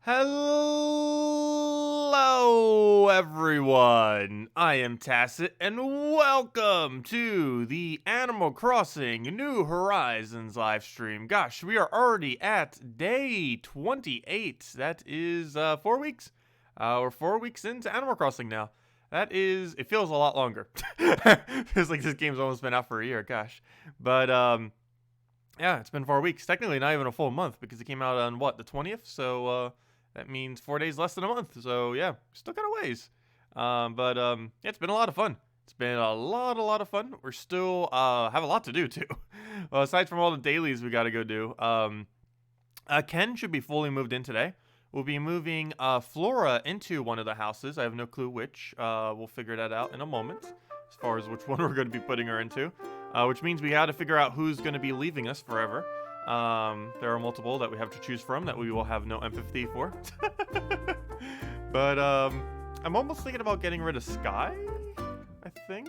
Hello, everyone. I am Tacet, and welcome to the Animal Crossing New Horizons live stream. Gosh, we are already at day 28. That is 4 weeks. We're 4 weeks into Animal Crossing now. It feels a lot longer. Feels like this game's almost been out for a year, gosh. But, yeah, it's been 4 weeks. Technically, not even a full month because it came out on, the 20th? So, that means 4 days less than a month. So, yeah, still got a ways. Yeah, it's been a lot of fun. It's been a lot of fun. We're still, have a lot to do, too. Well, aside from all the dailies we gotta go do, Ken should be fully moved in today. We'll be moving, Flora into one of the houses. I have no clue which. We'll figure that out in a moment, as far as which one we're going to be putting her into. Which means we had to figure out who's going to be leaving us forever. There are multiple that we have to choose from that we will have no empathy for. But, I'm almost thinking about getting rid of Sky, I think.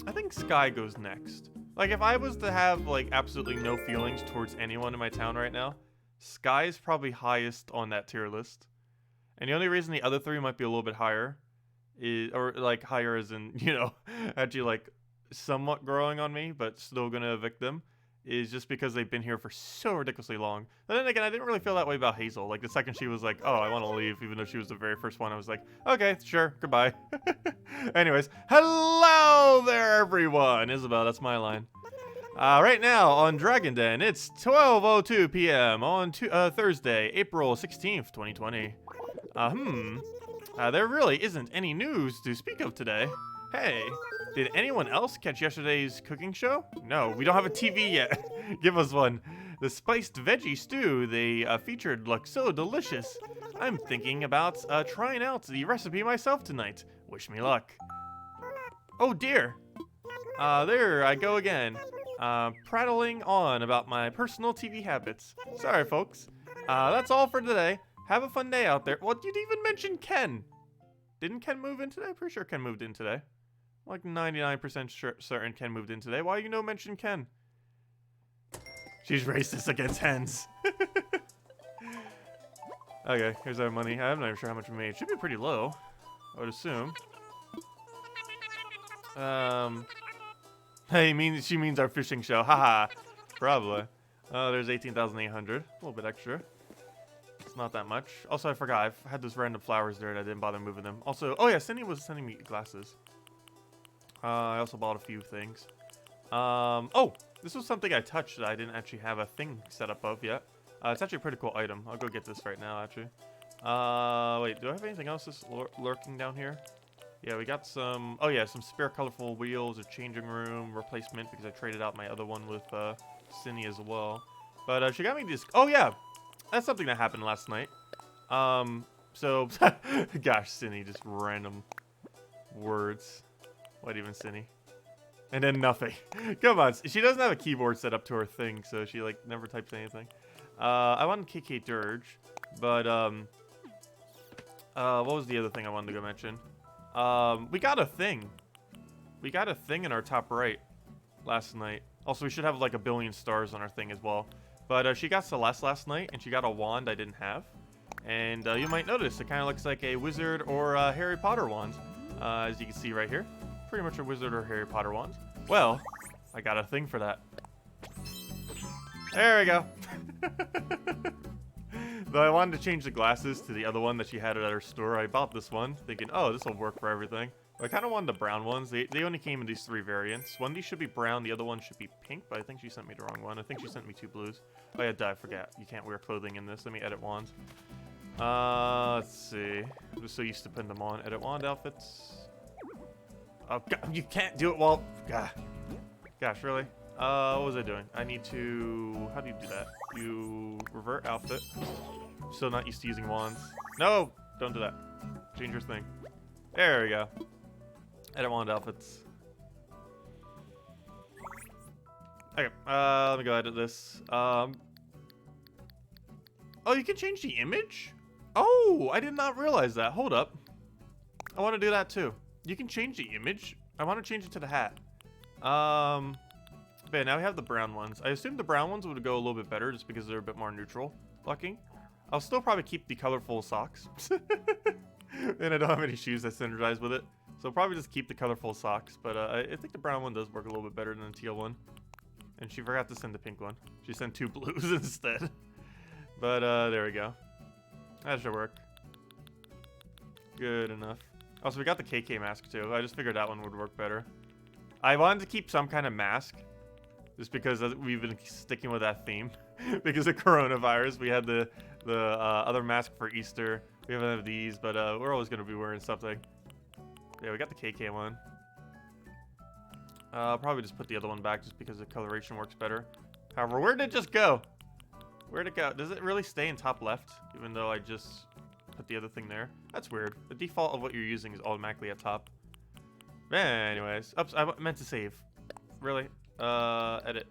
I think Sky goes next. Like, if I was to have, like, absolutely no feelings towards anyone in my town right now, Sky is probably highest on that tier list. And the only reason the other three might be a little bit higher higher as in, actually, like, somewhat growing on me, but still gonna evict them, is just because they've been here for so ridiculously long. But then again, I didn't really feel that way about Hazel. Like, the second she was like, oh, I want to leave, even though she was the very first one, I was like, okay, sure, goodbye. Anyways, hello there, everyone. Isabel, that's my line. Right now on Dragon Den, it's 12:02 p.m. on Thursday, April 16th, 2020. There really isn't any news to speak of today. Hey, did anyone else catch yesterday's cooking show? No, we don't have a TV yet. Give us one. The spiced veggie stew they featured looked so delicious. I'm thinking about trying out the recipe myself tonight. Wish me luck. Oh dear. There I go again. Prattling on about my personal TV habits. Sorry, folks. That's all for today. Have a fun day out there. Well, you didn't even mention Ken. Didn't Ken move in today? Pretty sure Ken moved in today. Like 99% certain Ken moved in today. Why you no mention Ken? She's racist against hens. Okay, here's our money. I'm not even sure how much we made. It should be pretty low, I would assume. She means our fishing show. Haha. Probably. Oh, there's 18,800. A little bit extra. It's not that much. Also, I forgot. I had those random flowers there and I didn't bother moving them. Also, oh yeah, Cindy was sending me glasses. I also bought a few things. Oh, this was something I touched that I didn't actually have a thing set up of yet. It's actually a pretty cool item. I'll go get this right now, actually. Wait, do I have anything else that's lurking down here? Yeah, we got some, oh yeah, some spare colorful wheels, a changing room replacement because I traded out my other one with Cindy as well. But she got me this, oh yeah, that's something that happened last night. So, gosh, Cindy, just random words. What even, Cindy? And then nothing. Come on, she doesn't have a keyboard set up to her thing, so she like never types anything. I wanted KK Dirge, but what was the other thing I wanted to go mention? We got a thing. We got a thing in our top right last night. Also, we should have like 1 billion stars on our thing as well. But she got Celeste last night, and she got a wand I didn't have. And you might notice it kind of looks like a wizard or a Harry Potter wand, as you can see right here. Pretty much a wizard or Harry Potter wand. Well, I got a thing for that. There we go. Though I wanted to change the glasses to the other one that she had at her store, I bought this one, thinking, oh, this will work for everything. But I kind of wanted the brown ones. They only came in these 3 variants. One of these should be brown, the other one should be pink, but I think she sent me the wrong one. I think she sent me 2 blues. Oh yeah, I forgot. You can't wear clothing in this. Let me edit wands. Let's see. I'm just so used to putting them on. Edit wand outfits. Oh, God, you can't do it while... Gosh, really? What was I doing? I need to... How do you do that? You revert outfit. Still not used to using wands. No! Don't do that. Dangerous thing. There we go. Edit wand outfits. Okay, let me go edit this. Oh, you can change the image? Oh, I did not realize that. Hold up. I want to do that too. You can change the image. I want to change it to the hat. But yeah, now we have the brown ones. I assume the brown ones would go a little bit better just because they're a bit more neutral looking. I'll still probably keep the colorful socks. And I don't have any shoes that synergize with it. So I'll probably just keep the colorful socks. But I think the brown one does work a little bit better than the teal one. And she forgot to send the pink one. She sent 2 blues instead. But there we go. That should work. Good enough. Also, we got the KK mask too. I just figured that one would work better. I wanted to keep some kind of mask. Just because we've been sticking with that theme. Because of coronavirus. We had the other mask for Easter. We haven't had these, but we're always going to be wearing something. Yeah, we got the KK one. I'll probably just put the other one back just because the coloration works better. However, where did it just go? Where'd it go? Does it really stay in top left? Even though I just put the other thing there? That's weird. The default of what you're using is automatically at top. Anyways. Oops, I meant to save. Really? Edit.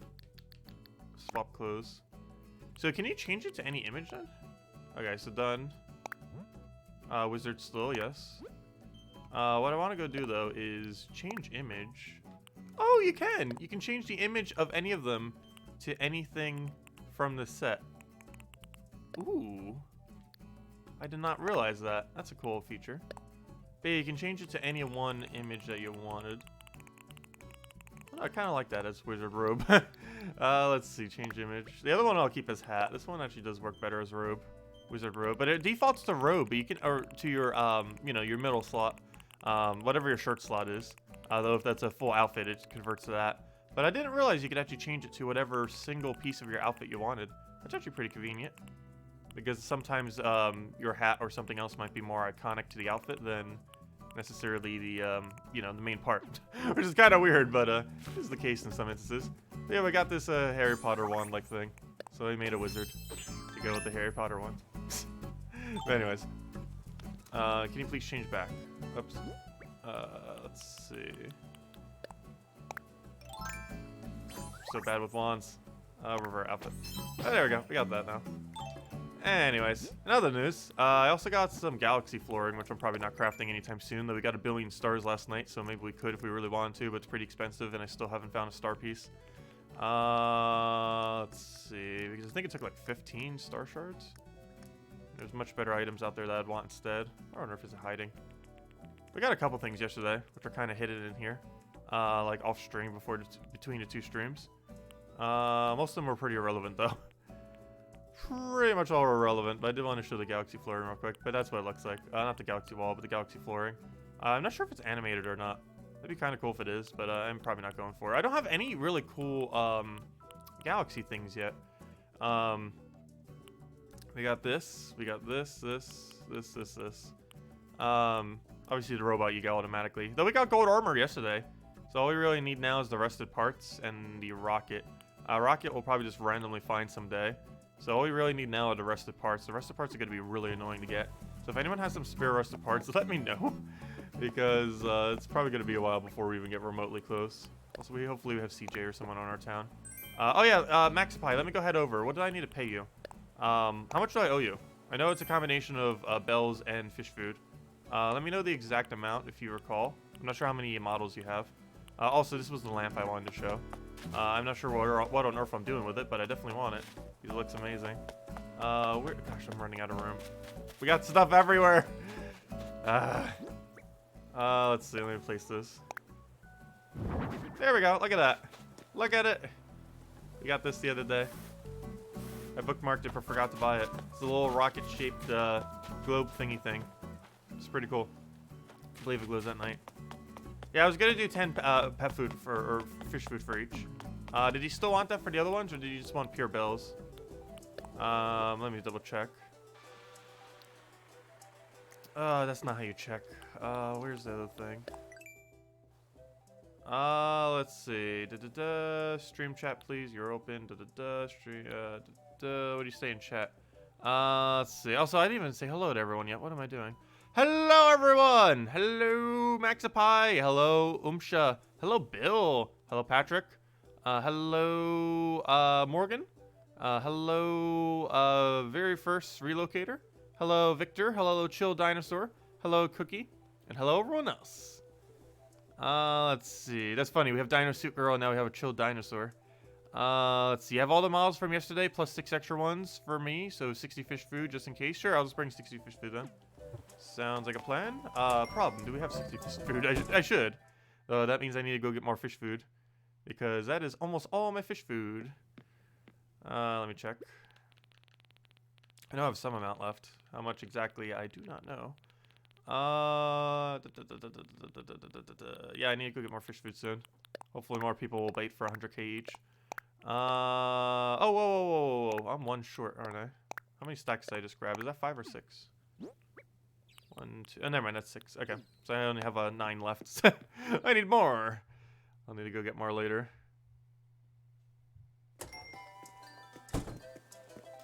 Swap close. So can you change it to any image then? Okay, so done. Wizard still, yes. What I want to go do though is change image. Oh, you can! You can change the image of any of them to anything from the set. Ooh. I did not realize that. That's a cool feature. But yeah, you can change it to any one image that you wanted. I kind of like that as wizard robe. Let's see, change image. The other one I'll keep as hat. This one actually does work better as robe. Wizard robe. But it defaults to robe, but you can, or to your, you know, your middle slot. Whatever your shirt slot is. Though if that's a full outfit, it converts to that. But I didn't realize you could actually change it to whatever single piece of your outfit you wanted. That's actually pretty convenient. Because sometimes your hat or something else might be more iconic to the outfit than necessarily the, you know, the main part. Which is kind of weird, but this is the case in some instances. But yeah, we got this Harry Potter wand-like thing. So we made a wizard to go with the Harry Potter one. But anyways. Can you please change back? Oops. Let's see. So bad with wands. Revert outfit. Oh, there we go. We got that now. Anyways, in other news, I also got some galaxy flooring, which I'm probably not crafting anytime soon, though we got 1 billion stars last night, so maybe we could if we really wanted to, but it's pretty expensive, and I still haven't found a star piece. Let's see, because I think it took like 15 star shards. There's much better items out there that I'd want instead. I don't know if it's hiding. We got a couple things yesterday, which are kind of hidden in here, like off stream between the 2 streams. Most of them were pretty irrelevant, though. Pretty much all irrelevant, but I did want to show the galaxy flooring real quick. But that's what it looks like. Not the galaxy wall, but the galaxy flooring. I'm not sure if it's animated or not. That'd be kind of cool if it is, but I'm probably not going for it. I don't have any really cool galaxy things yet. We got this. We got this. Obviously the robot you get automatically. Though we got gold armor yesterday. So all we really need now is the rusted parts and the rocket. Rocket we'll probably just randomly find someday. So all we really need now are the rusted parts. The rusted parts are going to be really annoying to get. So if anyone has some spare rusted parts, let me know. Because it's probably going to be a while before we even get remotely close. Also, hopefully we have CJ or someone on our town. Oh yeah, Maxipie, let me go head over. What do I need to pay you? How much do I owe you? I know it's a combination of bells and fish food. Let me know the exact amount if you recall. I'm not sure how many models you have. Also, this was the lamp I wanted to show. I'm not sure what on earth I'm doing with it, but I definitely want it. It looks amazing. Gosh, I'm running out of room. We got stuff everywhere. Let's see. Let me place this. There we go. Look at that. Look at it. We got this the other day. I bookmarked it but forgot to buy it. It's a little rocket-shaped globe thingy thing. It's pretty cool. I believe it glows at night. Yeah, I was gonna do 10 pet food or fish food for each. Did you still want that for the other ones, or did you just want pure bells? Let me double check. That's not how you check. Where's the other thing? Let's see. Stream chat, please. You're open. Stream. What do you say in chat? Let's see. Also, I didn't even say hello to everyone yet. What am I doing? Hello, everyone! Hello, Maxipie! Hello, Umsha! Hello, Bill! Hello, Patrick! Hello, Morgan! Hello, very first relocator! Hello, Victor! Hello, Chill Dinosaur! Hello, Cookie! And hello, everyone else! Let's see. That's funny. We have Dino Suit Girl, and now we have a Chill Dinosaur. Let's see. I have all the models from yesterday plus 6 extra ones for me. So 60 fish food just in case. Sure, I'll just bring 60 fish food then. Sounds like a plan. Problem. Do we have 60 fish food? I should. That means I need to go get more fish food. Because that is almost all my fish food. Let me check. I know I have some amount left. How much exactly, I do not know. Yeah, I need to go get more fish food soon. Hopefully more people will bait for 100k each. Oh, whoa. I'm 1 short, aren't I? How many stacks did I just grab? Is that 5 or 6? 1, 2. Oh, never mind, that's 6. Okay, so I only have 9 left. I need more. I'll need to go get more later.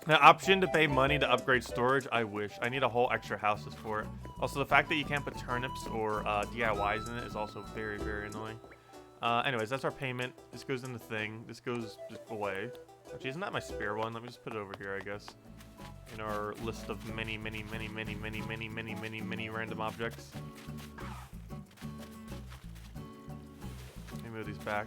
The option to pay money to upgrade storage, I wish. I need a whole extra house just for it. Also, the fact that you can't put turnips or DIYs in it is also very, very annoying. Anyways, that's our payment. This goes in the thing. This goes just away. Actually, isn't that my spare one? Let me just put it over here, I guess. In our list of many random objects. Let me move these back.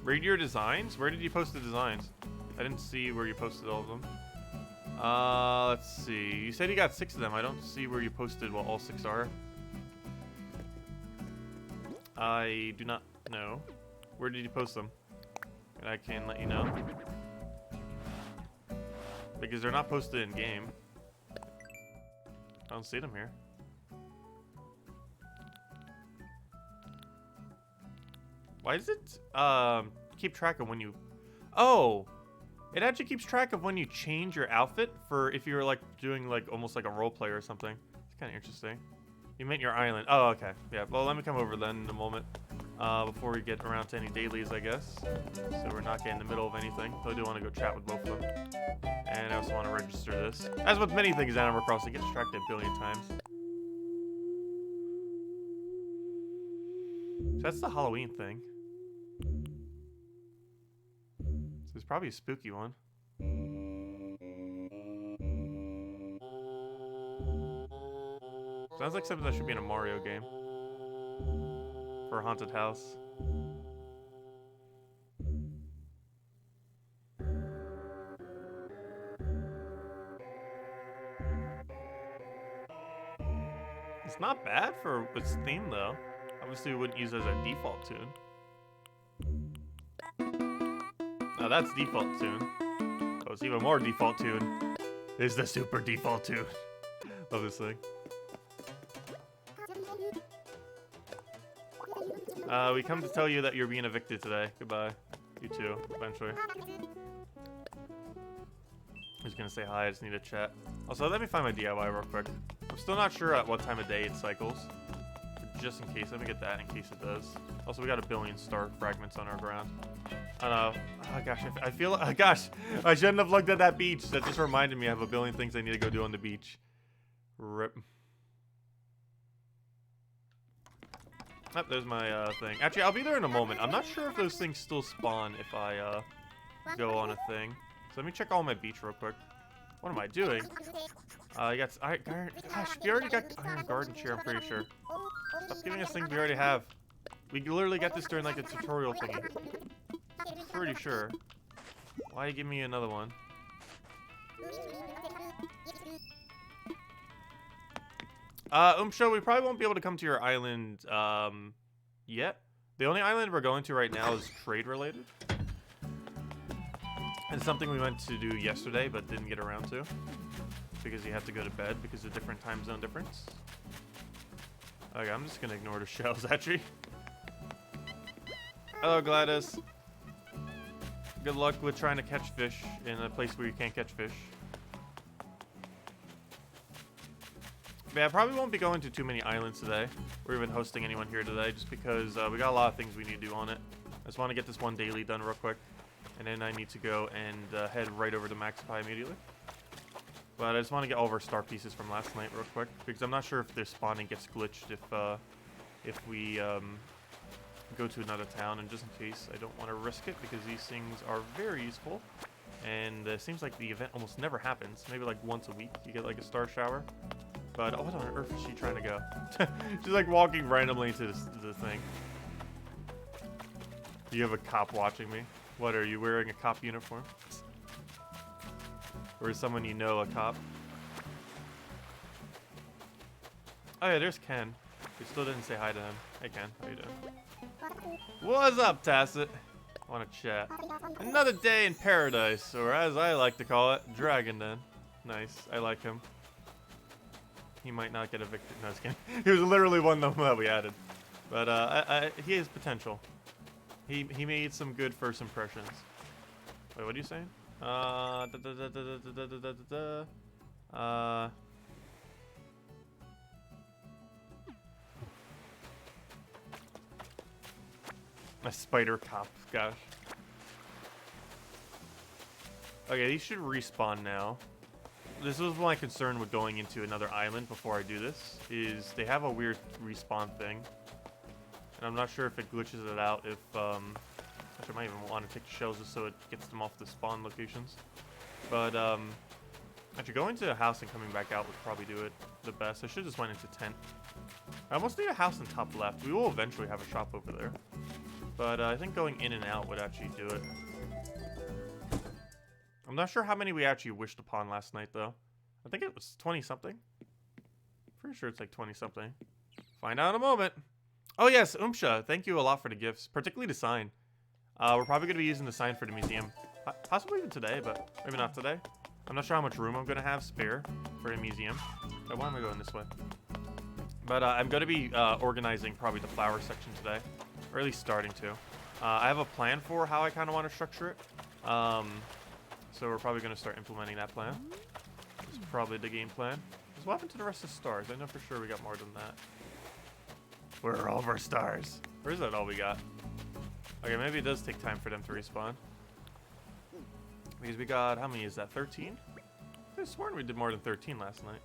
Read your designs? Where did you post the designs? I didn't see where you posted all of them. Let's see. You said you got 6 of them. I don't see where you posted what all 6 are. I do not know. Where did you post them? And I can let you know. Because they're not posted in game. I don't see them here. Why does it keep track of when you... Oh! It actually keeps track of when you change your outfit for if you're like doing like almost like a role play or something. It's kind of interesting. You meant your island. Oh, okay. Yeah, well, let me come over then in a moment. Before we get around to any dailies, I guess. So we're not getting in the middle of anything. So I do want to go chat with both of them. And I also want to register this. As with many things in Animal Crossing, it gets tracked a billion times. So that's the Halloween thing. So it's probably a spooky one. Sounds like something that should be in a Mario game. For a haunted house. It's not bad for its theme though. Obviously we wouldn't use it as a default tune. Now that's default tune. Oh, it's even more default tune. Is the super default tune. Love this thing. We come to tell you that you're being evicted today. Goodbye. You too, eventually. I was gonna say hi, I just need to chat. Also, let me find my DIY real quick. I'm still not sure at what time of day it cycles. But just in case, let me get that in case it does. Also, we got 1 billion star fragments on our ground. I know. Oh gosh, I feel, oh gosh, I shouldn't have looked at that beach. That just reminded me I have 1 billion things I need to go do on the beach. Rip. Oh, there's my thing. Actually, I'll be there in a moment. I'm not sure if those things still spawn if I go on a thing. So let me check all my beach real quick. What am I doing? You got gosh, we already got iron garden chair, I'm pretty sure. Stop giving us things we already have. We literally got this during like a tutorial thingy. Pretty sure. Why give me another one? Show, we probably won't be able to come to your island, yet. The only island we're going to right now is trade related. It's something we went to do yesterday, but didn't get around to. Because you have to go to bed because of different time zone difference. Okay, I'm just gonna ignore the shells, actually. Hello, Gladys. Good luck with trying to catch fish in a place where you can't catch fish. Yeah, I probably won't be going to too many islands today, or even hosting anyone here today, just because we got a lot of things we need to do on it. I just want to get this one daily done real quick, and then I need to go and head right over to Maxify immediately. But I just want to get all of our star pieces from last night real quick, because I'm not sure if their spawning gets glitched if we go to another town, and just in case, I don't want to risk it, because these things are very useful. And it seems like the event almost never happens. Maybe like once a week you get like a star shower. But what on earth is she trying to go? She's like walking randomly to the thing. You have a cop watching me. What, are you wearing a cop uniform? Or is someone you know a cop? Oh yeah, there's Ken. We still didn't say hi to him. Hey Ken, how you doing? What's up, Tacet? Wanna chat? Another day in paradise, or as I like to call it, Dragon Den. Nice, I like him. He might not get evicted. No, just kidding. He was literally one of them that we added. But he has potential. He made some good first impressions. Wait, what are you saying? A spider cop, gosh. Okay, these should respawn now. This was my concern with going into another island before I do this, is they have a weird respawn thing. And I'm not sure if it glitches it out if, actually I might even want to take the shells just so it gets them off the spawn locations. But, actually going to a house and coming back out would probably do it the best. I should just went into tent. I almost need a house in top left. We will eventually have a shop over there. But I think going in and out would actually do it. I'm not sure how many we actually wished upon last night, though. I think it was 20-something. Pretty sure it's like 20-something. Find out in a moment. Oh, yes, Umsha. Thank you a lot for the gifts, particularly the sign. We're probably going to be using the sign for the museum. Possibly even today, but maybe not today. I'm not sure how much room I'm going to have spare for the museum. Oh, why am I going this way? But I'm going to be organizing probably the flower section today. Or at least starting to. I have a plan for how I kind of want to structure it. So we're probably going to start implementing that plan. This is probably the game plan. What happened to the rest of the stars? I know for sure we got more than that. Where are all of our stars? Or is that all we got? Okay, maybe it does take time for them to respawn. Because we got, how many is that? 13? I could have sworn we did more than 13 last night.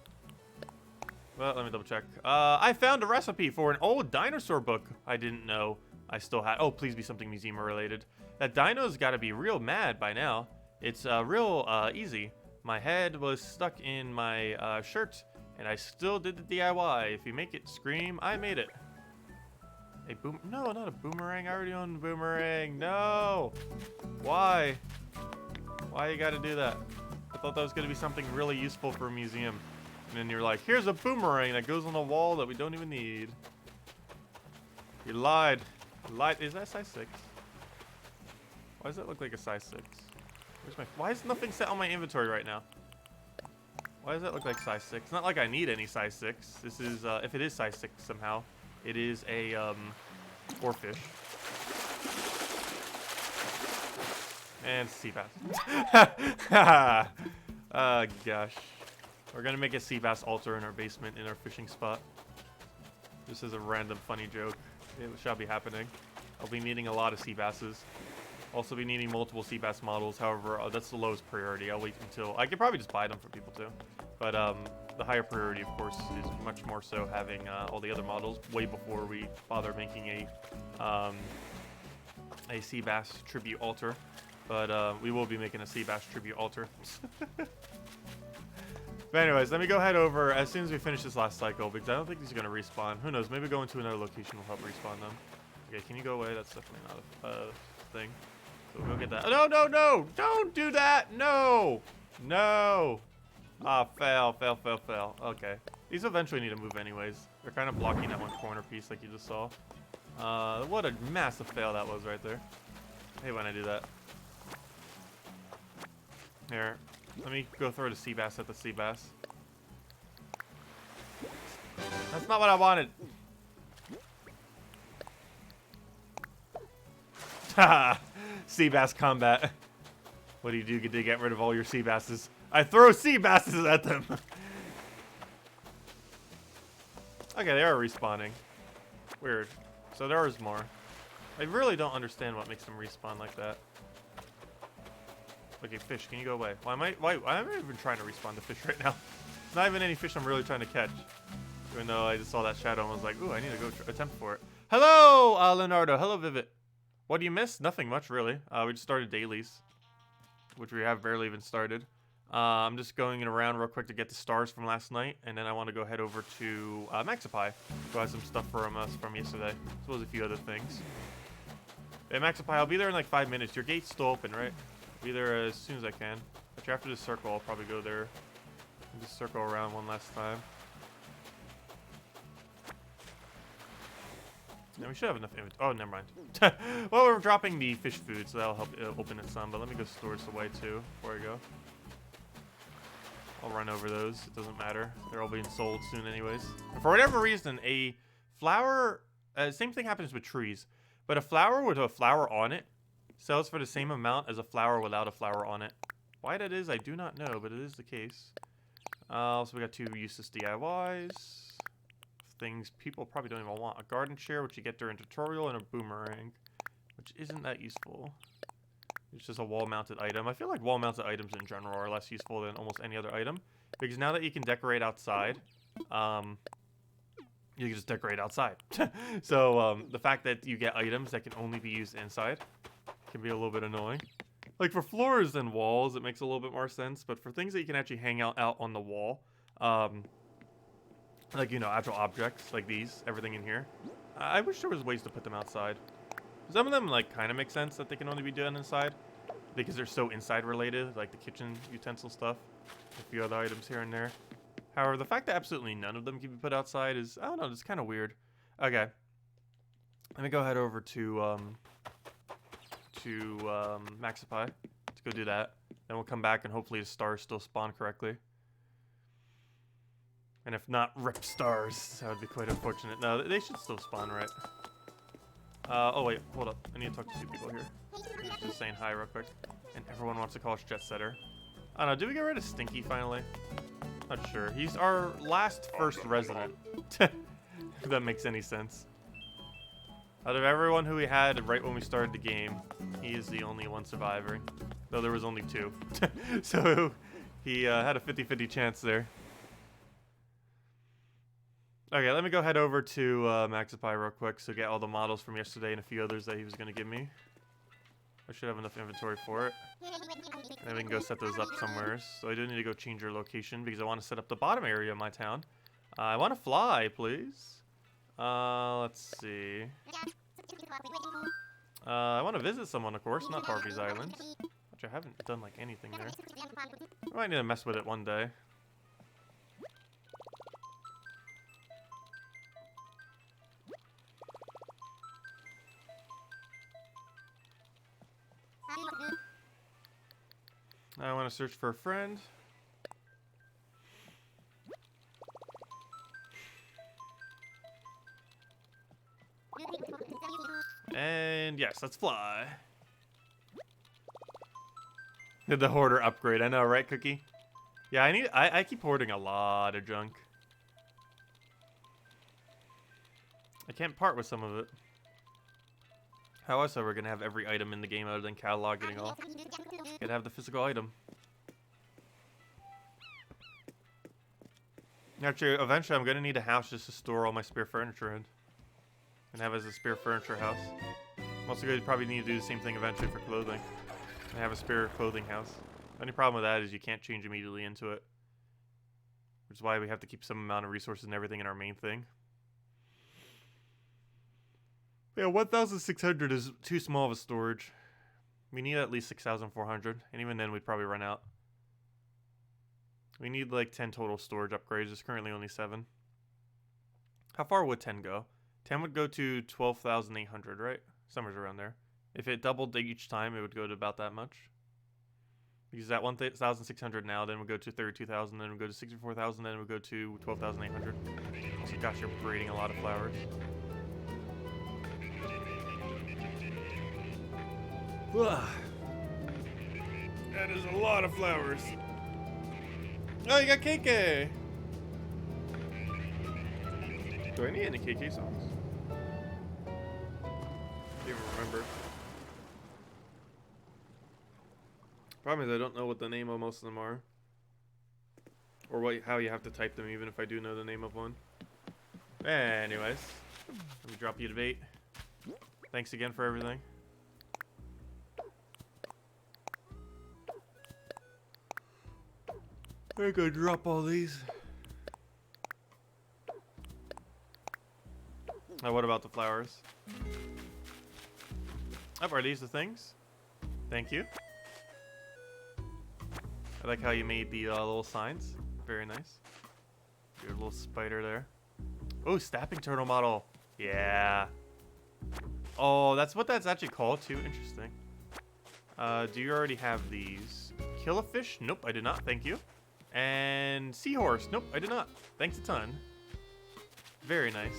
Well, let me double check. I found a recipe for an old dinosaur book I didn't know I still had. Oh, please be something museum related. That dino's got to be real mad by now. It's real easy. My head was stuck in my shirt, and I still did the DIY. If you make it scream, I made it. A boom? No, not a boomerang. I already own a boomerang. No. Why? Why you gotta do that? I thought that was gonna be something really useful for a museum. And then you're like, here's a boomerang that goes on the wall that we don't even need. You lied. Lied. Is that size 6? Why does that look like a size 6? Where's my? Why is nothing set on my inventory right now? Why does that look like size 6? It's not like I need any size 6. This is, if it is size 6 somehow, it is a, oarfish. And sea bass. Oh, gosh. We're gonna make a sea bass altar in our basement in our fishing spot. This is a random funny joke. It shall be happening. I'll be needing a lot of sea basses. Also be needing multiple sea bass models. However, that's the lowest priority. I'll wait until... I could probably just buy them for people too. But the higher priority, of course, is much more so having all the other models way before we bother making a sea bass tribute altar. But we will be making a sea bass tribute altar. But anyways, let me go head over as soon as we finish this last cycle, because I don't think these are going to respawn. Who knows? Maybe going to another location will help respawn them. Okay, can you go away? That's definitely not a thing. So we'll go get that. No, no, no! Don't do that! No! No! Ah, fail, fail, fail, fail. Okay. These eventually need to move anyways. They're kind of blocking that one corner piece like you just saw. What a massive fail that was right there. I hate when I do that. Here. Let me go throw the sea bass at the sea bass. That's not what I wanted. Haha. Sea bass combat. What do you do to get rid of all your sea basses? I throw sea basses at them. Okay, they are respawning. Weird. So there is more. I really don't understand what makes them respawn like that. Okay, fish, can you go away? Why am I even trying to respawn the fish right now? It's not even any fish I'm really trying to catch. Even though I just saw that shadow and was like, ooh, I need to go attempt for it. Hello, Leonardo. Hello, Vivid. What do you miss? Nothing much, really. We just started dailies, which we have barely even started. I'm just going around real quick to get the stars from last night, and then I want to go head over to Maxipie, who has some stuff from us from yesterday, as well as a few other things. Hey, Maxipie, I'll be there in like 5 minutes. Your gate's still open, right? I'll be there as soon as I can. But after this circle, I'll probably go there and just circle around one last time. Yeah, we should have enough inventory. Oh, never mind. Well, we're dropping the fish food, so that'll help open it some. But let me go store this away too before I go. I'll run over those. It doesn't matter. They're all being sold soon anyways. And for whatever reason, a flower... same thing happens with trees. But a flower with a flower on it sells for the same amount as a flower without a flower on it. Why that is, I do not know, but it is the case. So we got 2 useless DIYs. Things people probably don't even want. A garden chair, which you get during tutorial, and a boomerang, which isn't that useful. It's just a wall-mounted item. I feel like wall-mounted items in general are less useful than almost any other item. Because now that you can decorate outside, you can just decorate outside. So the fact that you get items that can only be used inside can be a little bit annoying. Like for floors and walls, it makes a little bit more sense. But for things that you can actually hang out on the wall, like, you know, actual objects like these, everything in here, I wish there was ways to put them outside. Some of them, like, kind of make sense that they can only be done inside because they're so inside related, like the kitchen utensil stuff, a few other items here and there. However, the fact that absolutely none of them can be put outside is, I don't know, it's kind of weird. Okay. Let me go head over to Maxipie to go do that. Then we'll come back and hopefully the stars still spawn correctly. And if not, rip stars. That would be quite unfortunate. No, they should still spawn, right? Oh wait, hold up. I need to talk to 2 people here. I'm just saying hi real quick. And everyone wants to call us Jet Setter. I don't know, did we get rid of Stinky finally? Not sure. He's our first resident. If that makes any sense. Out of everyone who we had right when we started the game, he is the only one surviving. Though there was only 2. So he had a 50-50 chance there. Okay, let me go head over to Maxipie real quick so get all the models from yesterday and a few others that he was going to give me. I should have enough inventory for it. And then we can go set those up somewhere. So I do need to go change your location because I want to set up the bottom area of my town. I want to fly, please. Let's see. I want to visit someone, of course, not Harvey's Island. Which I haven't done, like, anything there. I might need to mess with it one day. I want to search for a friend. And yes, let's fly. Did the hoarder upgrade? I know, right, Cookie? Yeah, I keep hoarding a lot of junk. I can't part with some of it. How else are we gonna have every item in the game other than catalog getting all? Gotta have the physical item. Actually, eventually I'm gonna need a house just to store all my spare furniture in. And have as a spare furniture house. I'm also gonna probably need to do the same thing eventually for clothing. And have a spare clothing house. The only problem with that is you can't change immediately into it. Which is why we have to keep some amount of resources and everything in our main thing. Yeah, 1,600 is too small of a storage. We need at least 6,400, and even then we'd probably run out. We need like 10 total storage upgrades. There's currently only 7. How far would 10 go? 10 would go to 12,800, right? Somewhere around there. If it doubled each time, it would go to about that much. Because at 1,600 now, then we'll go to 32,000, then we'll go to 64,000, then we'll go to 12,800. Also, gosh, you're breeding a lot of flowers. Ugh. That is a lot of flowers. Oh, you got KK! Do I need any KK songs? I don't even remember. Problem is I don't know what the name of most of them are. Or how you have to type them, even if I do know the name of one. Anyways, let me drop you to bait. Thanks again for everything. I'm gonna drop all these. Now what about the flowers? Oh, are these the things? Thank you. I like how you made the little signs. Very nice. Your little spider there. Oh, snapping turtle model. Yeah. Oh, that's what that's actually called too. Interesting. Do you already have these? Kill a fish? Nope, I did not. Thank you. And seahorse? Nope, I did not. Thanks a ton. Very nice.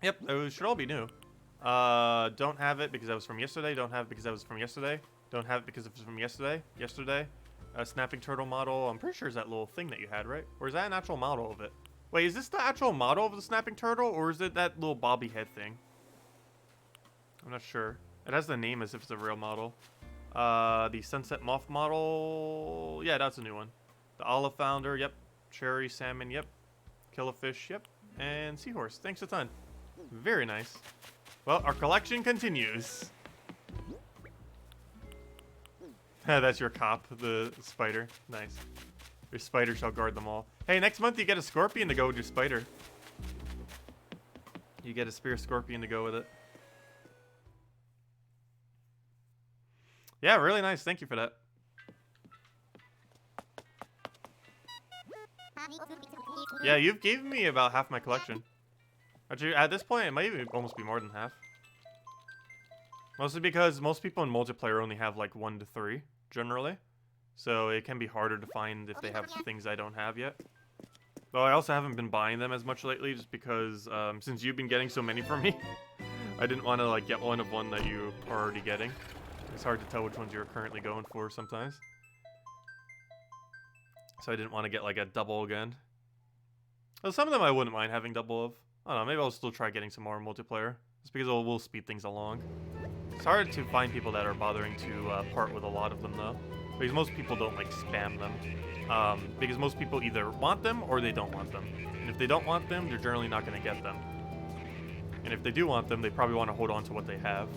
Yep, those should all be new. Don't have it because that was from yesterday. Don't have it because that was from yesterday. Don't have it because it was from yesterday. Yesterday. Snapping turtle model. I'm pretty sure it's that little thing that you had, right? Or is that an actual model of it? Wait, is this the actual model of the snapping turtle, or is it that little bobby head thing? I'm not sure. It has the name as if it's a real model. The sunset moth model. Yeah, that's a new one. The olive flounder. Yep. Cherry salmon. Yep. Killifish. Yep. And seahorse. Thanks a ton. Very nice. Well, our collection continues. That's your cop, the spider. Nice. Your spider shall guard them all. Hey, next month you get a scorpion to go with your spider. You get a spear scorpion to go with it. Yeah, really nice. Thank you for that. Yeah, you've given me about half my collection. Actually, at this point, it might even almost be more than half. Mostly because most people in multiplayer only have like 1 to 3, generally. So it can be harder to find if they have things I don't have yet. Though I also haven't been buying them as much lately just because since you've been getting so many from me, I didn't want to like get one of one that you are already getting. It's hard to tell which ones you're currently going for sometimes. So I didn't want to get like a double again. Well, some of them I wouldn't mind having double of. I don't know, maybe I'll still try getting some more in multiplayer. Just because it will speed things along. It's hard to find people that are bothering to part with a lot of them though. Because most people don't like spam them. Because most people either want them or they don't want them. And if they don't want them, they're generally not going to get them. And if they do want them, they probably want to hold on to what they have.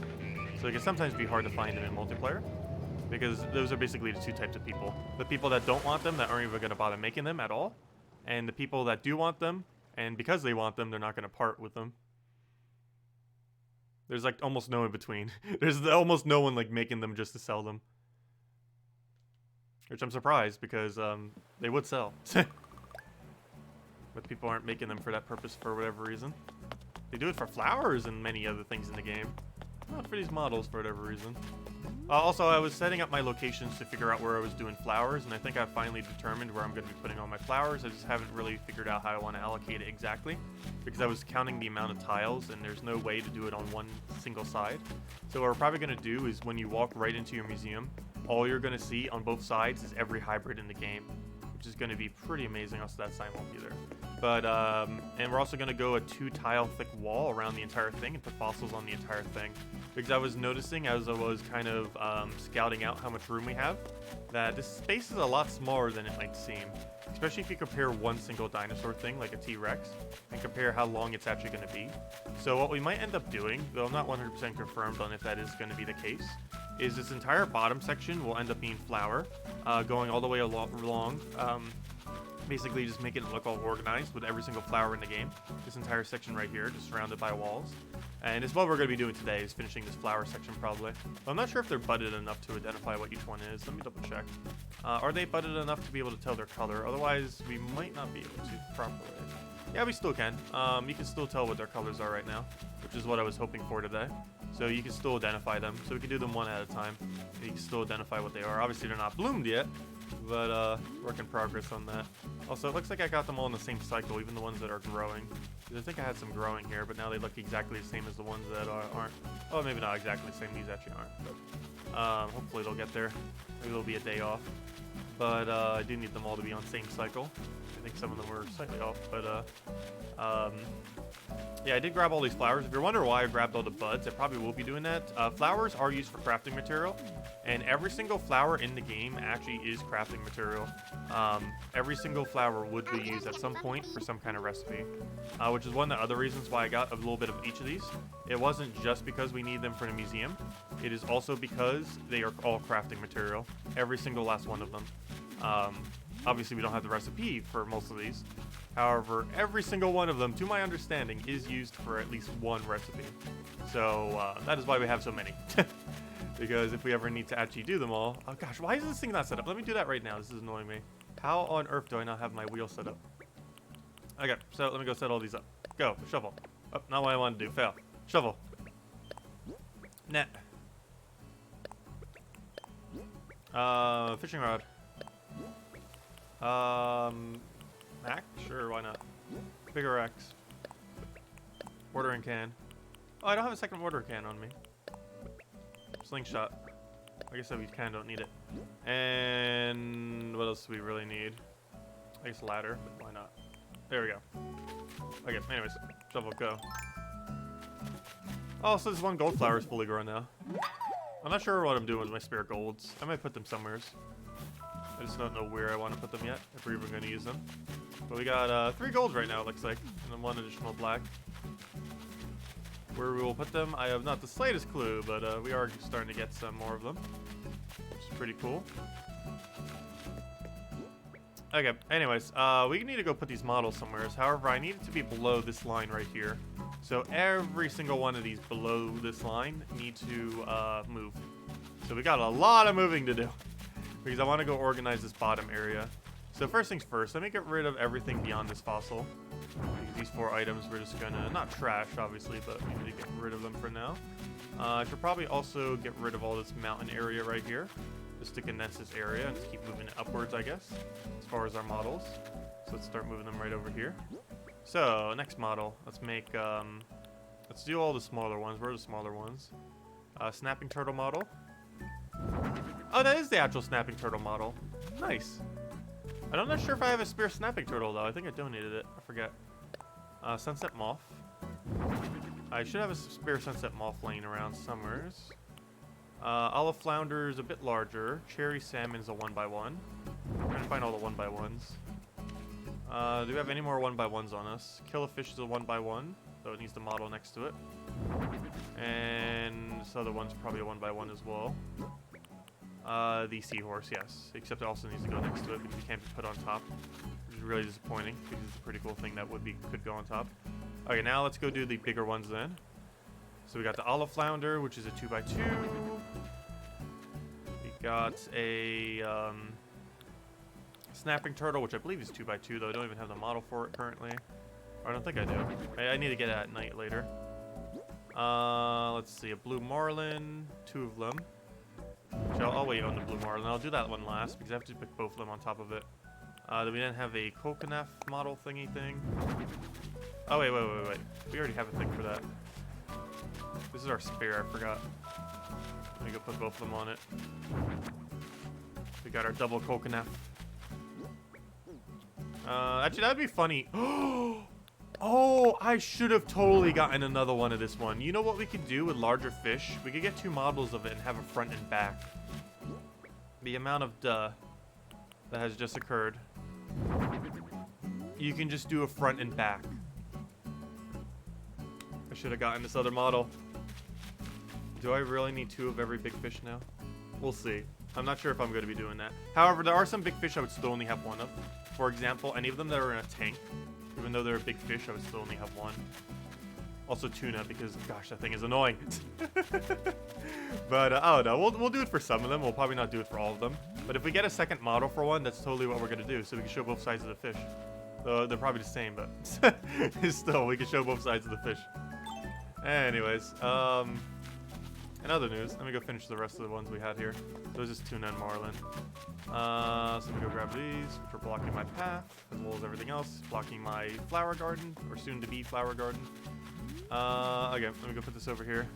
So it can sometimes be hard to find them in multiplayer. Because those are basically the two types of people. The people that don't want them, that aren't even going to bother making them at all. And the people that do want them, and because they want them, they're not going to part with them. There's like almost no in between. There's almost no one like making them just to sell them. Which I'm surprised because they would sell. But people aren't making them for that purpose for whatever reason. They do it for flowers and many other things in the game. Not for these models for whatever reason. Also, I was setting up my locations to figure out where I was doing flowers, and I think I finally determined where I'm going to be putting all my flowers. I just haven't really figured out how I want to allocate it exactly, because I was counting the amount of tiles, and there's no way to do it on one single side. So what we're probably going to do is when you walk right into your museum, all you're going to see on both sides is every hybrid in the game, which is going to be pretty amazing. Also, that sign won't be there. But, and we're also going to go a 2-tile thick wall around the entire thing and put fossils on the entire thing. Because I was noticing as I was kind of scouting out how much room we have, that this space is a lot smaller than it might seem. Especially if you compare one single dinosaur thing, like a T-Rex, and compare how long it's actually going to be. So what we might end up doing, though I'm not 100% confirmed on if that is going to be the case, is this entire bottom section will end up being flower, going all the way along. Basically just making it look all organized with every single flower in the game. This entire section right here, just surrounded by walls. And it's what we're going to be doing today, is finishing this flower section probably. But I'm not sure if they're budded enough to identify what each one is. Let me double check. Are they budded enough to be able to tell their color? Otherwise, we might not be able to properly. Yeah, we still can. You can still tell what their colors are right now, which is what I was hoping for today. So you can still identify them. So we can do them one at a time. You can still identify what they are. Obviously, they're not bloomed yet, but work in progress on that. Also, it looks like I got them all in the same cycle, even the ones that are growing. I think I had some growing here, but now they look exactly the same as the ones that aren't. Oh, maybe not exactly the same. These actually aren't. But hopefully they'll get there. Maybe there'll be a day off. But I do need them all to be on the same cycle. I think some of them were slightly off, but yeah, I did grab all these flowers. If you're wondering why I grabbed all the buds, I probably will be doing that. Flowers are used for crafting material, and every single flower in the game actually is crafting material. Every single flower would be used at some point for some kind of recipe, which is one of the other reasons why I got a little bit of each of these. It wasn't just because we need them for the museum. It is also because they are all crafting material, every single last one of them. Obviously, we don't have the recipe for most of these, However, every single one of them, to my understanding, is used for at least one recipe. So that is why we have so many. Because if we ever need to actually do them all... Oh gosh, why is this thing not set up? Let me do that right now. This is annoying me. How on earth do I not have my wheel set up? Okay, so let me go set all these up. Go, shuffle. Oh, not what I wanted to do. Fail. Shuffle. Net. Fishing rod. Mac? Sure, why not? Bigger X. Watering can. Oh, I don't have a second water can on me. Slingshot. I guess we kind of don't need it. And what else do we really need? I guess ladder, but why not? There we go. Okay, anyways, shovel, go. Oh, so this one gold flower is fully grown now. I'm not sure what I'm doing with my spare golds. I might put them somewhere. I just don't know where I want to put them yet, if we're even going to use them. But we got 3 golds right now, it looks like, and then 1 additional black. Where we will put them, I have not the slightest clue, but we are starting to get some more of them, which is pretty cool. Okay, anyways, we need to go put these models somewhere. However, I need it to be below this line right here. So every single one of these below this line need to move. So we got a lot of moving to do because I want to go organize this bottom area. So first things first, let me get rid of everything beyond this fossil. These 4 items we're just gonna, not trash obviously, but we need to get rid of them for now. I should probably also get rid of all this mountain area right here, just to condense this area and just keep moving it upwards, I guess, as far as our models. So let's start moving them right over here. So next model, let's make, let's do all the smaller ones. Where are the smaller ones? Snapping turtle model. Oh, that is the actual snapping turtle model. Nice. I'm not sure if I have a spare snapping turtle though. I think I donated it. I forget. Sunset moth. I should have a spare sunset moth laying around somewhere. Olive flounder is a bit larger. Cherry salmon is a 1x1. I'm trying to find all the 1x1s. Do we have any more 1x1s on us? Killifish is a 1x1, though it needs the model next to it. And this other one's probably a 1x1 as well. The seahorse, yes. Except it also needs to go next to it because it can't be put on top. Which is really disappointing because it's a pretty cool thing that could go on top. Okay, now let's go do the bigger ones then. So we got the olive flounder, which is a 2x2. We got a snapping turtle, which I believe is 2x2, though I don't even have the model for it currently. Or I don't think I do. I need to get it at night later. Let's see, a blue marlin, 2 of them. I'll wait on the blue marlin. I'll do that one last because I have to pick both of them on top of it. Then we didn't have a coconut model thingy thing. Oh, wait. We already have a thing for that. This is our spare, I forgot. Let me go put both of them on it. We got our double coconut. Actually, that'd be funny. Oh, I should have totally gotten another one of this one. You know what we could do with larger fish? We could get 2 models of it and have a front and back. The amount of duh that has just occurred. You can just do a front and back. I should have gotten this other model. Do I really need 2 of every big fish now? We'll see. I'm not sure if I'm going to be doing that. However, there are some big fish I would still only have 1 of. For example, any of them that are in a tank. Even though they're a big fish, I would still only have 1. Also tuna, because, gosh, that thing is annoying. But, I don't know. We'll do it for some of them. We'll probably not do it for all of them. But if we get a second model for one, that's totally what we're going to do. So we can show both sides of the fish. They're probably the same, but still, we can show both sides of the fish. Anyways, in other news, let me go finish the rest of the ones we had here. So it's just tuna and marlin. So let me go grab these, which are blocking my path, as well as everything else. Blocking my flower garden, or soon-to-be flower garden. Okay, let me go put this over here.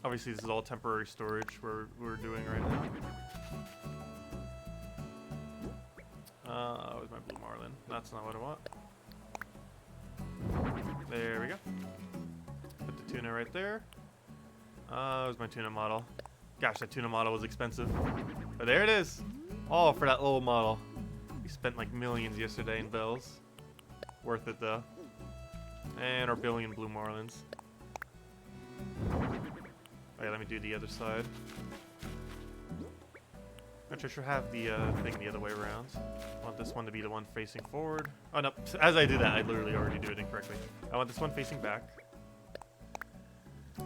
Obviously, this is all temporary storage we're doing right now. Where's my blue marlin? That's not what I want. There we go. Put the tuna right there. There's my tuna model. Gosh, that tuna model was expensive. But there it is. All for that little model. We spent like millions yesterday in bells. Worth it though. And our billion blue marlins. Okay, let me do the other side. Actually, I should have the thing the other way around. I want this one to be the one facing forward. Oh, no. As I do that, I literally already do it incorrectly. I want this one facing back.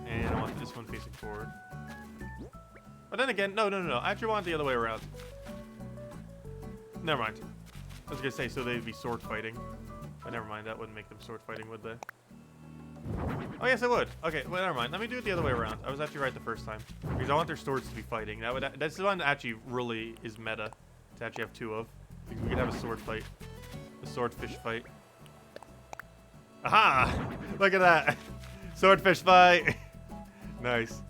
And I want this one facing forward. But then again, no. I actually want it the other way around. Never mind. I was going to say, so they'd be sword fighting. But never mind, that wouldn't make them sword fighting, would they? Oh, yes, it would. Okay, well, never mind. Let me do it the other way around. I was actually right the first time. Because I want their swords to be fighting. That's the one that actually really is meta to actually have two of. We could have a sword fight. A swordfish fight. Aha! Look at that. Swordfish fight. Nice.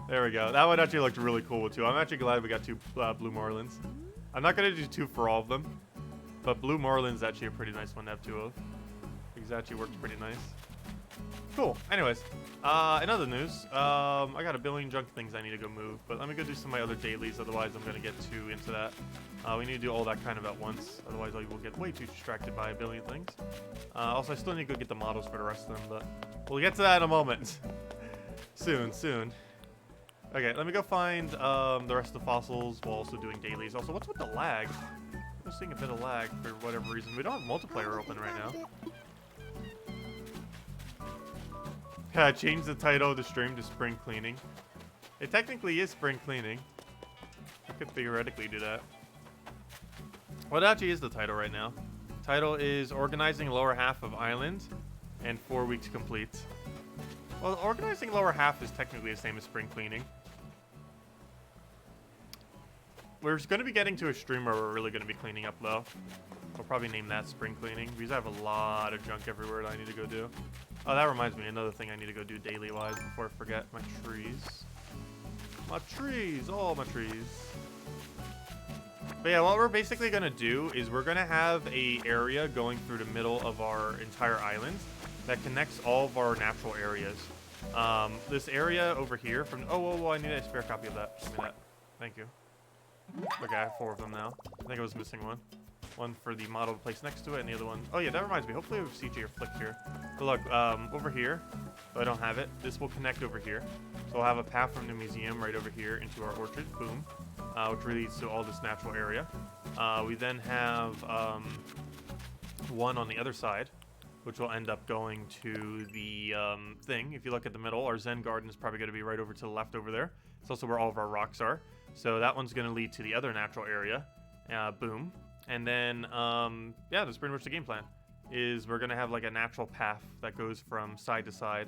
There we go. That one actually looked really cool too. I'm actually glad we got two blue marlins. I'm not going to do two for all of them. But blue marlin's actually a pretty nice one to have two of. Because it actually works pretty nice. Cool. Anyways, in other news, I got a billion junk things I need to go move, but let me go do some of my other dailies, otherwise I'm going to get too into that. We need to do all that kind of at once, otherwise I will get way too distracted by a billion things. Also, I still need to go get the models for the rest of them, but we'll get to that in a moment. Soon. Okay, let me go find the rest of the fossils while also doing dailies. Also, what's with the lag? I'm seeing a bit of lag for whatever reason. We don't have multiplayer open right now. Yeah, change the title of the stream to spring cleaning. It technically is spring cleaning. I could theoretically do that. What actually is the title right now? Title is Organizing Lower Half of Island and 4 weeks complete. Well, organizing lower half is technically the same as spring cleaning. We're going to be getting to a stream where we're really going to be cleaning up, though. We'll probably name that spring cleaning, because I have a lot of junk everywhere that I need to go do. Oh, that reminds me, another thing I need to go do daily-wise before I forget. My trees. My trees! All my trees. But yeah, what we're basically going to do is we're going to have a area going through the middle of our entire island that connects all of our natural areas. This area over here from... Oh, I need a spare copy of that. Give me that. Thank you. Okay, I have 4 of them now. I think I was missing one. One for the model to place next to it, and the other one... Oh, yeah, that reminds me. Hopefully we have CJ or Flick here. But look, over here, I don't have it. This will connect over here. So we'll have a path from the museum right over here into our orchard. Boom. Which leads to all this natural area. We then have one on the other side, which will end up going to the thing. If you look at the middle, our Zen garden is probably going to be right over to the left over there. It's also where all of our rocks are. So that one's going to lead to the other natural area. Boom. And then, yeah, that's pretty much the game plan. Is we're going to have like a natural path that goes from side to side.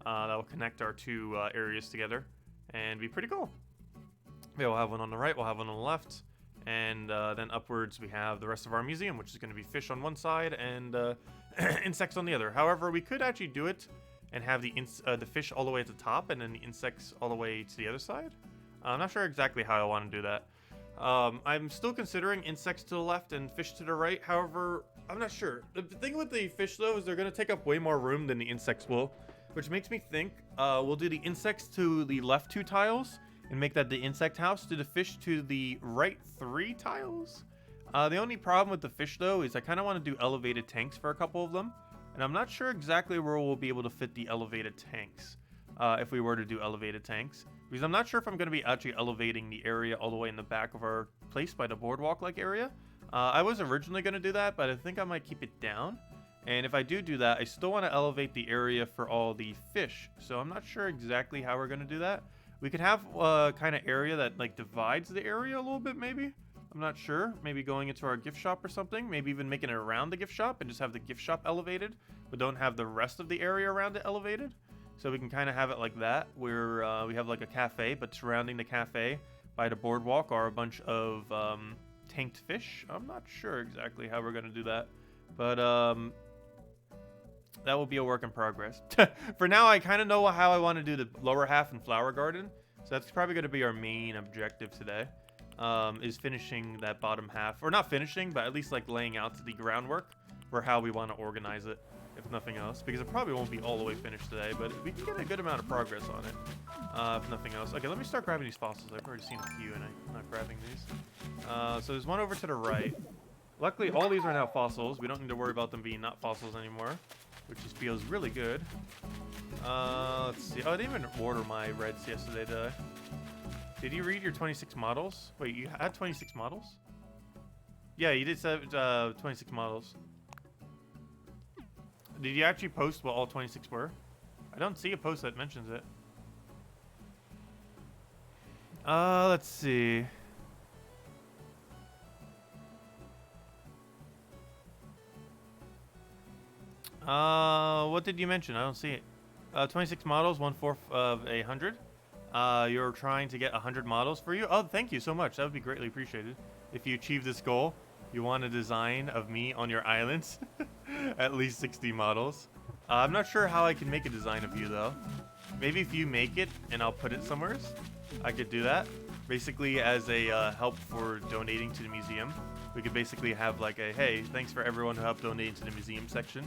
That will connect our two areas together. And be pretty cool. Yeah, we'll have one on the right, we'll have one on the left. And then upwards we have the rest of our museum, which is going to be fish on one side and insects on the other. However, we could actually do it and have the fish all the way at the top and then the insects all the way to the other side. I'm not sure exactly how I want to do that. I'm still considering insects to the left and fish to the right. However, I'm not sure. The thing with the fish, though, is they're going to take up way more room than the insects will, which makes me think we'll do the insects to the left 2 tiles and make that the insect house. Do the fish to the right 3 tiles. The only problem with the fish, though, is I kind of want to do elevated tanks for a couple of them. And I'm not sure exactly where we'll be able to fit the elevated tanks if we were to do elevated tanks. Because I'm not sure if I'm going to be actually elevating the area all the way in the back of our place by the boardwalk-like area. I was originally going to do that, but I think I might keep it down. And if I do that, I still want to elevate the area for all the fish. So I'm not sure exactly how we're going to do that. We could have kind of area that like divides the area a little bit, maybe. I'm not sure. Maybe going into our gift shop or something. Maybe even making it around the gift shop and just have the gift shop elevated, but don't have the rest of the area around it elevated. So we can kind of have it like that, where we have like a cafe, but surrounding the cafe by the boardwalk are a bunch of tanked fish. I'm not sure exactly how we're going to do that, but that will be a work in progress. For now, I kind of know how I want to do the lower half and flower garden, so that's probably going to be our main objective today, is finishing that bottom half. Or not finishing, but at least like laying out the groundwork for how we want to organize it. If nothing else, because it probably won't be all the way finished today, but we can get a good amount of progress on it, if nothing else. Okay, let me start grabbing these fossils. I've already seen a few, and I'm not grabbing these. So there's one over to the right. Luckily, all these are now fossils. We don't need to worry about them being not fossils anymore, which just feels really good. Let's see. Oh, I didn't even order my reds yesterday, did I? Did you read your 26 models? Wait, you had 26 models? Yeah, you did 26 models. Did you actually post what all 26 were? I don't see a post that mentions it. Let's see. What did you mention? I don't see it. 26 models, 1/4 of 100. You're trying to get 100 models for you. Oh, thank you so much. That would be greatly appreciated. If you achieve this goal, you want a design of me on your islands. At least 60 models. I'm not sure how I can make a design of you, though. Maybe if you make it and I'll put it somewhere, I could do that. Basically, as a help for donating to the museum. We could basically have like a, hey, thanks for everyone who helped donate to the museum section.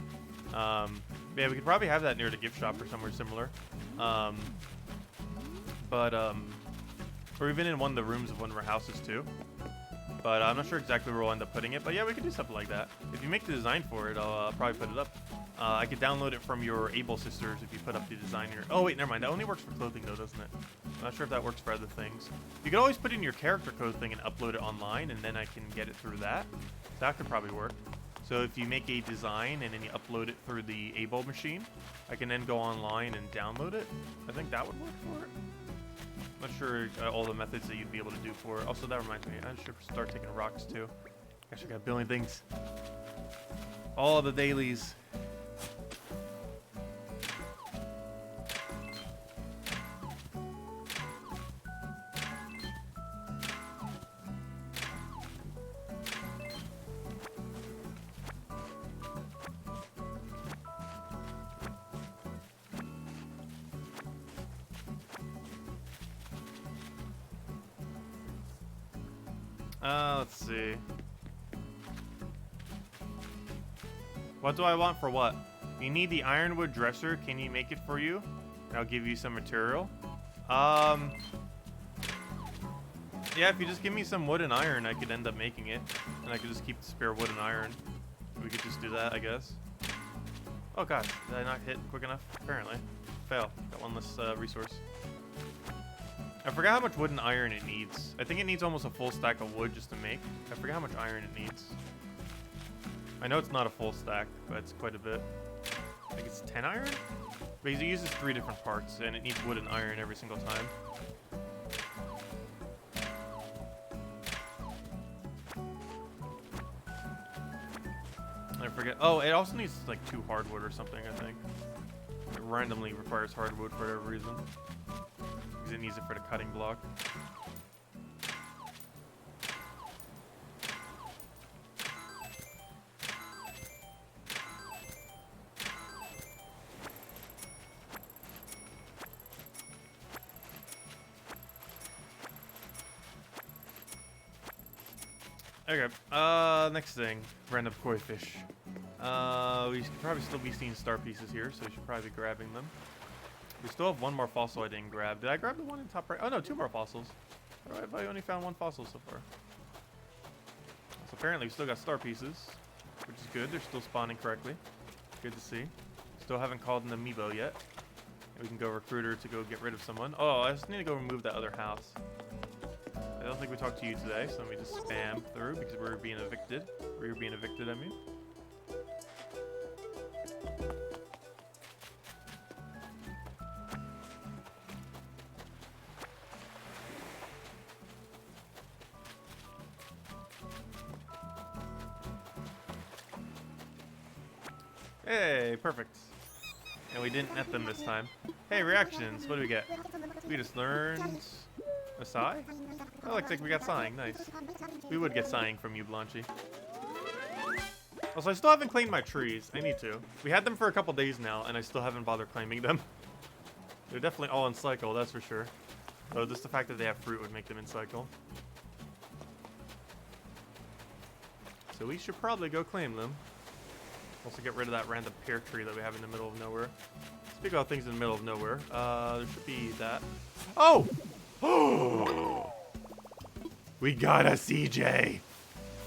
Yeah, we could probably have that near the gift shop or somewhere similar. Or even in one of the rooms of one of our houses too. But I'm not sure exactly where we'll end up putting it. But yeah, we could do something like that. If you make the design for it, I'll probably put it up. I could download it from your Abel sisters if you put up the design here. Oh wait, never mind. That only works for clothing though, doesn't it? I'm not sure if that works for other things. You could always put in your character code thing and upload it online, and then I can get it through that. That could probably work. So if you make a design and then you upload it through the Abel machine, I can then go online and download it. I think that would work for it. I'm not sure all the methods that you'd be able to do for it. Also, that reminds me, I should start taking rocks too. Actually, got a billion things. All the dailies. Let's see. What do I want for what? You need the ironwood dresser. Can you make it for you? And I'll give you some material. Yeah, if you just give me some wood and iron, I could end up making it. And I could just keep the spare wood and iron. We could just do that, I guess. Oh god, did I not hit quick enough? Apparently. Fail. Got one less resource. I forgot how much wood and iron it needs. I think it needs almost a full stack of wood just to make. I forgot how much iron it needs. I know it's not a full stack, but it's quite a bit. I think it's 10 iron? Because it uses 3 different parts, and it needs wood and iron every single time. I forget. Oh, it also needs like 2 hardwood or something, I think. It randomly requires hardwood for whatever reason. Because it needs it for the cutting block. Okay, next thing, random koi fish. We should probably still be seeing star pieces here, so we should probably be grabbing them. We still have one more fossil I didn't grab. Did I grab the one in top right? Oh no, 2 more fossils. Alright, but I only found 1 fossil so far. So apparently we still got star pieces, which is good. They're still spawning correctly. Good to see. Still haven't called an amiibo yet. We can go recruiter to go get rid of someone. Oh, I just need to go remove that other house. I don't think we talked to you today, so let me just spam through because we're being evicted. We're being evicted, I mean. Hey, perfect. And we didn't net them this time. Hey, reactions. What do we get? We just learned a sigh? Oh, looks like we got sighing. Nice. We would get sighing from you, Blanchy. Also, I still haven't claimed my trees. I need to. We had them for a couple days now, and I still haven't bothered claiming them. They're definitely all in cycle, that's for sure. Though just the fact that they have fruit would make them in cycle. So we should probably go claim them. Also get rid of that random pear tree that we have in the middle of nowhere. Speaking of things in the middle of nowhere, there should be that. Oh! Oh! We got a CJ!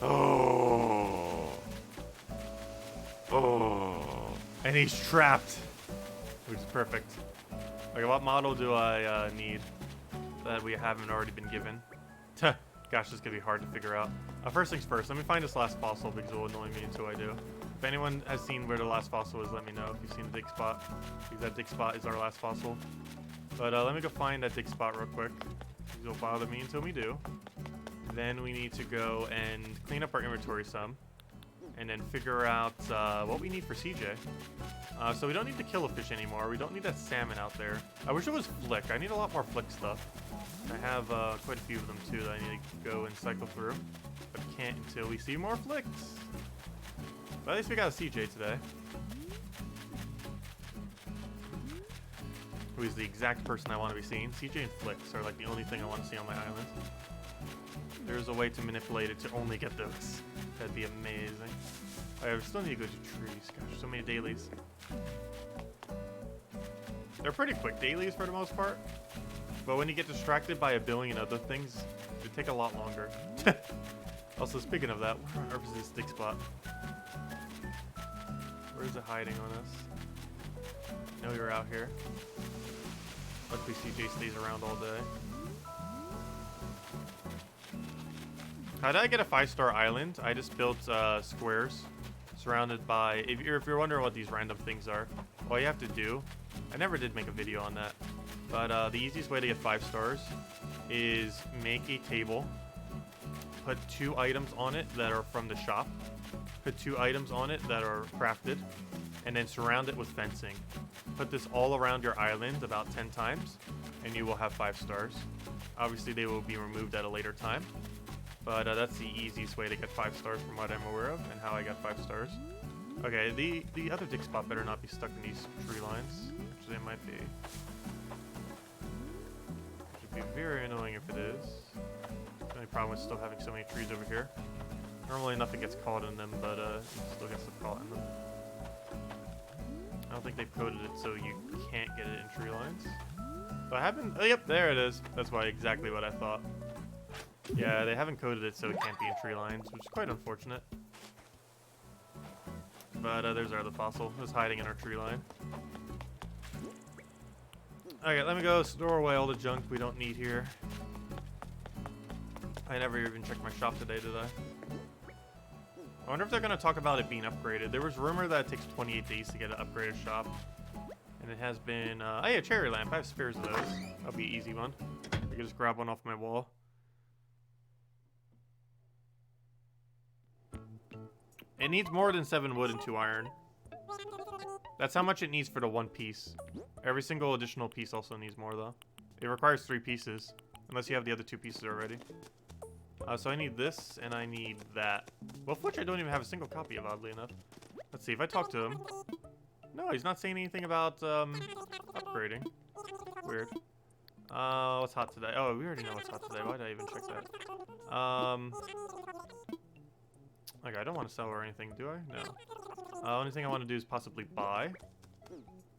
Oh! Oh! And he's trapped! Which is perfect. Okay, what model do I need? that we haven't already been given. Gosh, this is gonna be hard to figure out. First things first, let me find this last fossil because it will annoy me until I do. If anyone has seen where the last fossil is, let me know if you've seen the dig spot. Because that dig spot is our last fossil. But let me go find that dig spot real quick. It'll bother me until we do. Then we need to go and clean up our inventory some. And then figure out what we need for CJ. So we don't need to kill a fish anymore. We don't need that salmon out there. I wish it was flick. I need a lot more flick stuff. I have quite a few of them too that I need to go and cycle through. But can't until we see more flicks. But at least we got a CJ today. Who is the exact person I want to be seeing. CJ and flicks are like the only thing I want to see on my island. There's a way to manipulate it to only get those. That'd be amazing. I still need to go to trees. Gosh, so many dailies. They're pretty quick dailies for the most part. But when you get distracted by a billion other things, they take a lot longer. Also, speaking of that, where is this dig spot? Where is it hiding on us? I know you're out here. Luckily, CJ stays around all day. How did I get a 5-star island? I just built squares surrounded by... If you're wondering what these random things are, all you have to do... I never did make a video on that. But the easiest way to get 5 stars is make a table. Put 2 items on it that are from the shop. Put 2 items on it that are crafted. And then surround it with fencing. Put this all around your island about 10 times. And you will have 5 stars. Obviously, they will be removed at a later time. But that's the easiest way to get 5 stars from what I'm aware of. And how I got 5 stars. Okay, the other dig spot better not be stuck in these tree lines. Actually, it might be. It should be very annoying if it is. The only problem is still having so many trees over here. Normally nothing gets caught in them, but it still gets caught in them. I don't think they've coded it so you can't get it in tree lines. But I haven't... Oh, yep, there it is. That's exactly what I thought. Yeah, they haven't coded it so it can't be in tree lines, which is quite unfortunate. But there's our other fossil. It was hiding in our tree line. Okay, let me go store away all the junk we don't need here. I never even checked my shop today, did I? I wonder if they're going to talk about it being upgraded. There was rumor that it takes 28 days to get an upgraded shop. And it has been... oh yeah, cherry lamp. I have spares of those. That'll be an easy one. I can just grab one off my wall. It needs more than 7 wood and 2 iron. That's how much it needs for the 1 piece. Every single additional piece also needs more, though. It requires 3 pieces. Unless you have the other 2 pieces already. So I need this, and I need that. Well, of which I don't even have a single copy of, oddly enough. Let's see, if I talk to him... No, he's not saying anything about, upgrading. Weird. What's hot today? Oh, we already know what's hot today. Why did I even check that? Okay, I don't want to sell or anything, do I? No. Only thing I want to do is possibly buy.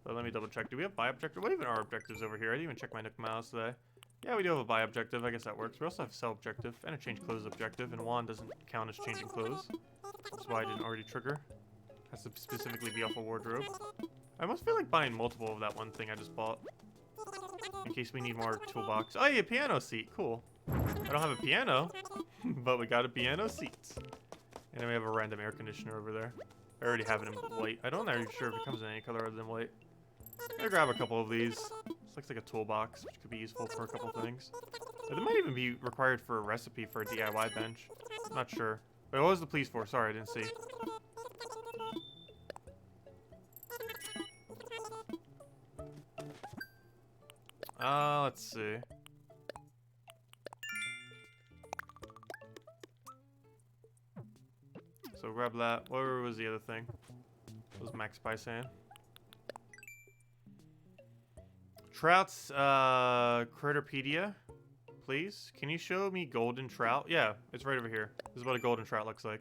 But let me double check. Do we have buy objective? What even are objectives over here? I didn't even check my Nook Mouse today. Yeah, we do have a buy objective. I guess that works. We also have sell objective and a change clothes objective. And Juan doesn't count as changing clothes. That's why I didn't already trigger. Has to specifically be off a wardrobe. I almost feel like buying multiple of that one thing I just bought. In case we need more toolbox. Oh yeah, piano seat. Cool. I don't have a piano, but we got a piano seat. And then we have a random air conditioner over there. I already have it in white. I don't know sure if it comes in any color other than white. I'll grab a couple of these. This looks like a toolbox, which could be useful for a couple things. But it might even be required for a recipe for a DIY bench. I'm not sure. Wait, what was the please for? Sorry, I didn't see. Let's see. So grab that. Where was the other thing? What was Max Pie saying? Trout's Critterpedia, please. Can you show me golden trout? Yeah, it's right over here. This is what a golden trout looks like.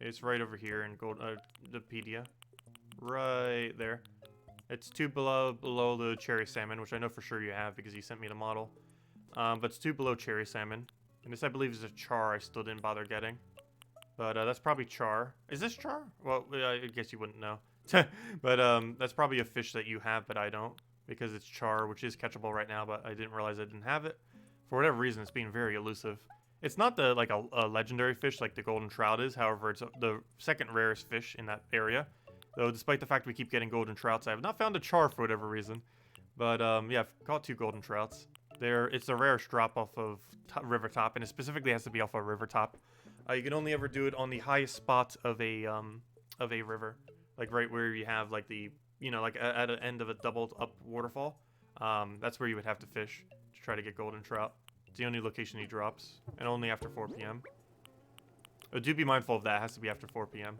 It's right over here in the pedia. Right there. It's 2 below the cherry salmon, which I know for sure you have because you sent me the model. But it's 2 below cherry salmon. And this, I believe, is a char I still didn't bother getting. But that's probably char. Is this char? Well, I guess you wouldn't know. But that's probably a fish that you have, but I don't. Because it's char, which is catchable right now, but I didn't realize I didn't have it. For whatever reason, it's being very elusive. It's not the like a legendary fish like the golden trout is. However, it's the second rarest fish in that area. Though, despite the fact we keep getting golden trouts, I have not found a char for whatever reason. But yeah, I've caught 2 golden trouts. It's the rarest drop off of river top, and it specifically has to be off a river top. You can only ever do it on the highest spot of a river, like right where you have like the like at an end of a doubled up waterfall. That's where you would have to fish to try to get golden trout. It's the only location he drops, and only after 4 p.m. But do be mindful of that. It has to be after 4 p.m.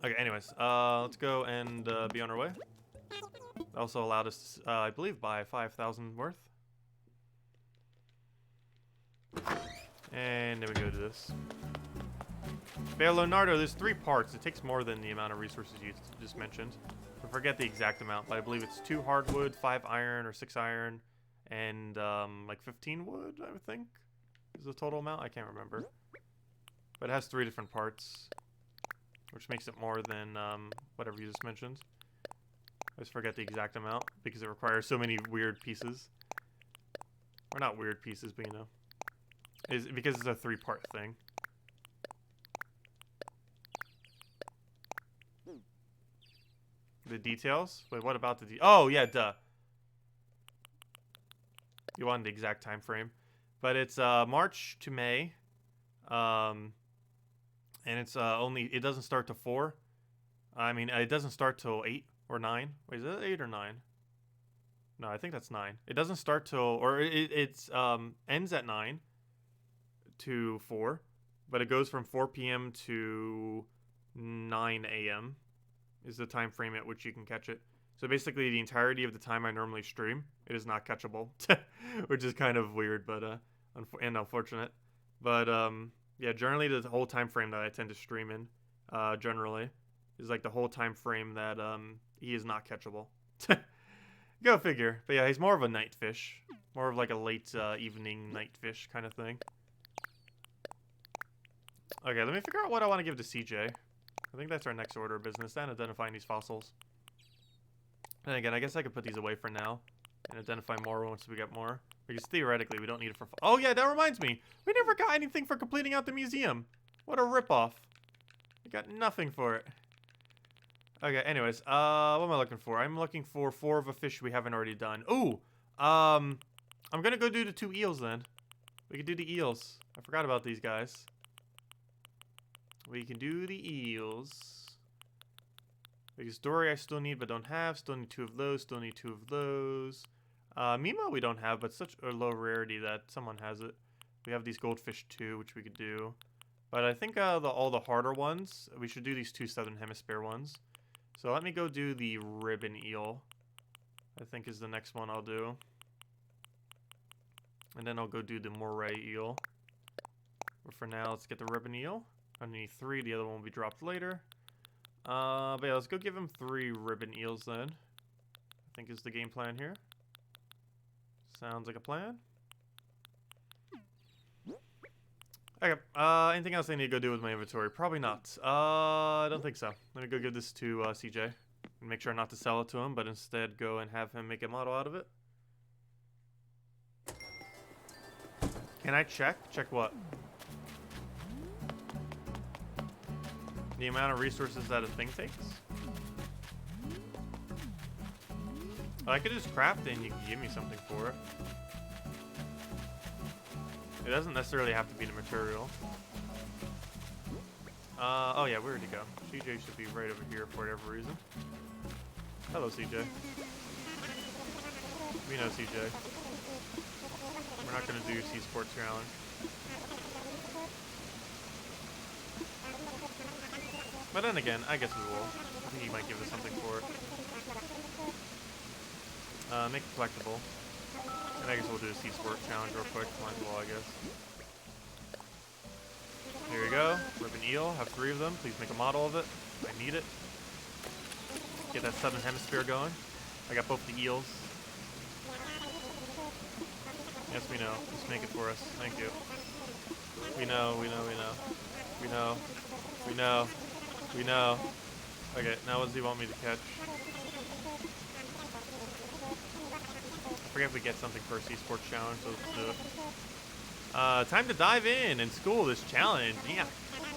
Okay, anyways, let's go and be on our way. Also allowed us, I believe, buy 5,000 worth. And then we go to this. Leonardo, there's 3 parts. It takes more than the amount of resources you just mentioned. I forget the exact amount, but I believe it's 2 hardwood, 5 iron, or 6 iron, and like 15 wood, I would think, is the total amount. I can't remember. But it has 3 different parts, which makes it more than whatever you just mentioned. I just forget the exact amount because it requires so many weird pieces. Or not weird pieces, but you know. Because it's a 3-part thing. The details? Wait, what about the oh, yeah, duh. You wanted the exact time frame. But it's March to May. And it's it doesn't start till 4. I mean, it doesn't start till 8 or 9. Wait, is that 8 or 9? No, I think that's 9. It doesn't start till, or it's ends at 9 to 4, but it goes from 4 p.m. to 9 a.m. is the time frame at which you can catch it. So basically, the entirety of the time I normally stream, it is not catchable, which is kind of weird, but and unfortunate. But yeah, generally the whole time frame that I tend to stream in, generally, is like the whole time frame that he is not catchable. Go figure. But yeah, he's more of a night fish, more of like a late evening night fish kind of thing. Okay, let me figure out what I want to give to CJ. I think that's our next order of business, then identifying these fossils. And again, I guess I could put these away for now and identify more once we get more. Because theoretically, we don't need it for... Oh yeah, that reminds me. We never got anything for completing out the museum. What a ripoff. We got nothing for it. Okay, anyways, what am I looking for? I'm looking for 4 of a fish we haven't already done. Ooh, I'm gonna go do the 2 eels then. We can do the eels. I forgot about these guys. We can do the eels. Because Dory I still need but don't have. Still need 2 of those. Still need 2 of those. Mimo we don't have, but such a low rarity that someone has it. We have these goldfish too, which we could do. But I think all the harder ones, we should do these 2 Southern Hemisphere ones. So let me go do the ribbon eel. I think is the next one I'll do. And then I'll go do the moray eel. But for now, let's get the ribbon eel. I need 3. The other one will be dropped later. But yeah, let's go give him 3 ribbon eels then. I think is the game plan here. Sounds like a plan. Okay, anything else I need to go do with my inventory? Probably not. I don't think so. Let me go give this to CJ. And make sure not to sell it to him, but instead go and have him make a model out of it. Can I check? Check what? The amount of resources that a thing takes? I could just craft it and you can give me something for it. It doesn't necessarily have to be the material. Oh yeah, where'd he go? CJ should be right over here for whatever reason. Hello, CJ. We know CJ. We're not gonna do Sea Sports Challenge. But then again, I guess we will. I think he might give us something for it. Make it collectible. And I guess we'll do a Sea Sport Challenge real quick. Might as well, I guess. Here we go. Ribbon eel. Have 3 of them. Please make a model of it. I need it. Get that Southern Hemisphere going. I got both the eels. Yes, we know. Just make it for us. Thank you. We know, we know, we know. We know. We know. We know. Okay, now what does he want me to catch? forget if we get something for esports challenge, so let's do it. Time to dive in and school this challenge. Yeah.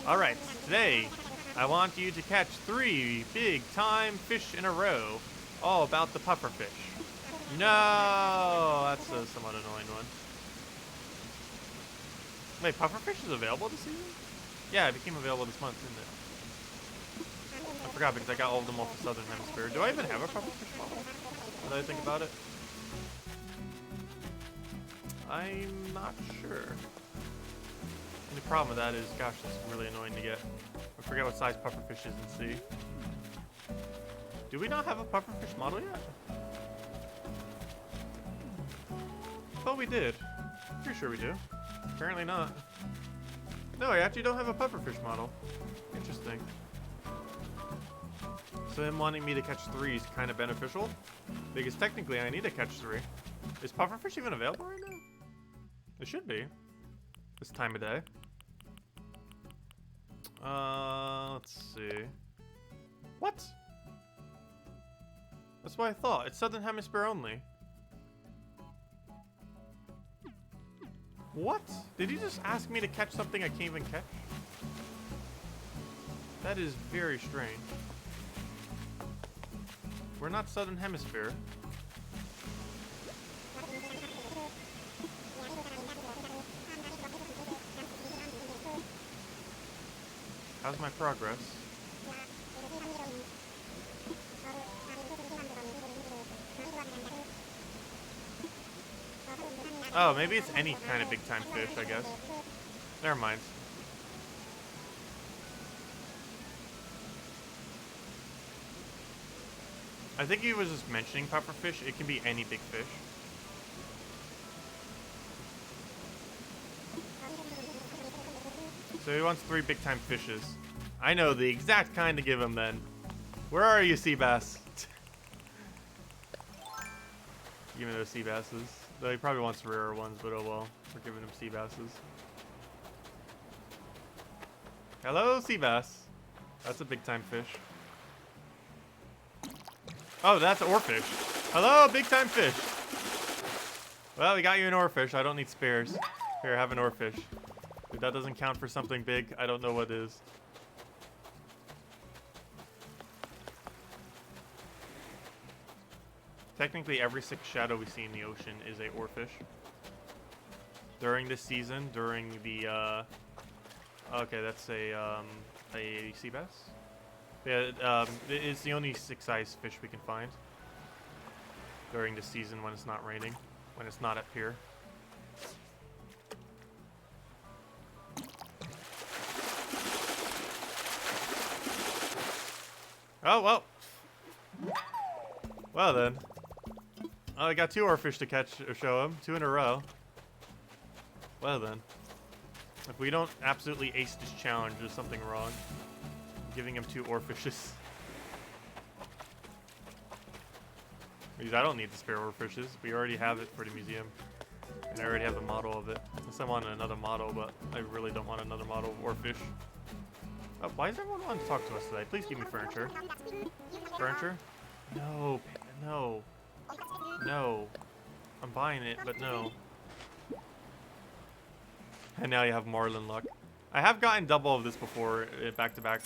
All right, today I want you to catch 3 big-time fish in a row. All about the pufferfish. No, that's a somewhat annoying one. Wait, pufferfish is available this season? Yeah, it became available this month, didn't it? I forgot because I got all of them off the Southern Hemisphere. Do I even have a pufferfish model? Now that I think about it. I'm not sure. And the problem with that is, gosh, that's really annoying to get. I forget what size pufferfish is in C. Do we not have a pufferfish model yet? I thought we did. Pretty sure we do. Apparently not. No, I actually don't have a pufferfish model. Interesting. So him wanting me to catch 3 is kind of beneficial. Because technically I need to catch 3. Is pufferfish even available right now? It should be. This time of day. Let's see. What? That's what I thought. It's Southern Hemisphere only. What? Did you just ask me to catch something I can't even catch? That is very strange. We're not Southern Hemisphere. How's my progress? Oh, maybe it's any kind of big-time fish, I guess. Never mind. I think he was just mentioning pufferfish. It can be any big fish. So he wants 3 big-time fishes. I know the exact kind to give him then. Where are you, sea bass? Give me those sea basses. Though he probably wants rarer ones, but oh well. We're giving him sea basses. Hello, sea bass. That's a big-time fish. Oh, that's an oarfish. Hello, big-time fish. Well, we got you an oarfish. I don't need spares. Here, have an oarfish. If that doesn't count for something big, I don't know what is. Technically, every 6 shadow we see in the ocean is a oarfish. During this season, during the, okay, that's a sea bass? Yeah, it's the only 6-size fish we can find. During the season when it's not raining. When it's not at pier. Oh, well. Well then. Oh, I got 2 oarfish to catch or show him. 2 in a row. Well then. If we don't absolutely ace this challenge, there's something wrong. Giving him 2 oarfishes. Because I don't need the spare oarfishes. We already have it for the museum. And I already have the model of it. Unless I want another model, but I really don't want another model of oarfish. Oh, why does everyone want to talk to us today? Please give me furniture. Furniture? No, no. No. I'm buying it, but no. And now you have Marlin luck. I have gotten double of this before, back to back.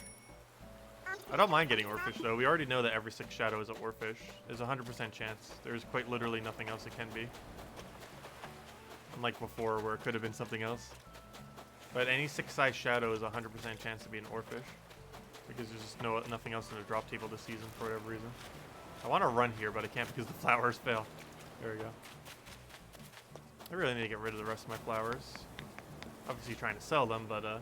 I don't mind getting oarfish though. We already know that every 6 shadow is an oarfish. There's a 100% chance. There's quite literally nothing else it can be. Unlike before where it could have been something else. But any 6-size shadow is a 100% chance to be an oarfish. Because there's just nothing else in the drop table this season for whatever reason. I want to run here, but I can't because the flowers fail. There we go. I really need to get rid of the rest of my flowers. Obviously trying to sell them, but need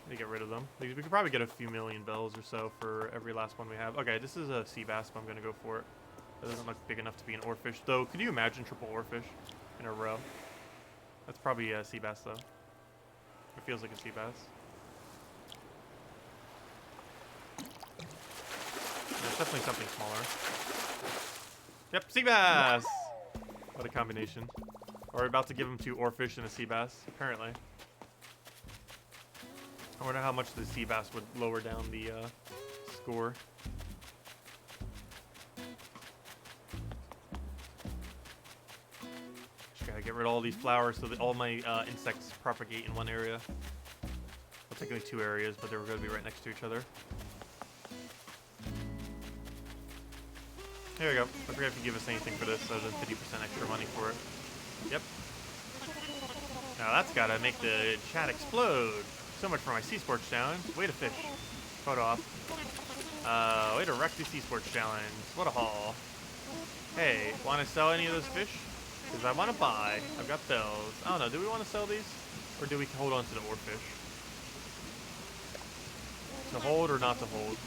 to get rid of them. We could probably get a few million bells or so for every last one we have. Okay, this is a sea bass, but I'm going to go for it. That doesn't look big enough to be an oarfish. Though, could you imagine triple oarfish in a row? That's probably a sea bass, though. It feels like a sea bass. It's definitely something smaller. Yep, sea bass! What a combination. We're about to give him 2 oarfish and a sea bass, apparently. I wonder how much the sea bass would lower down the score. Get rid of all these flowers so that all my insects propagate in one area. Well, technically 2 areas, but they're going to be right next to each other. Here we go. I forget if you give us anything for this other than 50% extra money for it. Yep. Now that's gotta make the chat explode. So much for my sea sports challenge. Way to fish. Photo off. Way to wreck the sea sports challenge. What a haul. Hey, want to sell any of those fish? Because I want to buy. I've got those. I don't know. Do we want to sell these? Or do we hold on to the oarfish? To hold or not to hold?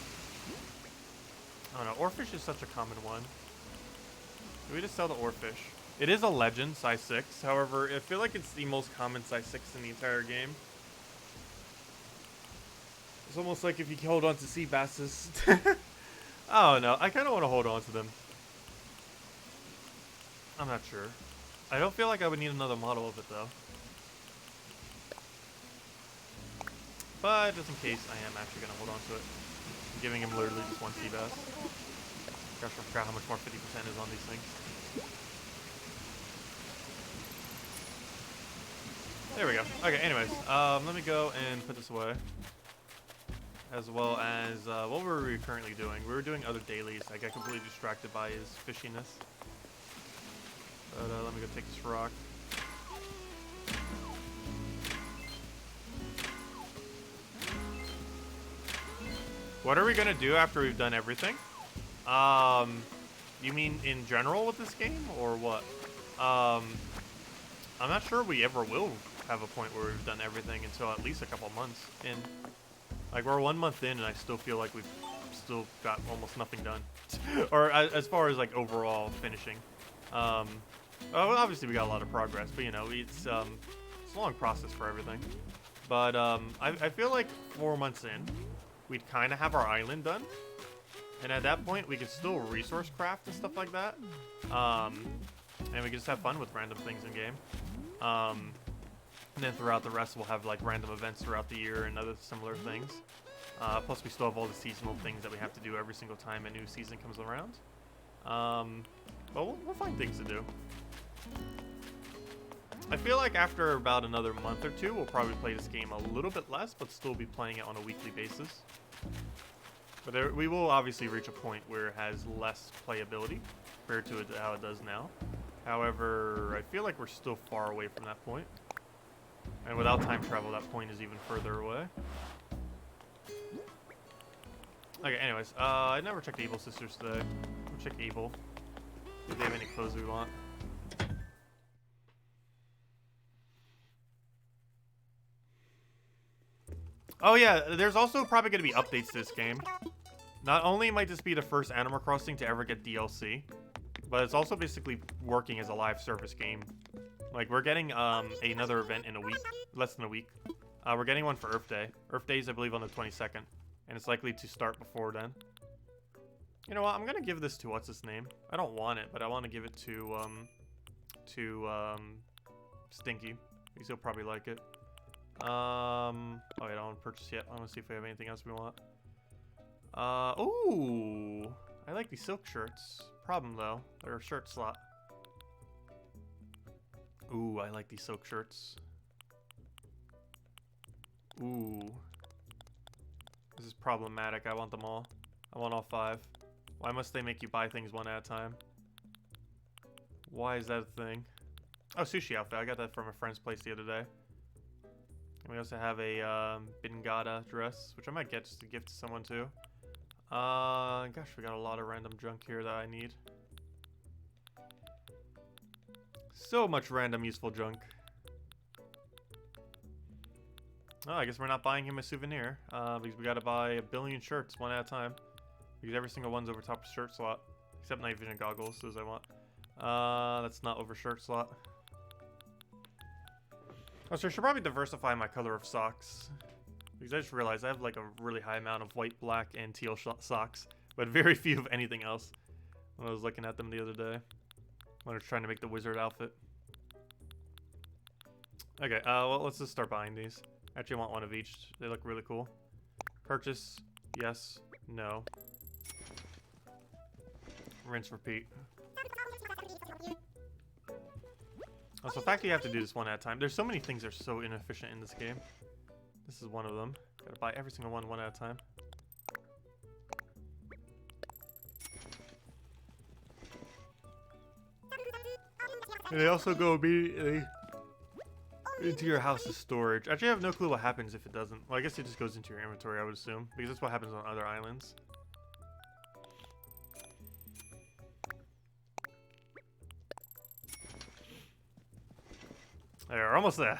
I don't know. Oarfish is such a common one. Do we just sell the oarfish? It is a legend, size 6. However, I feel like it's the most common size 6 in the entire game. It's almost like if you hold on to sea basses. I don't know. I kind of want to hold on to them. I'm not sure. I don't feel like I would need another model of it, though. But just in case, I am actually going to hold on to it. I'm giving him literally just 1 sea bass. Gosh, I forgot how much more 50% is on these things. There we go. Okay, anyways, let me go and put this away. As well as, what were we currently doing? We were doing other dailies. I got completely distracted by his fishiness. But, let me go take this rock. What are we gonna do after we've done everything? You mean in general with this game, or what? I'm not sure we ever will have a point where we've done everything until at least a couple months in. Like, we're 1 month in, and I still feel like we've still got almost nothing done. Or as far as, like, overall finishing. Well, obviously we got a lot of progress, but, you know, it's a long process for everything. But, I feel like 4 months in, we'd kind of have our island done. And at that point, we could still resource craft and stuff like that. And we can just have fun with random things in game. And then throughout the rest, we'll have like random events throughout the year and other similar things. Plus, we still have all the seasonal things that we have to do every single time a new season comes around. But we'll find things to do. I feel like after about another month or 2, we'll probably play this game a little bit less, but still be playing it on a weekly basis. But we will obviously reach a point where it has less playability compared to how it does now. However, I feel like we're still far away from that point. And without time travel, that point is even further away. Okay, anyways, I never checked Abel sisters today. We'll check Abel. If they have any clothes we want. Oh yeah, there's also probably going to be updates to this game. Not only might this be the first Animal Crossing to ever get DLC, but it's also basically working as a live service game. Like, we're getting another event in a week, less than a week. We're getting one for Earth Day. Earth Day is, I believe, on the 22nd, and it's likely to start before then. You know what? I'm gonna give this to what's his name. I don't want it, but I want to give it to Stinky, because he'll probably like it. Oh, wait, I don't want to purchase yet. I want to see if we have anything else we want. Ooh, I like these silk shirts. Problem though, they're a shirt slot. Ooh, I like these silk shirts. Ooh. This is problematic. I want them all. I want all 5. Why must they make you buy things one at a time? Why is that a thing? Oh, sushi outfit. I got that from a friend's place the other day. And we also have a Bingada dress, which I might get just to gift to someone too. Gosh, we got a lot of random junk here that I need. So much random useful junk. Oh, I guess we're not buying him a souvenir, because we gotta buy a billion shirts one at a time. Because every single one's over top of shirt slot. Except night vision goggles, those I want. That's not over shirt slot. Oh, so I should probably diversify my color of socks. Because I just realized I have like a really high amount of white, black, and teal socks. But very few of anything else. When I was looking at them the other day. When I was trying to make the wizard outfit. Okay, well, let's just start buying these. Actually, I want one of each. They look really cool. Purchase. Yes. No. Rinse, repeat. Also, the fact that you have to do this one at a time. There's so many things that are so inefficient in this game. This is one of them. Gotta buy every single one at a time. And they also go immediately into your house's storage. Actually, I have no clue what happens if it doesn't. Well, I guess it just goes into your inventory, I would assume. Because that's what happens on other islands. There, we're almost there.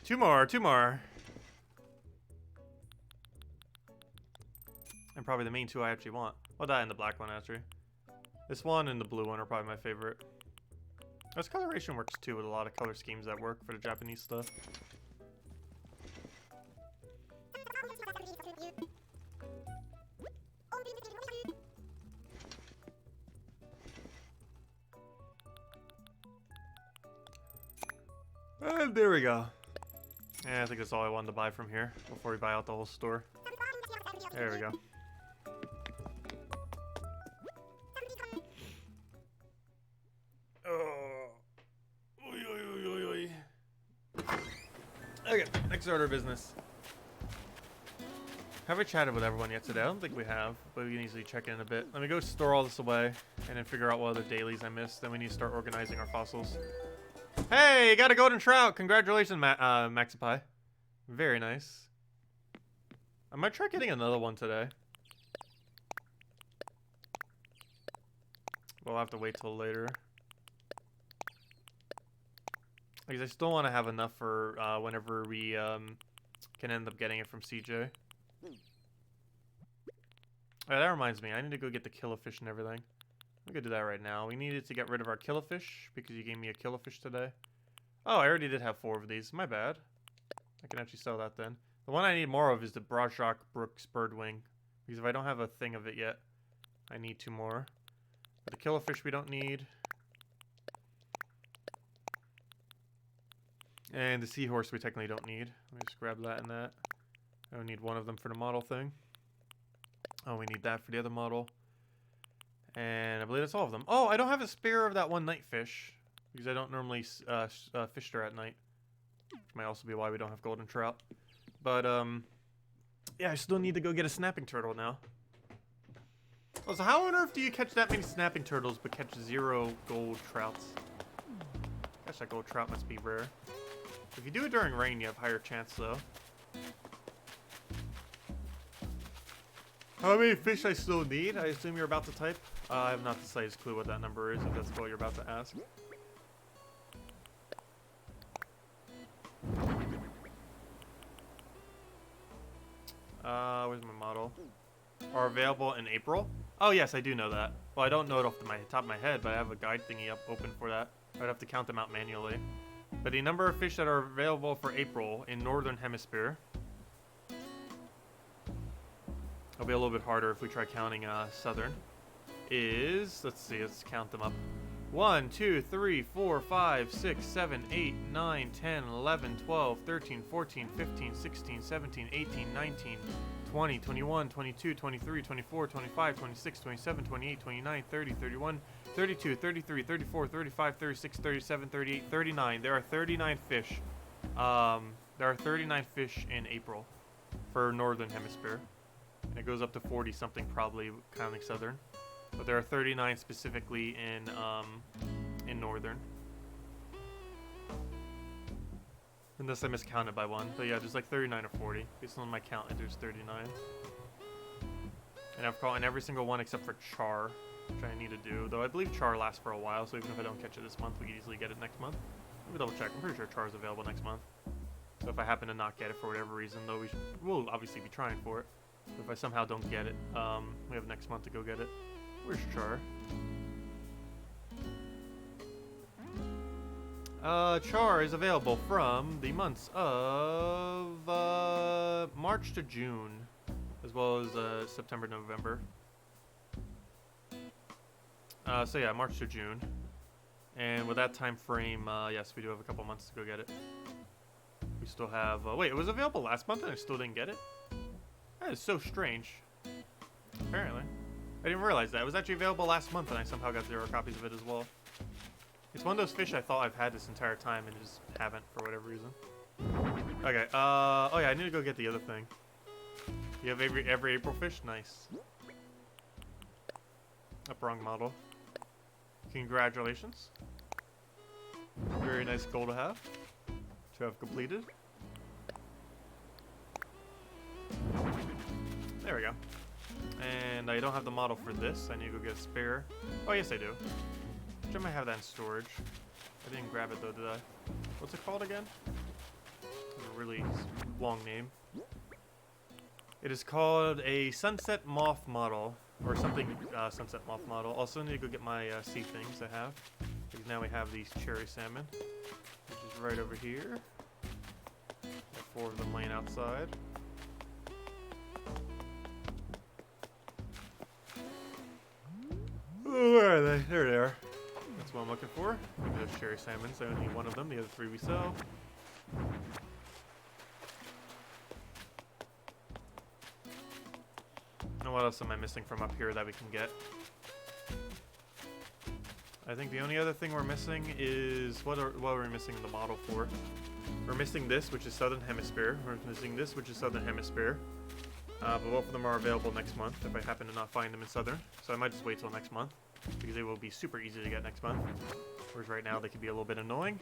Two more. And probably the main two I actually want. Well, that and the black one, actually. This one and the blue one are probably my favorite. This coloration works too with a lot of color schemes that work for the Japanese stuff. And there we go. Yeah, I think that's all I wanted to buy from here before we buy out the whole store. There we go. Okay, next order of business. Have we chatted with everyone yet today? I don't think we have, but we can easily check in a bit. Let me go store all this away and then figure out what other dailies I missed. Then we need to start organizing our fossils. Hey, you got a golden trout! Congratulations, Maxipie. Very nice. I might try getting another one today. We'll have to wait till later. Because I still want to have enough for whenever we can end up getting it from CJ. Oh, that reminds me, I need to go get the killifish and everything. I'm gonna do that right now. We needed to get rid of our killifish because you gave me a killifish today. Oh, I already did have 4 of these. My bad. I can actually sell that then. The one I need more of is the Brajak Brooks Birdwing. Because if I don't have a thing of it yet, I need 2 more. But the killifish we don't need. And the seahorse we technically don't need. Let me just grab that and that. I don't need one of them for the model thing. Oh, we need that for the other model. And I believe that's all of them. Oh, I don't have a spare of that one nightfish. Because I don't normally fish there at night. Which might also be why we don't have golden trout. But, yeah, I still need to go get a snapping turtle now. Oh, so how on earth do you catch that many snapping turtles but catch 0 gold trouts? Gosh, that gold trout must be rare. If you do it during rain, you have higher chance, though. How many fish I still need? I assume you're about to type. I have not the slightest clue what that number is, if that's what you're about to ask. Where's my model? Are available in April? Oh, yes, I do know that. Well, I don't know it off the top of my head, but I have a guide thingy up open for that. I'd have to count them out manually. But the number of fish that are available for April in Northern Hemisphere. It'll be a little bit harder if we try counting Southern. Is, let's see, let's count them up. 1, 2, 3, 4, 5, 6, 7, 8, 9, 10, 11, 12, 13, 14, 15, 16, 17, 18, 19, 20, 21, 22, 23, 24, 25, 26, 27, 28, 29, 30, 31, 32, 33, 34, 35, 36, 37, 38, 39. There are 39 fish. There are 39 fish in April for Northern Hemisphere. And it goes up to 40 something probably counting Southern. But there are 39 specifically in Northern. Unless I miscounted by one. But yeah, there's like 39 or 40. Based on my count, there's 39. And I've caught in every single one except for char, which I need to do. Though I believe char lasts for a while, so even if I don't catch it this month, we can easily get it next month. Let me double check. I'm pretty sure char is available next month. So if I happen to not get it for whatever reason, though we'll obviously be trying for it. But if I somehow don't get it, we have next month to go get it. Where's char? Char is available from the months of March to June, as well as September, November. So yeah, March to June. And with that time frame, yes, we do have a couple months to go get it. We still have... wait, it was available last month and I still didn't get it? That is so strange. Apparently. I didn't realize that. It was actually available last month, and I somehow got 0 copies of it as well. It's one of those fish I thought I've had this entire time and just haven't for whatever reason. Okay, oh yeah, I need to go get the other thing. You have every April fish? Nice. Up wrong model. Congratulations. Very nice goal to have completed. There we go. And I don't have the model for this. I need to go get a spare. Oh, yes, I do. I might have that in storage. I didn't grab it, though, did I? What's it called again? It's a really long name. It is called a Sunset Moth model. Or something, Sunset Moth model. Also, need to go get my sea things I have. Because now we have these cherry salmon. Which is right over here. Got 4 of them laying outside. Oh, where are they? There they are. That's what I'm looking for. Maybe those cherry salmons. I only need 1 of them. The other 3 we sell. And what else am I missing from up here that we can get? I think the only other thing we're missing is... What are we missing the model for? We're missing this, which is Southern Hemisphere. We're missing this, which is Southern Hemisphere. But both of them are available next month if I happen to not find them in Southern. So I might just wait till next month, because they will be super easy to get next month. Whereas right now they can be a little bit annoying.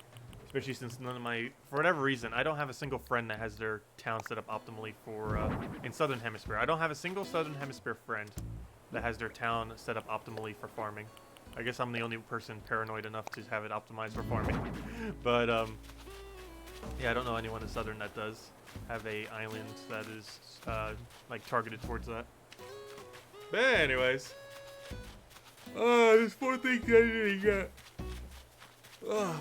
Especially since none of my... For whatever reason, I don't have a single friend that has their town set up optimally for... in Southern Hemisphere. I don't have a single Southern Hemisphere friend that has their town set up optimally for farming. I guess I'm the only person paranoid enough to have it optimized for farming. But, yeah, I don't know anyone in Southern that does have a island that is, like, targeted towards that. But anyways. There's 4 things I need to get.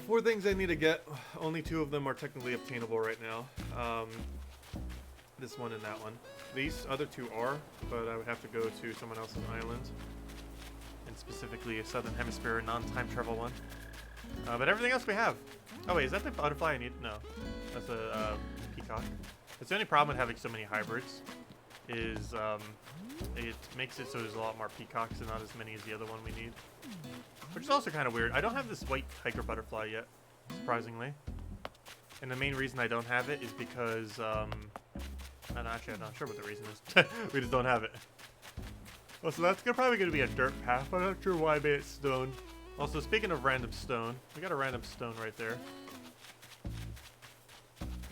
4 things I need to get. Only 2 of them are technically obtainable right now. This one and that one. These other 2 are, but I would have to go to someone else's island. And specifically a Southern Hemisphere non-time travel one. But everything else we have. Oh wait, is that the butterfly I need? No. That's a peacock. It's the only problem with having so many hybrids. Is it makes it so there's a lot more peacocks and not as many as the other one we need. Which is also kind of weird. I don't have this white tiger butterfly yet, surprisingly. And the main reason I don't have it is because, actually I'm not sure what the reason is. We just don't have it. Well, so that's probably going to be a dirt path. I'm not sure why I made it stone. Also, speaking of random stone, we got a random stone right there.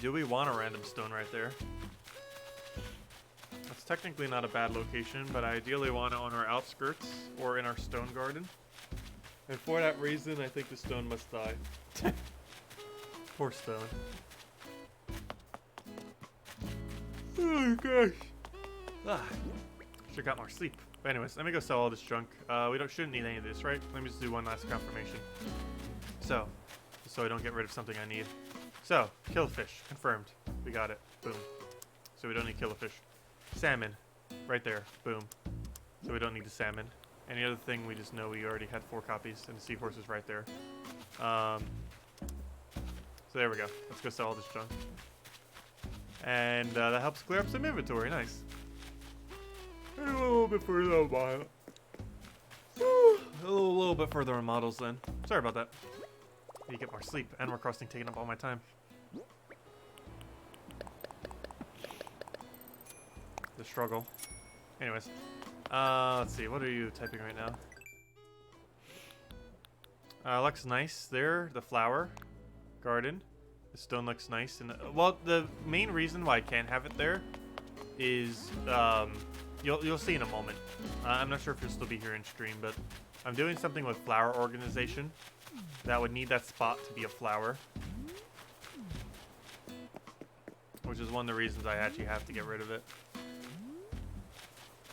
Do we want a random stone right there? That's technically not a bad location, but I ideally want it on our outskirts or in our stone garden. And for that reason, I think the stone must die. Poor stone. Oh gosh. Should've got more sleep. But anyways, let me go sell all this junk. We shouldn't need any of this, right? Let me just do one last confirmation. So I don't get rid of something I need. So, killifish, confirmed. We got it. Boom. So we don't need killifish. Salmon, right there. Boom. So we don't need the salmon. Any other thing, we just know we already had 4 copies, and the seahorse is right there. So there we go. Let's go sell all this junk. And that helps clear up some inventory. Nice. And a little bit further on model. A little bit further on models then. Sorry about that. Need to get more sleep. Animal Crossing taking up all my time. The struggle. Anyways. Let's see. What are you typing right now? Looks nice there. The flower garden. The stone looks nice. And well, the main reason why I can't have it there is you'll see in a moment. I'm not sure if you'll still be here in stream, but I'm doing something with flower organization that would need that spot to be a flower, which is one of the reasons I actually have to get rid of it.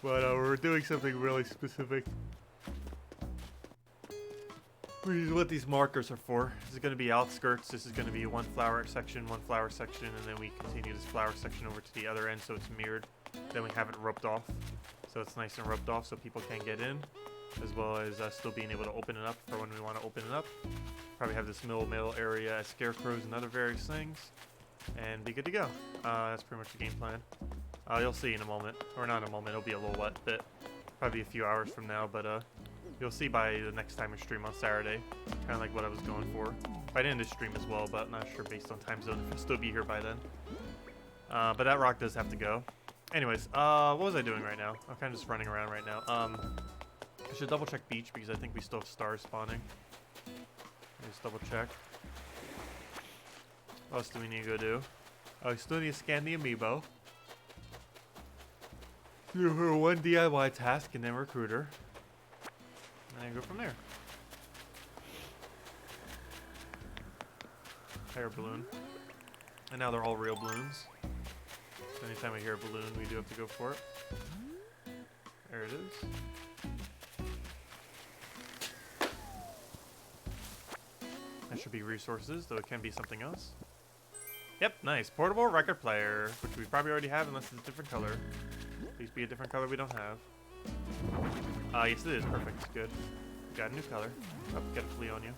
But we're doing something really specific, which is what these markers are for. This is going to be outskirts. This is going to be one flower section, and then we continue this flower section over to the other end so it's mirrored. Then we have it roped off, so it's nice and roped off so people can't get in, as well as still being able to open it up for when we want to open it up. Probably have this middle area as scarecrows and other various things, and be good to go. That's pretty much the game plan. You'll see in a moment, or not in a moment, it'll be a little wet, but probably a few hours from now, but you'll see by the next time I stream on Saturday. Kind of like what I was going for. By the end of the stream as well, but not sure based on time zone if I'll still be here by then. But that rock does have to go. Anyways, what was I doing right now? I'm kind of just running around right now. I should double check beach because I think we still have stars spawning. Just double check. What else do we need to go do? Oh, we still need to scan the amiibo. Do her one DIY task and then recruiter. And go from there. Hair balloon. And now they're all real balloons. So anytime we hear a balloon, we do have to go for it. There it is. That should be resources, though it can be something else. Yep, nice. Portable record player, which we probably already have unless it's a different color. Please be a different color we don't have. Yes it is. Perfect. Good. We got a new color. Oh, get a flea on you.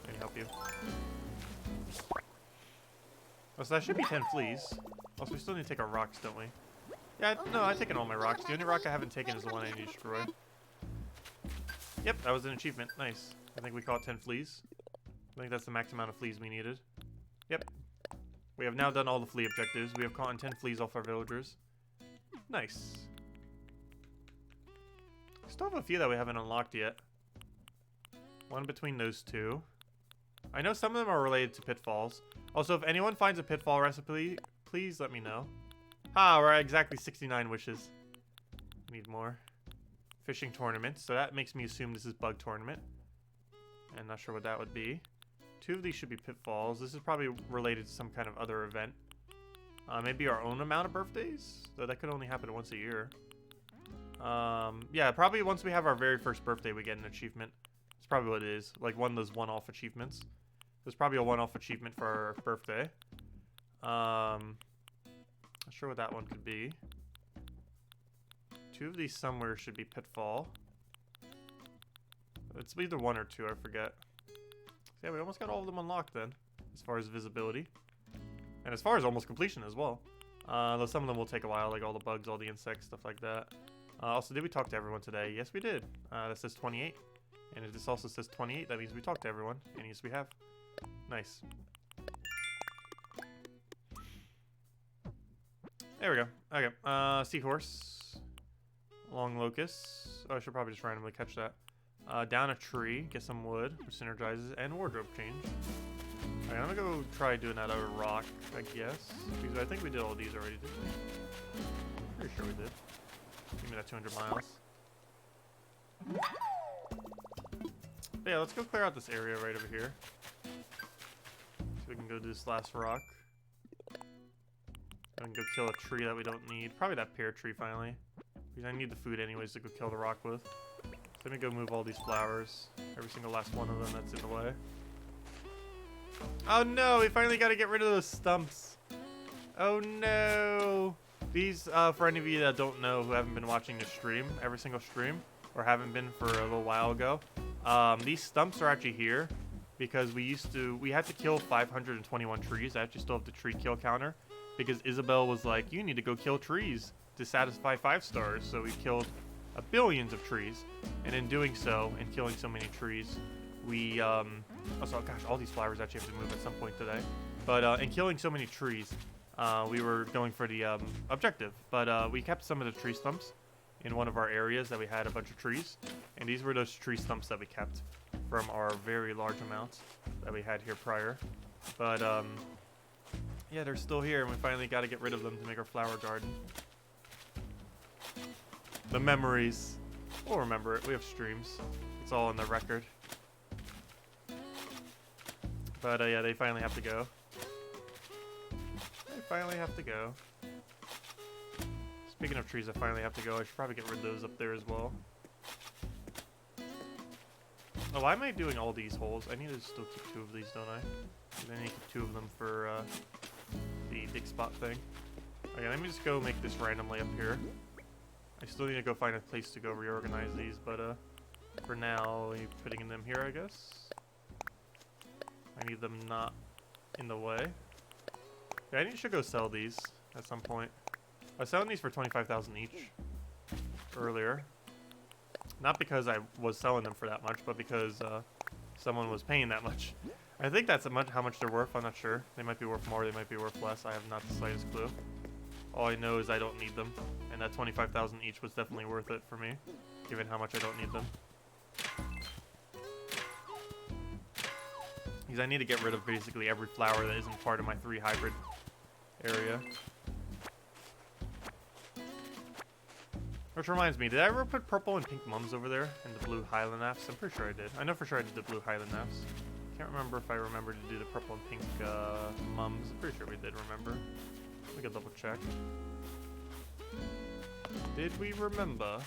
Can help you. Oh, so that should be 10 fleas. Also, we still need to take our rocks, don't we? Yeah, no, I've taken all my rocks. The only rock I haven't taken is the one I need to destroy. Yep, that was an achievement. Nice. I think we caught 10 fleas. I think that's the max amount of fleas we needed. Yep. We have now done all the flea objectives. We have caught 10 fleas off our villagers. Nice. Still have a few that we haven't unlocked yet. One between those two. I know some of them are related to pitfalls. Also, if anyone finds a pitfall recipe, please let me know. We're at exactly 69 wishes. Need more. Fishing tournament. So that makes me assume this is bug tournament. And not sure what that would be. Two of these should be pitfalls. This is probably related to some kind of other event. Maybe our own amount of birthdays? Though that could only happen once a year. Yeah, probably once we have our very first birthday, we get an achievement. That's probably what it is. Like one of those one-off achievements. There's probably a one-off achievement for our birthday. Not sure what that one could be. Two of these somewhere should be pitfall. It's either one or two, I forget. So yeah, we almost got all of them unlocked then, as far as visibility. And as far as almost completion as well. Though some of them will take a while, like all the bugs, all the insects, stuff like that. Also, did we talk to everyone today? Yes, we did. That says 28. And if this also says 28, that means we talked to everyone. And yes, we have. Nice. There we go. Okay. Seahorse. Long locust. Oh, I should probably just randomly catch that. Down a tree. Get some wood, which synergizes. And wardrobe change. Alright, I'm gonna go try doing that other rock, I guess. Because I think we did all these already, didn't we? Pretty sure we did. Give me that 200 miles. But yeah, let's go clear out this area right over here. So we can go do this last rock. And go kill a tree that we don't need. Probably that pear tree finally. Because I need the food anyways to go kill the rock with. So let me go move all these flowers. Every single last one of them that's in the way. Oh no, we finally got to get rid of those stumps. Oh no. These, for any of you that don't know who haven't been watching the stream, every single stream, or haven't been for a little while ago, these stumps are actually here because we had to kill 521 trees. I actually still have the tree kill counter because Isabel was like, you need to go kill trees to satisfy 5 stars. So we killed billions of trees, and in doing so, and killing so many trees, we, also, gosh, all these flowers actually have to move at some point today. But, in killing so many trees, we were going for the, objective. But, we kept some of the tree stumps in one of our areas that we had a bunch of trees. And these were those tree stumps that we kept from our very large amounts that we had here prior. But, yeah, they're still here, and we finally got to get rid of them to make our flower garden. The memories. We'll remember it. We have streams. It's all on the record. But, yeah, they finally have to go. They finally have to go. Speaking of trees that finally have to go, I should probably get rid of those up there as well. Oh, why am I doing all these holes? I need to still keep 2 of these, don't I? I need to keep 2 of them for the dig spot thing. Okay, let me just go make this randomly up here. I still need to go find a place to go reorganize these, but for now, I'm putting them here, I guess. I need them not in the way. Yeah, I should go sell these at some point. I was selling these for 25,000 each earlier. Not because I was selling them for that much, but because someone was paying that much. I think that's how much they're worth. I'm not sure. They might be worth more. They might be worth less. I have not the slightest clue. All I know is I don't need them, and that 25,000 each was definitely worth it for me, given how much I don't need them. Because I need to get rid of basically every flower that isn't part of my 3 hybrid area. Which reminds me, did I ever put purple and pink mums over there and the blue Highland Nafs? I'm pretty sure I did. I know for sure I did the blue Highland Nafs. Can't remember if I remember to do the purple and pink mums. I'm pretty sure we did remember. We can double check. Did we remember?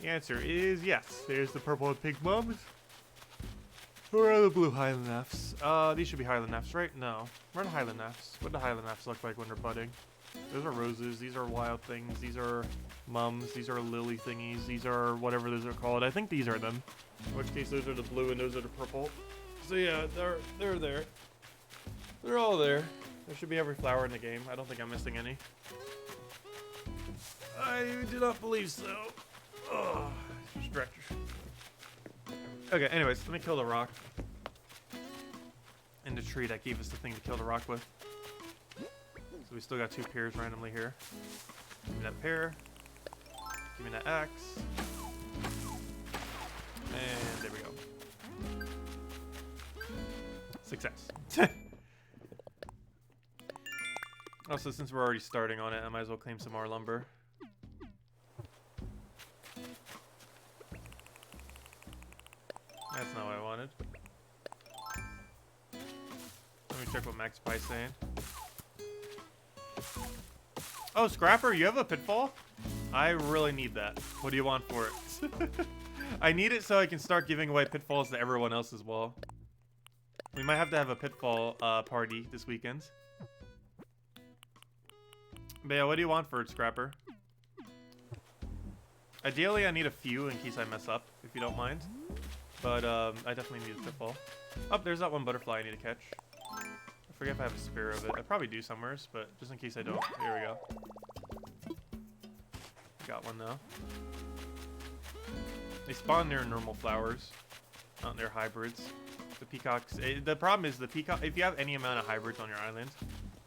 The answer is yes. There's the purple and pink mums. Where are the blue Highland Nafs? These should be Highland Nafs, right? No. Where are the Highland Nafs? What do Highland Nafs look like when they're budding? Those are roses. These are wild things. These are mums. These are lily thingies. These are whatever those are called. I think these are them. In which case, those are the blue and those are the purple. So yeah, they're there. They're all there. There should be every flower in the game. I don't think I'm missing any. I do not believe so. Oh, stretch. Okay, anyways, let me kill the rock. And the tree that gave us the thing to kill the rock with. So we still got 2 pairs randomly here. Give me that pear. Give me that axe. And there we go. Success. Also, since we're already starting on it, I might as well claim some more lumber. That's not what I wanted. Let me check what Max Pie's saying. Oh, Scrapper, you have a pitfall? I really need that. What do you want for it? I need it so I can start giving away pitfalls to everyone else as well. We might have to have a pitfall party this weekend. But yeah, what do you want for it, Scrapper? Ideally, I need a few in case I mess up, if you don't mind. But I definitely need a pitfall. Oh, there's that one butterfly I need to catch. I forget if I have a spare of it. I probably do somewhere, but just in case I don't. Here we go. Got one now. They spawn near normal flowers, not near hybrids. The peacocks. The problem is the peacock. If you have any amount of hybrids on your island,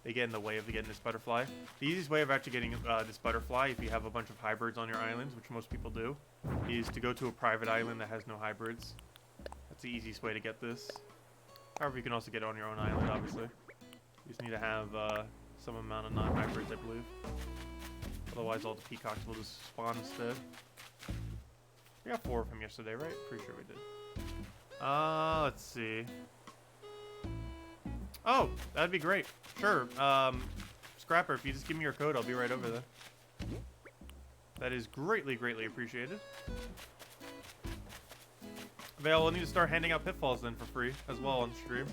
they get in the way of getting this butterfly. The easiest way of actually getting this butterfly, if you have a bunch of hybrids on your islands, which most people do, is to go to a private island that has no hybrids. That's the easiest way to get this. However, you can also get it on your own island, obviously. You just need to have some amount of non-hybrids, I believe. Otherwise, all the peacocks will just spawn instead. We got 4 of them yesterday, right? Pretty sure we did. Let's see. Oh, that'd be great. Sure. Scrapper, if you just give me your code, I'll be right over there. That is greatly, greatly appreciated. Vale, we'll need to start handing out pitfalls then for free as well on stream.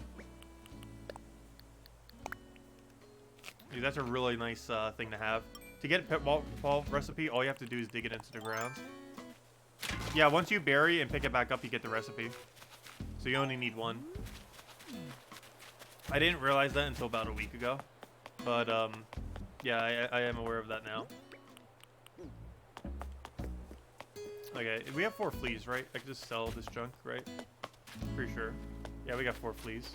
Dude, that's a really nice thing to have. To get a pitfall recipe, all you have to do is dig it into the ground. Yeah, once you bury and pick it back up, you get the recipe. So you only need 1. I didn't realize that until about a week ago. But, yeah, I am aware of that now. Okay, we have 4 fleas, right? I can just sell this junk, right? Pretty sure. Yeah, we got 4 fleas.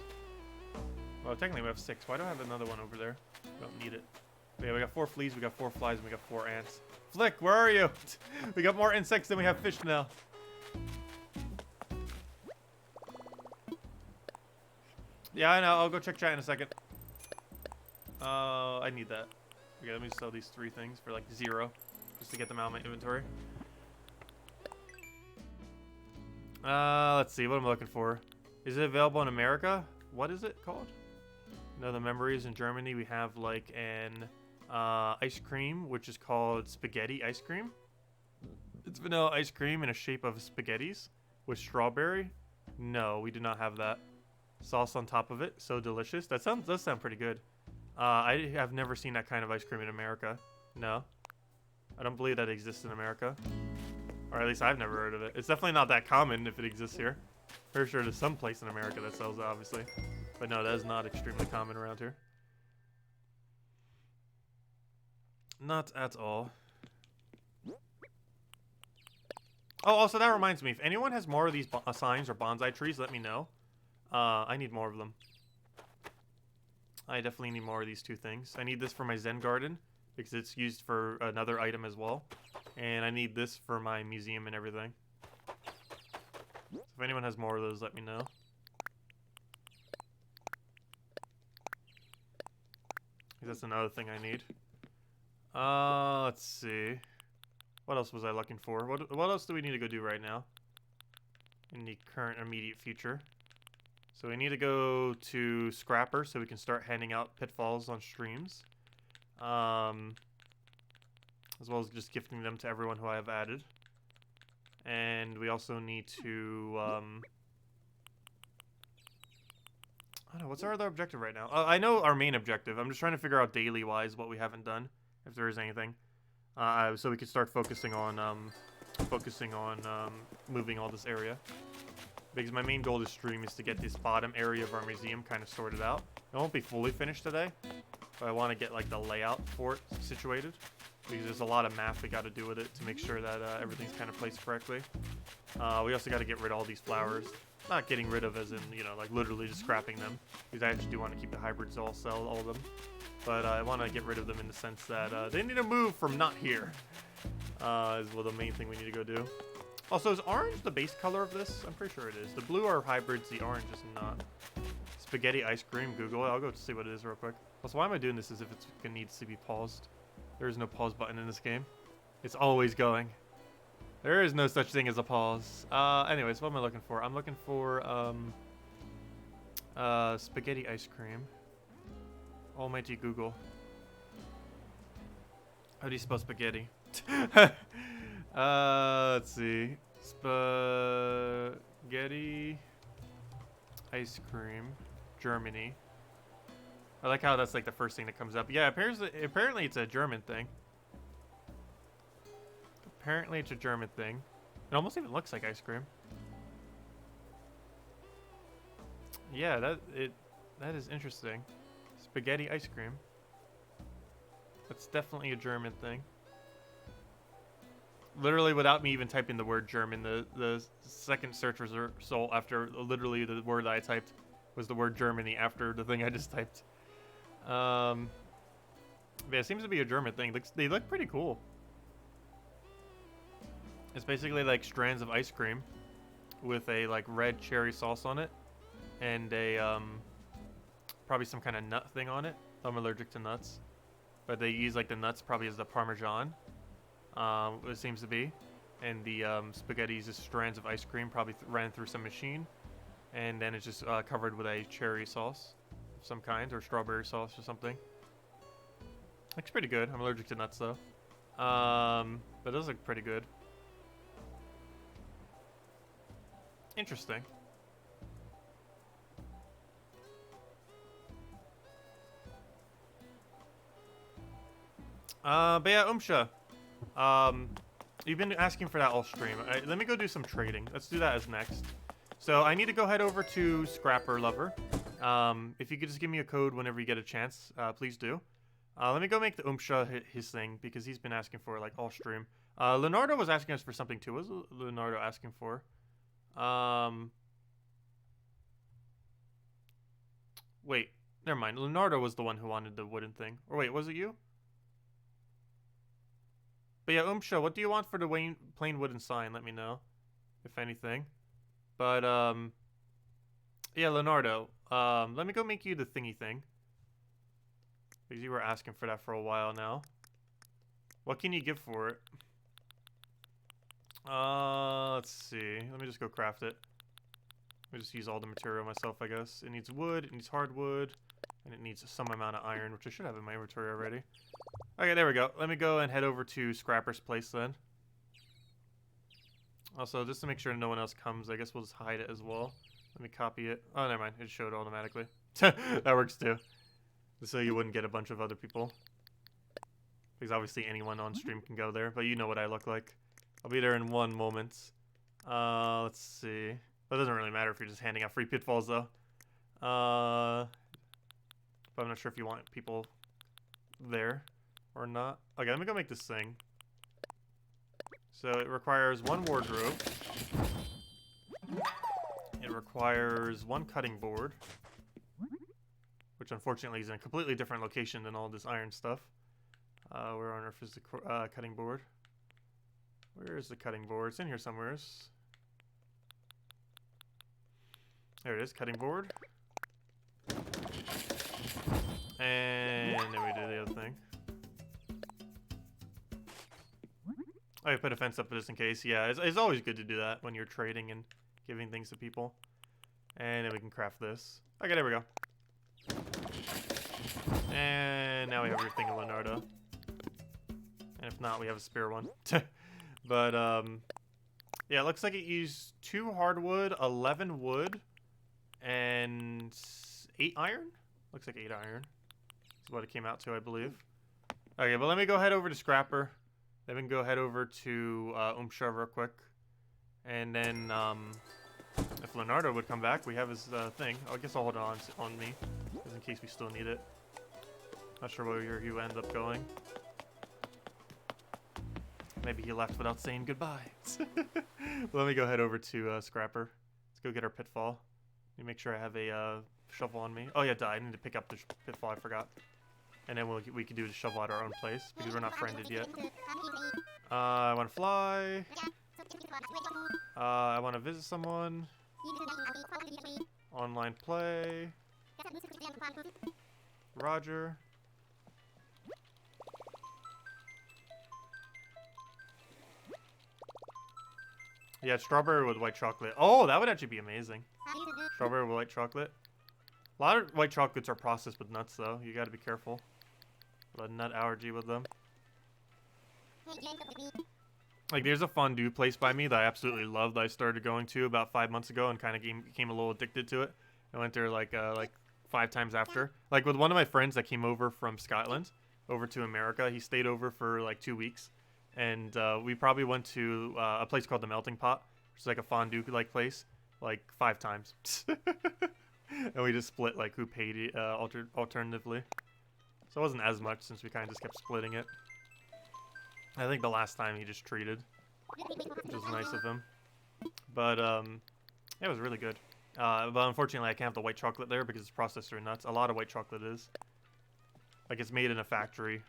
Well, technically we have 6. Why do I have another one over there? We don't need it. But yeah, we got 4 fleas, we got 4 flies, and we got 4 ants. Flick, where are you? We got more insects than we have fish now. Yeah, I know. I'll go check chat in a second. I need that. Okay, let me sell these 3 things for like 0, just to get them out of my inventory. Let's see what I'm looking for. Is it available in America? What is it called? No, the memories in Germany. We have like an ice cream, which is called spaghetti ice cream. It's vanilla ice cream in a shape of spaghettis with strawberry. No, we do not have that. Sauce on top of it, so delicious. That does sound pretty good. I have never seen that kind of ice cream in America. No, I don't believe that exists in America, or at least I've never heard of it. It's definitely not that common if it exists here. Pretty sure there's some place in America that sells it, obviously, but no, that is not extremely common around here. Not at all. Oh, also that reminds me, if anyone has more of these signs or bonsai trees, let me know. I need more of them. I definitely need more of these two things. I need this for my Zen garden, because it's used for another item as well. And I need this for my museum and everything. So if anyone has more of those, let me know. That's another thing I need. Let's see. What else was I looking for? What else do we need to go do right now? In the current immediate future. So we need to go to Scrapper so we can start handing out pitfalls on streams. As well as just gifting them to everyone who I have added. And we also need to, I don't know, what's our other objective right now? I know our main objective. I'm just trying to figure out daily-wise what we haven't done, if there is anything. So we can start focusing on moving all this area. Because my main goal this stream is to get this bottom area of our museum kind of sorted out. It won't be fully finished today, but I want to get like the layout for it situated. Because there's a lot of math we got to do with it to make sure that everything's kind of placed correctly. We also got to get rid of all these flowers. Not getting rid of as in, you know, like literally just scrapping them. Because I actually do want to keep the hybrids all of them. But I want to get rid of them in the sense that they need to move from not here. Is well, the main thing we need to go do. Also, is orange the base color of this? I'm pretty sure it is. The blue are hybrids, the orange is not. Spaghetti ice cream, Google it. I'll go see what it is real quick. Also, why am I doing this as if it needs to be paused? There is no pause button in this game. It's always going. There is no such thing as a pause. Anyways, what am I looking for? I'm looking for, spaghetti ice cream. Almighty Google. How do you spell spaghetti? Let's see. Spaghetti ice cream, Germany. I like how that's like the first thing that comes up. Yeah, apparently it's a German thing. Apparently it's a German thing. It almost even looks like ice cream. Yeah, that is interesting. Spaghetti ice cream. That's definitely a German thing. Literally, without me even typing the word German, the second search result after literally the word that I typed was the word Germany after the thing I just typed. Yeah, it seems to be a German thing. They look pretty cool. It's basically like strands of ice cream with a like red cherry sauce on it and a probably some kind of nut thing on it. I'm allergic to nuts, but they use like the nuts probably as the Parmesan. It seems to be, and the spaghetti is just strands of ice cream probably ran through some machine, and then it's just covered with a cherry sauce of some kind, or strawberry sauce or something. Looks pretty good. I'm allergic to nuts though. But it does look pretty good. Interesting. But yeah, Umsha. You've been asking for that all stream. Let me go do some trading. Let's do that as next. So I need to go head over to Scrapper Lover. If you could just give me a code whenever you get a chance, please do. Let me go make the Umsha hit his thing because he's been asking for like all stream. Leonardo was asking us for something too. What was Leonardo asking for? Wait, never mind. Leonardo was the one who wanted the wooden thing. Or wait, was it you? But yeah, Umsha, what do you want for the plain wooden sign? Let me know, if anything. But, yeah, Leonardo, let me go make you the thingy thing. Because you were asking for that for a while now. What can you give for it? Let's see. Let me just go craft it. Let me just use all the material myself, I guess. It needs wood, it needs hardwood, and it needs some amount of iron, which I should have in my inventory already. Okay, there we go. Let me go and head over to Scrapper's place then. Also, just to make sure no one else comes, I guess we'll just hide it as well. Let me copy it. Oh, never mind. It showed automatically. That works too. So you wouldn't get a bunch of other people. Because obviously anyone on stream can go there, but you know what I look like. I'll be there in one moment. Let's see. Well, it doesn't really matter if you're just handing out free pitfalls though. But I'm not sure if you want people there or not. Okay, let me go make this thing. So it requires 1 wardrobe. It requires 1 cutting board. Which unfortunately is in a completely different location than all this iron stuff. Where on earth is the cutting board? Where is the cutting board? It's in here somewhere. There it is, cutting board. And then we do the other thing. Oh, I put a fence up just in case. Yeah, it's always good to do that when you're trading and giving things to people. And then we can craft this. Okay, there we go. And now we have everything in Leonardo. And if not, we have a spare one. But, yeah, it looks like it used 2 hardwood, 11 wood, and 8 iron? Looks like 8 iron. That's what it came out to, I believe. Okay, but let me go head over to Scrapper. Then we can go head over to Umsha real quick. And then, if Leonardo would come back, we have his thing. I guess I'll hold it on me, just in case we still need it. Not sure where he would end up going. Maybe he left without saying goodbye. Let me go head over to Scrapper. Let's go get our pitfall. Let me make sure I have a shovel on me. Oh yeah, I need to pick up the pitfall, I forgot. And then we can do the shovel at our own place, because we're not friended yet. I want to fly. I want to visit someone. Online play. Roger. Yeah, strawberry with white chocolate. Oh, that would actually be amazing. Strawberry with white chocolate. A lot of white chocolates are processed with nuts, though. You gotta be careful. A nut allergy with them. Like, there's a fondue place by me that I absolutely love that I started going to about 5 months ago and kind of became a little addicted to it. I went there like 5 times after. Like, with one of my friends that came over from Scotland over to America. He stayed over for like 2 weeks. And we probably went to a place called the Melting Pot, which is like a fondue-like place, like 5 times. And we just split like who paid it, alternatively. So it wasn't as much since we kind of just kept splitting it. I think the last time he just treated, which was nice of him. But yeah, it was really good. But unfortunately, I can't have the white chocolate there because it's processed through nuts. A lot of white chocolate is. Like, it's made in a factory.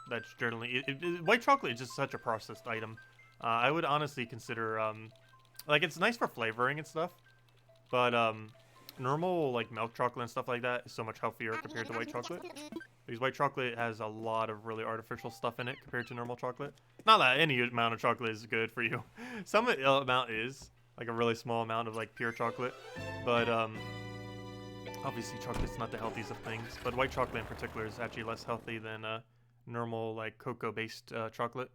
That's generally... white chocolate is just such a processed item. I would honestly consider... like, it's nice for flavoring and stuff. But normal, like, milk chocolate and stuff like that is so much healthier compared to white chocolate. Because white chocolate has a lot of really artificial stuff in it compared to normal chocolate. Not that any amount of chocolate is good for you. Some amount is. Like, a really small amount of, like, pure chocolate. But, obviously, chocolate's not the healthiest of things, but white chocolate in particular is actually less healthy than normal, like, cocoa-based chocolate.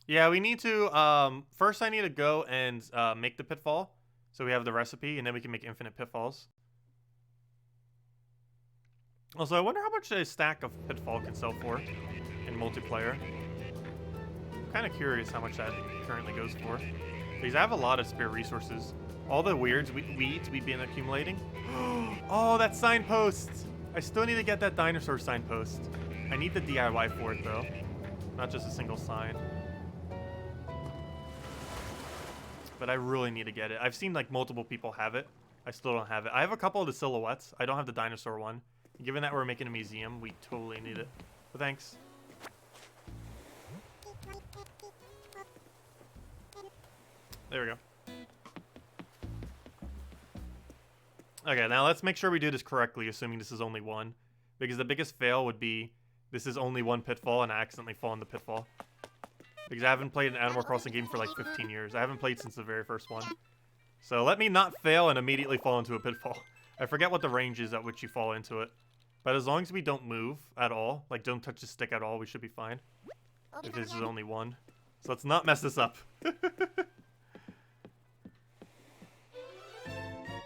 Yeah, we need to, first I need to go and make the pitfall, so we have the recipe, and then we can make infinite pitfalls. Also, I wonder how much a stack of pitfall can sell for in multiplayer. I'm kind of curious how much that currently goes for. Because I have a lot of spare resources. All the weeds we've been accumulating. Oh, that signpost! I still need to get that dinosaur signpost. I need the DIY for it, though. Not just a single sign. But I really need to get it. I've seen, like, multiple people have it. I still don't have it. I have a couple of the silhouettes. I don't have the dinosaur one. Given that we're making a museum, we totally need it. But thanks. There we go. Okay, now let's make sure we do this correctly, assuming this is only one. Because the biggest fail would be, this is only one pitfall, and I accidentally fall in the pitfall. Because I haven't played an Animal Crossing game for like 15 years. I haven't played since the very first one. So let me not fail and immediately fall into a pitfall. I forget what the range is at which you fall into it. But as long as we don't move at all, like don't touch the stick at all, we should be fine. If this is only one. So let's not mess this up.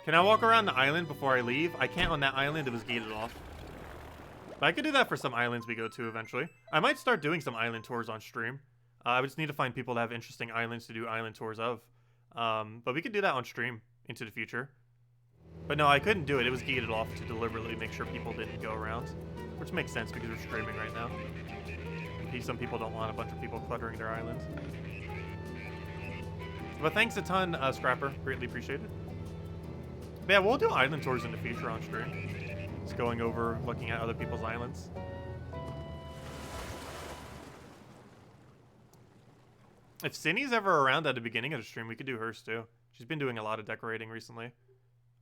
Can I walk around the island before I leave? I can't on that island, it was gated off. But I could do that for some islands we go to eventually. I might start doing some island tours on stream. I would just need to find people that have interesting islands to do island tours of. But we could do that on stream into the future. But no, I couldn't do it. It was gated off to deliberately make sure people didn't go around, which makes sense because we're streaming right now. Some people don't want a bunch of people cluttering their islands. But thanks a ton, Scrapper. Greatly appreciated. But yeah, we'll do island tours in the future on stream. Just going over, looking at other people's islands. If Cindy's ever around at the beginning of the stream, we could do hers too. She's been doing a lot of decorating recently.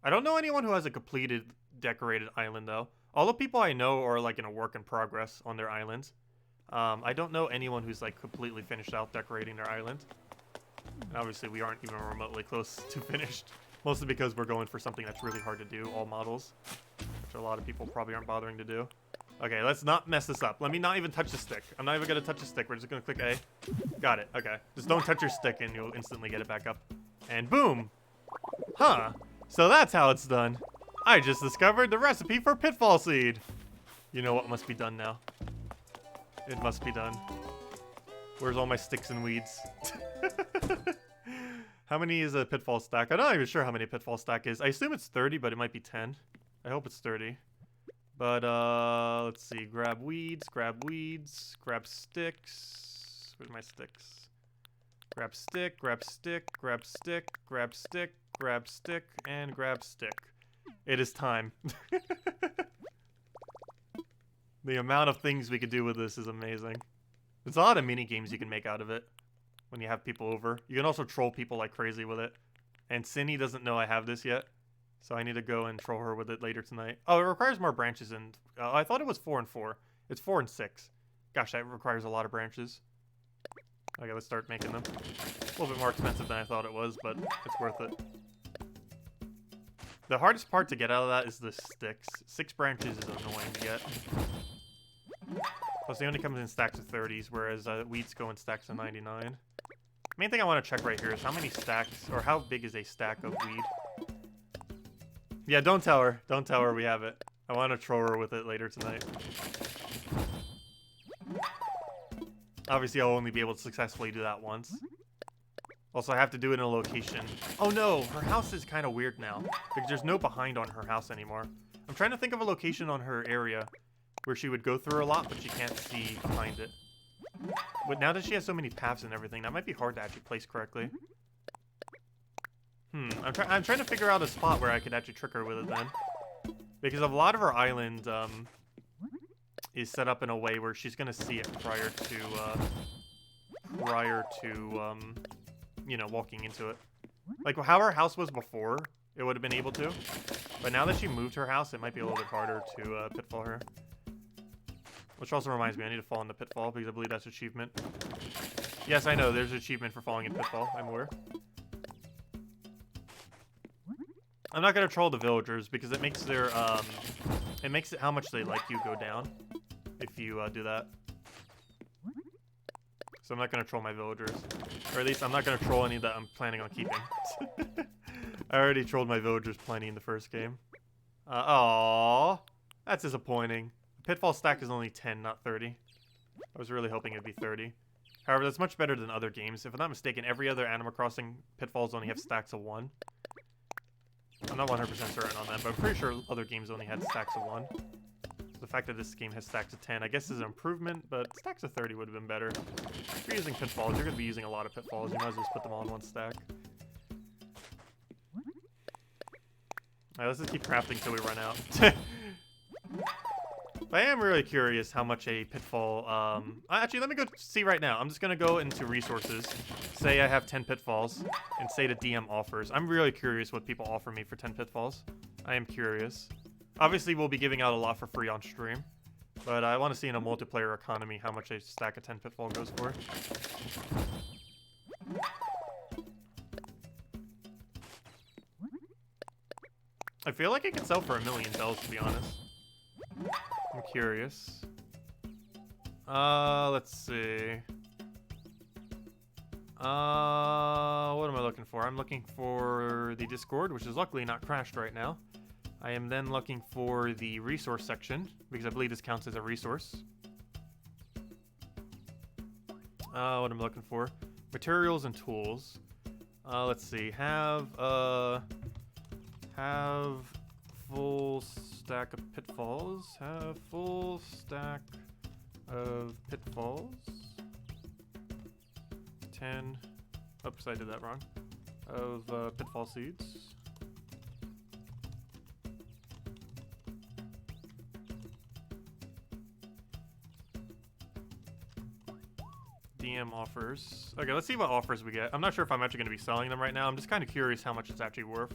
I don't know anyone who has a completed decorated island though. All the people I know are like in a work in progress on their islands. I don't know anyone who's like completely finished out decorating their island. And obviously we aren't even remotely close to finished. Mostly because we're going for something that's really hard to do, all models. Which a lot of people probably aren't bothering to do. Okay, let's not mess this up. Let me not even touch the stick. I'm not even gonna touch the stick. We're just gonna click A. Got it, okay. Just don't touch your stick and you'll instantly get it back up. And boom! Huh. So that's how it's done. I just discovered the recipe for pitfall seed. You know what must be done now. It must be done. Where's all my sticks and weeds? How many is a pitfall stack? I'm not even sure how many a pitfall stack is. I assume it's 30, but it might be 10. I hope it's 30. But, let's see. Grab weeds, grab sticks. Where's my sticks? Grab stick, grab stick, grab stick, grab stick, grab stick, and grab stick. It is time. The amount of things we could do with this is amazing. There's a lot of mini games you can make out of it when you have people over. You can also troll people like crazy with it. And Cindy doesn't know I have this yet, so I need to go and troll her with it later tonight. Oh, it requires more branches, and I thought it was 4 and 4. It's 4 and 6. Gosh, that requires a lot of branches. Okay, let's start making them. A little bit more expensive than I thought it was, but it's worth it. The hardest part to get out of that is the sticks. 6 branches is annoying to get. Plus, they only comes in stacks of 30s, whereas weeds go in stacks of 99. Main thing I want to check right here is how many stacks, or how big is a stack of weed? Yeah, don't tell her. Don't tell her we have it. I want to troll her with it later tonight. Obviously, I'll only be able to successfully do that once. Also, I have to do it in a location. Oh no, her house is kind of weird now, because there's no behind on her house anymore. I'm trying to think of a location on her area where she would go through a lot, but she can't see behind it. But now that she has so many paths and everything, that might be hard to actually place correctly. I'm trying to figure out a spot where I could actually trick her with it then. Because a lot of her island is set up in a way where she's going to see it prior to you know, walking into it. Like how her house was before, it would have been able to. But now that she moved her house, it might be a little bit harder to pitfall her. Which also reminds me, I need to fall in the pitfall because I believe that's achievement. Yes, I know, there's an achievement for falling in pitfall, I'm aware. I'm not gonna troll the villagers because it makes their, it makes it how much they like you go down if you do that. So I'm not gonna troll my villagers. Or at least I'm not gonna troll any that I'm planning on keeping. I already trolled my villagers plenty in the first game. Aww. That's disappointing. The pitfall stack is only 10, not 30. I was really hoping it'd be 30. However, that's much better than other games. If I'm not mistaken, every other Animal Crossing pitfalls only have stacks of 1. I'm not 100% certain on that, but I'm pretty sure other games only had stacks of 1. So the fact that this game has stacks of 10, I guess is an improvement, but stacks of 30 would have been better. If you're using pitfalls, you're going to be using a lot of pitfalls. You might as well just put them all in one stack. Alright, let's just keep crafting till we run out. I am really curious how much a pitfall, actually, let me go see right now. I'm just going to go into resources, say I have 10 pitfalls, and say the DM offers. I'm really curious what people offer me for 10 pitfalls. I am curious. Obviously, we'll be giving out a lot for free on stream, but I want to see in a multiplayer economy how much a stack of 10 pitfall goes for. I feel like it could sell for 1,000,000 bells, to be honest. I'm curious. Let's see. What am I looking for? I'm looking for the Discord, which is luckily not crashed right now. I am then looking for the resource section, because I believe this counts as a resource. What am I looking for? Materials and tools. Let's see. Have full stack of pitfalls. Have full stack of pitfalls. 10. Oops, I did that wrong. Of pitfall seeds. DM offers. Okay, let's see what offers we get. I'm not sure if I'm actually going to be selling them right now. I'm just kind of curious how much it's actually worth.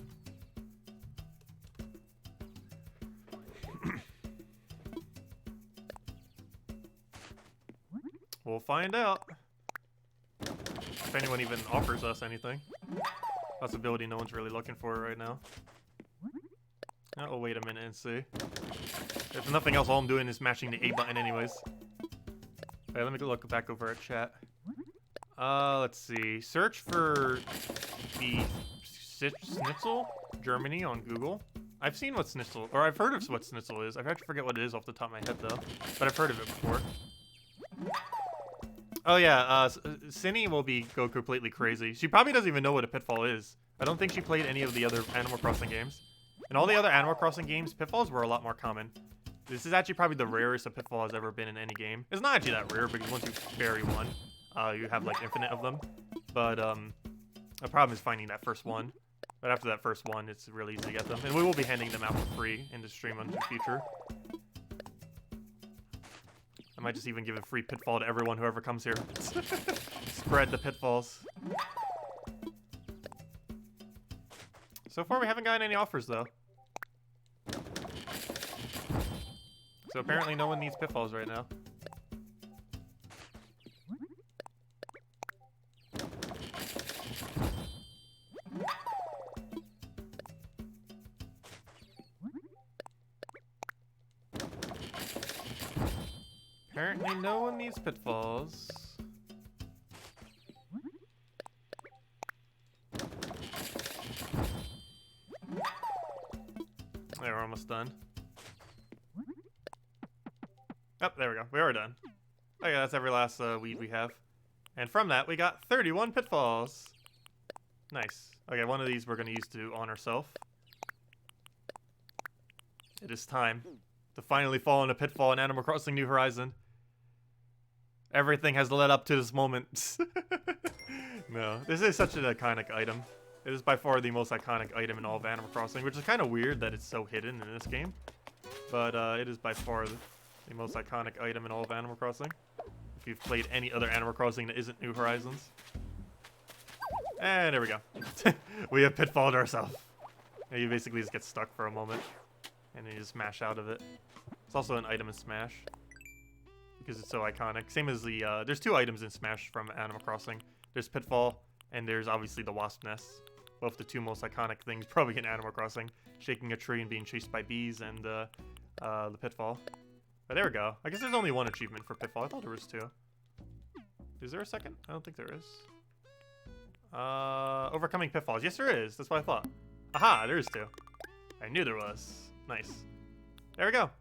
We'll find out. If anyone even offers us anything. Possibility no one's really looking for it right now. Oh, wait a minute and see. If nothing else, all I'm doing is mashing the A button anyways. Okay, let me look back over at chat. Let's see. Search for the schnitzel Germany on Google. I've seen what schnitzel, or I've heard of what schnitzel is. I have to forget what it is off the top of my head though, but I've heard of it before. Oh yeah, Cindy will go completely crazy. She probably doesn't even know what a pitfall is. I don't think she played any of the other Animal Crossing games. In all the other Animal Crossing games, pitfalls were a lot more common. This is actually probably the rarest a pitfall has ever been in any game. It's not actually that rare because once you bury one, you have like infinite of them. But the problem is finding that first one. But after that first one, it's really easy to get them. And we will be handing them out for free in the stream in the future. I might just even give a free pitfall to everyone, whoever comes here. Spread the pitfalls. So far, we haven't gotten any offers, though. So apparently no one needs pitfalls right now. Apparently no one needs pitfalls. There, we're almost done. Oh, there we go. We are done. Okay, that's every last weed we have. And from that, we got 31 pitfalls. Nice. Okay, one of these we're going to use to honor self. It is time to finally fall in a pitfall in Animal Crossing New Horizon. Everything has led up to this moment. No, this is such an iconic item. It is by far the most iconic item in all of Animal Crossing, which is kind of weird that it's so hidden in this game. But it is by far the most iconic item in all of Animal Crossing. If you've played any other Animal Crossing that isn't New Horizons. And there we go. We have pitfalled ourselves. You basically just get stuck for a moment. And then you just smash out of it. It's also an item in Smash. Because it's so iconic. Same as the, there's two items in Smash from Animal Crossing. There's Pitfall, and there's obviously the Wasp Nest. Both the two most iconic things probably in Animal Crossing. Shaking a tree and being chased by bees, and the Pitfall. But there we go. I guess there's only one achievement for Pitfall. I thought there was two. Is there a second? I don't think there is. Overcoming Pitfalls. Yes, there is. That's what I thought. Aha, there is two. I knew there was. Nice. There we go.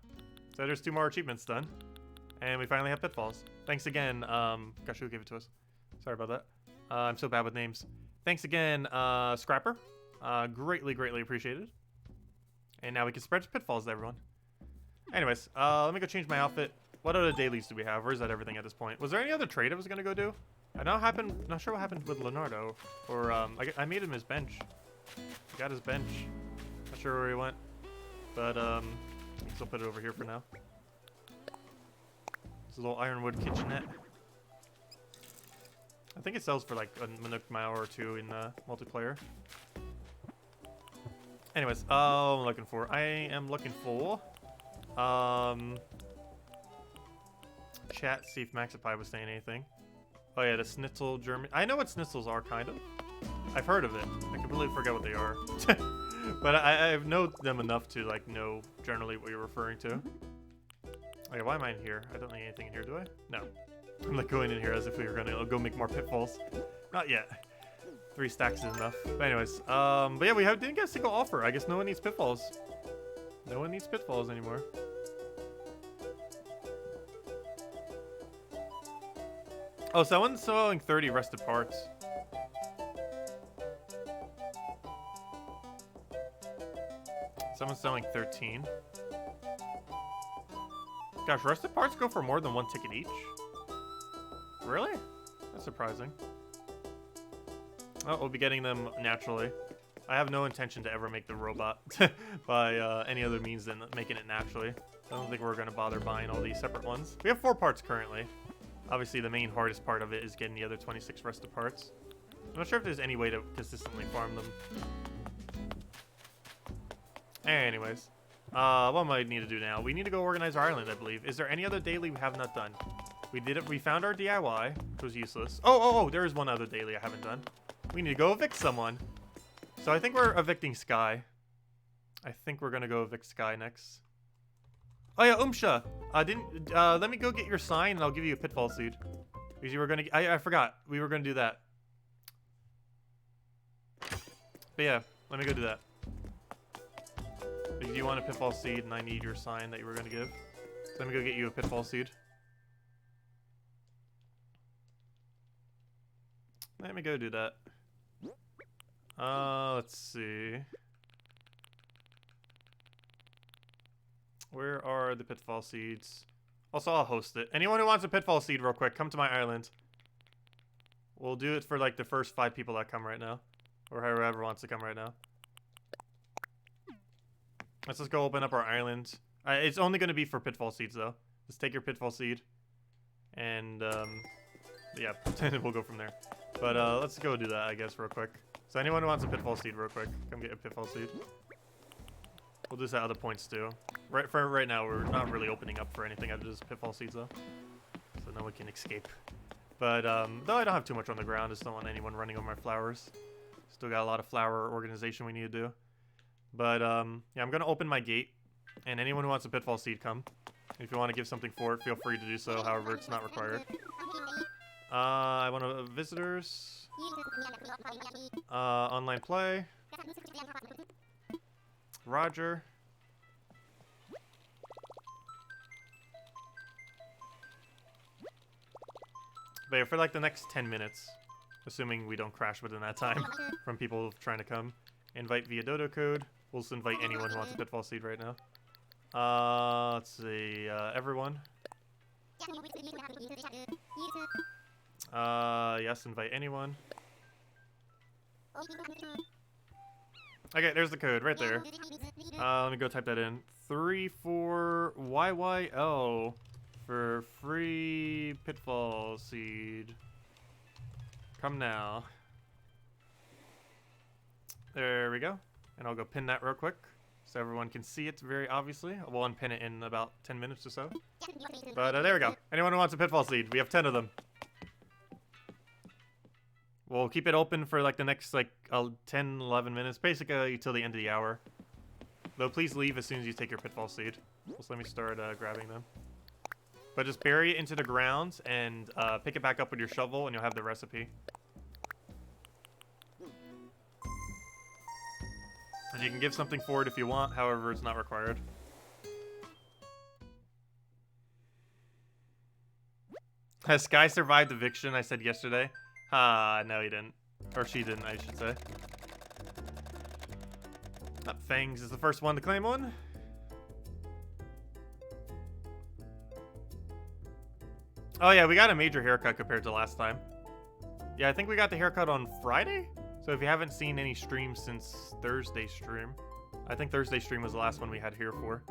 So there's two more achievements done. And we finally have pitfalls. Thanks again. Gosh, who gave it to us? Sorry about that. I'm so bad with names. Thanks again, Scrapper. Greatly, greatly appreciated. And now we can spread pitfalls to everyone. Anyways, let me go change my outfit. What other dailies do we have? Or is that everything at this point? Was there any other trade I was gonna go do? Not sure what happened with Leonardo. Or I made him his bench. I got his bench. Not sure where he went. But I can still put it over here for now. It's a little ironwood kitchenette. I think it sells for like a Minute Mile or two in multiplayer. Anyways, I'm looking for. I am looking for. Chat, see if Maxipie was saying anything. Oh yeah, the Schnitzel German. I know what Schnitzels are, kind of. I've heard of it. I completely forget what they are. But I know them enough to like know generally what you're referring to. Okay, why am I in here? I don't need anything in here, do I? No. I'm like going in here as if we were gonna go make more pitfalls. Not yet. 3 stacks is enough. But anyways, but yeah, we didn't get a single offer. I guess no one needs pitfalls. No one needs pitfalls anymore. Oh, someone's selling 30 rested parts. Someone's selling 13. Gosh, rusted parts go for more than 1 ticket each? Really? That's surprising. Oh, we'll be getting them naturally. I have no intention to ever make the robot by any other means than making it naturally. I don't think we're going to bother buying all these separate ones. We have 4 parts currently. Obviously, the main hardest part of it is getting the other 26 rusted parts. I'm not sure if there's any way to consistently farm them. Anyways, what might we need to do now? We need to go organize our island, I believe. Is there any other daily we have not done? We did it. We found our DIY, which was useless. Oh, there is one other daily I haven't done. We need to go evict someone. So I think we're evicting Sky. I think we're gonna go evict Sky next. Oh yeah, Umsha. Let me go get your sign and I'll give you a pitfall seed. Because you were gonna. I forgot. We were gonna do that. But yeah, let me go do that. Because you want a pitfall seed and I need your sign that you were gonna give. So let me go get you a pitfall seed. Let me go do that. Let's see. Where are the pitfall seeds? Also, I'll host it. Anyone who wants a pitfall seed real quick, come to my island. We'll do it for like the first 5 people that come right now. Or whoever wants to come right now. Let's just go open up our island. It's only going to be for pitfall seeds though. Just take your pitfall seed. And, yeah, we'll go from there. But, let's go do that, I guess, real quick. So anyone who wants a pitfall seed real quick, come get a pitfall seed. We'll do this at other points too. Right now, we're not really opening up for anything other than just pitfall seeds though. So no one can escape. But, though I don't have too much on the ground, I just don't want anyone running over my flowers. Still got a lot of flower organization we need to do. But, yeah, I'm gonna open my gate. And anyone who wants a pitfall seed, come. If you want to give something for it, feel free to do so. However, it's not required. I want to visitors. Online play. Roger. But yeah, for like the next 10 minutes, assuming we don't crash within that time from people trying to come, invite via dodo code. We'll just invite anyone who wants a pitfall seed right now. Let's see, everyone. Yes, invite anyone. Okay, there's the code right there. Let me go type that in. 34YYL for free pitfall seed. Come now. There we go. And I'll go pin that real quick so everyone can see it very obviously. We'll unpin it in about 10 minutes or so. But there we go. Anyone who wants a pitfall seed, we have 10 of them. We'll keep it open for like the next like 10, 11 minutes, basically till the end of the hour. Though please leave as soon as you take your pitfall seed. Just let me start grabbing them. But just bury it into the ground and pick it back up with your shovel and you'll have the recipe. And you can give something for it if you want, however it's not required. Has Sky survived eviction? I said yesterday. No he didn't. Or she didn't, I should say. Fangs is the first one to claim one. Oh yeah, we got a major haircut compared to last time. Yeah, I think we got the haircut on Friday? So if you haven't seen any streams since Thursday stream, I think Thursday stream was the last one we had hair for.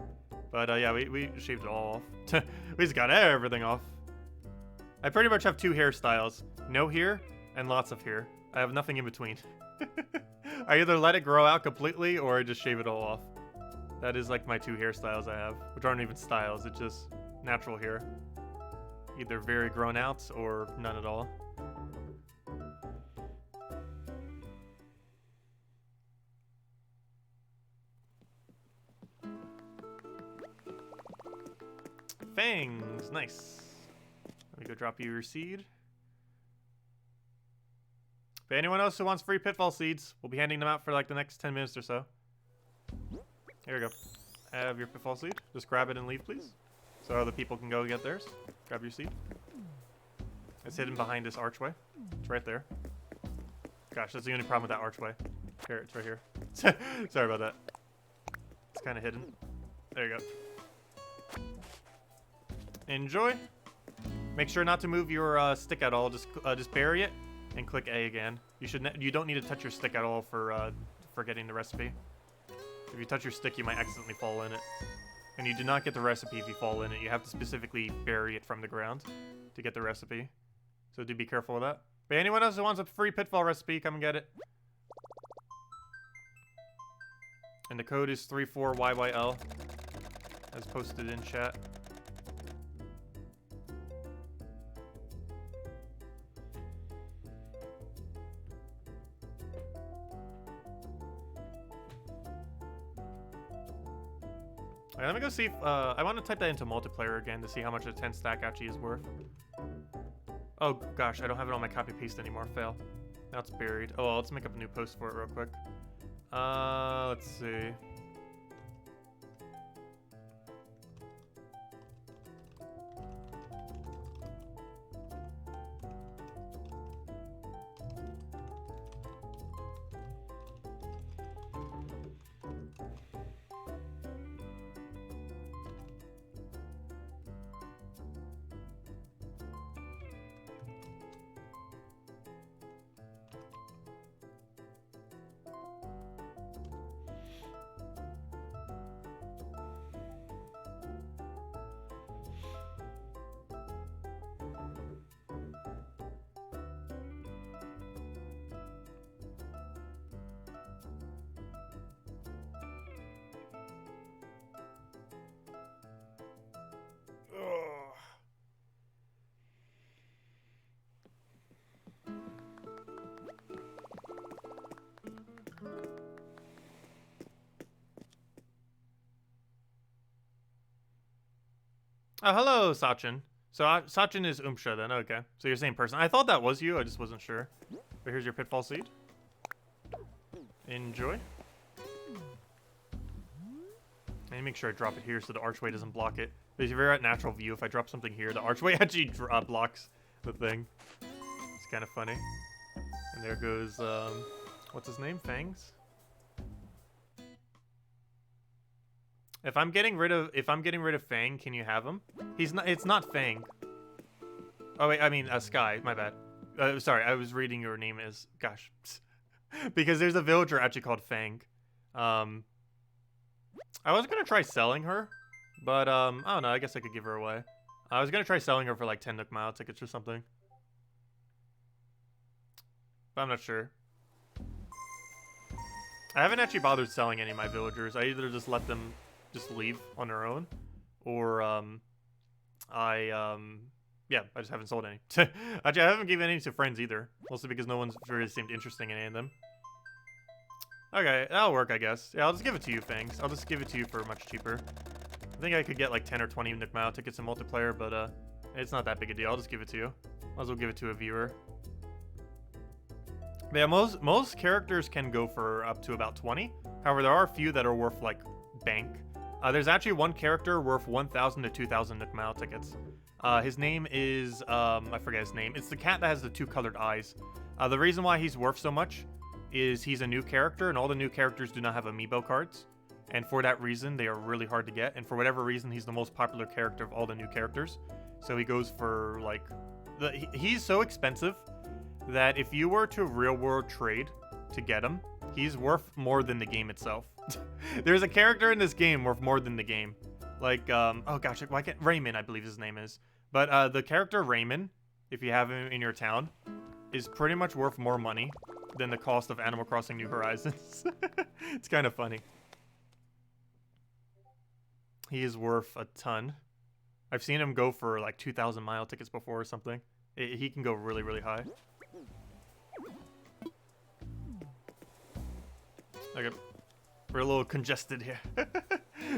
But yeah, we shaved it all off. We just got everything off. I pretty much have 2 hairstyles. No hair and lots of hair. I have nothing in between. I either let it grow out completely or I just shave it all off. That is like my 2 hairstyles I have, which aren't even styles, it's just natural hair. Either very grown out or none at all. Fangs, nice. Let me go drop you your seed. But anyone else who wants free pitfall seeds, we'll be handing them out for like the next 10 minutes or so. Here we go. Have your pitfall seed. Just grab it and leave, please. So other people can go get theirs. Grab your seed. It's hidden behind this archway. It's right there. Gosh, that's the only problem with that archway. Here, it's right here. Sorry about that. It's kind of hidden. There you go. Enjoy. Make sure not to move your stick at all. Just bury it and click A again. You don't need to touch your stick at all for getting the recipe. If you touch your stick, you might accidentally fall in it. And you do not get the recipe if you fall in it. You have to specifically bury it from the ground to get the recipe. So do be careful with that. But anyone else who wants a free pitfall recipe, come and get it. And the code is 34YYL, as posted in chat. Alright, let me go see if, I want to type that into multiplayer again to see how much a 10 stack actually is worth. Oh gosh, I don't have it on my copy paste anymore, fail. Now it's buried. Oh, well, let's make up a new post for it real quick. Let's see. Oh, hello, Sachin. So Sachin is Umsha then, okay. So you're the same person. I thought that was you, I just wasn't sure. But here's your pitfall seed. Enjoy. And make sure I drop it here so the archway doesn't block it. Because if you're at natural view, if I drop something here, the archway actually blocks the thing. It's kind of funny. And there goes, what's his name? Fangs? If I'm getting rid of Fang, can you have him? It's not Fang. Oh wait, I mean Sky, my bad. Sorry, I was reading your name as gosh. Because there's a villager actually called Fang. I was gonna try selling her, but I don't know, I guess I could give her away. I was gonna try selling her for like 10 Nook Mile tickets or something. But I'm not sure. I haven't actually bothered selling any of my villagers. I either just let them just leave on their own, or yeah, I just haven't sold any. Actually, I haven't given any to friends either, mostly because no one's really seemed interesting in any of them. Okay, that'll work, I guess. Yeah, I'll just give it to you, Fangs. I'll just give it to you for much cheaper. I think I could get like 10 or 20 Nook Mile tickets in multiplayer, but it's not that big a deal. I'll just give it to you. Might as well give it to a viewer. But yeah, most characters can go for up to about 20. However, there are a few that are worth like bank. There's actually one character worth 1,000 to 2,000 Nook Mile tickets. His name is, I forget his name. It's the cat that has the 2 colored eyes. The reason why he's worth so much is he's a new character, and all the new characters do not have amiibo cards. And for that reason, they are really hard to get. And for whatever reason, he's the most popular character of all the new characters. So he goes for, like, he's so expensive that if you were to real world trade to get him, he's worth more than the game itself. There's a character in this game worth more than the game. Like, oh gosh, why can't Raymond, I believe his name is. But the character Raymond, if you have him in your town, is pretty much worth more money than the cost of Animal Crossing New Horizons. It's kind of funny. He is worth a ton. I've seen him go for like 2,000 mile tickets before or something. He can go really, really high. Okay. We're a little congested here.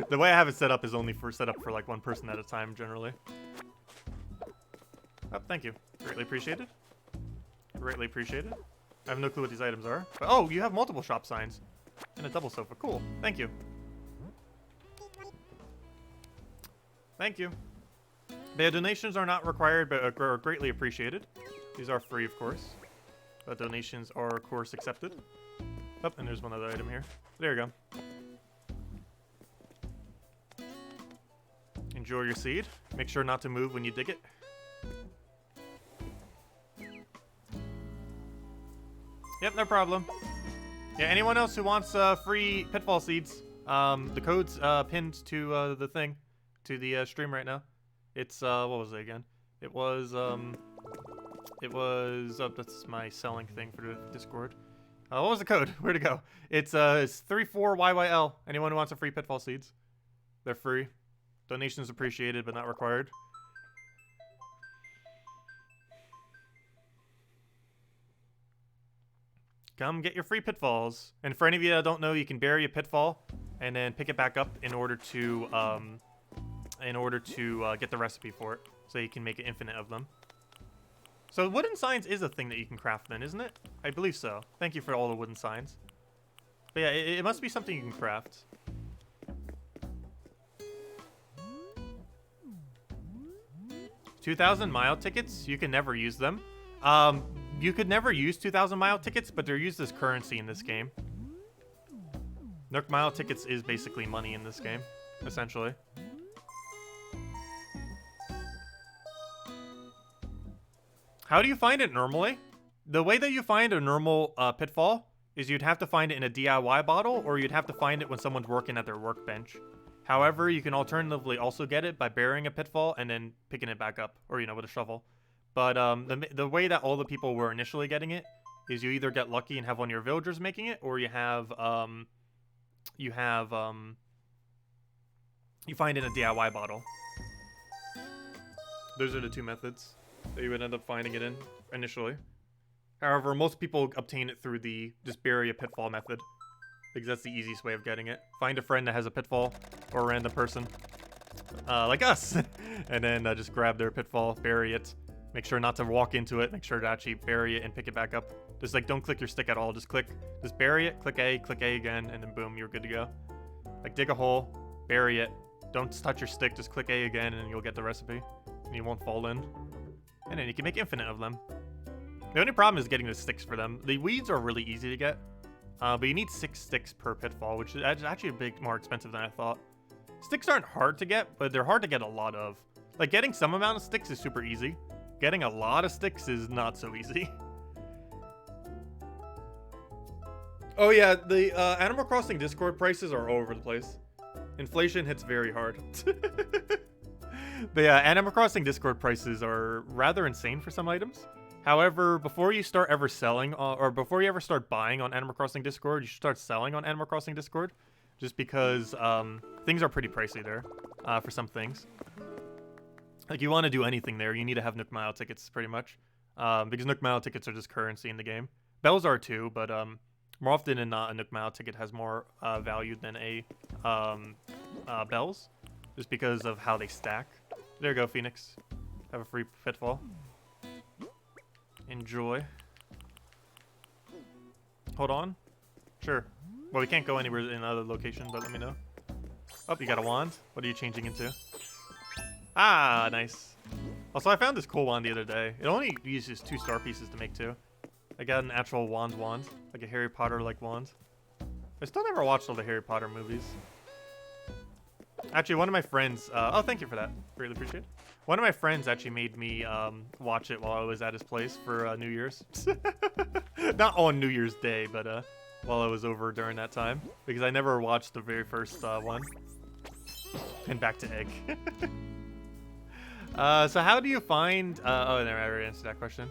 The way I have it set up is only set up for like one person at a time, generally. Oh, thank you. Greatly appreciated. Greatly appreciated. I have no clue what these items are. But, oh, you have multiple shop signs. And a double sofa. Cool. Thank you. Thank you. But yeah, donations are not required, but are greatly appreciated. These are free, of course. But donations are, of course, accepted. Oh, and there's one other item here. There you go. Enjoy your seed. Make sure not to move when you dig it. Yep, no problem. Yeah, anyone else who wants free pitfall seeds, the code's pinned to the thing, to the stream right now. It's, what was it again? It was, oh, that's my selling thing for the Discord. What was the code? Where'd it go? It's 34YYL. Anyone who wants a free pitfall seeds. They're free. Donations appreciated, but not required. Come get your free pitfalls. And for any of you that don't know, you can bury a pitfall and then pick it back up in order to get the recipe for it, so you can make an infinite of them. So wooden signs is a thing that you can craft then, isn't it? I believe so. Thank you for all the wooden signs. But yeah, it must be something you can craft. $2,000 tickets? You can never use them. You could never use 2,000 tickets, but they're used as currency in this game. Nook tickets is basically money in this game, essentially. How do you find it normally? The way that you find a normal pitfall is you'd have to find it in a DIY bottle, or you'd have to find it when someone's working at their workbench. However, you can alternatively also get it by burying a pitfall and then picking it back up, or, you know, with a shovel. But the way that all the people were initially getting it is you either get lucky and have one of your villagers making it, or you find it in a DIY bottle. Those are the two methods that you would end up finding it in initially. However, most people obtain it through the just bury a pitfall method, because that's the easiest way of getting it. Find a friend that has a pitfall, or a random person, like us, and then just grab their pitfall, bury it. Make sure not to walk into it. Make sure to actually bury it and pick it back up. Just like don't click your stick at all. Just bury it, click A again, and then boom, you're good to go. Like dig a hole, bury it. Don't touch your stick. Just click A again, and you'll get the recipe, and you won't fall in. And then you can make infinite of them. The only problem is getting the sticks for them. The weeds are really easy to get, but you need 6 sticks per pitfall, which is actually a bit more expensive than I thought. Sticks aren't hard to get, but they're hard to get a lot of. Like getting some amount of sticks is super easy. Getting a lot of sticks is not so easy. Oh yeah, the Animal Crossing Discord prices are all over the place. Inflation hits very hard. But yeah, Animal Crossing Discord prices are rather insane for some items. However, before you start ever selling, or before you ever start buying on Animal Crossing Discord, you should start selling on Animal Crossing Discord. Just because things are pretty pricey there for some things. Like, you want to do anything there, you need to have Nook Mile tickets, pretty much. Because Nook Mile tickets are just currency in the game. Bells are too, but more often than not, a Nook Mile ticket has more value than a bells. Just because of how they stack. There you go, Phoenix. Have a free pitfall. Enjoy. Hold on. Sure. Well, we can't go anywhere in another location, but let me know. Oh, you got a wand? What are you changing into? Ah, nice. Also, I found this cool wand the other day. It only uses 2 star pieces to make, too. I got an actual wand, like a Harry Potter-like wand. I still never watched all the Harry Potter movies. Actually, one of my friends... oh, thank you for that. Really appreciate it. One of my friends actually made me watch it while I was at his place for New Year's. Not on New Year's Day, but while I was over during that time. Because I never watched the very first one. And back to egg. So how do you find... oh, there, I already answered that question.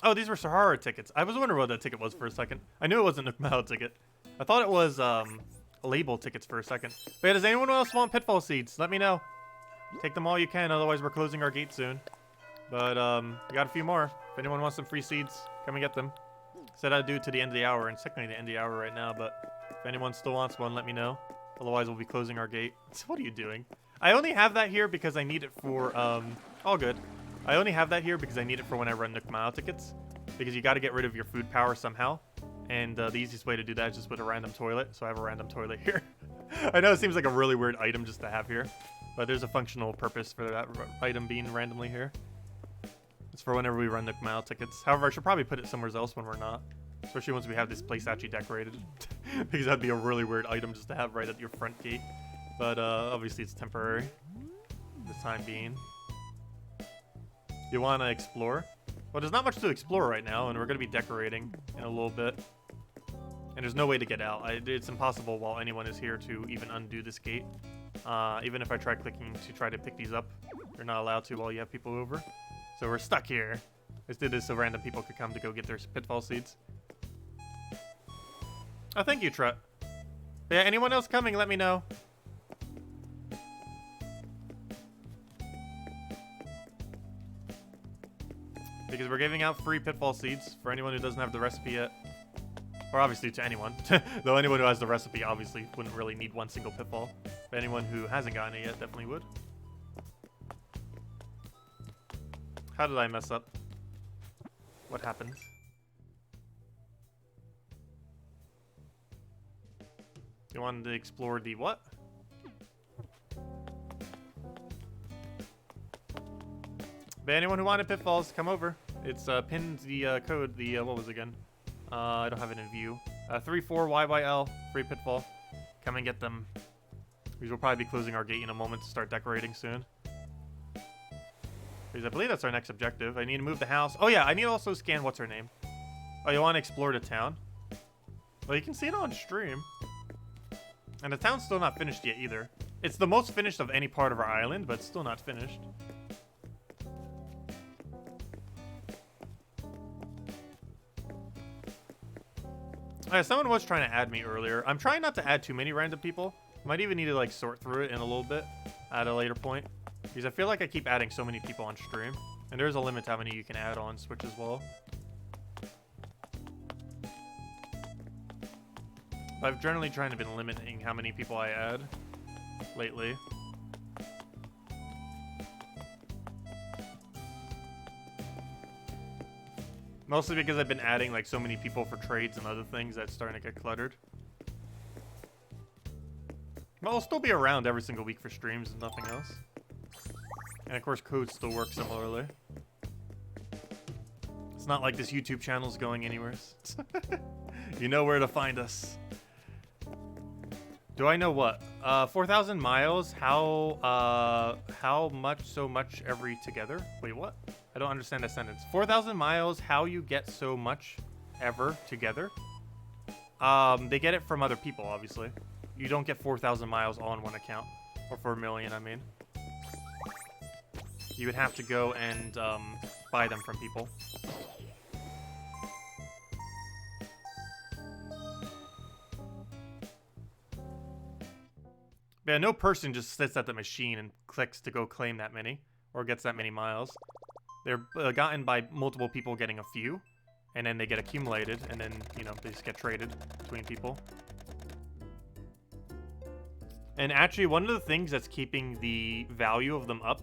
Oh, these were Sahara tickets. I was wondering what that ticket was for a second. I knew it wasn't a Nook ticket. I thought it was label tickets for a second. But yeah, does anyone else want pitfall seeds? Let me know. Take them all you can, otherwise we're closing our gate soon. But we got a few more. If anyone wants some free seeds, come and get them. Said I'd do it to the end of the hour, and it's technically the end of the hour right now, but if anyone still wants one, let me know. Otherwise, we'll be closing our gate. What are you doing? I only have that here because I need it for, all good. I only have that here because I need it for when I run Nook Mile tickets. Because you got to get rid of your food power somehow. And the easiest way to do that is just with a random toilet. So I have a random toilet here. I know it seems like a really weird item just to have here. But there's a functional purpose for that item being randomly here. It's for whenever we run Nook Mile tickets. However, I should probably put it somewhere else when we're not. Especially once we have this place actually decorated. Because that'd be a really weird item just to have right at your front gate. But obviously it's temporary. This time being. You want to explore? Well, there's not much to explore right now, and we're going to be decorating in a little bit. And there's no way to get out. It's impossible while anyone is here to even undo this gate. Even if I try clicking to try to pick these up, you're not allowed to while you have people over. So we're stuck here. Let's do this so random people could come to go get their pitfall seeds. Oh, thank you, Trut. Yeah, anyone else coming, let me know. Because we're giving out free pitfall seeds for anyone who doesn't have the recipe yet. Or obviously to anyone. Though anyone who has the recipe obviously wouldn't really need one single pitfall. But anyone who hasn't gotten it yet definitely would. How did I mess up? What happened? You wanted to explore the what? But anyone who wanted pitfalls, come over. It's pinned the code, the what was it again? I don't have it in view. 34YYL, free pitfall. Come and get them. Because we'll probably be closing our gate in a moment to start decorating soon. Because I believe that's our next objective. I need to move the house. Oh yeah, I need to also scan what's her name. Oh, you want to explore the town? Well, you can see it on stream. And the town's still not finished yet either. It's the most finished of any part of our island, but it's still not finished. Someone was trying to add me earlier. I'm trying not to add too many random people. Might even need to like sort through it in a little bit at a later point. Because I feel like I keep adding so many people on stream. And there's a limit to how many you can add on Switch as well. I've generally trying to been limiting how many people I add lately. Mostly because I've been adding like so many people for trades and other things that's starting to get cluttered. But I'll still be around every single week for streams and nothing else. And of course codes still work similarly. It's not like this YouTube channel's going anywhere. You know where to find us. Do I know what? 4,000 miles, how much, so much every together? Wait, what? I don't understand that sentence. 4,000 miles, how you get so much ever together? They get it from other people, obviously. You don't get 4,000 miles on one account. Or for a million, I mean. You would have to go and buy them from people. Yeah, no person just sits at the machine and clicks to go claim that many, or gets that many miles. They're gotten by multiple people getting a few, and then they get accumulated, and then, you know, they just get traded between people. And actually, one of the things that's keeping the value of them up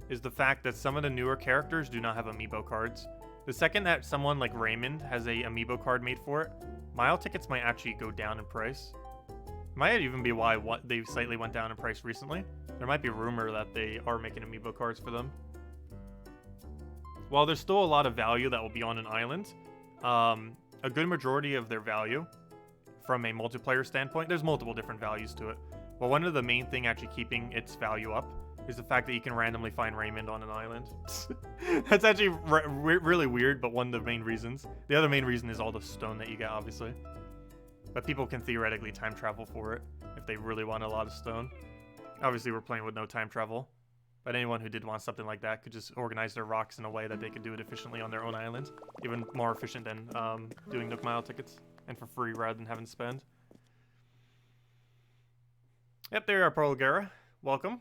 is the fact that some of the newer characters do not have amiibo cards. The second that someone like Raymond has a amiibo card made for it, mile tickets might actually go down in price. Might even be why they slightly went down in price recently. There might be a rumor that they are making amiibo cards for them. While there's still a lot of value that will be on an island, a good majority of their value from a multiplayer standpoint, there's multiple different values to it. But one of the main thing actually keeping its value up is the fact that you can randomly find Raymond on an island. That's actually really weird, but one of the main reasons. The other main reason is all the stone that you get, obviously. But people can theoretically time travel for it if they really want a lot of stone. Obviously, we're playing with no time travel. But anyone who did want something like that could just organize their rocks in a way that they could do it efficiently on their own island. Even more efficient than doing Nook Mile tickets. And for free rather than having to spend. Yep, there you are, Prolgera. Welcome.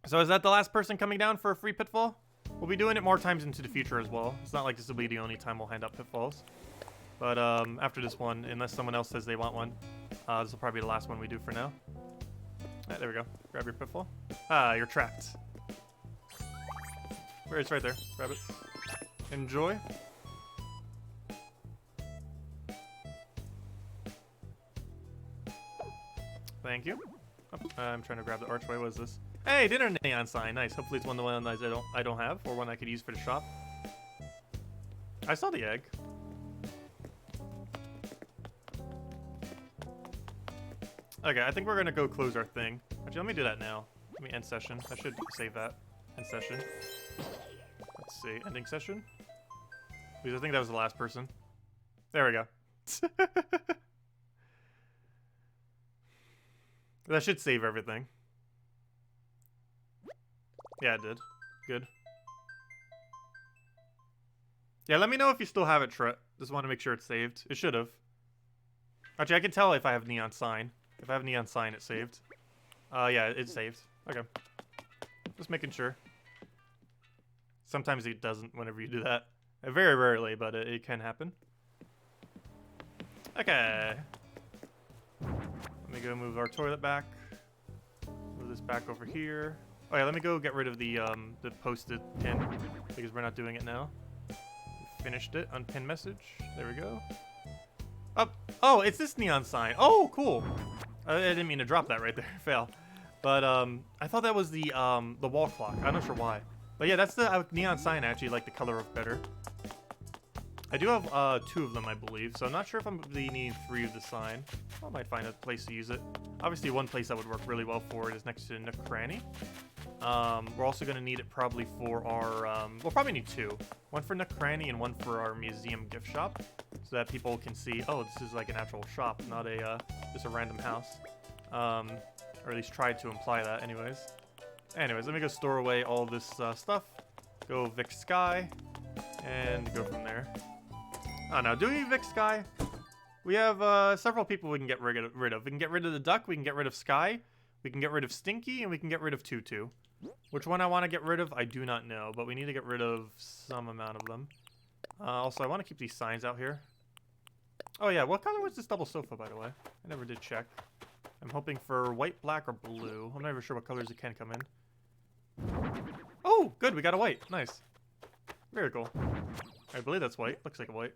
So is that the last person coming down for a free pitfall? We'll be doing it more times into the future as well. It's not like this will be the only time we'll hand out pitfalls. But after this one, unless someone else says they want one, this will probably be the last one we do for now. Right, there we go. Grab your pitfall. Ah, you're trapped. Where it's right there. Grab it. Enjoy. Thank you. Oh, I'm trying to grab the archway. What is this? Hey, dinner neon sign. Nice. Hopefully it's one of the ones I don't have, or one I could use for the shop. I saw the egg. Okay, I think we're gonna go close our thing. Actually, let me do that now. Let me end session. I should save that. End session. Let's see. Ending session? Because I think that was the last person. There we go. That should save everything. Yeah, it did. Good. Yeah, let me know if you still have it, Tret. Just want to make sure it's saved. It should have. Actually, I can tell if I have neon sign. If I have neon sign, it's saved. Yeah, it's saved. Okay. Just making sure. Sometimes it doesn't whenever you do that. Very rarely, but it can happen. Okay. Let me go move our toilet back. Move this back over here. Oh yeah, let me go get rid of the posted pin because we're not doing it now. We finished it. Unpin message. There we go. Oh, it's this neon sign. Oh, cool. I didn't mean to drop that right there. Fail. But I thought that was the wall clock. I'm not sure why. But yeah, that's the neon sign. I actually like the color of better. I do have 2 of them, I believe. So I'm not sure if I'm really needing 3 of the sign. I might find a place to use it. Obviously, one place that would work really well for it is next to Nook Cranny. We're also going to need it probably for our... we'll probably need 2. One for Nook Cranny and one for our museum gift shop. So that people can see, oh, this is like an actual shop, not a just a random house. Or at least try to imply that anyways. Anyways, let me go store away all this stuff. Go Vic Sky. And go from there. Oh no, do we Vic Sky? We have several people we can get rid of. We can get rid of the duck, we can get rid of Sky, we can get rid of Stinky, and we can get rid of Tutu. Which one I want to get rid of, I do not know, but we need to get rid of some amount of them. Also, I want to keep these signs out here. Oh yeah, what color was this double sofa, by the way? I never did check. I'm hoping for white, black, or blue. I'm not even sure what colors it can come in. Oh, good, we got a white. Nice. Very cool. I believe that's white. Looks like a white.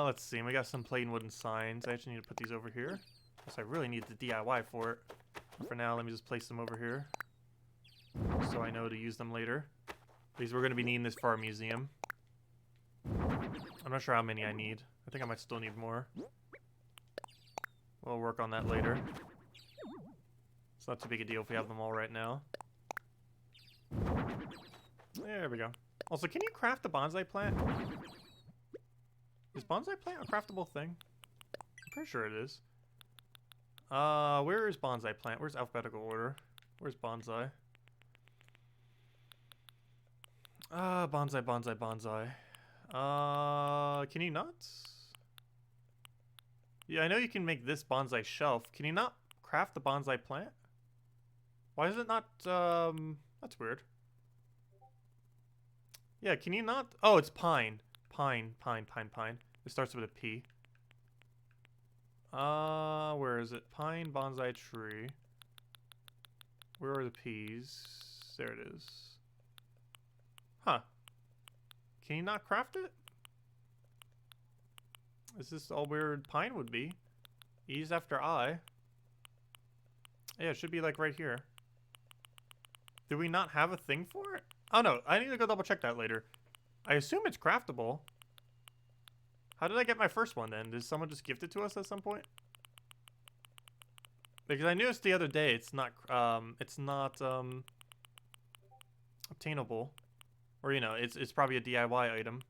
Let's see. We got some plain wooden signs. I actually need to put these over here. Guess I really need the DIY for it. For now, let me just place them over here. So I know to use them later. Because we're going to be needing this for our museum. I'm not sure how many I need. I think I might still need more. We'll work on that later. It's not too big a deal if we have them all right now. There we go. Also, can you craft a bonsai plant? Is bonsai plant a craftable thing? I'm pretty sure it is. Where is bonsai plant? Where's alphabetical order? Where's bonsai? Bonsai, bonsai, bonsai. Can you not? Yeah, I know you can make this bonsai shelf. Can you not craft the bonsai plant? Why is it not, that's weird. Yeah, can you not? Oh, it's pine. Pine. It starts with a P. Where is it? Pine, bonsai tree. Where are the P's? There it is. Huh. Can you not craft it? Is this all weird pine would be? E's after I. Yeah, it should be like right here. Do we not have a thing for it? Oh no, I need to go double check that later. I assume it's craftable. How did I get my first one then? Did someone just gift it to us at some point? Because I noticed the other day it's not obtainable. Or you know, it's probably a DIY item.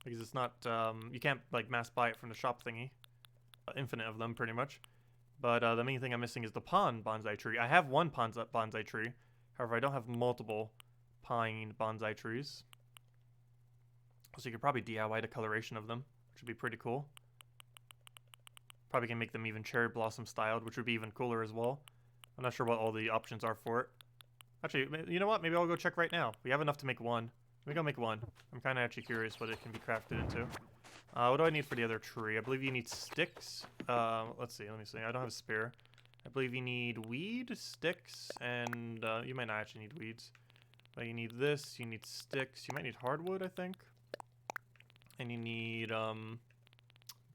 Because it's not you can't like mass buy it from the shop thingy. Infinite of them pretty much. But the main thing I'm missing is the pine bonsai tree. I have one bonsai tree. However, I don't have multiple pine bonsai trees. So you could probably DIY the coloration of them, which would be pretty cool. Probably can make them even cherry blossom styled, which would be even cooler as well. I'm not sure what all the options are for it. Actually, you know what? Maybe I'll go check right now. We have enough to make one. Let me go make one. I'm kind of actually curious what it can be crafted into. What do I need for the other tree? I believe you need sticks. Let's see. Let me see. I don't have a spare. I believe you need weed, sticks, and you might not actually need weeds. But you need this, you need sticks, you might need hardwood, I think. And you need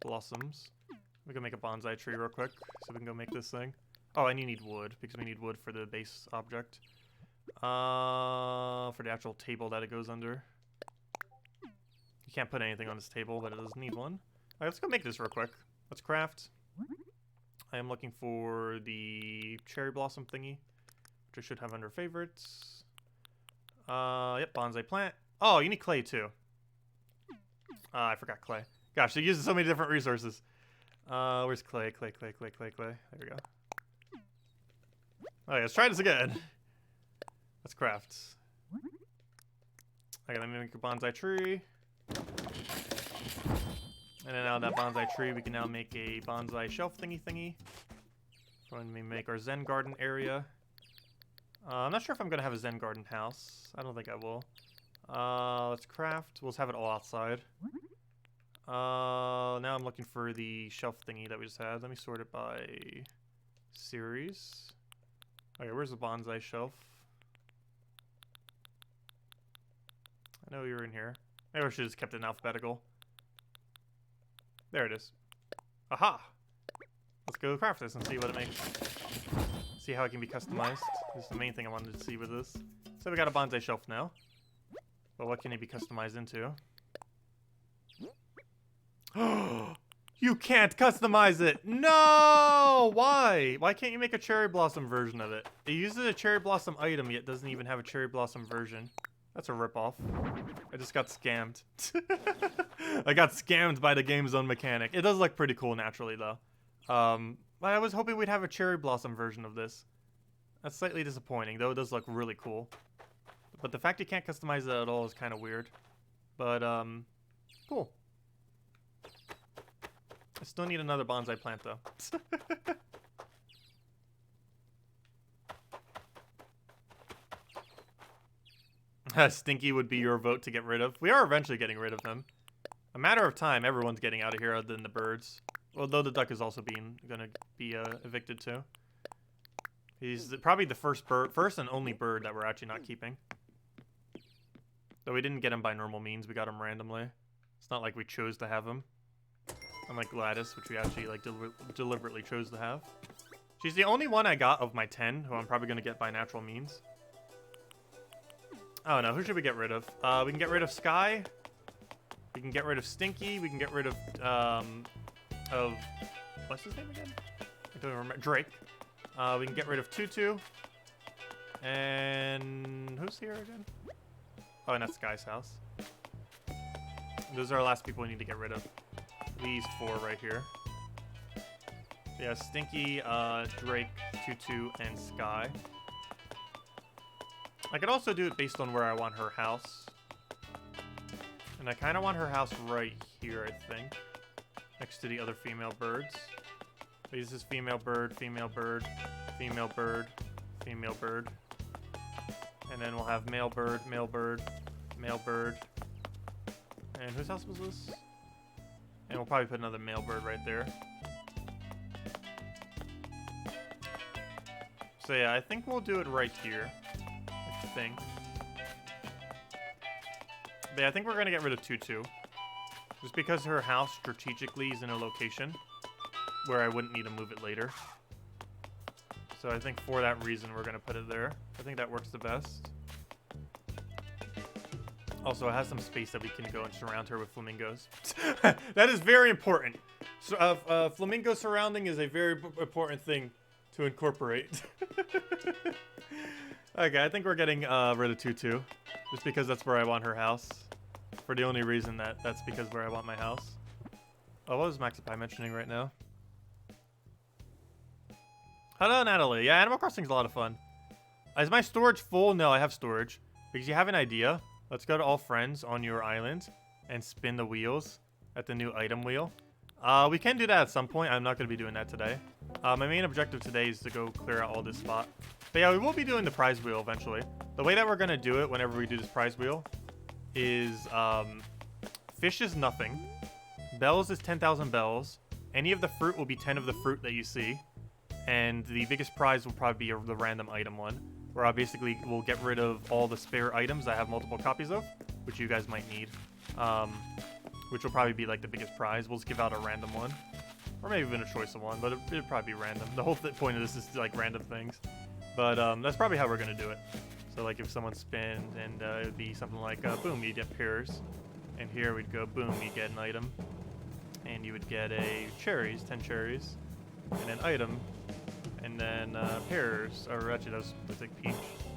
blossoms. We can make a bonsai tree real quick, so we can go make this thing. Oh, and you need wood, because we need wood for the base object. For the actual table that it goes under. You can't put anything on this table, but it does need one. Alright, let's go make this real quick. Let's craft. I am looking for the cherry blossom thingy, which I should have under favorites. Yep, bonsai plant. Oh, you need clay too. I forgot clay. Gosh, they use so many different resources. Where's clay? Clay. There we go. Okay, let's try this again. Let's craft. Okay, let me make a bonsai tree. And then out of that bonsai tree, we can now make a bonsai shelf thingy. Going to make our Zen garden area. I'm not sure if I'm going to have a Zen garden house. I don't think I will. Let's craft. We'll just have it all outside. Now I'm looking for the shelf thingy that we just had. Let me sort it by series. Okay, where's the bonsai shelf? I know you were in here. Maybe I should have just kept it in alphabetical. There it is. Aha! Let's go craft this and see what it makes. See how it can be customized. This is the main thing I wanted to see with this. So we got a bonsai shelf now. But what can it be customized into? You can't customize it! No! Why? Why can't you make a cherry blossom version of it? It uses a cherry blossom item, yet doesn't even have a cherry blossom version. That's a ripoff. I just got scammed. I got scammed by the game zone mechanic. It does look pretty cool naturally, though. I was hoping we'd have a cherry blossom version of this. That's slightly disappointing, though it does look really cool. But the fact you can't customize it at all is kind of weird. But, cool. I still need another bonsai plant, though. Stinky would be your vote to get rid of. We are eventually getting rid of him. A matter of time, everyone's getting out of here other than the birds. Although the duck is also gonna be evicted too. He's probably the first and only bird that we're actually not keeping. Though we didn't get him by normal means, we got him randomly. It's not like we chose to have him. Unlike Gladys, which we actually like deliberately chose to have. She's the only one I got of my 10, who I'm probably gonna get by natural means. Oh no, who should we get rid of? We can get rid of Sky. We can get rid of Stinky. We can get rid of what's his name again? I don't remember. Drake. We can get rid of Tutu. And who's here again? Oh, and that's Sky's house. Those are our last people we need to get rid of. These 4 right here. Yeah, Stinky, Drake, Tutu, and Sky. I could also do it based on where I want her house. And I kind of want her house right here, I think. Next to the other female birds. This is female bird, female bird, female bird, female bird. And then we'll have male bird, male bird, male bird. And whose house was this? And we'll probably put another male bird right there. So yeah, I think we'll do it right here. Thing. But yeah, I think we're gonna get rid of Tutu. Just because her house strategically is in a location where I wouldn't need to move it later. So I think for that reason we're gonna put it there. I think that works the best. Also, it has some space that we can go and surround her with flamingos. That is very important. So, flamingo surrounding is a very important thing to incorporate. Okay, I think we're getting rid of Tutu. Just because that's where I want her house. For the only reason that's because where I want my house. Oh, what was Maxipie mentioning right now? Hello, Natalie. Yeah, Animal Crossing is a lot of fun. Is my storage full? No, I have storage. Because you have an idea. Let's go to all friends on your island and spin the wheels at the new item wheel. We can do that at some point. I'm not going to be doing that today. My main objective today is to go clear out all this spot. But yeah, we will be doing the prize wheel eventually. The way that we're going to do it whenever we do this prize wheel is fish is nothing. Bells is 10,000 bells. Any of the fruit will be 10 of the fruit that you see. And the biggest prize will probably be the random item one. Where I basically will get rid of all the spare items I have multiple copies of. Which you guys might need. Which will probably be like the biggest prize. We'll just give out a random one. Or maybe even a choice of one, but it'd probably be random. The whole point of this is like random things. But that's probably how we're going to do it. So like if someone spins and it would be something like, boom, you get pears. And here we'd go, boom, you get an item. And you would get a cherries, 10 cherries. and then item, and then pears, or actually that was like peach,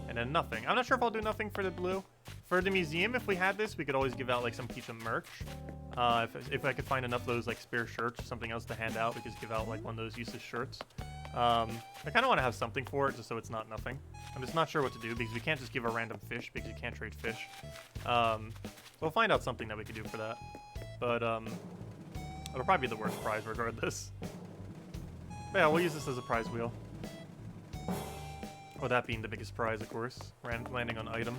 and then nothing. I'm not sure if I'll do nothing for the blue. For the museum, if we had this, we could always give out like some piece of merch. If I could find enough of those like spare shirts or something else to hand out, we could give out like one of those useless shirts. I kind of want to have something for it just so it's not nothing. I'm just not sure what to do because we can't just give a random fish because you can't trade fish. We'll find out something that we could do for that. But it'll probably be the worst prize regardless. But yeah, we'll use this as a prize wheel. Oh, that being the biggest prize, of course. Landing on item.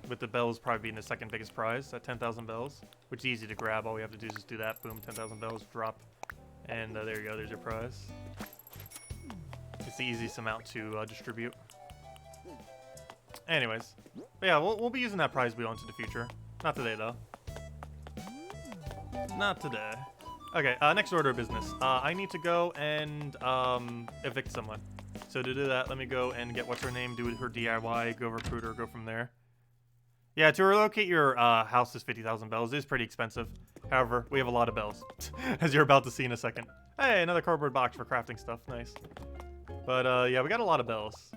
With the bells probably being the second biggest prize at 10,000 bells, which is easy to grab. All we have to do is just do that. Boom, 10,000 bells, drop. And there you go, there's your prize. It's the easiest amount to distribute. Anyways, but yeah, we'll be using that prize wheel into the future. Not today, though. Not today. Okay, next order of business. I need to go and evict someone. So to do that, let me go and get what's her name, do her DIY, go recruit her, go from there. Yeah, to relocate your house is 50,000 bells. It is pretty expensive. However, we have a lot of bells, as you're about to see in a second. Hey, another cardboard box for crafting stuff. Nice. But yeah, we got a lot of bells.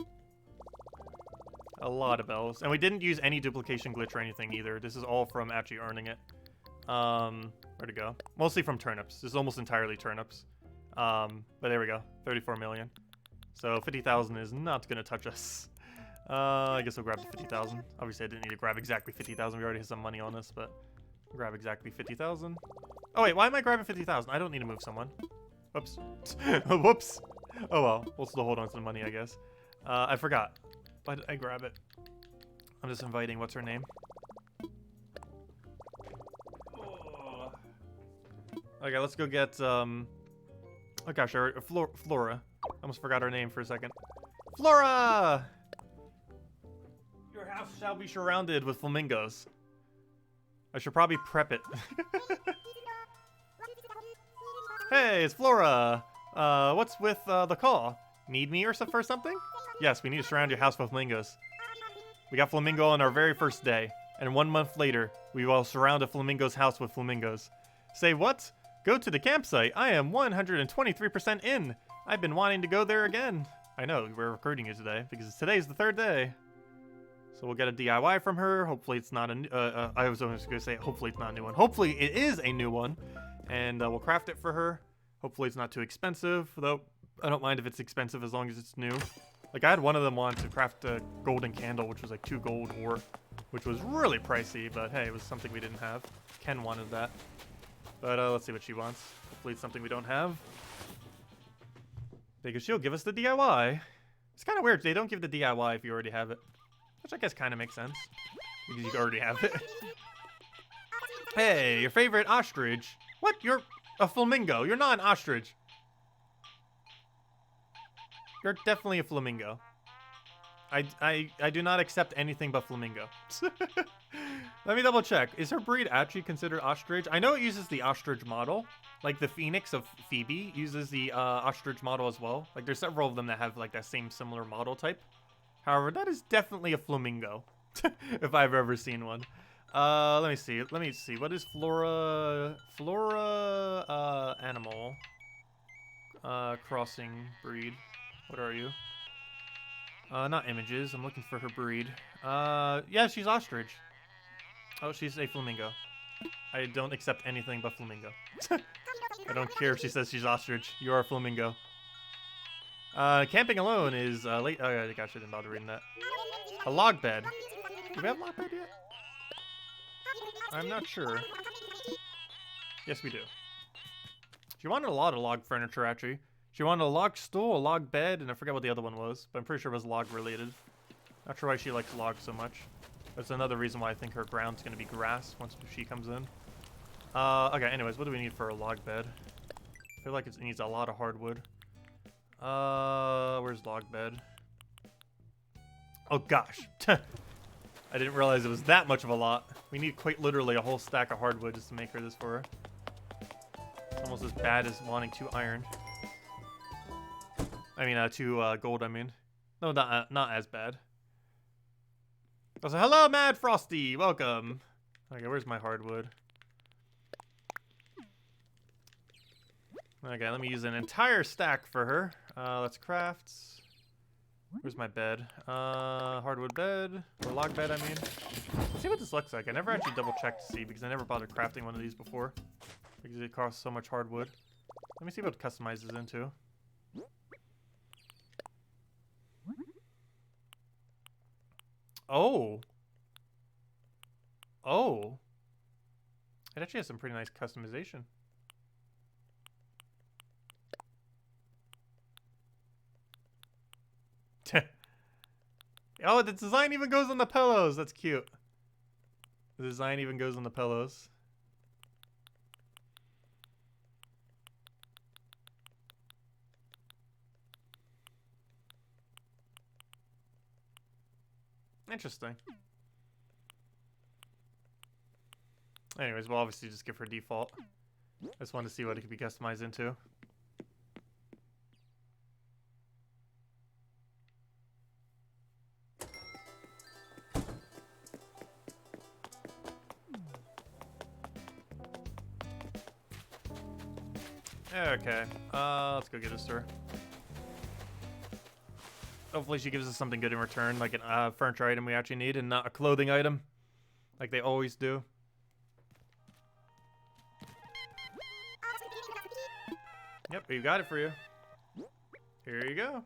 A lot of bells. And we didn't use any duplication glitch or anything either. This is all from actually earning it. Where'd it go? Mostly from turnips. This is almost entirely turnips. But there we go. 34 million. So 50,000 is not going to touch us. I guess we'll grab the 50,000. Obviously, I didn't need to grab exactly 50,000. We already have some money on us, but we'll grab exactly 50,000. Oh, wait. Why am I grabbing 50,000? I don't need to move someone. Whoops. Whoops. Oh, well. We'll still hold on to the money, I guess. I forgot. Why did I grab it? I'm just inviting what's her name? Oh. Okay, let's go get, oh gosh, Flora. I almost forgot her name for a second. Flora! Your house shall be surrounded with flamingos. I should probably prep it. Hey, it's Flora! What's with the call? Need me or for something? Yes, we need to surround your house with flamingos. We got flamingo on our very first day, and 1 month later, we will surround a flamingo's house with flamingos. Say what? Go to the campsite. I am 123% in. I've been wanting to go there again. I know, we're recruiting you today, because today's the third day. So we'll get a DIY from her. Hopefully it's not a I was almost going to say, hopefully it's not a new one. Hopefully it is a new one, and we'll craft it for her. Hopefully it's not too expensive, though I don't mind if it's expensive as long as it's new. Like, I had one of them want to craft a golden candle, which was like 2 gold ore, which was really pricey, but hey, it was something we didn't have. Ken wanted that. But let's see what she wants. Hopefully it's something we don't have. Because she'll give us the DIY. It's kind of weird. They don't give the DIY if you already have it. Which I guess kind of makes sense. Because you already have it. Hey, your favorite ostrich. What? You're a flamingo. You're not an ostrich. You're definitely a flamingo. I do not accept anything but flamingo. Let me double check. Is her breed actually considered ostrich? I know it uses the ostrich model. Like the phoenix of Phoebe uses the ostrich model as well. Like there's several of them that have like that same similar model type. However, that is definitely a flamingo. If I've ever seen one. Let me see. What is Flora animal crossing breed? What are you? Not images. I'm looking for her breed. Yeah, she's ostrich. Oh, she's a flamingo. I don't accept anything but flamingo. I don't care if she says she's ostrich. You are a flamingo. Camping alone is late. Oh, yeah, gosh, I didn't bother reading that. A log bed. Do we have log bed yet? I'm not sure. Yes, we do. She wanted a lot of log furniture, actually. She wanted a log stool, a log bed, and I forget what the other one was, but I'm pretty sure it was log related. Not sure why she likes logs so much. That's another reason why I think her ground's going to be grass once she comes in. Okay, anyways, what do we need for a log bed? I feel like it needs a lot of hardwood. Where's log bed? Oh gosh. I didn't realize it was that much of a lot. We need quite literally a whole stack of hardwood just to make this for her. It's almost as bad as wanting 2 iron. I mean, 2 gold, I mean. No, not as bad. Also, hello, Mad Frosty! Welcome! Okay, where's my hardwood? Okay, let me use an entire stack for her. Let's craft. Where's my bed? Hardwood bed, or log bed, I mean. Let's see what this looks like. I never actually double checked to see because I never bothered crafting one of these before because it costs so much hardwood. Let me see what it customizes into. Oh. Oh. It actually has some pretty nice customization. Oh, the design even goes on the pillows. That's cute. The design even goes on the pillows. Interesting. Anyways, we'll obviously just give her default. I just wanted to see what it could be customized into. Okay, let's go get this to her. Hopefully she gives us something good in return, like a furniture item we actually need and not a clothing item, like they always do. Yep, we got it for you. Here you go.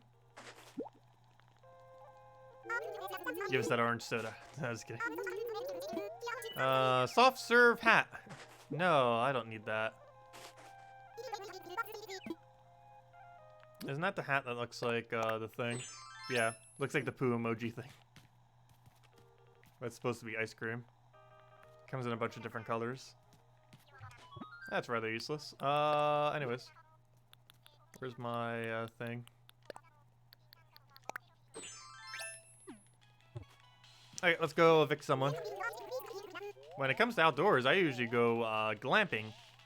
Give us that orange soda. I was kidding. Soft serve hat. No, I don't need that. Isn't that the hat that looks like the thing? Yeah, looks like the poo emoji thing. That's supposed to be ice cream. Comes in a bunch of different colors. That's rather useless. Anyways. Where's my thing? Alright, let's go evict someone. When it comes to outdoors, I usually go glamping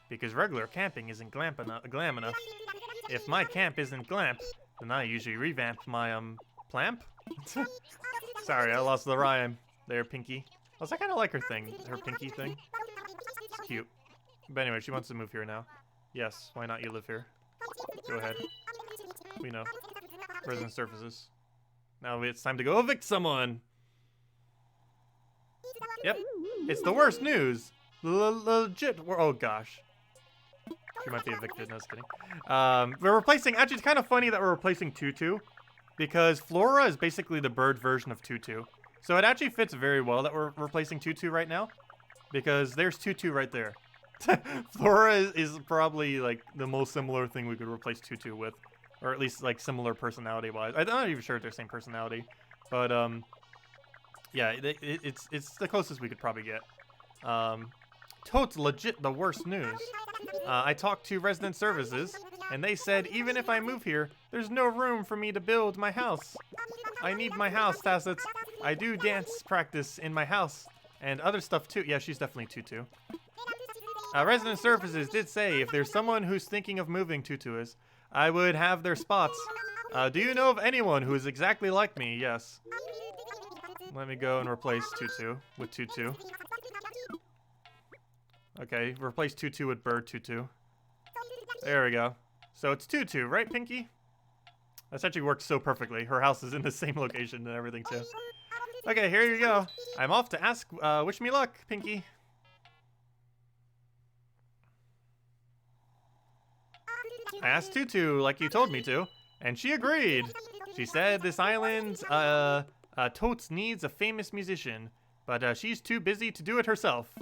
because regular camping isn't glam enough. If my camp isn't glamp, then I usually revamp my plamp. Sorry, I lost the rhyme there, Pinky. Also, I kind of like her thing, her Pinky thing. It's cute. But anyway, she wants to move here now. Yes, why not? You live here. Go ahead. We know. Resident surfaces. Now it's time to go evict someone. Yep, it's the worst news. Legit. Oh gosh. She might be evicted. No, I was kidding. We're replacing. Actually, it's kind of funny that we're replacing Tutu, because Flora is basically the bird version of Tutu. So it actually fits very well that we're replacing Tutu right now, because there's Tutu right there. Flora is probably like the most similar thing we could replace Tutu with, or at least like similar personality-wise. I'm not even sure if they're the same personality, but yeah, it's the closest we could probably get. Totes legit the worst news. I talked to resident services, and they said even if I move here, there's no room for me to build my house. I need my house, Tacet. I do dance practice in my house, and other stuff too. Yeah, she's definitely Tutu. Resident services did say if there's someone who's thinking of moving Tutu is, I would have their spots. Do you know of anyone who is exactly like me? Yes. Let me go and replace Tutu with Tutu. Okay, replace Tutu with Bird Tutu. There we go. So it's Tutu, right, Pinky? That's actually worked so perfectly. Her house is in the same location and everything, too. Okay, here you go. I'm off to ask, wish me luck, Pinky. I asked Tutu like you told me to, and she agreed. She said this island, totes needs a famous musician, but she's too busy to do it herself.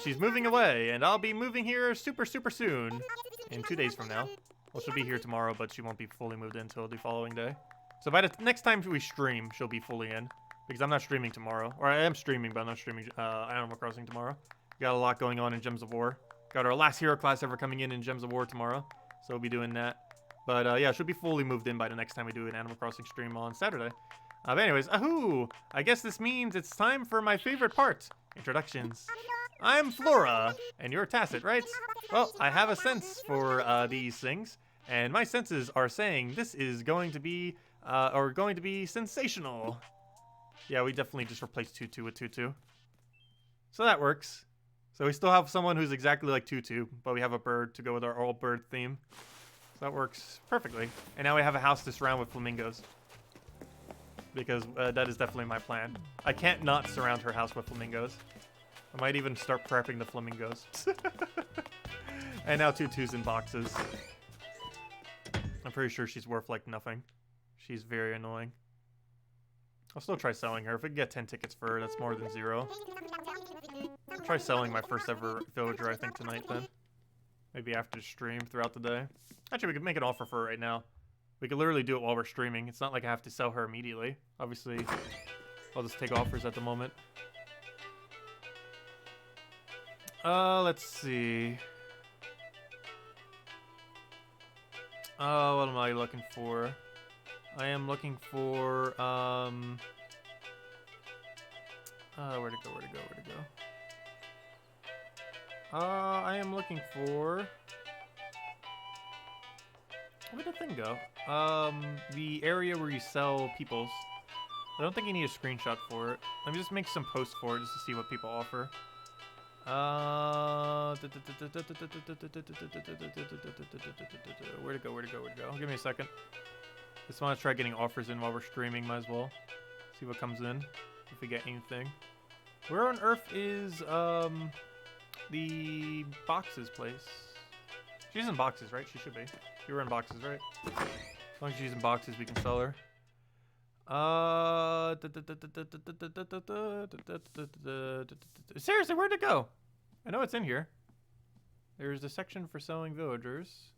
She's moving away, and I'll be moving here super soon. In 2 days from now. Well, she'll be here tomorrow, but she won't be fully moved in until the following day. So by the next time we stream, she'll be fully in. Because I'm not streaming tomorrow. Or I am streaming, but I'm not streaming Animal Crossing tomorrow. Got a lot going on in Gems of War. Got our last hero class ever coming in Gems of War tomorrow. So we'll be doing that. But yeah, she'll be fully moved in by the next time we do an Animal Crossing stream on Saturday. But anyways, ahoo! I guess this means it's time for my favorite part. Introductions. I'm Flora, and you're Tacet, right? Well, I have a sense for these things, and my senses are saying this is going to be, sensational. Yeah, we definitely just replaced Tutu with Tutu. So that works. So we still have someone who's exactly like Tutu, but we have a bird to go with our all bird theme. So that works perfectly. And now we have a house to surround with flamingos. Because that is definitely my plan. I can't not surround her house with flamingos. I might even start prepping the flamingos. And now Tutu's in boxes. I'm pretty sure she's worth like nothing. She's very annoying. I'll still try selling her. If we can get 10 tickets for her, that's more than 0. I'll try selling my first ever villager, I think, tonight then. Maybe after the stream throughout the day. Actually, we could make an offer for her right now. We could literally do it while we're streaming. It's not like I have to sell her immediately. Obviously, I'll just take offers at the moment. Let's see. What am I looking for? I am looking for, where'd it go? I am looking for... Where'd the thing go? The area where you sell peoples. I don't think you need a screenshot for it. Let me just make some posts for it just to see what people offer. Where'd it go? Give me a second. Just want to try getting offers in while we're streaming. Might as well see what comes in if we get anything. Where on earth is the boxes place? She's in boxes, right? She should be. You were in boxes, right? As long as she's in boxes, we can sell her. Seriously, where'd it go? I know it's in here. There's a section for selling villagers.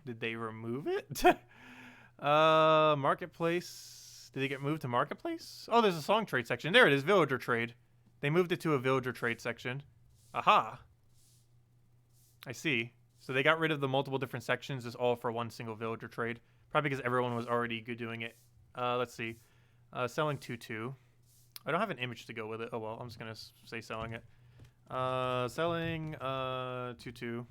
Did they remove it? Marketplace. Did they get moved to marketplace? Oh, there's a song trade section. There it is, villager trade. They moved it to a villager trade section. Aha. I see. So they got rid of the multiple different sections, just all for one single villager trade. Probably because everyone was already good doing it. Let's see. Selling Tutu. I don't have an image to go with it. Oh well, I'm just gonna say selling it. Selling Tutu.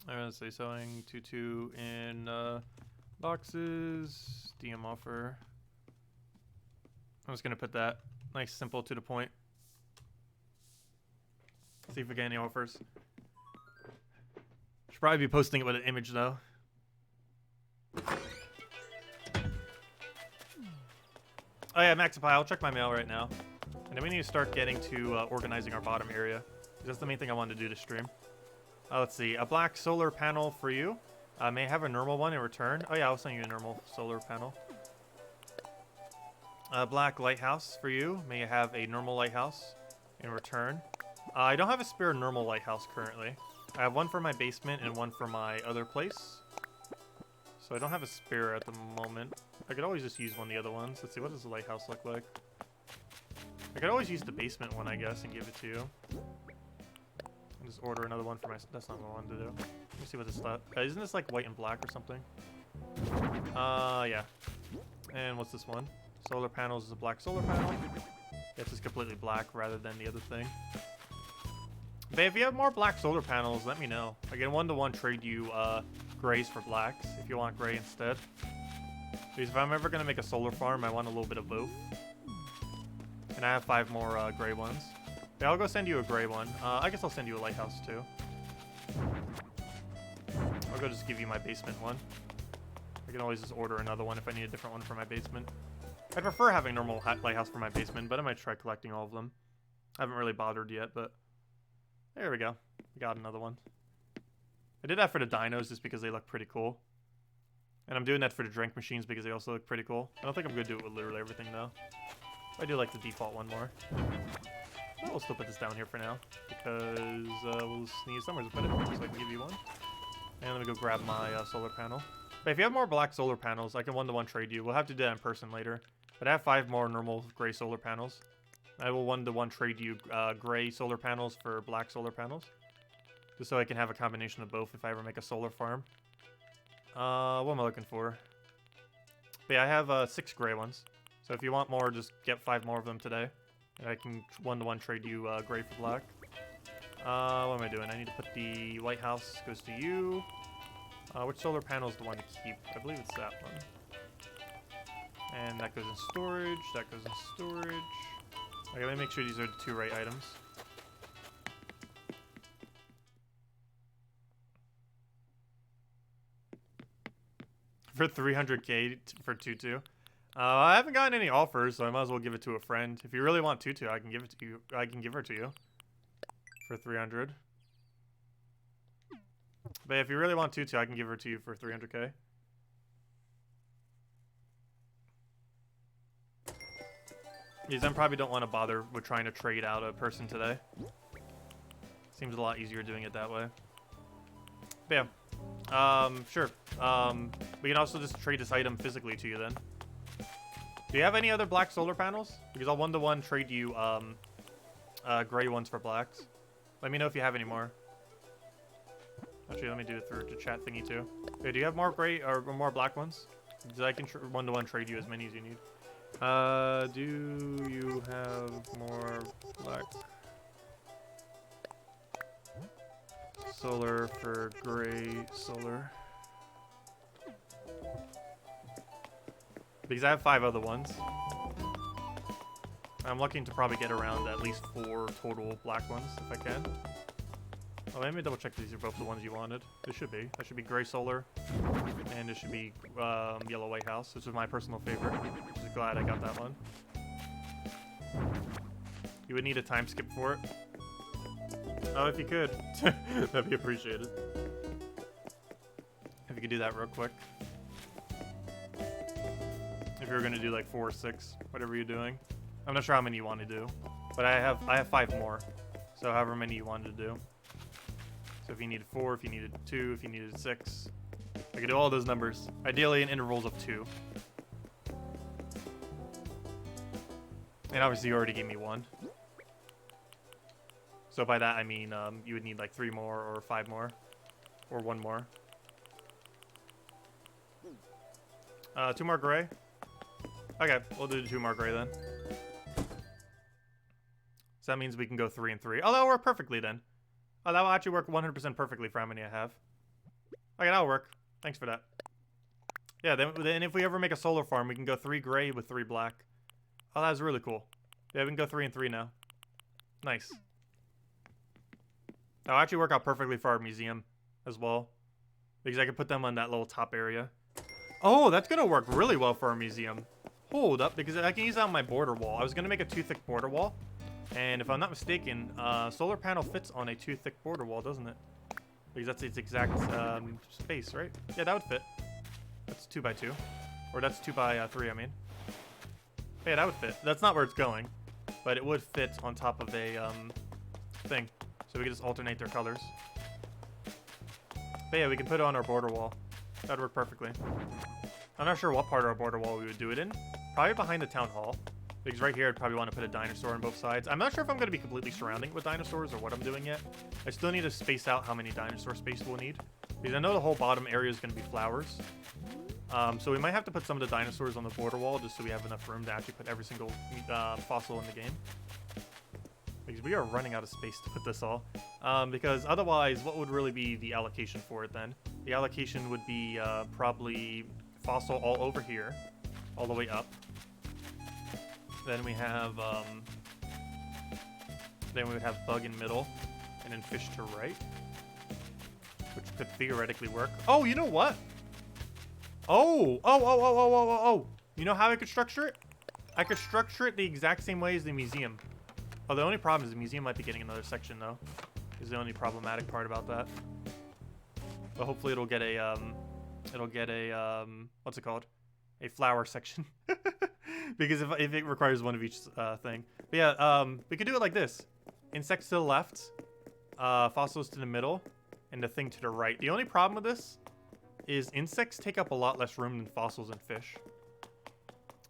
I'm gonna say selling Tutu in boxes. DM offer. I'm just gonna put that nice, simple, to the point. See if we get any offers. Should probably be posting it with an image though. Oh yeah, Maxipie, I'll check my mail right now. And then we need to start getting to organizing our bottom area. That's the main thing I wanted to do to stream. Let's see, a black solar panel for you. May I have a normal one in return? Oh yeah, I'll send you a normal solar panel. A black lighthouse for you. May you have a normal lighthouse in return. I don't have a spare normal lighthouse currently. I have one for my basement and one for my other place. So I don't have a spare at the moment. I could always just use one of the other ones. Let's see, what does the lighthouse look like? I could always use the basement one, I guess, and give it to you. I'll just order another one for my... That's not what I wanted to do. Let me see what this... isn't this like white and black or something? Yeah. And what's this one? Solar panels is a black solar panel. It's just completely black rather than the other thing. But if you have more black solar panels, let me know. I can one-to-one trade you grays for blacks if you want gray instead. Because if I'm ever going to make a solar farm, I want a little bit of both. And I have 5 more gray ones. Yeah, I'll go send you a gray one. I guess I'll send you a lighthouse too. I'll go just give you my basement one. I can always just order another one if I need a different one for my basement. I prefer having normal lighthouse for my basement, but I might try collecting all of them. I haven't really bothered yet, but... There we go. We got another one. I did that for the dinos just because they look pretty cool. And I'm doing that for the drink machines because they also look pretty cool. I don't think I'm going to do it with literally everything, though. I do like the default one more. Well, we'll still put this down here for now. Because we'll just need somewhere to put it, so I can give you one. And let me go grab my solar panel. But if you have more black solar panels, I can one-to-one trade you. We'll have to do that in person later. But I have 5 more normal gray solar panels. I will one-to-one trade you gray solar panels for black solar panels. Just so I can have a combination of both if I ever make a solar farm. What am I looking for? But yeah, I have 6 gray ones. So if you want more, just get 5 more of them today. And I can one-to-one trade you gray for black. What am I doing? I need to put the lighthouse goes to you. Which solar panel is the one to keep? I believe it's that one. And that goes in storage. That goes in storage. Okay, let me make sure these are the 2 right items. For 300k for Tutu. I haven't gotten any offers, so I might as well give it to a friend. If you really want Tutu, I can give it to you. I can give her to you for 300. But if you really want Tutu, I can give her to you for 300k. Because then probably don't want to bother with trying to trade out a person today. Seems a lot easier doing it that way. But yeah. Sure. We can also just trade this item physically to you then. Do you have any other black solar panels? Because I'll 1-to-1 trade you gray ones for blacks. Let me know if you have any more. Actually, let me do it through the chat thingy too. Okay, do you have more gray or more black ones? Because I can 1-to-1 trade you as many as you need. Do you have more black solar for gray solar? Because I have 5 other ones. I'm looking to probably get around at least 4 total black ones if I can. Oh, let me double check these are both the ones you wanted. This should be. That should be gray solar. And this should be yellow white house, which is my personal favorite. Just glad I got that one. You would need a time skip for it. Oh, if you could. That'd be appreciated. If you could do that real quick. If you were gonna do like 4 or 6, whatever you're doing. I'm not sure how many you want to do, but I have 5 more. So however many you wanted to do. So if you needed 4, if you needed 2, if you needed 6, I could do all those numbers. Ideally in intervals of 2. And obviously you already gave me 1. So by that I mean you would need like 3 more or 5 more. Or 1 more. 2 more gray. Okay, we'll do 2 more gray then. So that means we can go 3 and 3. Oh, that'll work perfectly then. Oh, that will actually work 100% perfectly for how many I have. Okay, that'll work. Thanks for that. Yeah, then if we ever make a solar farm, we can go 3 gray with 3 black. Oh, that's really cool. Yeah, we can go 3 and 3 now. Nice. That'll actually work out perfectly for our museum as well. Because I can put them on that little top area. Oh, that's going to work really well for our museum. Hold up, because I can use that on my border wall. I was going to make a 2-thick border wall. And if I'm not mistaken, solar panel fits on a 2-thick border wall, doesn't it? Because that's its exact space, right? Yeah, that would fit. That's 2x2. Or that's 2x3, I mean. Yeah, that would fit. That's not where it's going. But it would fit on top of a thing. So we can just alternate their colors. But yeah, we can put it on our border wall. That'd work perfectly. I'm not sure what part of our border wall we would do it in. Probably behind the town hall. Because right here, I'd probably want to put a dinosaur on both sides. I'm not sure if I'm going to be completely surrounding it with dinosaurs or what I'm doing yet. I still need to space out how many dinosaur space we'll need. Because I know the whole bottom area is going to be flowers. So we might have to put some of the dinosaurs on the border wall just so we have enough room to actually put every single fossil in the game. Because we are running out of space to put this all. Because otherwise, what would really be the allocation for it then? The allocation would be probably fossil all over here, all the way up. Then we have, then we would have bug in middle, and then fish to right, which could theoretically work. Oh, you know what? Oh! You know how I could structure it? I could structure it the exact same way as the museum. Oh, the only problem is the museum might be getting another section though. Is the only problematic part about that. But hopefully it'll get a, what's it called? A flower section. Because if it requires one of each thing. But yeah, we could do it like this. Insects to the left, fossils to the middle, and the thing to the right. The only problem with this is insects take up a lot less room than fossils and fish.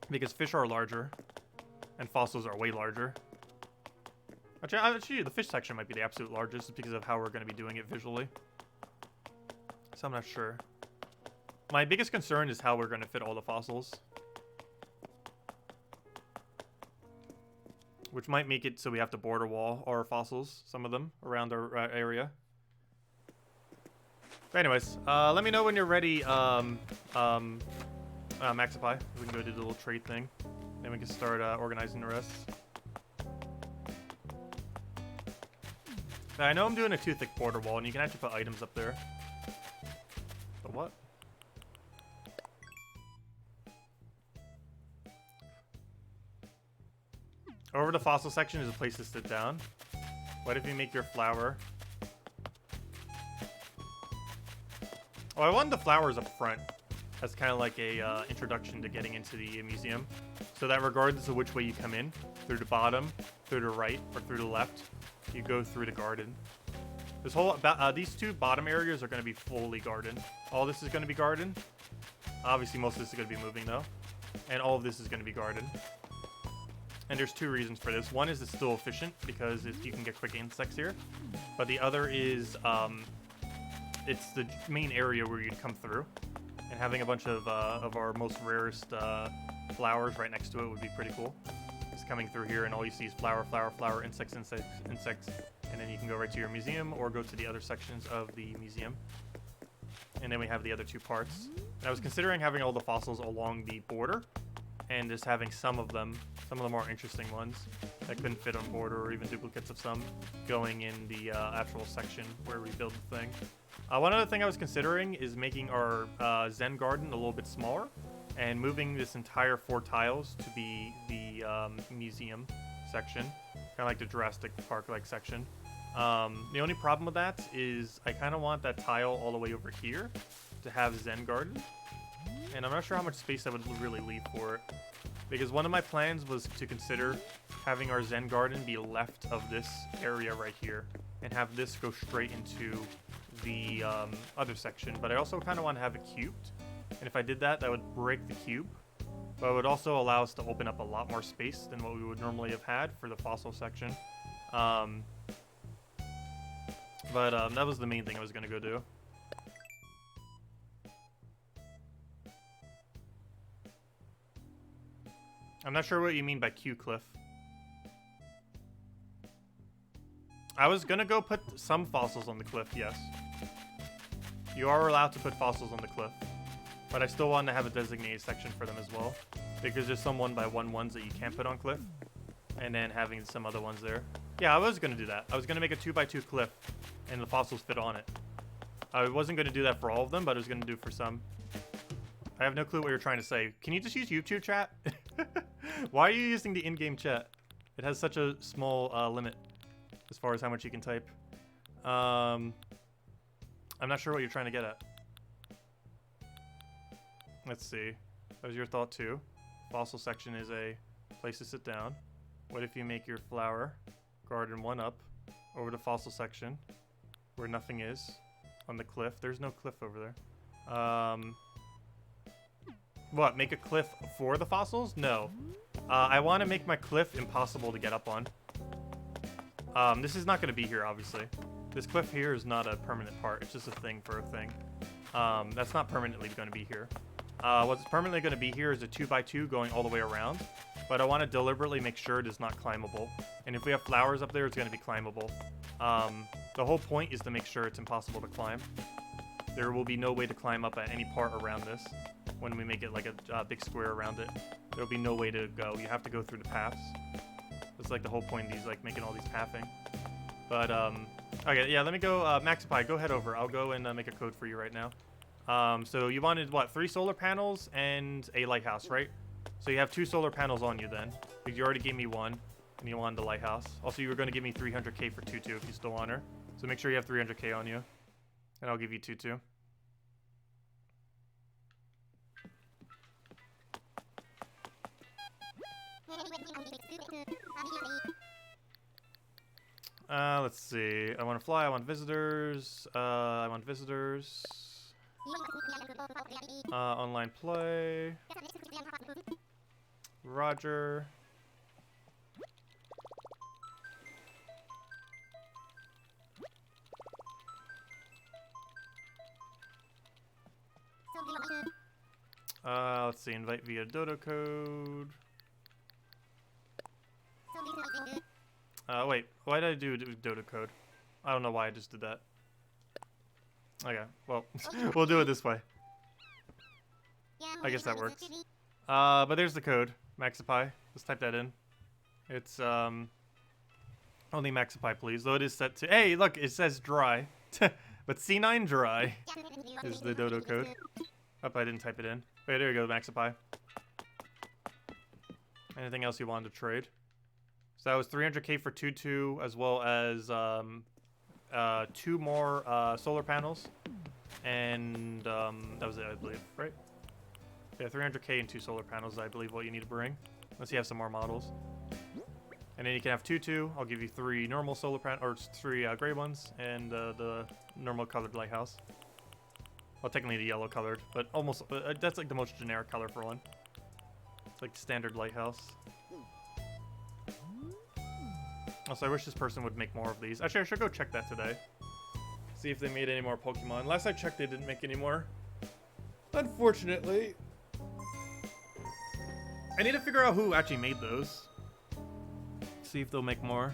Because fish are larger, and fossils are way larger. Actually, the fish section might be the absolute largest because of how we're going to be doing it visually. So I'm not sure. My biggest concern is how we're going to fit all the fossils. Which might make it so we have to border wall our fossils, some of them, around our area. But anyways, let me know when you're ready, Maxify. We can go do the little trade thing. Then we can start organizing the rest. I know I'm doing a too thick border wall, and you can actually put items up there. But what? Over the fossil section is a place to sit down. What if you make your flower? Oh, I wanted the flowers up front. That's kind of like a introduction to getting into the museum. So that regardless of which way you come in, through the bottom, through the right, or through the left, you go through the garden. This whole, these two bottom areas are going to be fully garden. All this is going to be garden. Obviously, most of this is going to be moving though. And all of this is going to be garden. And there's two reasons for this. One is it's still efficient because you can get quick insects here. But the other is it's the main area where you'd come through. And having a bunch of our most rarest flowers right next to it would be pretty cool. It's coming through here and all you see is flower, flower, flower, insects, insects, insects. And then you can go right to your museum or go to the other sections of the museum. And then we have the other two parts. And I was considering having all the fossils along the border. And just having some of the more interesting ones that couldn't fit on border or even duplicates of some going in the actual section where we build the thing. One other thing I was considering is making our Zen garden a little bit smaller and moving this entire 4 tiles to be the museum section, kind of like the Jurassic Park-like section. The only problem with that is I kind of want that tile all the way over here to have Zen garden. And I'm not sure how much space I would really leave for it. Because one of my plans was to consider having our Zen garden be left of this area right here. And have this go straight into the other section. But I also kind of want to have it cubed. And if I did that, that would break the cube. But it would also allow us to open up a lot more space than what we would normally have had for the fossil section. But that was the main thing I was going to go do. I'm not sure what you mean by Q cliff. I was gonna go put some fossils on the cliff, yes. You are allowed to put fossils on the cliff. But I still want to have a designated section for them as well. Because there's some 1x1 ones that you can't put on cliff. And then having some other ones there. Yeah, I was gonna do that. I was gonna make a 2x2 cliff. And the fossils fit on it. I wasn't gonna do that for all of them, but I was gonna do for some. I have no clue what you're trying to say. Can you just use YouTube chat? Why are you using the in-game chat? It has such a small limit as far as how much you can type. I'm not sure what you're trying to get at. Let's see. That was your thought too. Fossil section is a place to sit down. What if you make your flower garden 1 up over the fossil section where nothing is on the cliff? There's no cliff over there. What, make a cliff for the fossils? No. I want to make my cliff impossible to get up on. This is not going to be here, obviously. This cliff here is not a permanent part. It's just a thing for a thing. That's not permanently going to be here. What's permanently going to be here is a 2x2 going all the way around. But I want to deliberately make sure it is not climbable. And if we have flowers up there, it's going to be climbable. The whole point is to make sure it's impossible to climb. There will be no way to climb up at any part around this. When we make it like a big square around it, there'll be no way to go. You have to go through the paths. That's like the whole point of these, like making all these pathing. But okay, yeah. Let me go. Maxipie, go head over. I'll go and make a code for you right now. So you wanted what? 3 solar panels and a lighthouse, right? So you have 2 solar panels on you then, because you already gave me 1, and you wanted the lighthouse. Also, you were going to give me 300k for 2 too, if you still want her. So make sure you have 300k on you, and I'll give you 2 too. Let's see. I want to fly. I want visitors. I want visitors. Online play. Roger. Let's see. Invite via dodo code. Wait, why did I do dodo code? I don't know why I just did that. Okay, well, we'll do it this way. I guess that works. But there's the code, Maxipie. Let's type that in. It's, Only Maxipie, please. Though it is set to... Hey, look, it says dry. But C9 dry is the dodo code. Oh, I didn't type it in. Wait, there you go, Maxipie. Anything else you wanted to trade? So that was 300k for 2-2, as well as 2 more solar panels. And that was it, I believe, right? Yeah, 300k and 2 solar panels, I believe, what you need to bring. Unless you have some more models. And then you can have 2-2. I'll give you 3 normal solar panels, or 3 gray ones, and the normal colored lighthouse. Well, technically the yellow colored, but almost, that's like the most generic color for one. It's like standard lighthouse. Also, I wish this person would make more of these. Actually, I should go check that today. See if they made any more Pokemon. Last I checked, they didn't make any more. Unfortunately. I need to figure out who actually made those. See if they'll make more.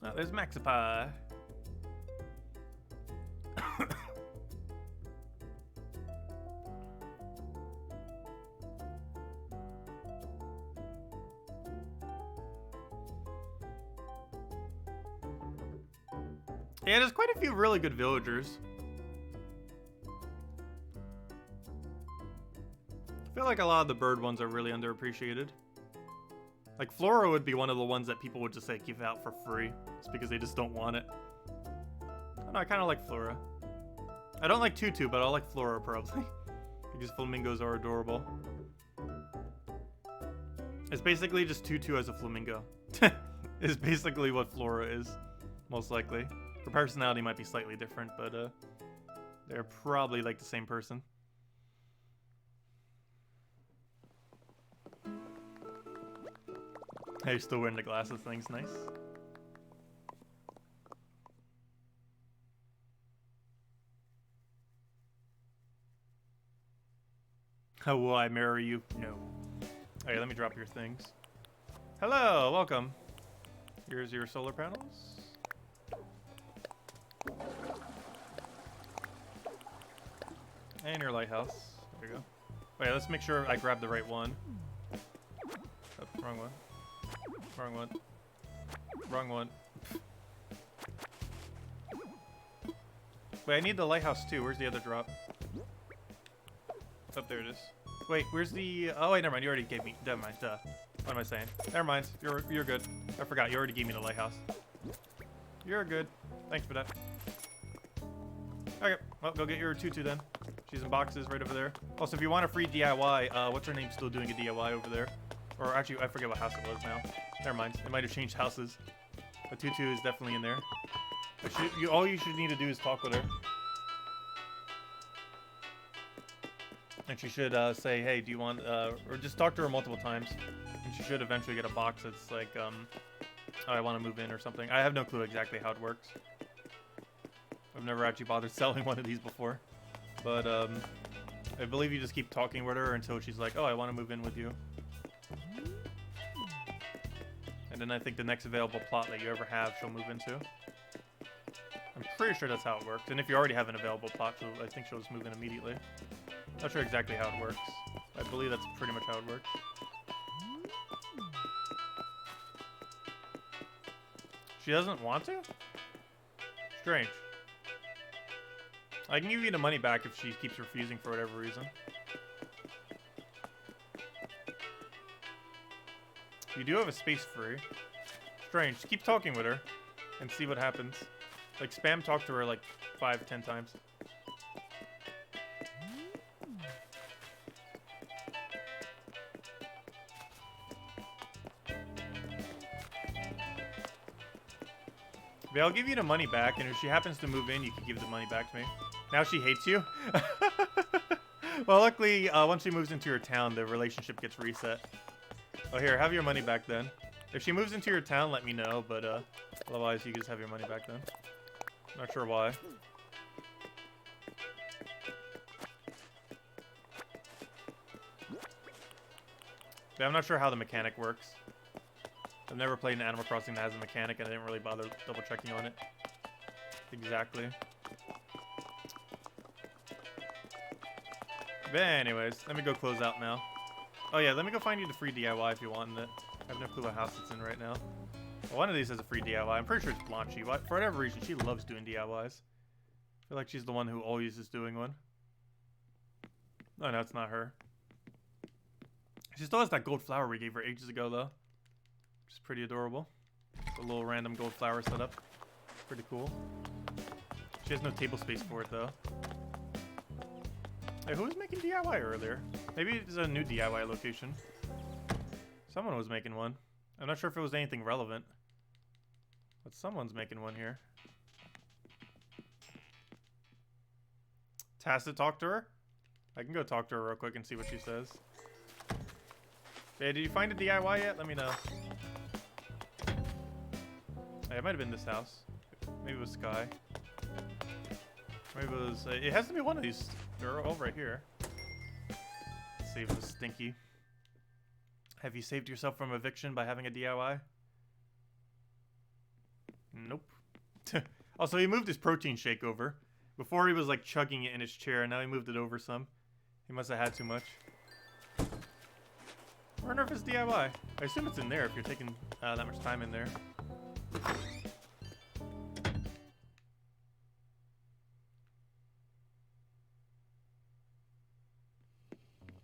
Oh, there's Maxipie. Yeah, there's quite a few really good villagers. I feel like a lot of the bird ones are really underappreciated. Like, Flora would be one of the ones that people would just, like, give out for free. It's because they just don't want it. I don't know, I kind of like Flora. I don't like Tutu, but I like Flora, probably. Because flamingos are adorable. It's basically just Tutu as a flamingo. It's basically what Flora is, most likely. Her personality might be slightly different, but they're probably like the same person. Hey, you're still wearing the glasses things, nice. How will I marry you? No. Okay, let me drop your things. Hello, welcome. Here's your solar panels. And your lighthouse. There you go. Wait, let's make sure I grab the right one. Oh, wrong one. Wrong one. Wrong one. Wait, I need the lighthouse too. Where's the other drop? Up there it is. Wait, where's the... Oh, wait, never mind. You already gave me... Never mind. Duh. What am I saying? Never mind. You're good. I forgot. You already gave me the lighthouse. You're good. Thanks for that. Okay. Well, go get your Tutu then. She's in boxes right over there. Also, if you want a free DIY, what's her name still doing a DIY over there? Or actually, I forget what house it was now. Never mind. It might have changed houses. But Tutu is definitely in there. All you should need to do is talk with her. And she should say, hey, do you want... or just talk to her multiple times. And she should eventually get a box that's like, oh, I want to move in or something. I have no clue exactly how it works. I've never actually bothered selling one of these before. But, I believe you just keep talking with her until she's like, oh, I want to move in with you. And then I think the next available plot that you ever have, she'll move into. I'm pretty sure that's how it works. And if you already have an available plot, I think she'll just move in immediately. Not sure exactly how it works. I believe that's pretty much how it works. She doesn't want to? Strange. I can give you the money back if she keeps refusing for whatever reason. You do have a space free. Strange. Keep talking with her and see what happens. Like, spam talk to her like 5-10 times. Yeah, I'll give you the money back, and if she happens to move in, you can give the money back to me. Now she hates you? Well, luckily, once she moves into your town, the relationship gets reset. Oh, here, have your money back then. If she moves into your town, let me know, but otherwise you can just have your money back then. Not sure why. Yeah, I'm not sure how the mechanic works. I've never played an Animal Crossing that has a mechanic, and I didn't really bother double checking on it. Exactly. But anyways, let me go close out now. Oh yeah, let me go find you the free DIY if you want it. I have no clue what house it's in right now. Well, one of these has a free DIY. I'm pretty sure it's Blanchy. For whatever reason, she loves doing DIYs. I feel like she's the one who always is doing one. Oh no, it's not her. She still has that gold flower we gave her ages ago though. Which is pretty adorable. A little random gold flower setup. Pretty cool. She has no table space for it though. Hey, who was making DIY earlier? Maybe it's a new DIY location. Someone was making one. I'm not sure if it was anything relevant. But someone's making one here. Tacet, talk to her? I can go talk to her real quick and see what she says. Hey, did you find a DIY yet? Let me know. Hey, it might have been this house. Maybe it was Sky. Maybe it was... it has to be one of these. They're all right here. Let's see if it was Stinky. Have you saved yourself from eviction by having a DIY? Nope. Also, he moved his protein shake over. Before he was like chugging it in his chair, and now he moved it over some. He must have had too much. I wonder if it's DIY. I assume it's in there if you're taking that much time in there.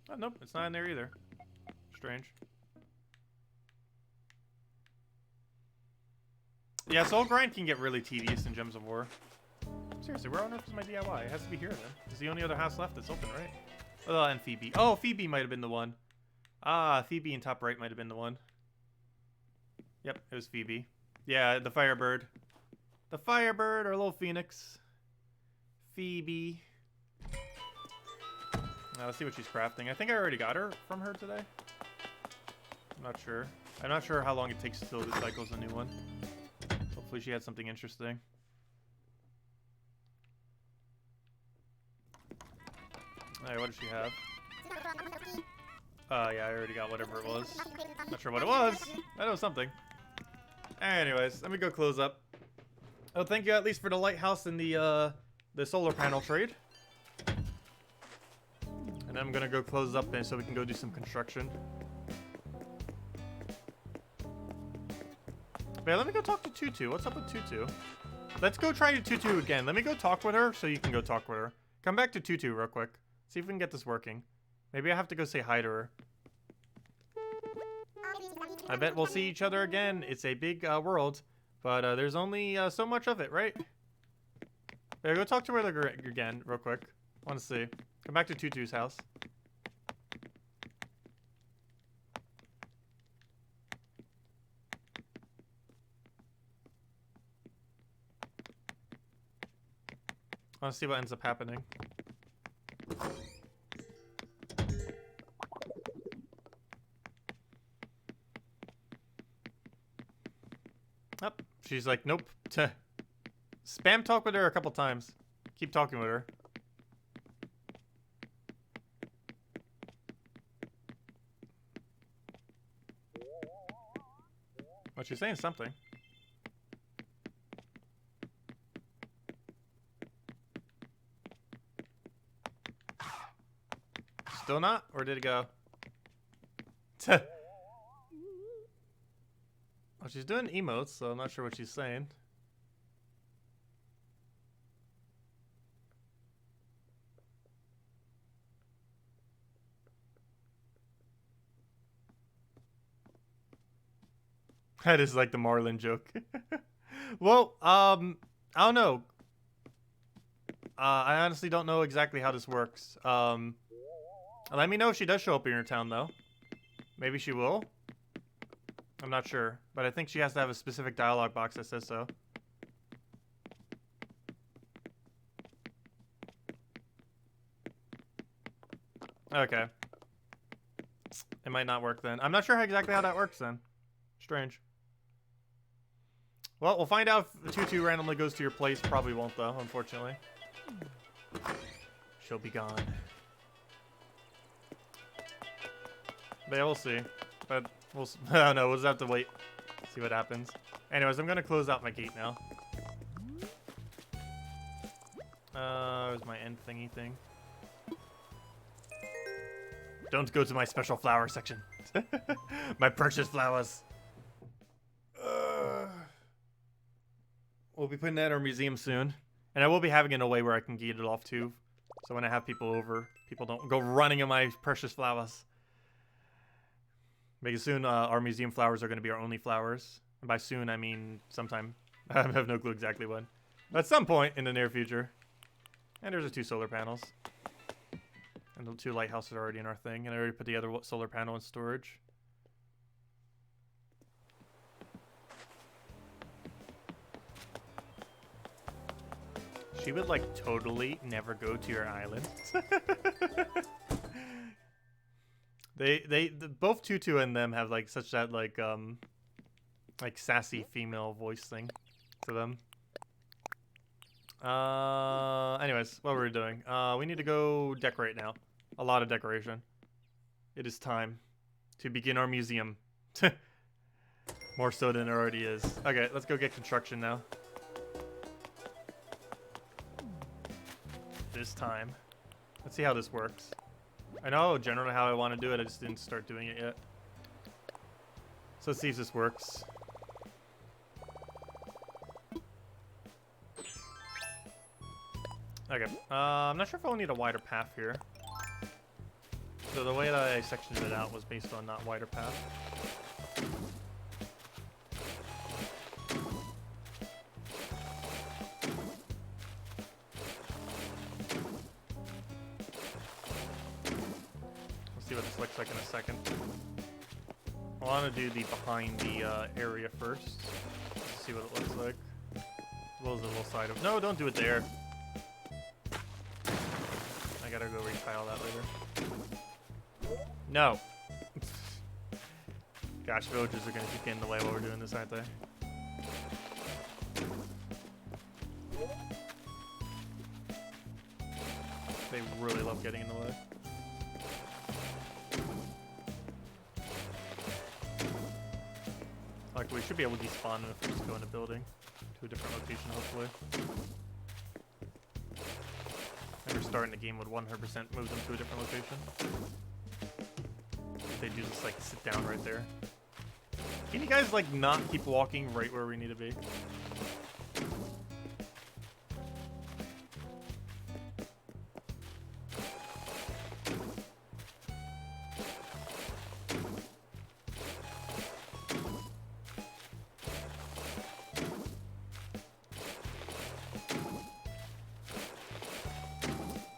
Oh, nope, it's not in there either. Strange. Yeah, Soul Grind can get really tedious in Gems of War. Seriously, where on earth is my DIY? It has to be here then. It's the only other house left that's open, right? Oh, and Phoebe. Oh, Phoebe might have been the one. Ah, Phoebe in top right might have been the one. Yep, it was Phoebe. Yeah, the Firebird. The Firebird, our little Phoenix. Phoebe. Now, let's see what she's crafting. I think I already got her from her today. I'm not sure. I'm not sure how long it takes till it cycles a new one. Hopefully she had something interesting. Alright, what does she have? Yeah, I already got whatever it was. Not sure what it was. I know something. Anyways, let me go close up. Oh, thank you at least for the lighthouse and the solar panel trade. And I'm gonna go close up then so we can go do some construction. But yeah, let me go talk to Tutu. What's up with Tutu? Let's go try to Tutu again. Let me go talk with her so you can go talk with her. Come back to Tutu real quick. See if we can get this working. Maybe I have to go say hi to her. I bet we'll see each other again. It's a big world, but there's only so much of it, right? Yeah, go talk to her again real quick. I want to see. Come back to Tutu's house. I want to see what ends up happening. Oh, she's like, nope. Spam talk with her a couple times. Keep talking with her. Well, she's saying something. Still not? Or did it go? Well, she's doing emotes, so I'm not sure what she's saying. That is like the Marlin joke. Well, I don't know. I honestly don't know exactly how this works. Let me know if she does show up in your town, though. Maybe she will. I'm not sure, but I think she has to have a specific dialogue box that says so. Okay. It might not work then. I'm not sure exactly how that works then. Strange. Well, we'll find out if Tutu randomly goes to your place. Probably won't, though, unfortunately. She'll be gone. But yeah, we'll see. But we'll... I don't know. We'll just have to wait. See what happens. Anyways, I'm going to close out my gate now. Where's my end thingy thing? Don't go to my special flower section. My purchase flowers. We'll be putting that in our museum soon. And I will be having it in a way where I can get it off too. So when I have people over, people don't go running in my precious flowers. Because soon our museum flowers are going to be our only flowers. And by soon, I mean sometime. I have no clue exactly when. But at some point in the near future. And there's the 2 solar panels. And the 2 lighthouses are already in our thing. And I already put the other solar panel in storage. She would, like, totally never go to your island. Both Tutu and them have, like, such that, like sassy female voice thing to them. Anyways, what were we doing? We need to go decorate now. A lot of decoration. It is time to begin our museum. More so than it already is. Okay, let's go get construction now. This time. Let's see how this works. I know generally how I want to do it, I just didn't start doing it yet. So let's see if this works. Okay, I'm not sure if I'll need a wider path here. So the way that I sectioned it out was based on not wider path. See what this looks like in a second. I want to do the behind the area first. Let's see what it looks like. As well as the little side of. No, don't do it there. I gotta go retile that later. No. Gosh, villagers are gonna keep getting in the way while we're doing this, aren't they? They really love getting in the way. Like, we should be able to despawn if we just go in a building to a different location, hopefully. Never starting the game would 100% move them to a different location. If they do just, like, sit down right there. Can you guys, like, not keep walking right where we need to be?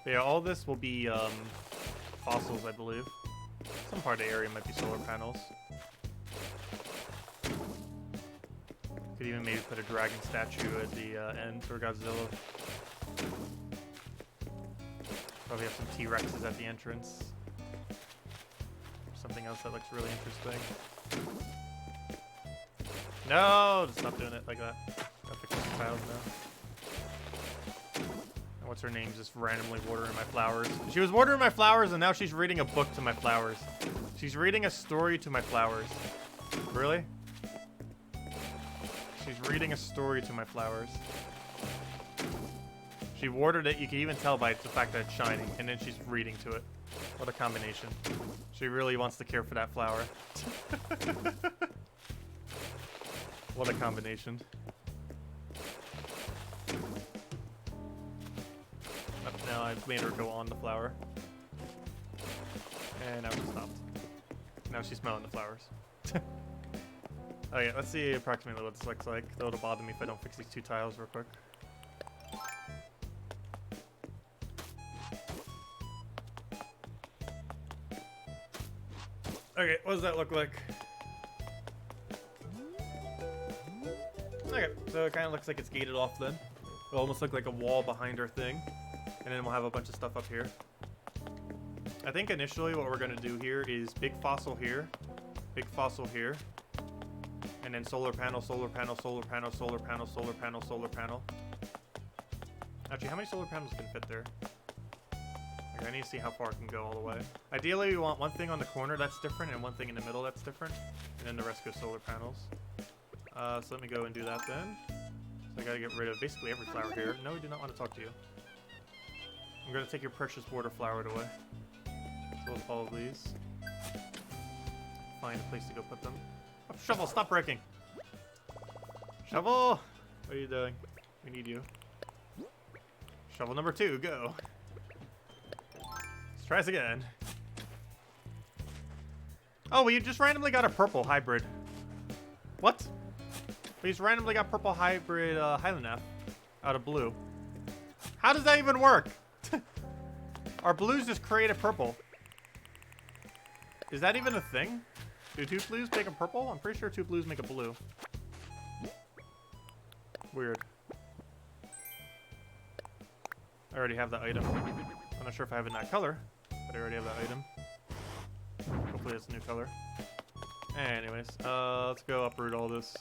Yeah, all this will be fossils, I believe. Some part of the area might be solar panels. Could even maybe put a dragon statue at the end for Godzilla. Probably have some T-Rexes at the entrance. Something else that looks really interesting. No! Stop doing it like that. Gotta fix some tiles now. What's her name? Just randomly watering my flowers. She was watering my flowers and now she's reading a book to my flowers. She's reading a story to my flowers. Really? She's reading a story to my flowers. She watered it, you can even tell by the fact that it's shining, and then she's reading to it. What a combination. She really wants to care for that flower. What a combination. Now I've made her go on the flower. And now she stopped. Now she's smelling the flowers. Okay, let's see approximately what this looks like. Though it'll bother me if I don't fix these 2 tiles real quick. Okay, what does that look like? Okay, so it kind of looks like it's gated off then. It'll almost look like a wall behind our thing. And then we'll have a bunch of stuff up here. I think initially what we're going to do here is big fossil here, big fossil here, and then solar panel, solar panel, solar panel, solar panel, solar panel, solar panel. Actually, how many solar panels can fit there? Okay, I need to see how far I can go all the way. Ideally, we want one thing on the corner that's different and one thing in the middle that's different, and then the rest goes solar panels. So let me go and do that then. So I gotta get rid of basically every flower here. No, we do not want to talk to you. I'm gonna take your precious water flower away. So with all of these. Find a place to go put them. Oh, Shovel, stop breaking! Shovel! What are you doing? We need you. Shovel number 2, go! Let's try this again. Oh, we just randomly got a purple hybrid. What? We just randomly got purple hybrid Hylianeth out of blue. How does that even work? Our blues just created purple. Is that even a thing? Do 2 blues make a purple? I'm pretty sure 2 blues make a blue. Weird. I already have that item. I'm not sure if I have it in that color, but I already have that item. Hopefully it's a new color. Anyways, let's go uproot all this.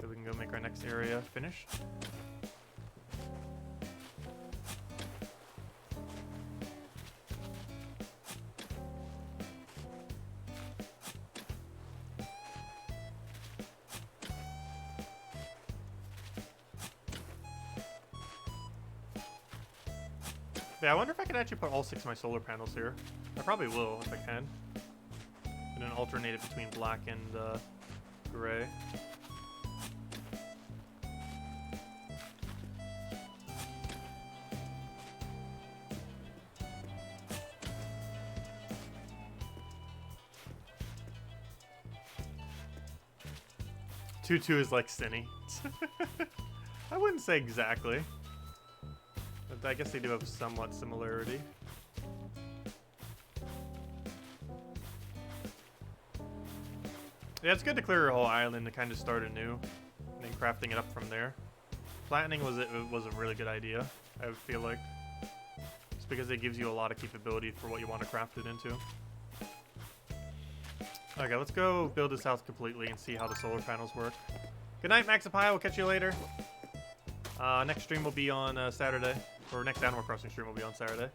So we can go make our next area finished. Yeah, I wonder if I can actually put all 6 of my solar panels here. I probably will if I can. And then alternate it between black and gray. Tutu is like Cinny. I wouldn't say exactly. But I guess they do have somewhat similarity. Yeah, it's good to clear your whole island to kind of start anew, and then crafting it up from there. Flattening was a really good idea, I feel like. Just because it gives you a lot of capability for what you want to craft it into. Okay, let's go build this house completely and see how the solar panels work. Good night, Maxipie. We'll catch you later. Next stream will be on Saturday. Or next Animal Crossing stream will be on Saturday.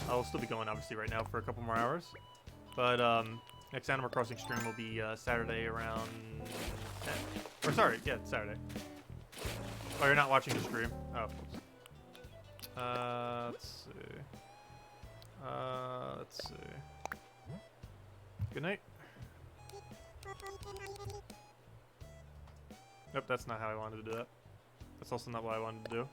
I'll still be going, obviously, right now for a couple more hours. But, next Animal Crossing stream will be Saturday around 10. Or, sorry, yeah, Saturday. Oh, you're not watching the stream? Oh, of course. Let's see. Let's see. Good night. Nope, that's not how I wanted to do that. That's also not what I wanted to do.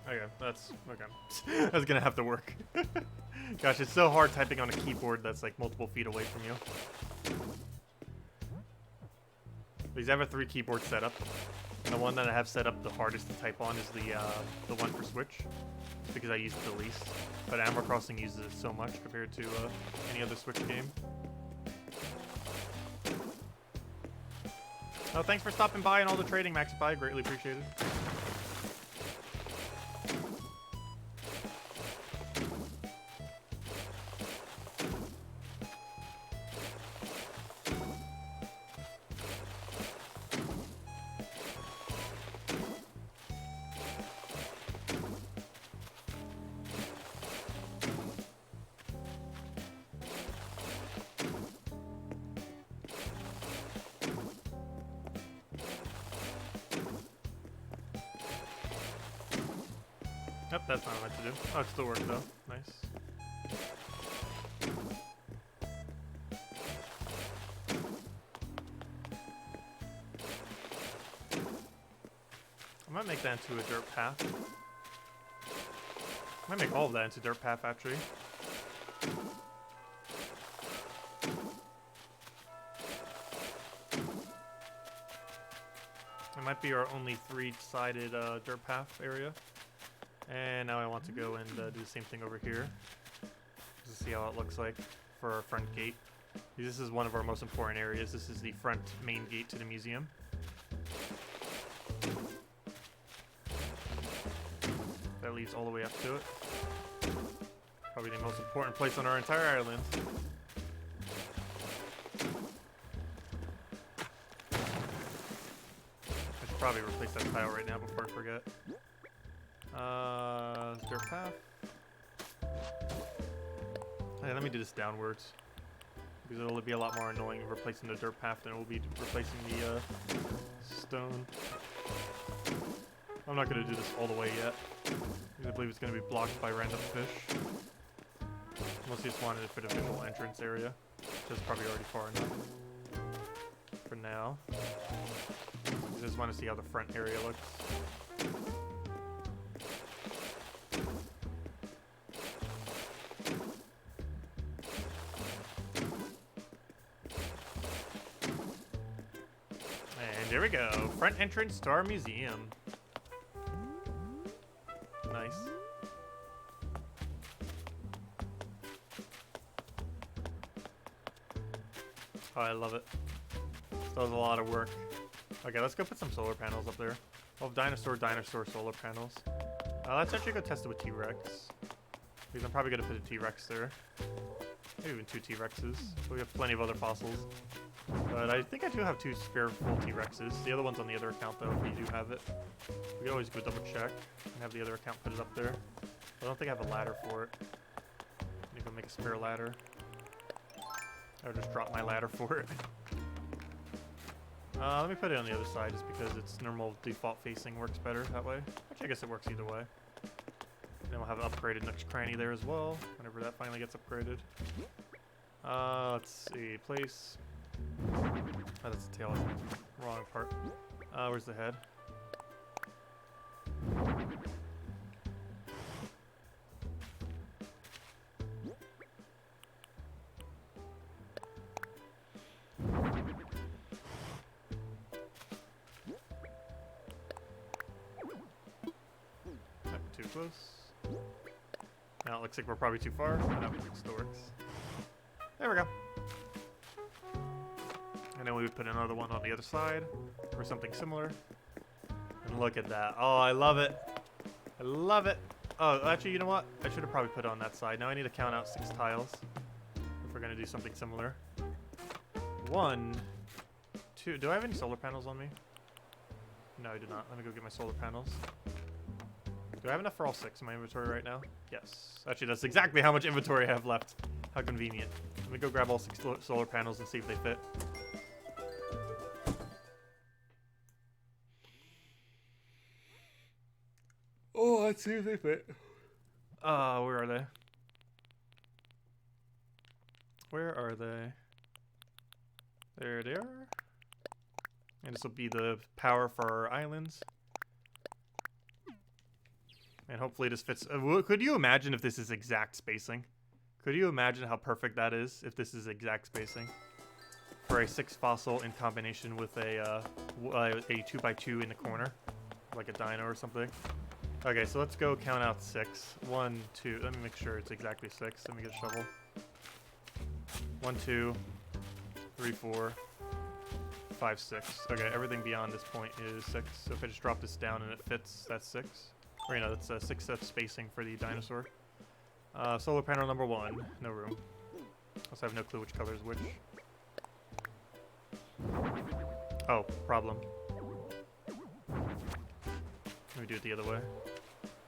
Okay, that's okay. That's gonna have to work. Gosh, it's so hard typing on a keyboard that's like multiple feet away from you. These have a 3 keyboard setup. And the one that I have set up the hardest to type on is the one for Switch, because I use it the least. But Animal Crossing uses it so much compared to any other Switch game. Oh, thanks for stopping by and all the trading, Maxipie. Greatly appreciated. Yep, that's not what I meant to do. Oh, it still worked though. Nice. I might make that into a dirt path. I might make all of that into dirt path actually. It might be our only 3-sided dirt path area. And now I want to go and do the same thing over here. Just to see how it looks like for our front gate. This is one of our most important areas. This is the front main gate to the museum. That leads all the way up to it. Probably the most important place on our entire island. I should probably replace that tile right now before I forget. Dirt path. Hey, let me do this downwards. Because it'll be a lot more annoying replacing the dirt path than it will be replacing the stone. I'm not going to do this all the way yet. I believe it's going to be blocked by random fish. Unless you just wanted it for the visual entrance area. Which is probably already far enough. For now. I just want to see how the front area looks. And there we go. Front entrance to our museum. Nice. Oh, I love it. That was a lot of work. Okay, let's go put some solar panels up there. Well, dinosaur solar panels. Let's actually go test it with T-Rex. Because I'm probably going to put a T-Rex there. Maybe even 2 T-Rexes. But we have plenty of other fossils. But I think I do have 2 spare full T-Rexes. The other one's on the other account, though, if we do have it. We can always go double check and have the other account put it up there. I don't think I have a ladder for it. Maybe I'll make a spare ladder. Or just drop my ladder for it. Let me put it on the other side just because its normal default facing works better that way. Actually, I guess it works either way. And then we'll have an upgraded next cranny there as well, whenever that finally gets upgraded. Let's see, place. Oh, that's the tail. Wrong part. Where's the head? Too close. Now it looks like we're probably too far. No, it still works. There we go. And then we would put another one on the other side or something similar. And look at that. Oh, I love it. I love it. Oh, actually, you know what? I should have probably put it on that side. Now I need to count out 6 tiles if we're going to do something similar. 1, 2. Do I have any solar panels on me? No, I do not. Let me go get my solar panels. Do I have enough for all 6 in my inventory right now? Yes. Actually, that's exactly how much inventory I have left. How convenient. Let me go grab all 6 solar panels and see if they fit. Oh, let's see if they fit. Where are they? Where are they? There they are. And this will be the power for our islands. And hopefully this fits. Could you imagine if this is exact spacing? Could you imagine how perfect that is if this is exact spacing? For a 6 fossil in combination with a 2x2 in the corner. Like a dino or something. Okay, so let's go count out 6. 1, 2. Let me make sure it's exactly 6. Let me get a shovel. 1, 2, 3, 4, 5, 6. Okay, everything beyond this point is 6. So if I just drop this down and it fits, that's 6. Or, you know, that's 6 sets spacing for the dinosaur. Solar panel number 1. No room. Also, I have no clue which color is which. Oh, problem. Let me do it the other way.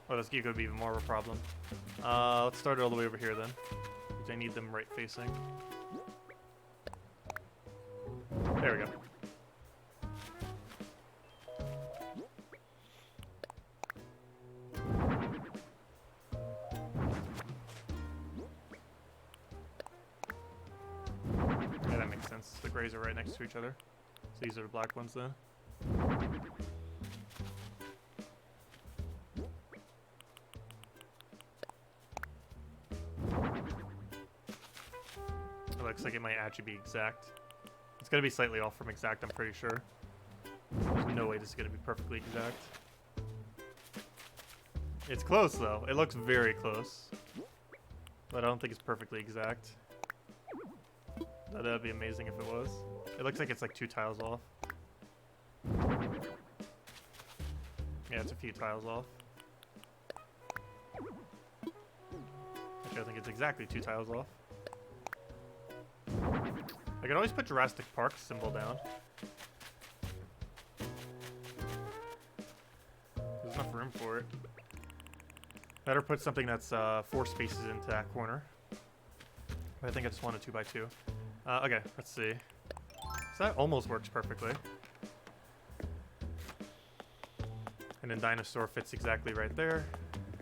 Oh, that's going to be even more of a problem. Let's start it all the way over here then. Because I need them right facing. There we go. Yeah, that makes sense. The grays are right next to each other. So these are the black ones then. It looks like it might actually be exact. It's going to be slightly off from exact, I'm pretty sure. There's no way this is going to be perfectly exact. It's close, though. It looks very close. But I don't think it's perfectly exact. That would be amazing if it was. It looks like it's like 2 tiles off. Yeah, it's a few tiles off. Actually, I think it's exactly 2 tiles off. I could always put Jurassic Park symbol down. There's enough room for it. Better put something that's 4 spaces into that corner. But I think I just want a 2x2. Okay, let's see. So that almost works perfectly. And then dinosaur fits exactly right there.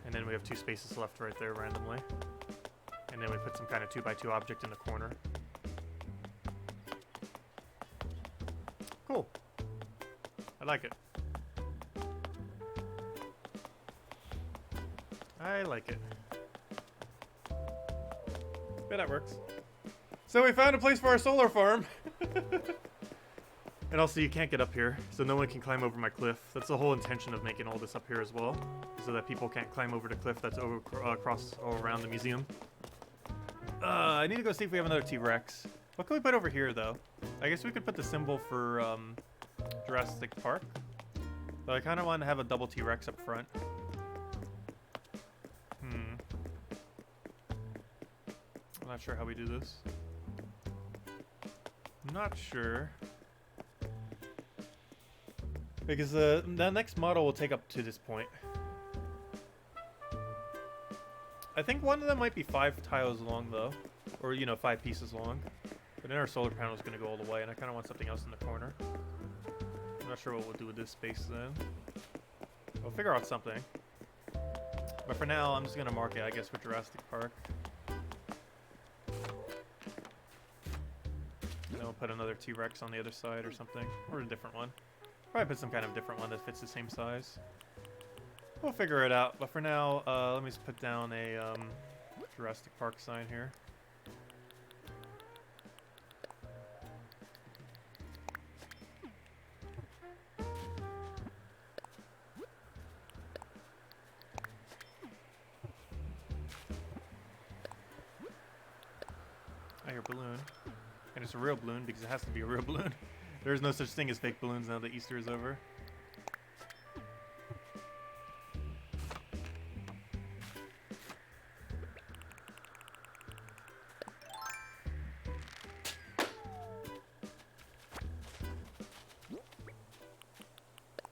And then we have 2 spaces left right there randomly. And then we put some kind of 2x2 object in the corner. Cool. I like it. I like it. Yeah, that works. So we found a place for our solar farm. And also you can't get up here, so no one can climb over my cliff. That's the whole intention of making all this up here as well, so that people can't climb over the cliff that's over across all around the museum. I need to go see if we have another T-Rex. What can we put over here, though? I guess we could put the symbol for Jurassic Park. But I kind of want to have a double T-Rex up front. I'm not sure how we do this. I'm not sure. Because the next model will take up to this point. I think one of them might be 5 tiles long, though. Or, you know, 5 pieces long. But then our solar panel is going to go all the way, and I kind of want something else in the corner. I'm not sure what we'll do with this space, then. We'll figure out something. But for now, I'm just going to mark it, I guess, with Jurassic Park. Then we'll put another T-Rex on the other side or something. Or a different one. Probably put some kind of different one that fits the same size. We'll figure it out. But for now, let me just put down a Jurassic Park sign here. I hear balloon. And it's a real balloon because it has to be a real balloon. There's no such thing as fake balloons now that Easter is over.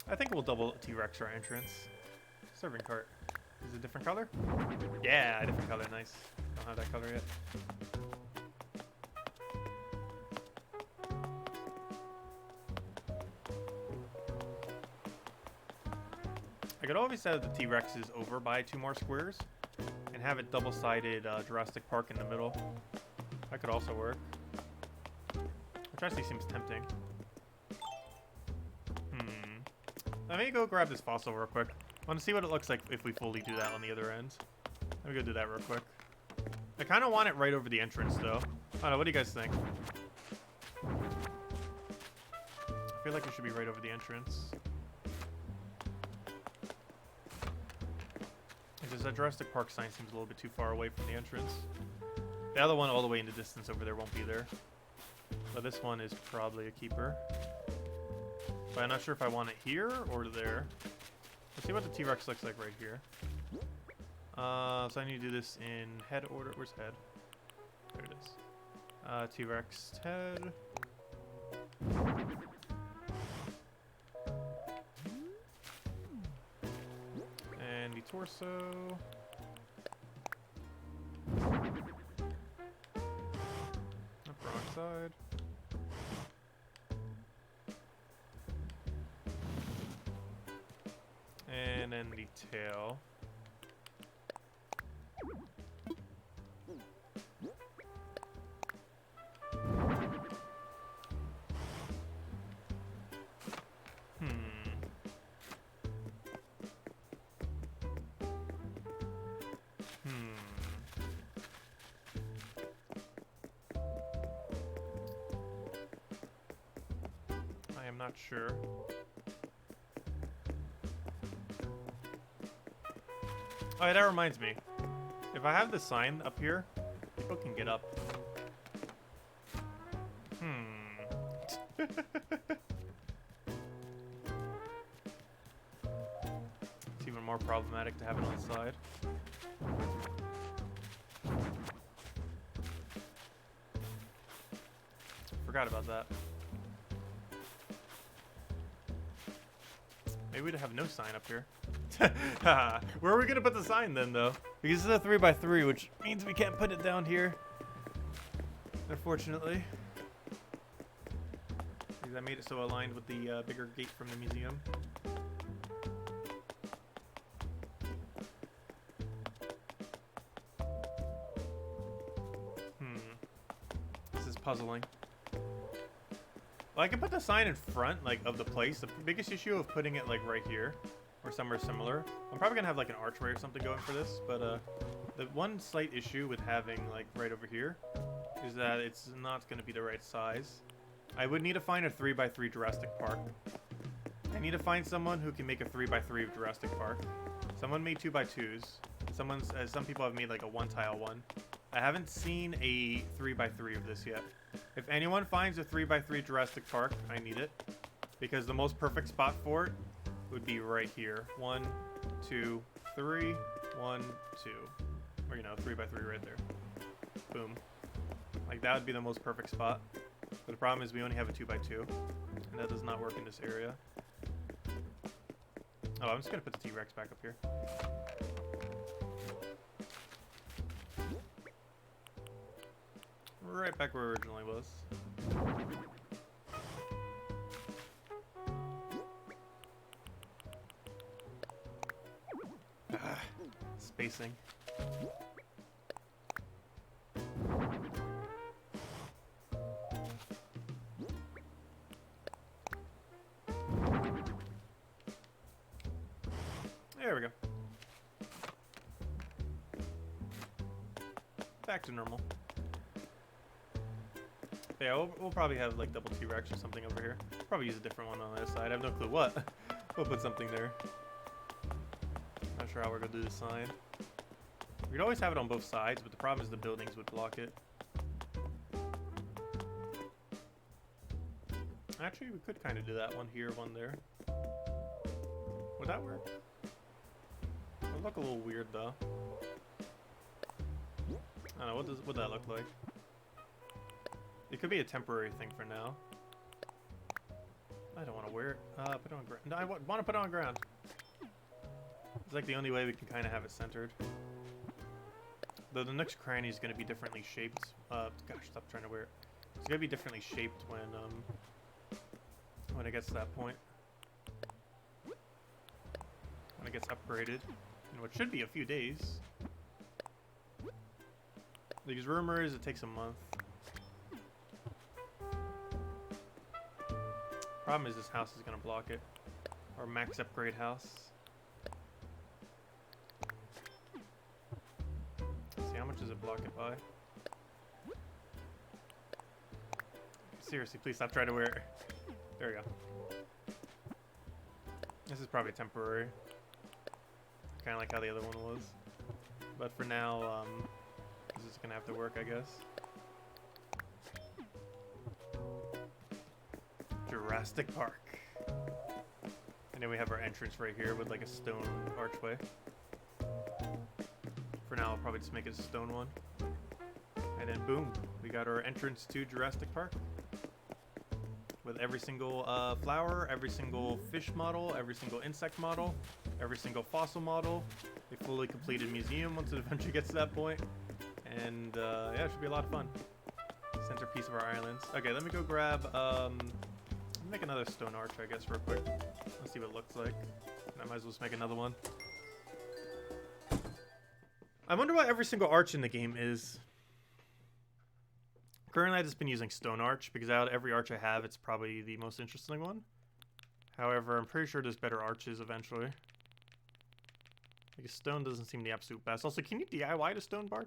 I think we'll double T-Rex our entrance. Serving cart. Is it a different color? Yeah, a different color. Nice. Don't have that color yet. I could always have the T-Rexes over by 2 more squares and have it double-sided Jurassic Park in the middle. That could also work. Which actually seems tempting. Let me go grab this fossil real quick. I want to see what it looks like if we fully do that on the other end. Let me go do that real quick. I kind of want it right over the entrance, though. I don't know, what do you guys think? I feel like it should be right over the entrance. Because that Jurassic Park sign seems a little bit too far away from the entrance. The other one all the way in the distance over there won't be there. But this one is probably a keeper. But I'm not sure if I want it here or there. Let's see what the T-Rex looks like right here. So I need to do this in head order. Where's head? There it is. T-Rex head. And the torso. Up wrong side. And then the tail. I am not sure. Oh, yeah, that reminds me. If I have the sign up here, people can get up. It's even more problematic to have it on the side. Forgot about that. Maybe we'd have no sign up here. Where are we gonna put the sign then, though? Because this is a 3x3, which means we can't put it down here. Unfortunately. Because I made it so aligned with the bigger gate from the museum. This is puzzling. Well, I can put the sign in front, like, of the place. The biggest issue of putting it, like, right here, or somewhere similar. I'm probably gonna have, like, an archway or something going for this, but, the one slight issue with having, like, right over here is that it's not gonna be the right size. I would need to find a 3x3 Jurassic Park. I need to find someone who can make a 3x3 of Jurassic Park. Someone made 2x2s. Some people have made, like, a 1-tile one. I haven't seen a 3x3 of this yet. If anyone finds a 3x3 Jurassic Park, I need it. Because the most perfect spot for it would be right here. 1, 2, 3, 1, 2. Or, you know, 3x3 right there. Boom. Like, that would be the most perfect spot. But the problem is we only have a 2x2. And that does not work in this area. Oh, I'm just going to put the T-Rex back up here. Right back where it originally was. Spacing. There we go. Back to normal. Yeah, we'll probably have like double T-Rex or something over here. Probably use a different one on the other side. I have no clue what. We'll put something there. Not sure how we're gonna do the sign. We'd always have it on both sides, but the problem is the buildings would block it. Actually, we could kind of do that one here, one there. Would that work? It would look a little weird though. I don't know, what would that look like? It could be a temporary thing for now. I don't want to wear it. Put it on ground. No, I want to put it on ground. It's like the only way we can kind of have it centered. Though the next cranny is going to be differently shaped. Gosh, stop trying to wear it. It's going to be differently shaped when it gets to that point. When it gets upgraded. In what should be a few days. Because rumor is it takes a month. Problem is this house is gonna block it. Our max upgrade house. Let's see, how much does it block it by? Seriously, please stop trying to wear it. There we go. This is probably temporary. Kind of like how the other one was. But for now, this is gonna have to work, I guess. Jurassic Park. And then we have our entrance right here with like a stone archway. For now, I'll probably just make it a stone one. And then boom, we got our entrance to Jurassic Park. With every single flower, every single fish model, every single insect model, every single fossil model. A fully completed museum once it eventually gets to that point. And yeah, it should be a lot of fun. Centerpiece of our islands. Okay, let me go grab make another stone arch, I guess, real quick. Let's see what it looks like. And I might as well just make another one. I wonder what every single arch in the game is. Currently, I've just been using stone arch, because out of every arch I have, it's probably the most interesting one. However, I'm pretty sure there's better arches eventually. Like, stone doesn't seem the absolute best. Also, can you DIY the stone bar?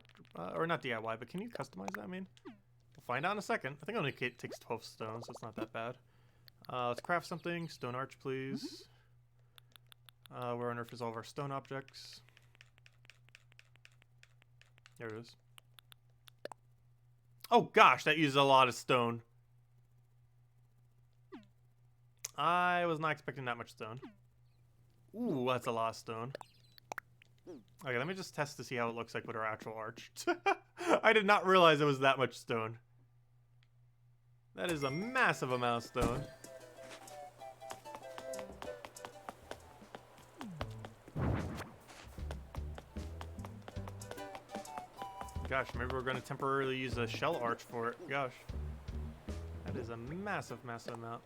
Or not DIY, but can you customize that, I mean? We'll find out in a second. I think it only takes 12 stones, so it's not that bad. Let's craft something. Stone arch, please. Where on earth is all of our stone objects? There it is. Oh gosh, that uses a lot of stone. I was not expecting that much stone. Ooh, that's a lot of stone. Okay, let me just test to see how it looks like with our actual arch. I did not realize it was that much stone. That is a massive amount of stone. Gosh, maybe we're going to temporarily use a shell arch for it. Gosh. That is a massive, massive amount.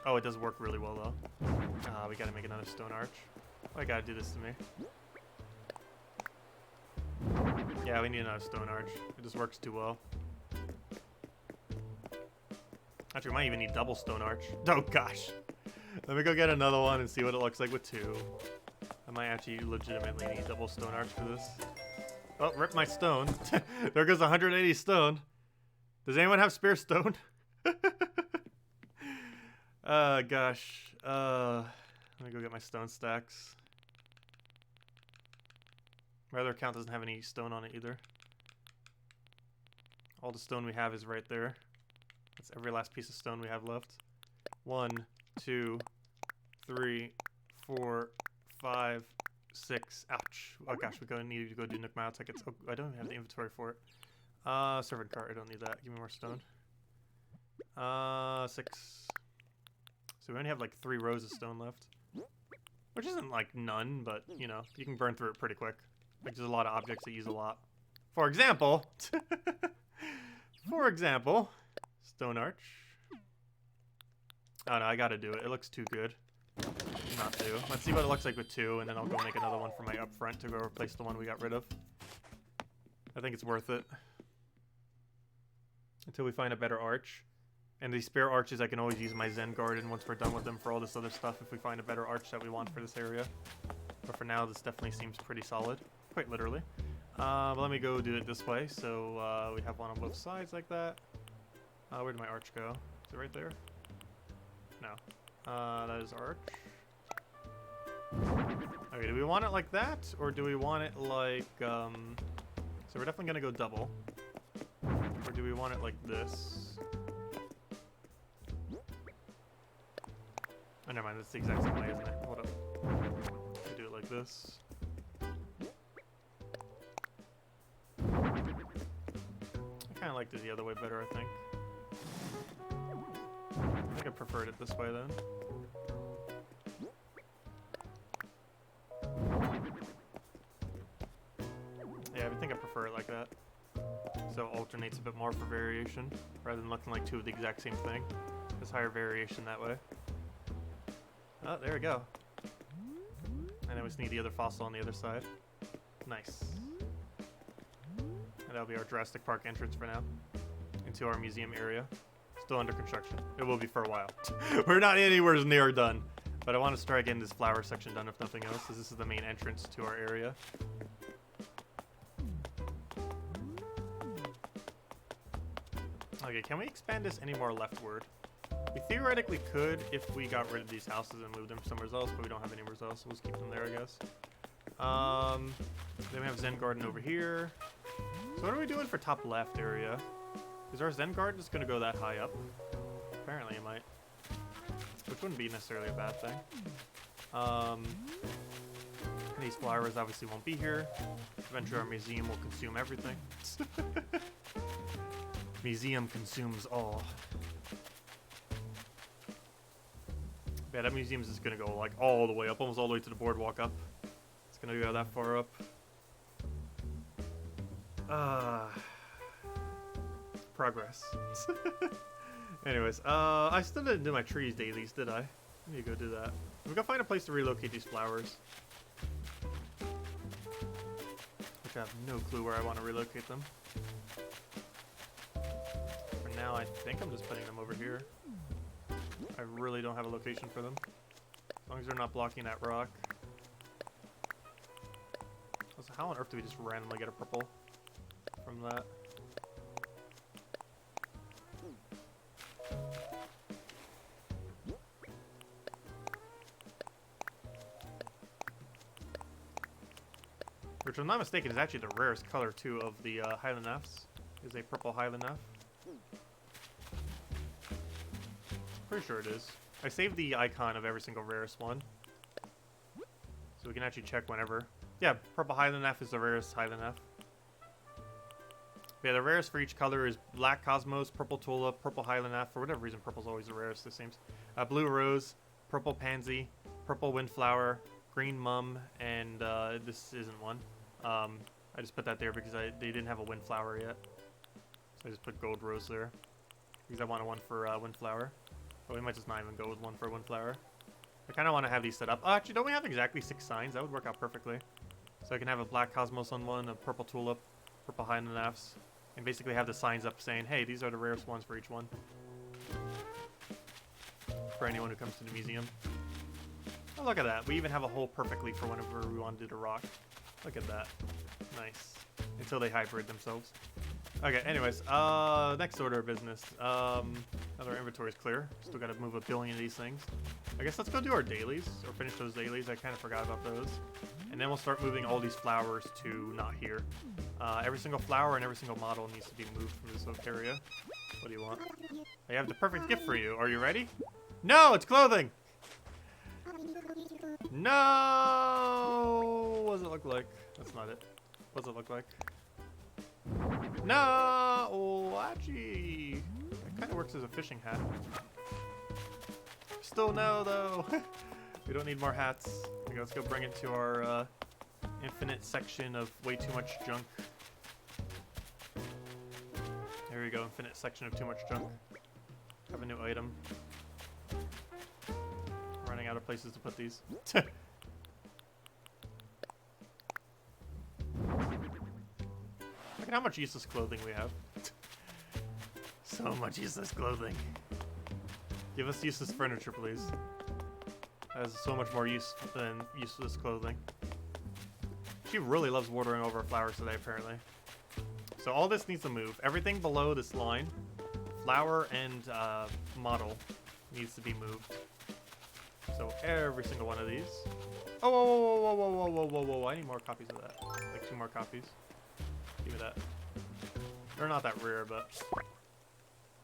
Oh, it does work really well, though. We gotta make another stone arch. Why gotta do this to me? Yeah, we need another stone arch. It just works too well. Actually, we might even need double stone arch. Oh, gosh. Let me go get another one and see what it looks like with 2. I might actually legitimately need double stone arch for this. Oh, rip my stone. There goes 180 stone. Does anyone have spare stone? Gosh. Let me go get my stone stacks. My other account doesn't have any stone on it either. All the stone we have is right there. That's every last piece of stone we have left. 1, 2, 3, 4, 5, 6. Ouch. Oh gosh, we're gonna need to go do Nook Mile tickets. Oh, I don't even have the inventory for it. Servant cart, I don't need that. Give me more stone. 6. So we only have like 3 rows of stone left. Which isn't like none, but you know, you can burn through it pretty quick. Like there's a lot of objects that use a lot. For example, stone arch. Oh no, I gotta do it. It looks too good not to. Let's see what it looks like with 2, and then I'll go make another one for my up front to go replace the one we got rid of. I think it's worth it. Until we find a better arch. And these spare arches, I can always use my Zen Garden once we're done with them for all this other stuff if we find a better arch that we want for this area. But for now, this definitely seems pretty solid. Quite literally. But let me go do it this way. So we have one on both sides like that. Where did my arch go? Is it right there? No. That is arch. Okay, do we want it like that? Or do we want it like... So we're definitely going to go double. Or do we want it like this? Oh, never mind. That's the exact same way, isn't it? Hold up. We do it like this. I kind of liked it the other way better, I think. I think I preferred it this way, then. Yeah, I think I prefer it like that. So it alternates a bit more for variation, rather than looking like 2 of the exact same thing. There's higher variation that way. Oh, there we go. And then we just need the other fossil on the other side. Nice. And that'll be our Jurassic Park entrance for now. Into our museum area. Still under construction. It will be for a while. We're not anywhere near done. But I want to start getting this flower section done if nothing else, because this is the main entrance to our area. Okay, can we expand this any more leftward? We theoretically could if we got rid of these houses and moved them somewhere else, but we don't have anywhere else, so we'll just keep them there, I guess. Then we have Zen Garden over here. So what are we doing for top left area? Is our Zen Garden just going to go that high up? Apparently it might. Which wouldn't be necessarily a bad thing. These flowers obviously won't be here. Eventually our museum will consume everything. Museum consumes all. Yeah, that museum is just gonna go like all the way up, almost all the way to the boardwalk up. It's gonna go that far up. Progress. Anyways, I still didn't do my trees dailies, did I? I need to go do that. We gotta find a place to relocate these flowers. Which I have no clue where I want to relocate them. For now, I think I'm just putting them over here. I really don't have a location for them. As long as they're not blocking that rock. Also, how on earth do we just randomly get a purple from that? Which, if I'm not mistaken, is actually the rarest color, too, of the Highland Fs. Is a purple Highland F. Pretty sure it is. I saved the icon of every single rarest one. So we can actually check whenever. Yeah, purple Highland F is the rarest Highland F. Yeah, the rarest for each color is Black Cosmos, Purple Tulip, Purple Highland F. For whatever reason, purple's always the rarest, it seems. Blue Rose, Purple Pansy, Purple Windflower, Green Mum, and this isn't one. I just put that there because they didn't have a windflower yet. So I just put gold rose there. Because I wanted one for windflower. But we might just not even go with one for windflower. I kind of want to have these set up. Oh, actually, don't we have exactly 6 signs? That would work out perfectly. So I can have a black cosmos on one, a purple tulip, purple hyacinths, and basically have the signs up saying, hey, these are the rarest ones for each one. For anyone who comes to the museum. Oh, look at that. We even have a hole perfectly for whenever we want to do the rock. Look at that. Nice. Until they hybrid themselves. Okay, anyways, next order of business. Another inventory is clear. Still gotta move a billion of these things. I guess let's go do our dailies, or finish those dailies. I kind of forgot about those. And then we'll start moving all these flowers to not here. Every single flower and every single model needs to be moved from this area. What do you want? I have the perfect gift for you. Are you ready? No, it's clothing! No! What does it look like? That's not it. What does it look like? No! Wozzy! It kind of works as a fishing hat. Still no, though. We don't need more hats. Okay, let's go bring it to our infinite section of way too much junk. There we go, infinite section of too much junk. Have a new item. Running out of places to put these. Look at how much useless clothing we have. So much useless clothing. Give us useless furniture, please. That has so much more use than useless clothing. She really loves watering over her flowers today, apparently. So all this needs to move. Everything below this line, flower and model, needs to be moved. So every single one of these. Oh, whoa, whoa, whoa, whoa, whoa, whoa, whoa, whoa! I need more copies of that. Like 2 more copies. Give me that. They're not that rare, but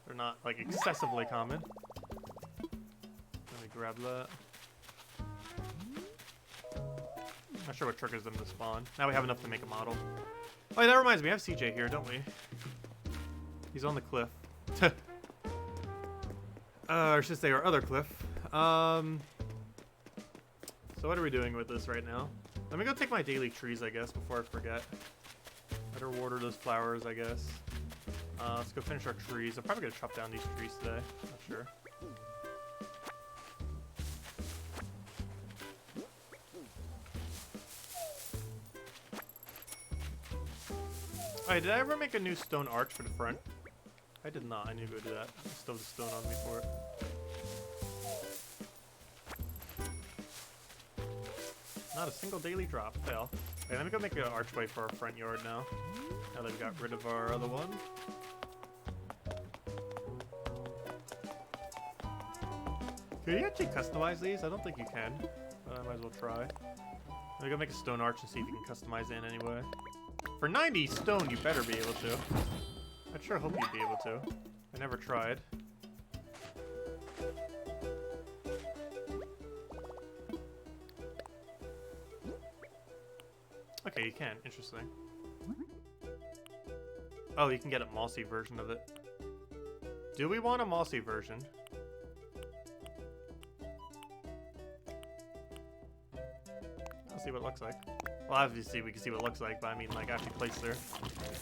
they're not like excessively common. Let me grab that. Not sure what triggers them to spawn. Now we have enough to make a model. Oh, yeah, that reminds me. We have CJ here, don't we? He's on the cliff. I should say our other cliff. So what are we doing with this right now? Let me go take my daily trees, I guess, before I forget. Better water those flowers, I guess. Let's go finish our trees. I'm probably gonna chop down these trees today. Not sure. Alright, did I ever make a new stone arch for the front? I did not. I need to go do that. I still have the stone on me for it. Not a single daily drop. Fail. Okay, let me go make an archway for our front yard now. Now that we got rid of our other one. Can you actually customize these? I don't think you can, but I might as well try. Let me go make a stone arch and see if you can customize it in any way. For 90 stone, you better be able to. I sure hope you'd be able to. I never tried. Okay, you can. Interesting. Oh, you can get a mossy version of it. Do we want a mossy version? I'll see what it looks like. Well, obviously we can see what it looks like, but I mean, like, actually placed there.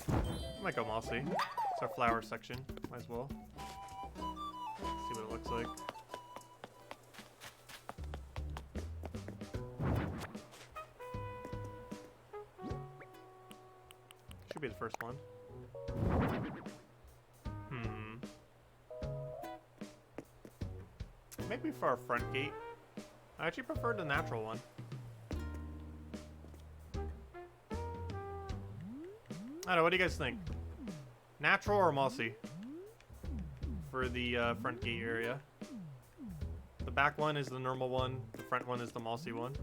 I might go mossy. It's our flower section. Might as well. See what it looks like. Should be the first one. Maybe for our front gate. I actually prefer the natural one. I don't know, what do you guys think? Natural or mossy? For the front gate area. The back one is the normal one. The front one is the mossy one.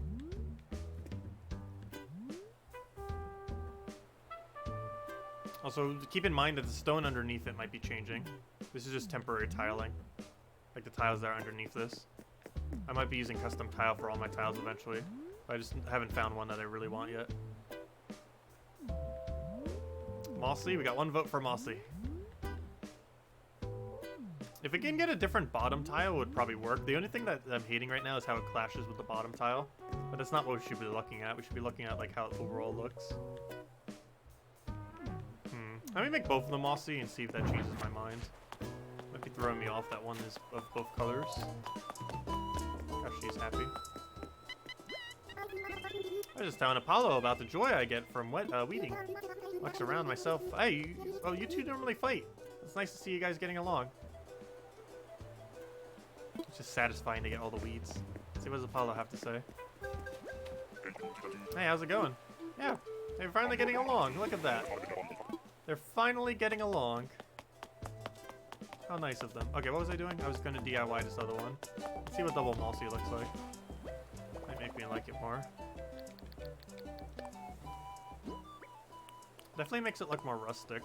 Also, keep in mind that the stone underneath it might be changing. This is just temporary tiling. Like the tiles that are underneath this. I might be using custom tile for all my tiles eventually. But I just haven't found one that I really want yet. Mossy, we got 1 vote for mossy. If we can get a different bottom tile, it would probably work. The only thing that I'm hating right now is how it clashes with the bottom tile. But that's not what we should be looking at. We should be looking at like how it overall looks. Let me make both of them mossy and see if that changes my mind. Might be throwing me off that one is of both colors. Gosh, she's happy. I was just telling Apollo about the joy I get from weeding. Looks around myself. Hey, oh, you two don't really fight. It's nice to see you guys getting along. It's just satisfying to get all the weeds. Let's see what does Apollo have to say. Hey, how's it going? Yeah, they're finally getting along. Look at that. They're finally getting along. How nice of them. Okay, what was I doing? I was going to DIY this other one. Let's see what double mossy looks like. Might make me like it more. Definitely makes it look more rustic.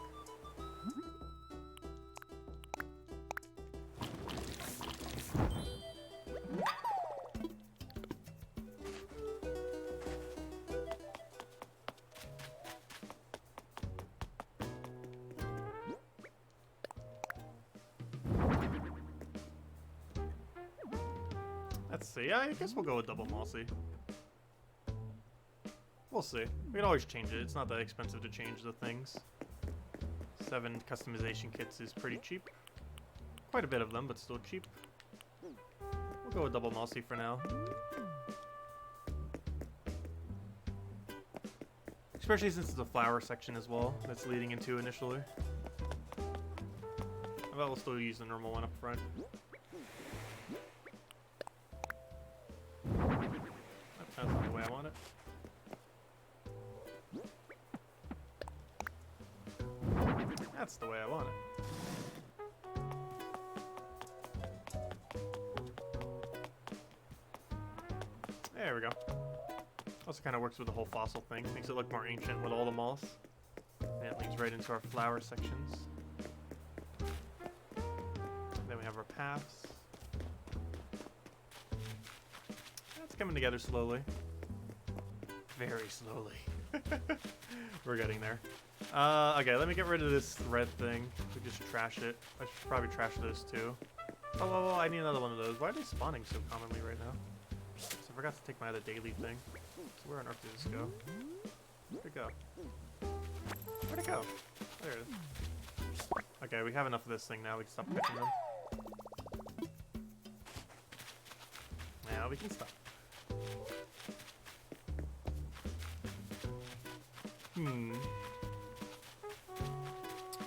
Let's see. I guess we'll go with double mossy. We'll see. We can always change it. It's not that expensive to change the things. 7 customization kits is pretty cheap. Quite a bit of them, but still cheap. We'll go with double mossy for now. Especially since it's a flower section as well that's leading into initially. I bet we'll still use the normal one up front. That's not the way I want it. That's the way I want it. There we go. Also kind of works with the whole fossil thing. Makes it look more ancient with all the moss. And it leads right into our flower sections. Then we have our paths. It's coming together slowly. Very slowly. We're getting there. Okay, let me get rid of this red thing. We just trash it. I should probably trash this too. Oh, well, I need another one of those. Why are they spawning so commonly right now? So I forgot to take my other daily thing. So where on earth did this go? Where'd it go? Where'd it go? There it is. Okay, we have enough of this thing now. We can stop catching them. Now we can stop.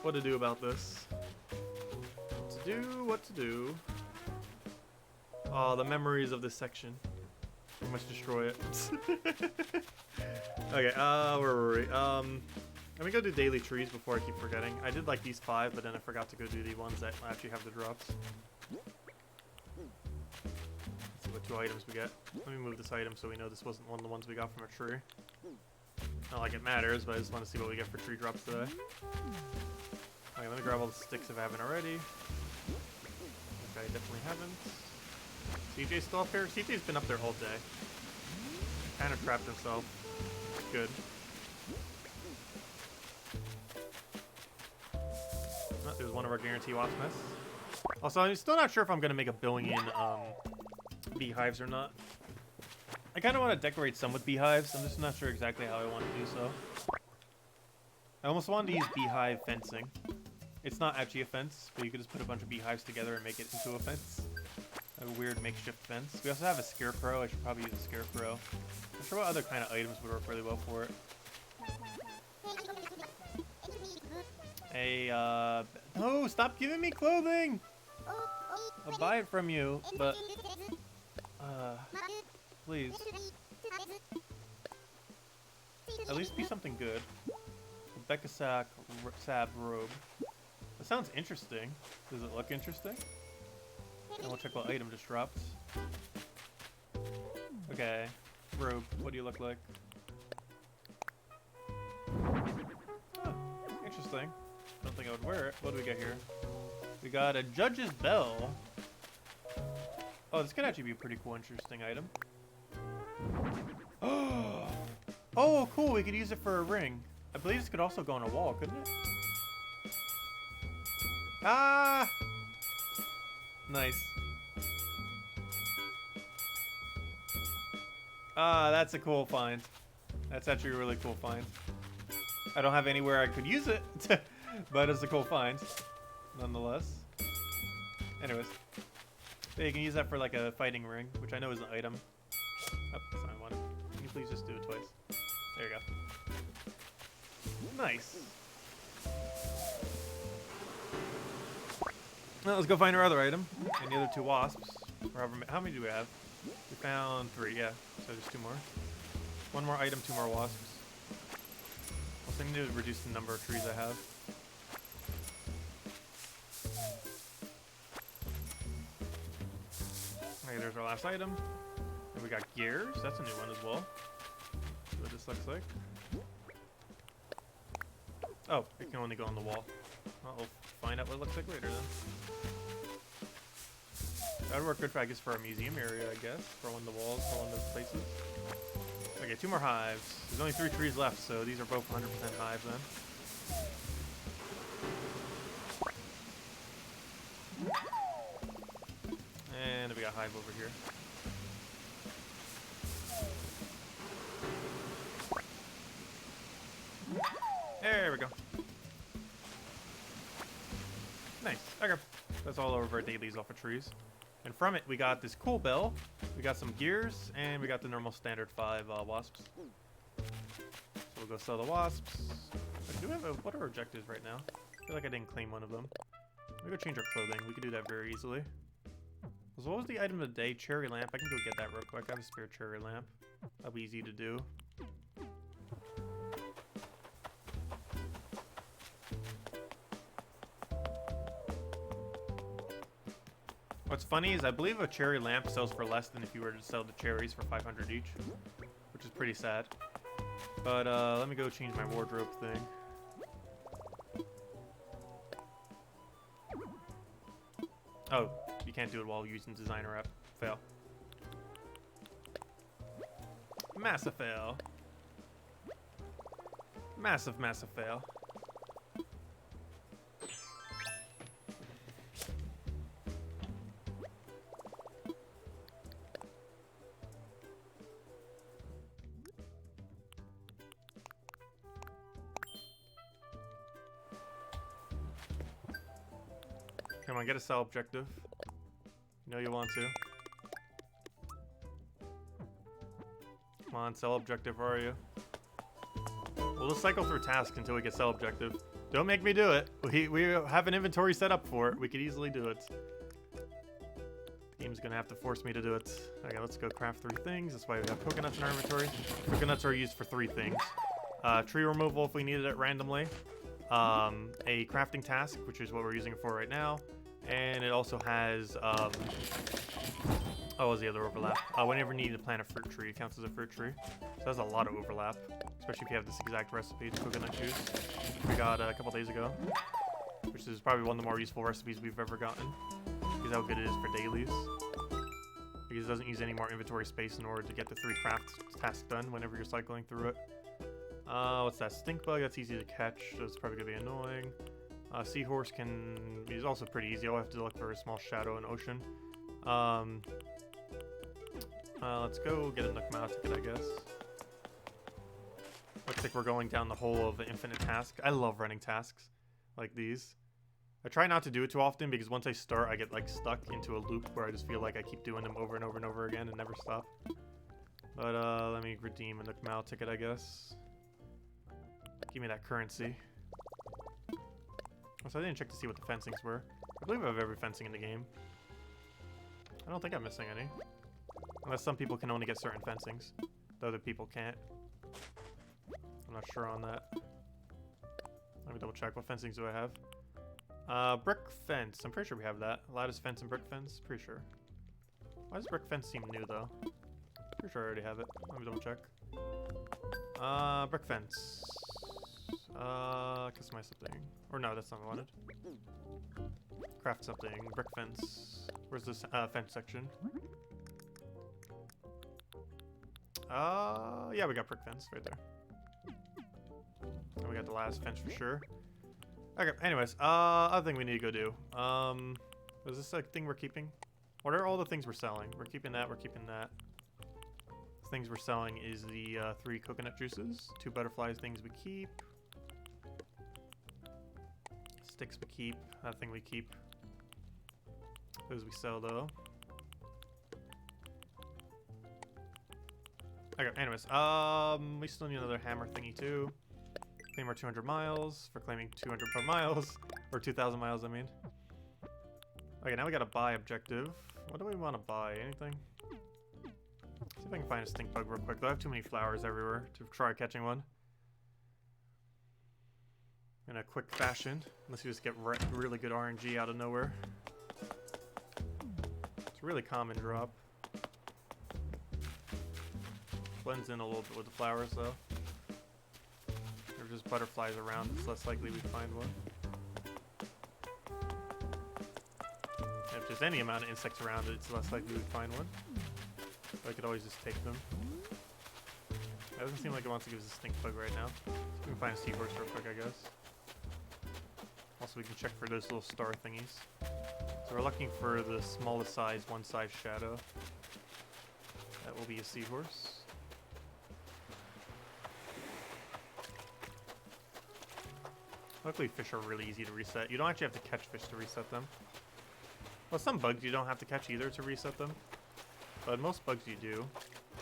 What to do about this? What to do? Oh, the memories of this section. We must destroy it. Okay, where were we? Let me go do daily trees before I keep forgetting. I did like these 5, but then I forgot to go do the ones that actually have the drops. Let's see what 2 items we get. Let me move this item so we know this wasn't one of the ones we got from a tree. Not like it matters, but I just want to see what we get for tree drops today. Okay, let me grab all the sticks if I haven't already. Okay, definitely haven't. CJ's still up here? CJ's been up there all day. Kind of trapped himself. Good. Oh, there's one of our guarantee wasp nests. Also, I'm still not sure if I'm going to make a billion beehives or not. I kind of want to decorate some with beehives. I'm just not sure exactly how I want to do so. I almost wanted to use beehive fencing. It's not actually a fence, but you could just put a bunch of beehives together and make it into a fence. A weird makeshift fence. We also have a scarecrow. I should probably use a scarecrow. I'm sure what other kind of items would work really well for it. Hey, no, stop giving me clothing! I'll buy it from you, but, please. At least be something good. Rebecca Sab robe. That sounds interesting. Does it look interesting? And we'll check what item just dropped. Okay. Robe, what do you look like? Oh, interesting. Don't think I would wear it. What do we got here? We got a judge's bell. Oh, this could actually be a pretty cool, interesting item. Oh, cool. We could use it for a ring. I believe this could also go on a wall, couldn't it? Ah! Nice. Ah, that's a cool find. That's actually a really cool find. I don't have anywhere I could use it. But it's a cool find, nonetheless. Anyways. Yeah, you can use that for like a fighting ring, which I know is an item. Oh, that's not one. Can you please just do it twice? There you go. Nice. Now let's go find our other item. And the other 2 wasps. Or however, how many do we have? We found 3, yeah. So there's 2 more. 1 more item, 2 more wasps. Also, I need to reduce the number of trees I have. Okay, there's our last item. And we got gears. That's a new one as well. See what this looks like. Oh, it can only go on the wall. Well, we'll find out what it looks like later then. That would work good for, I guess, for a museum area, I guess. For one of the walls, for one of the places. Okay, 2 more hives. There's only 3 trees left, so these are both 100% hives then. And we got hive over here. There we go. Nice. Okay. That's all of our dailies off of trees. And from it, we got this cool bell. We got some gears, and we got the normal standard 5 wasps. So we'll go sell the wasps. Do we have what are our objectives right now? I feel like I didn't claim one of them. Let me go change our clothing. We can do that very easily. So what was the item of the day? Cherry lamp. I can go get that real quick. I have a spare cherry lamp. That'll be easy to do. What's funny is I believe a cherry lamp sells for less than if you were to sell the cherries for 500 each, which is pretty sad. But let me go change my wardrobe thing. Oh, you can't do it while using designer app. Fail. Massive fail. Massive, massive fail. Come on, get a sell objective. You know you want to. Come on, sell objective, where are you? We'll just cycle through tasks until we get sell objective. Don't make me do it. We have an inventory set up for it. We could easily do it. The game's gonna have to force me to do it. Okay, let's go craft 3 things. That's why we have coconuts in our inventory. Coconuts are used for 3 things. Tree removal if we needed it randomly. A crafting task, which is what we're using it for right now. And it also has, oh, what was the other overlap? Whenever you need to plant a fruit tree, it counts as a fruit tree. So that's a lot of overlap, especially if you have this exact recipe, the coconut juice we got a couple days ago, which is probably one of the more useful recipes we've ever gotten, because how good it is for dailies. Because it doesn't use any more inventory space in order to get the 3 craft tasks done whenever you're cycling through it. What's that? Stink bug, that's easy to catch, so it's probably gonna be annoying. Seahorse is also pretty easy. All I have to look for a small shadow in ocean. Let's go get a Nookmao ticket, I guess. Looks like we're going down the hole of the infinite task. I love running tasks like these. I try not to do it too often because once I start, I get like stuck into a loop where I just feel like I keep doing them over and over and over again and never stop. But let me redeem a Nookmao ticket, I guess. Give me that currency. So I didn't check to see what the fencings were. I believe I have every fencing in the game. I don't think I'm missing any. Unless some people can only get certain fencings. The other people can't. I'm not sure on that. Let me double check. What fencings do I have? Brick fence. I'm pretty sure we have that. Lattice fence and brick fence. Pretty sure. Why does brick fence seem new though? Pretty sure I already have it. Let me double check. Brick fence. Customize something. Or no, that's not what I wanted. Craft something. Brick fence. Where's this fence section? Yeah, we got brick fence right there. And we got the last fence for sure. Okay, anyways, other thing we need to go do. Is this a thing we're keeping? What are all the things we're selling? We're keeping that, we're keeping that. Things we're selling is the 3 coconut juices, 2 butterflies things we keep. sticks we keep. That thing we keep. Those we sell though. Okay, anyways, we still need another hammer thingy too. Claim our 200 miles for claiming 200 more miles. Or 2,000 miles, I mean. Okay, now we got a buy objective. What do we want to buy? Anything? See if I can find a stink bug real quick. Though I have too many flowers everywhere to try catching one. In a quick fashion. Unless you just get really good RNG out of nowhere. It's a really common drop. Blends in a little bit with the flowers though. There's just butterflies around, it's less likely we find one. If there's any amount of insects around it, it's less likely we find one. So I could always just take them. That doesn't seem like it wants to give us a stink bug right now. So we can find a seahorse real quick, I guess. Also, we can check for those little star thingies. So we're looking for the smallest size, one size shadow. That will be a seahorse. Luckily, fish are really easy to reset. You don't actually have to catch fish to reset them. Well, some bugs you don't have to catch either to reset them. But most bugs you do.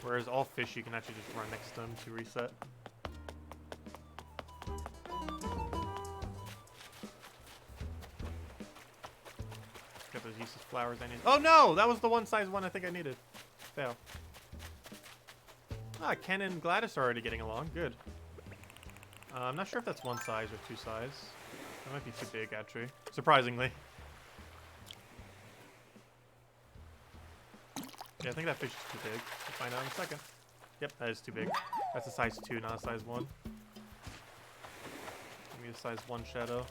Whereas all fish you can actually just run next to them to reset. Got those useless flowers I need. Oh no! That was the one size one I think I needed. Fail. Ah, Ken and Gladys are already getting along. Good. I'm not sure if that's one size or two size. That might be too big, actually. Surprisingly. Yeah, I think that fish is too big. We'll find out in a second. Yep, that is too big. That's a size 2, not a size 1. Give me a size 1 shadow.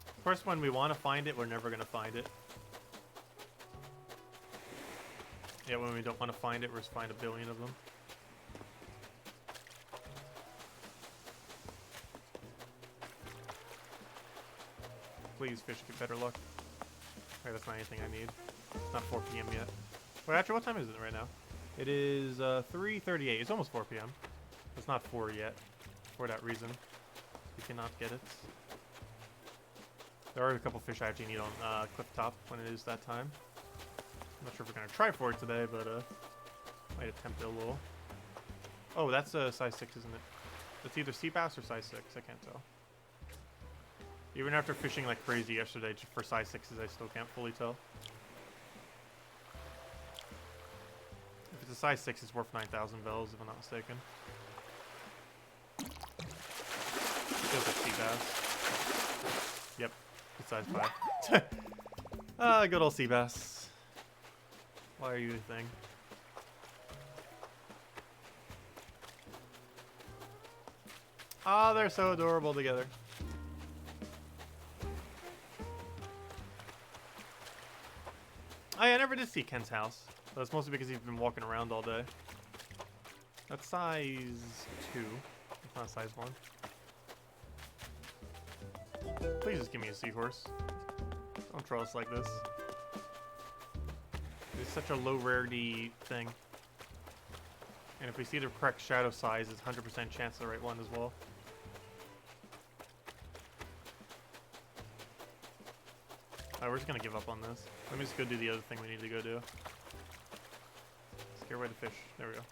Of course, when we want to find it, we're never going to find it. Yeah, when we don't want to find it, we're just find a billion of them. Please, fish, get better luck. Okay, that's not anything I need. It's not 4 p.m. yet. Wait, actually, what time is it right now? It is 3:38. It's almost 4 p.m. It's not 4 yet. For that reason, we cannot get it. There are a couple fish I actually need on cliff top when it is that time. I'm not sure if we're gonna try for it today, but might attempt it a little. Oh, that's a size 6, isn't it? It's either sea bass or size 6. I can't tell. Even after fishing like crazy yesterday for size 6s, I still can't fully tell. If it's a size 6, it's worth 9,000 bells, if I'm not mistaken. Feels like sea bass. Yep, it's size 5. Good old sea bass. Why are you a thing? Ah, they're so adorable together. Oh yeah, I never did see Ken's house. That's mostly because he's been walking around all day. That's size 2. It's not size 1. Please just give me a seahorse. Don't troll us like this. It's such a low rarity thing. And if we see the correct shadow size, it's 100% chance the right one as well. Alright, we're just gonna give up on this. Let me just go do the other thing we need to go do. Scare away the fish. There we go.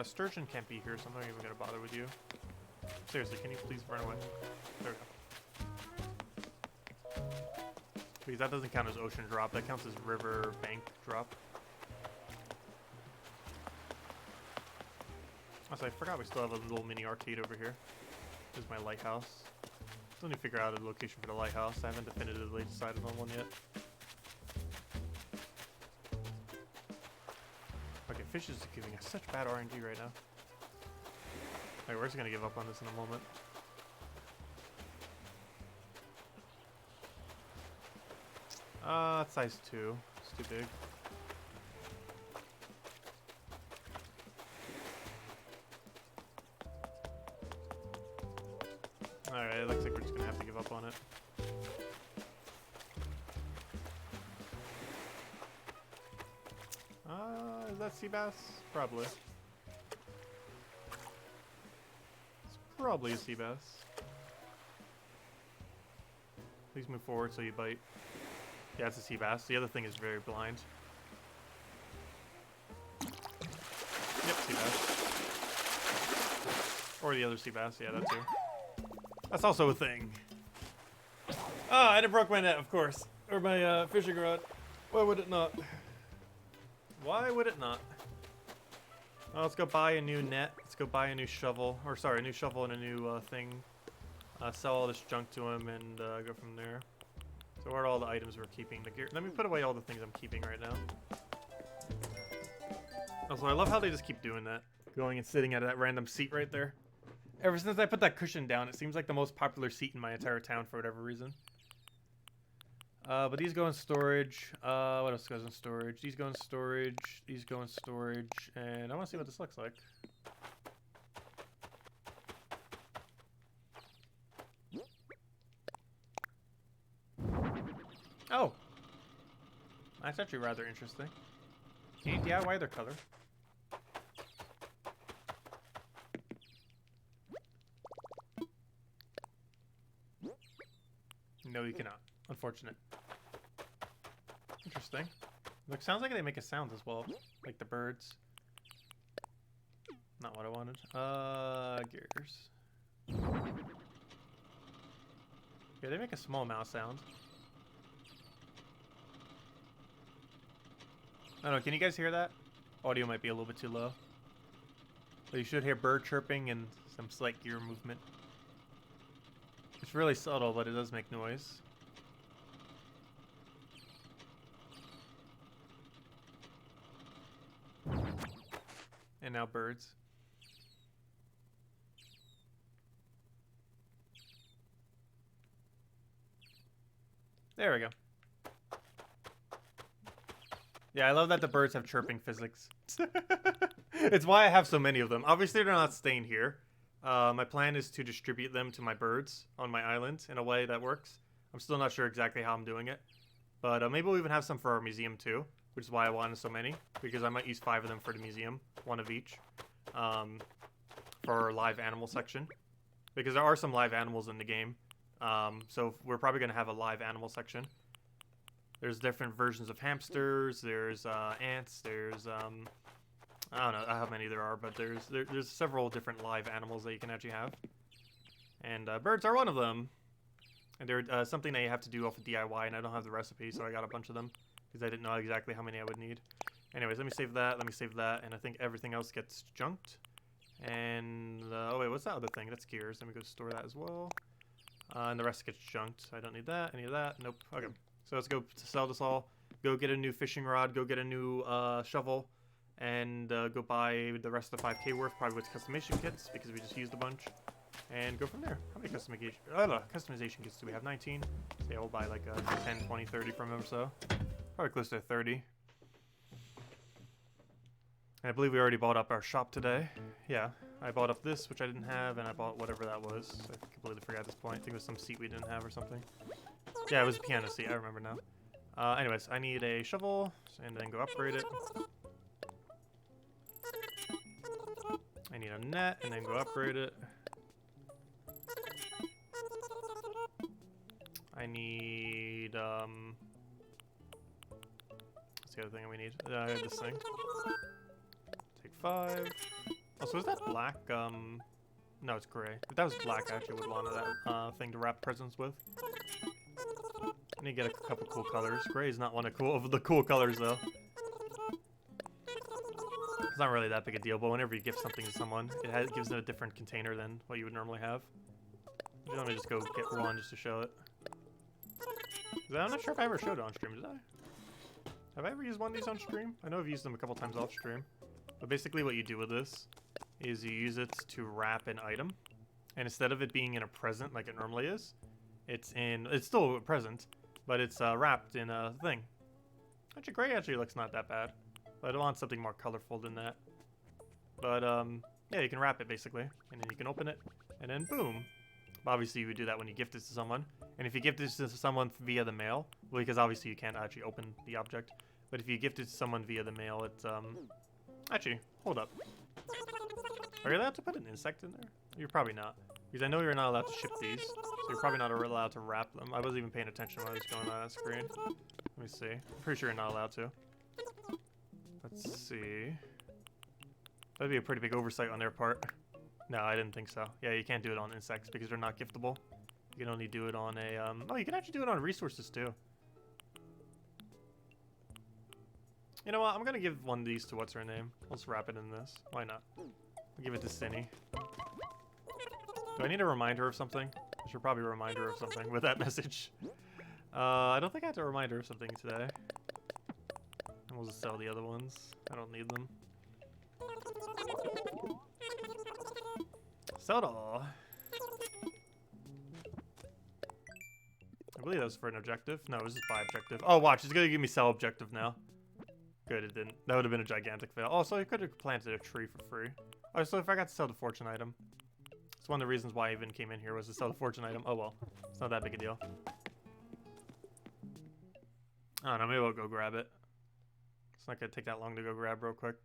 Sturgeon can't be here, so I'm not even gonna bother with you. Seriously, can you please run away? There we go. Because that doesn't count as ocean drop, that counts as river bank drop. Also, I forgot we still have a little mini arcade over here. This is my lighthouse. Still need to figure out a location for the lighthouse. I haven't definitively decided on one yet. Okay, fish is giving us such bad RNG right now. Okay, we're just gonna give up on this in a moment. It's size 2. It's too big. Alright, it looks like we're just gonna have to give up on it. Is that sea bass? Probably. It's probably a sea bass. Please move forward so you bite. Yeah, it's a sea bass. The other thing is very blind. Yep, sea bass. Or the other sea bass, yeah, that too. That's also a thing. Ah, and it broke my net, of course. Or my fishing rod. Why would it not? Why would it not? Well, let's go buy a new net. Let's go buy a new shovel. Or sorry, a new shovel and a new thing. Sell all this junk to him and go from there. So what are all the items we're keeping? The gear. Let me put away all the things I'm keeping right now. Also, I love how they just keep doing that. Going and sitting at that random seat right there. Ever since I put that cushion down, it seems like the most popular seat in my entire town for whatever reason. But these go in storage. What else goes in storage? These go in storage. These go in storage. And I want to see what this looks like. Oh! That's actually rather interesting. Can you DIY their color? No, you cannot. Unfortunate. Interesting. Look, sounds like they make a sound as well, like the birds. Not what I wanted. Gears. Yeah, they make a small mouse sound. I don't know, can you guys hear that? Audio might be a little bit too low. But you should hear bird chirping and some slight gear movement. It's really subtle, but it does make noise. And now birds. There we go. Yeah, I love that the birds have chirping physics. It's why I have so many of them. Obviously, they're not staying here. My plan is to distribute them to my birds on my island in a way that works. I'm still not sure exactly how I'm doing it. But maybe we'll even have some for our museum too, which is why I wanted so many. Because I might use 5 of them for the museum, 1 of each. For our live animal section. Because there are some live animals in the game. So we're probably going to have a live animal section. There's different versions of hamsters, there's ants, there's I don't know how many there are, but there's several different live animals that you can actually have. And birds are one of them. And they're something that you have to do off of DIY, and I don't have the recipe, so I got a bunch of them. Because I didn't know exactly how many I would need. Anyways, let me save that, and I think everything else gets junked. And, oh wait, what's that other thing? That's gears. Let me go store that as well. And the rest gets junked. I don't need that, any of that. Nope. Okay. So let's go to sell this all. Go get a new fishing rod. Go get a new shovel. And go buy the rest of the 5K worth, probably with customization kits, because we just used a bunch. And go from there. How many customization kits do we have? 19. So yeah, we'll buy like 10, 20, 30 from them, so. Probably close to 30. And I believe we already bought up our shop today. Yeah, I bought up this, which I didn't have, and I bought whatever that was. I completely forgot at this point. I think it was some seat we didn't have or something. Yeah, it was a piano seat. I remember now. Anyways, I need a shovel, and then go upgrade it. I need a net, and then go upgrade it. I need, what's the other thing we need? This thing. Take 5. Oh, so is that black? No, it's gray. If that was black, I actually would want that thing to wrap presents with. I need to get a couple cool colors. Gray is not one of the cool colors, though. It's not really that big a deal, but whenever you gift something to someone, it gives them a different container than what you would normally have. Let me just go get one just to show it. I'm not sure if I ever showed it on stream, did I? Have I ever used one of these on stream? I know I've used them a couple times off stream. But basically what you do with this is you use it to wrap an item. And instead of it being in a present like it normally is, it's still a present, but it's wrapped in a thing. Actually, gray actually looks not that bad. But I want something more colorful than that. But, yeah, you can wrap it, basically. And then you can open it, and then boom. But obviously, you would do that when you gift it to someone. And if you gift it to someone via the mail, well, because obviously you can't actually open the object. But if you gift it to someone via the mail, Actually, hold up. Are you allowed to put an insect in there? You're probably not. Because I know you're not allowed to ship these. So you're probably not allowed to wrap them. I wasn't even paying attention when I was going on that screen. Let me see. I'm pretty sure you're not allowed to. Let's see. That'd be a pretty big oversight on their part. No, I didn't think so. Yeah, you can't do it on insects because they're not giftable. You can only do it on a, oh, you can actually do it on resources too. You know what? I'm gonna give one of these to what's her name. Let's wrap it in this. Why not? I'll give it to Cinny. Do I need to remind her of something? I should probably remind her of something with that message. I don't think I have to remind her of something today. And we'll just sell the other ones. I don't need them. Sell it all. I believe that was for an objective. No, it was just buy objective. Oh, watch. It's going to give me sell objective now. Good, it didn't. That would have been a gigantic fail. Oh, so I could have planted a tree for free. Oh, so if I got to sell the fortune item. It's one of the reasons why I even came in here was to sell the fortune item. Oh, well. It's not that big a deal. I don't know. Maybe I'll go grab it. It's not going to take that long to go grab real quick.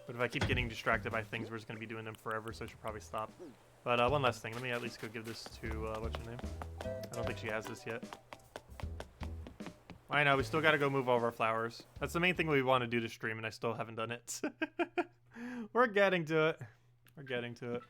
But if I keep getting distracted by things, we're just going to be doing them forever, so I should probably stop. But one last thing. Let me at least go give this to, what's her name? I don't think she has this yet. I know, we still got to go move all of our flowers. That's the main thing we want to do to stream, and I still haven't done it. We're getting to it. We're getting to it.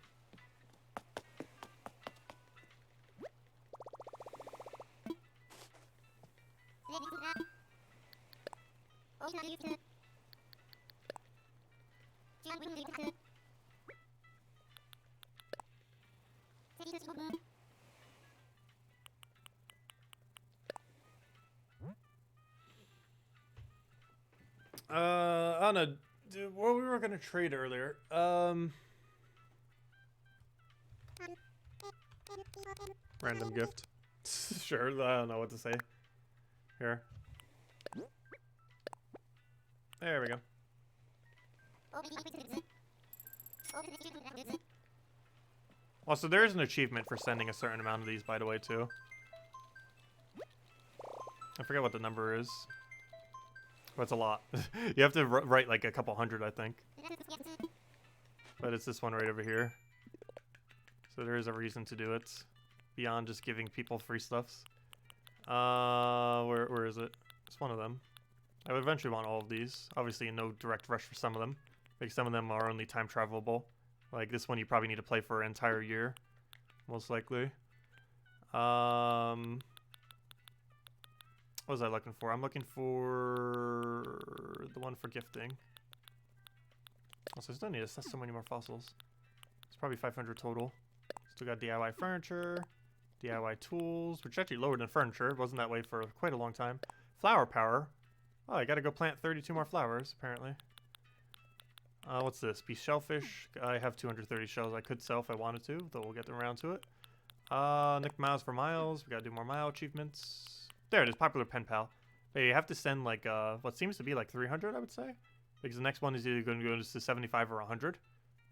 I don't know. Well, we were gonna trade earlier. Random gift. Sure, I don't know what to say. Here. There we go. Also, there is an achievement for sending a certain amount of these, by the way, too. I forget what the number is. But it's a lot. You have to write like a couple hundred, I think. But it's this one right over here. So there is a reason to do it. Beyond just giving people free stuffs. Where is it? It's one of them. I would eventually want all of these. Obviously, no direct rush for some of them. Like, some of them are only time travelable. Like, this one you probably need to play for an entire year. Most likely. What was I looking for? I'm looking for the one for gifting. Also, I still need to assess so many more fossils. It's probably 500 total. Still got DIY furniture, DIY tools, which actually lower than furniture. It wasn't that way for quite a long time. Flower power. Oh, I gotta go plant 32 more flowers, apparently. What's this? Be shellfish. I have 230 shells I could sell if I wanted to, though we'll get around to it. Nick miles for miles. We gotta do more mile achievements. There it is, popular pen pal. But you have to send like what seems to be like 300, I would say, because the next one is either going to go to 75 or 100,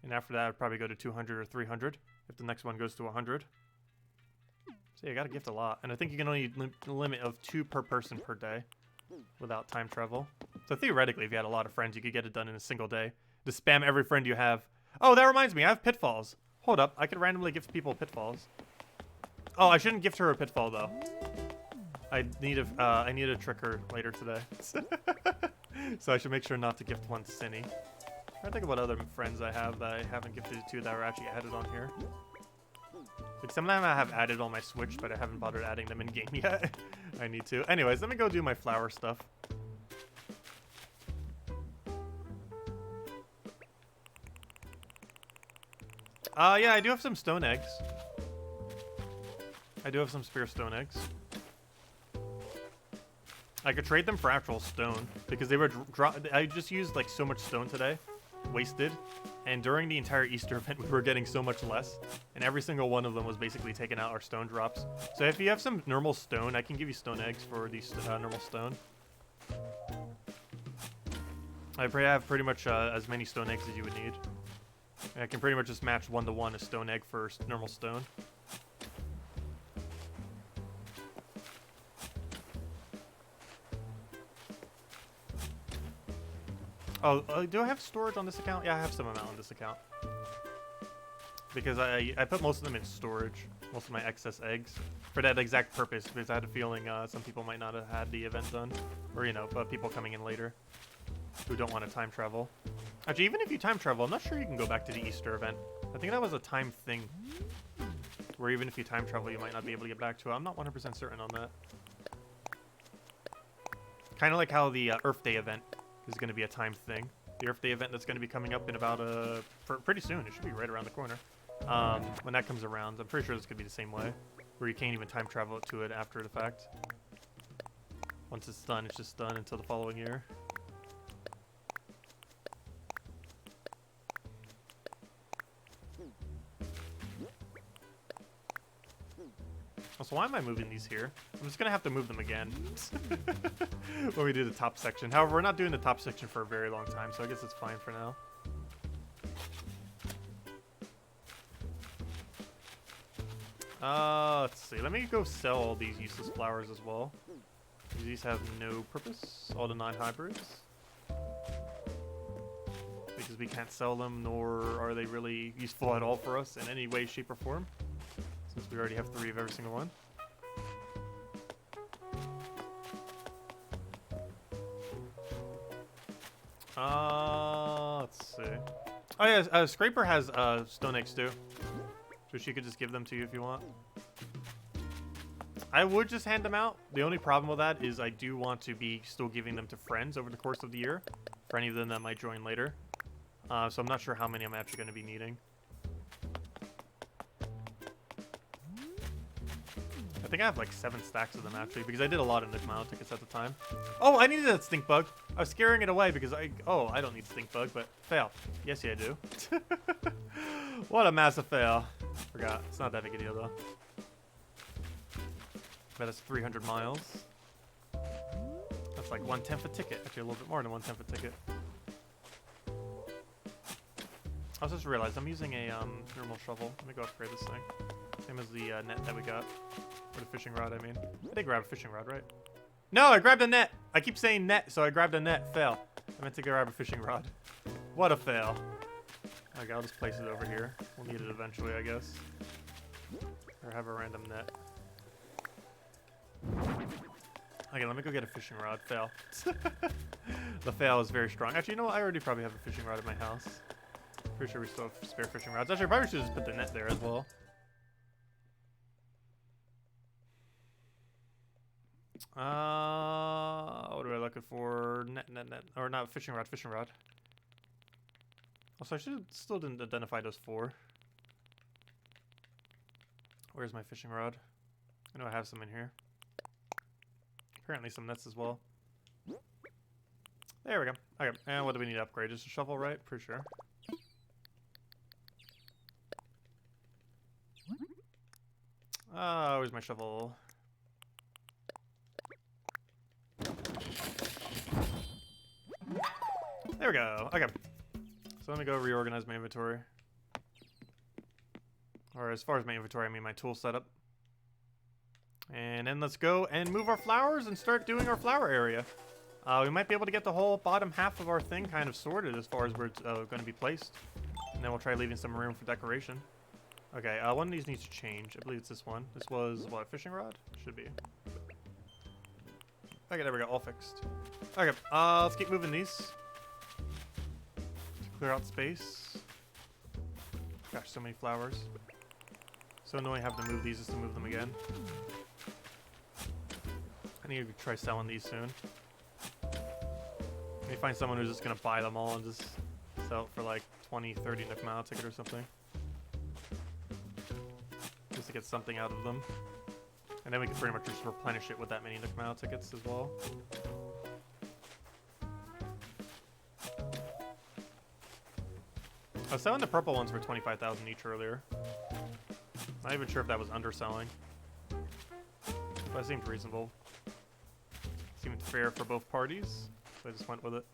and after that, I'd probably go to 200 or 300 if the next one goes to 100. So yeah, I got to gift a lot, and I think you can only limit of 2 per person per day without time travel. So theoretically, if you had a lot of friends, you could get it done in a single day. Just spam every friend you have. Oh, that reminds me, I have pitfalls. Hold up, I could randomly gift people pitfalls. Oh, I shouldn't gift her a pitfall though. I need to trick her later today. So I should make sure not to gift one to Cinny. I think about other friends I have that I haven't gifted to that are actually added on here. Like, some of them I have added on my Switch, but I haven't bothered adding them in game yet. I need to. Anyways, let me go do my flower stuff. Yeah, I do have some stone eggs. I do have some spare stone eggs. I could trade them for actual stone because they were I just used like so much stone today, wasted, and during the entire Easter event we were getting so much less, and every single one of them was basically taking out our stone drops. So if you have some normal stone, I can give you stone eggs for these normal stone. I have pretty much as many stone eggs as you would need. And I can pretty much just match 1-to-1 a stone egg for normal stone. Oh, do I have storage on this account? Yeah, I have some amount on this account. Because I put most of them in storage. Most of my excess eggs. For that exact purpose, because I had a feeling some people might not have had the event done. Or, you know, people coming in later who don't want to time travel. Actually, even if you time travel, I'm not sure you can go back to the Easter event. I think that was a time thing. Where even if you time travel, you might not be able to get back to it. I'm not 100% certain on that. Kind of like how the Earth Day event is going to be a time thing. The Earth Day event that's going to be coming up in about pretty soon. It should be right around the corner. When that comes around, I'm pretty sure this could be the same way, where you can't even time travel to it after the fact. Once it's done, it's just done until the following year. Also, why am I moving these here? I'm just gonna have to move them again when we do the top section. However, we're not doing the top section for a very long time, so I guess it's fine for now. Let's see. Let me go sell all these useless flowers as well. These have no purpose. All the 9 hybrids. Because we can't sell them, nor are they really useful at all for us in any way, shape, or form. Since we already have 3 of every single one. Let's see. Oh yeah, Scraper has stone eggs too. So she could just give them to you if you want. I would just hand them out. The only problem with that is I do want to be still giving them to friends over the course of the year. For any of them that might join later. So I'm not sure how many I'm actually going to be needing. I think I have like 7 stacks of them actually, because I did a lot of Nook Mile tickets at the time. Oh, I needed that stink bug. I was scaring it away because I don't need stink bug, but fail. Yes, yeah, I do. What a massive fail. Forgot. It's not that big a deal though. But that's 300 miles. That's like 1/10 a ticket. Actually, a little bit more than 1/10 a ticket. I just realized I'm using a thermal shovel. Let me go upgrade this thing. Same as the net that we got. Or the fishing rod, I mean. I did grab a fishing rod, right? No, I grabbed a net. I keep saying net, so I grabbed a net. Fail. I meant to grab a fishing rod. What a fail. Okay, I'll just place it over here. We'll need it eventually, I guess. Or have a random net. Okay, let me go get a fishing rod. Fail. The fail is very strong. Actually, you know what? I already probably have a fishing rod at my house. Pretty sure we still have spare fishing rods. Actually, I probably should just put the net there as well. What are we looking for? Net. Or not fishing rod. Also, I still didn't identify those 4. Where's my fishing rod? I know I have some in here. Apparently some nets as well. There we go. Okay, and what do we need to upgrade? Just a shovel, right? Pretty sure. Where's my shovel? There we go. Okay. So let me go reorganize my inventory. Or as far as my inventory, I mean my tool setup. And then let's go and move our flowers and start doing our flower area. We might be able to get the whole bottom half of our thing kind of sorted as far as where it's going to be placed. And then we'll try leaving some room for decoration. Okay, one of these needs to change. I believe it's this one. This was, what, a fishing rod? Should be. Okay, there we go. All fixed. Okay, let's keep moving these. Clear out space. Gosh, so many flowers. So annoying having to move these just to move them again. I need to try selling these soon. Maybe find someone who's just going to buy them all and just sell it for like 20, 30 Nook Mile ticket or something. Just to get something out of them. And then we can pretty much just replenish it with that many Nook Mile tickets as well. I was selling the purple ones for 25,000 each earlier. Not even sure if that was underselling. But it seemed reasonable. Seemed fair for both parties. So I just went with it.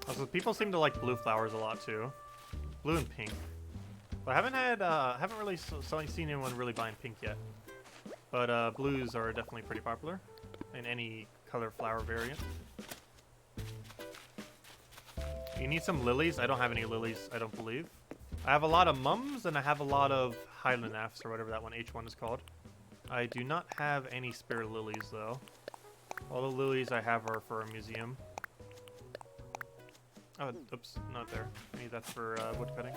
Also, people seem to like blue flowers a lot too. Blue and pink. I haven't really seen anyone really buying pink yet. But blues are definitely pretty popular in any color flower variant. You need some lilies. I don't have any lilies, I don't believe. I have a lot of mums and I have a lot of Highland Fs or whatever that one H1 is called. I do not have any spare lilies though. All the lilies I have are for a museum. Oh, oops, not there. Maybe that's for wood cutting.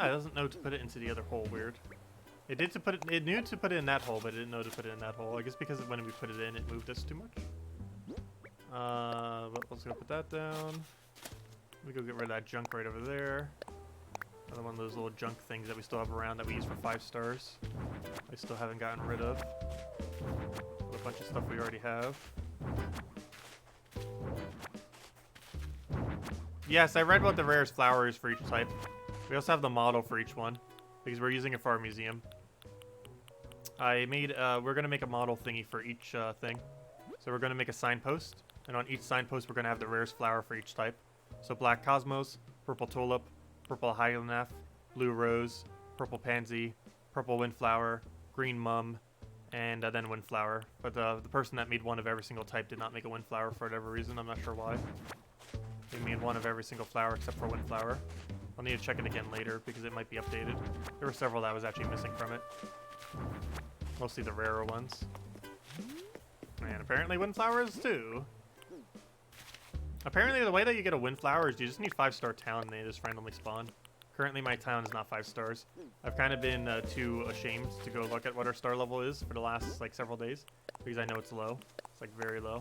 Ah, it doesn't know to put it into the other hole. Weird. It did to put it. It knew to put it in that hole, but it didn't know to put it in that hole. I guess because when we put it in, it moved us too much. But let's go put that down. Let me go get rid of that junk right over there. Another one of those little junk things that we still have around that we use for 5 stars. I still haven't gotten rid of. A bunch of stuff we already have. Yes, I read what the rarest flower is for each type. We also have the model for each one because we're using it for our museum. I made, we're going to make a model thingy for each thing. So we're going to make a signpost, and on each signpost we're going to have the rarest flower for each type. So black cosmos, purple tulip, purple Highland, blue rose, purple pansy, purple windflower, green mum, and then windflower. But the person that made one of every single type did not make a windflower for whatever reason. I'm not sure why. They made one of every single flower except for windflower. I'll need to check it again later because it might be updated. There were several that was actually missing from it. Mostly the rarer ones. And apparently windflowers too. Apparently the way that you get a windflower is you just need 5-star town and they just randomly spawn. Currently my town is not 5 stars. I've kind of been too ashamed to go look at what our star level is for the last like several days because I know it's low. It's like very low.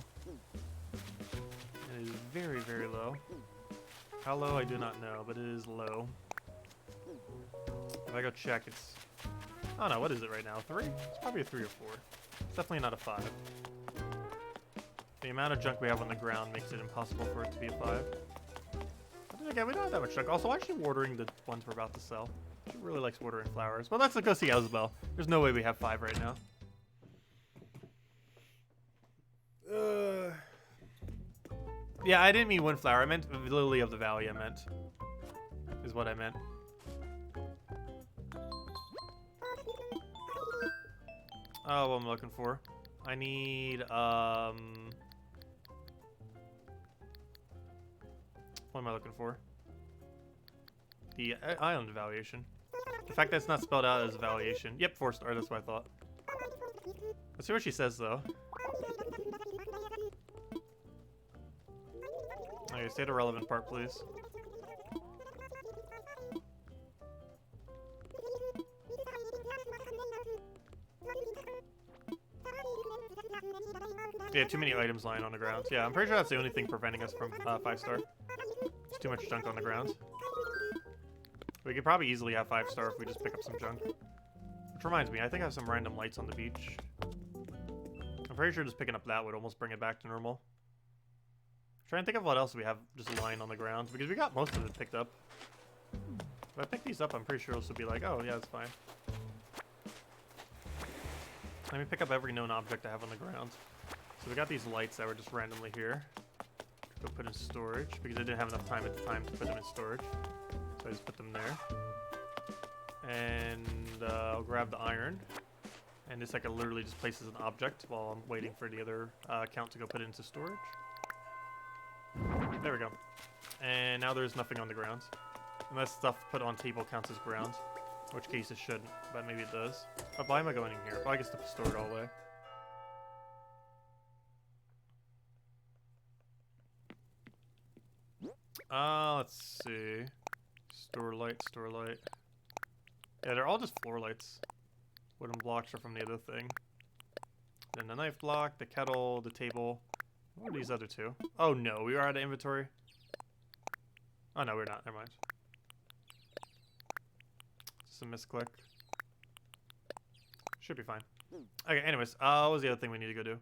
It is very, very low. How low I do not know, but it is low. If I go check, it's... I don't know, what is it right now? 3? It's probably a 3 or 4. It's definitely not a 5. The amount of junk we have on the ground makes it impossible for it to be a 5. But then again, we don't have that much junk. Also, why is she watering the ones we're about to sell? She really likes watering flowers. Well, let's go see Abel. There's no way we have 5 right now. Yeah, I didn't mean windflower. I meant lily of the valley, I meant. Is what I meant. Oh, what I'm looking for. I need, what am I looking for? The island evaluation. The fact that it's not spelled out as evaluation. Yep, 4-star, that's what I thought. Let's see what she says, though. Okay, say the relevant part, please. Yeah, too many items lying on the ground. Yeah, I'm pretty sure that's the only thing preventing us from 5-star. There's too much junk on the ground. We could probably easily have 5-star if we just pick up some junk. Which reminds me, I think I have some random lights on the beach. I'm pretty sure just picking up that would almost bring it back to normal. Trying to think of what else we have just lying on the ground, because we got most of it picked up. If I pick these up, I'm pretty sure this will be like, oh yeah, it's fine. Let me pick up every known object I have on the ground. So we got these lights that were just randomly here. Go put in storage, because I didn't have enough time at the time to put them in storage. So I just put them there. And I'll grab the iron. And this I can literally just place as an object while I'm waiting for the other account to go put it into storage. There we go. And now there's nothing on the ground. Unless stuff put on table counts as ground. In which case it shouldn't, but maybe it does. But why am I going in here? Well, I guess to store it all away. Let's see. Store light, store light. Yeah, they're all just floor lights. Wooden blocks are from the other thing. Then the knife block, the kettle, the table. What are these other two? Oh no, we are out of inventory. Oh no, we're not. Never mind. Just a misclick. Should be fine. Okay, anyways, what was the other thing we need to go do?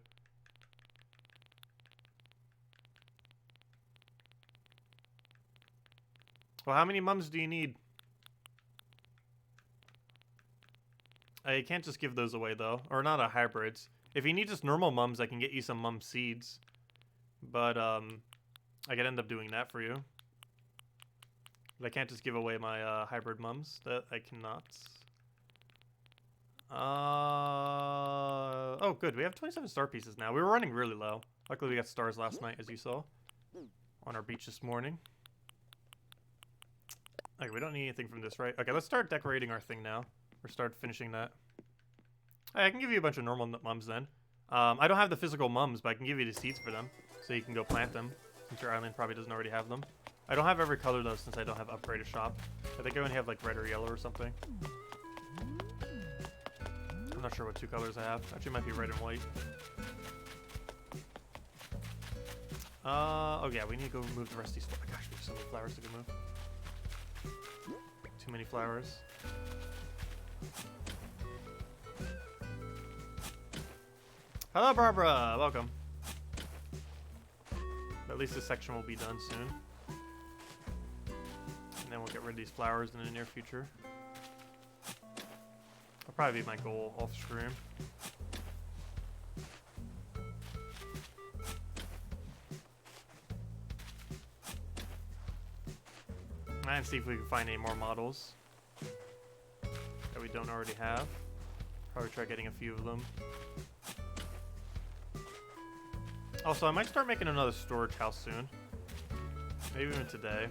Well, how many mums do you need? You can't just give those away, though. Or not a hybrids. If you need just normal mums, I can get you some mum seeds. But, I could end up doing that for you. But I can't just give away my, hybrid mums. That I cannot. Oh, good. We have 27 star pieces now. We were running really low. Luckily, we got stars last night, as you saw. On our beach this morning. Okay, we don't need anything from this, right? Okay, let's start decorating our thing now. Or start finishing that. Hey, I can give you a bunch of normal mums then. I don't have the physical mums, but I can give you the seeds for them. So you can go plant them. Since your island probably doesn't already have them. I don't have every color though, since I don't have upgraded shop. I think I only have like red or yellow or something. I'm not sure what 2 colors I have. Actually, it might be red and white. Oh yeah, we need to go remove the rest of these flowers. Gosh, we have so many flowers to go move. Too many flowers. Hello, Barbara! Welcome. At least this section will be done soon. And then we'll get rid of these flowers in the near future. That'll probably be my goal off stream. And see if we can find any more models that we don't already have. Probably try getting a few of them. Also, I might start making another storage house soon. Maybe even today.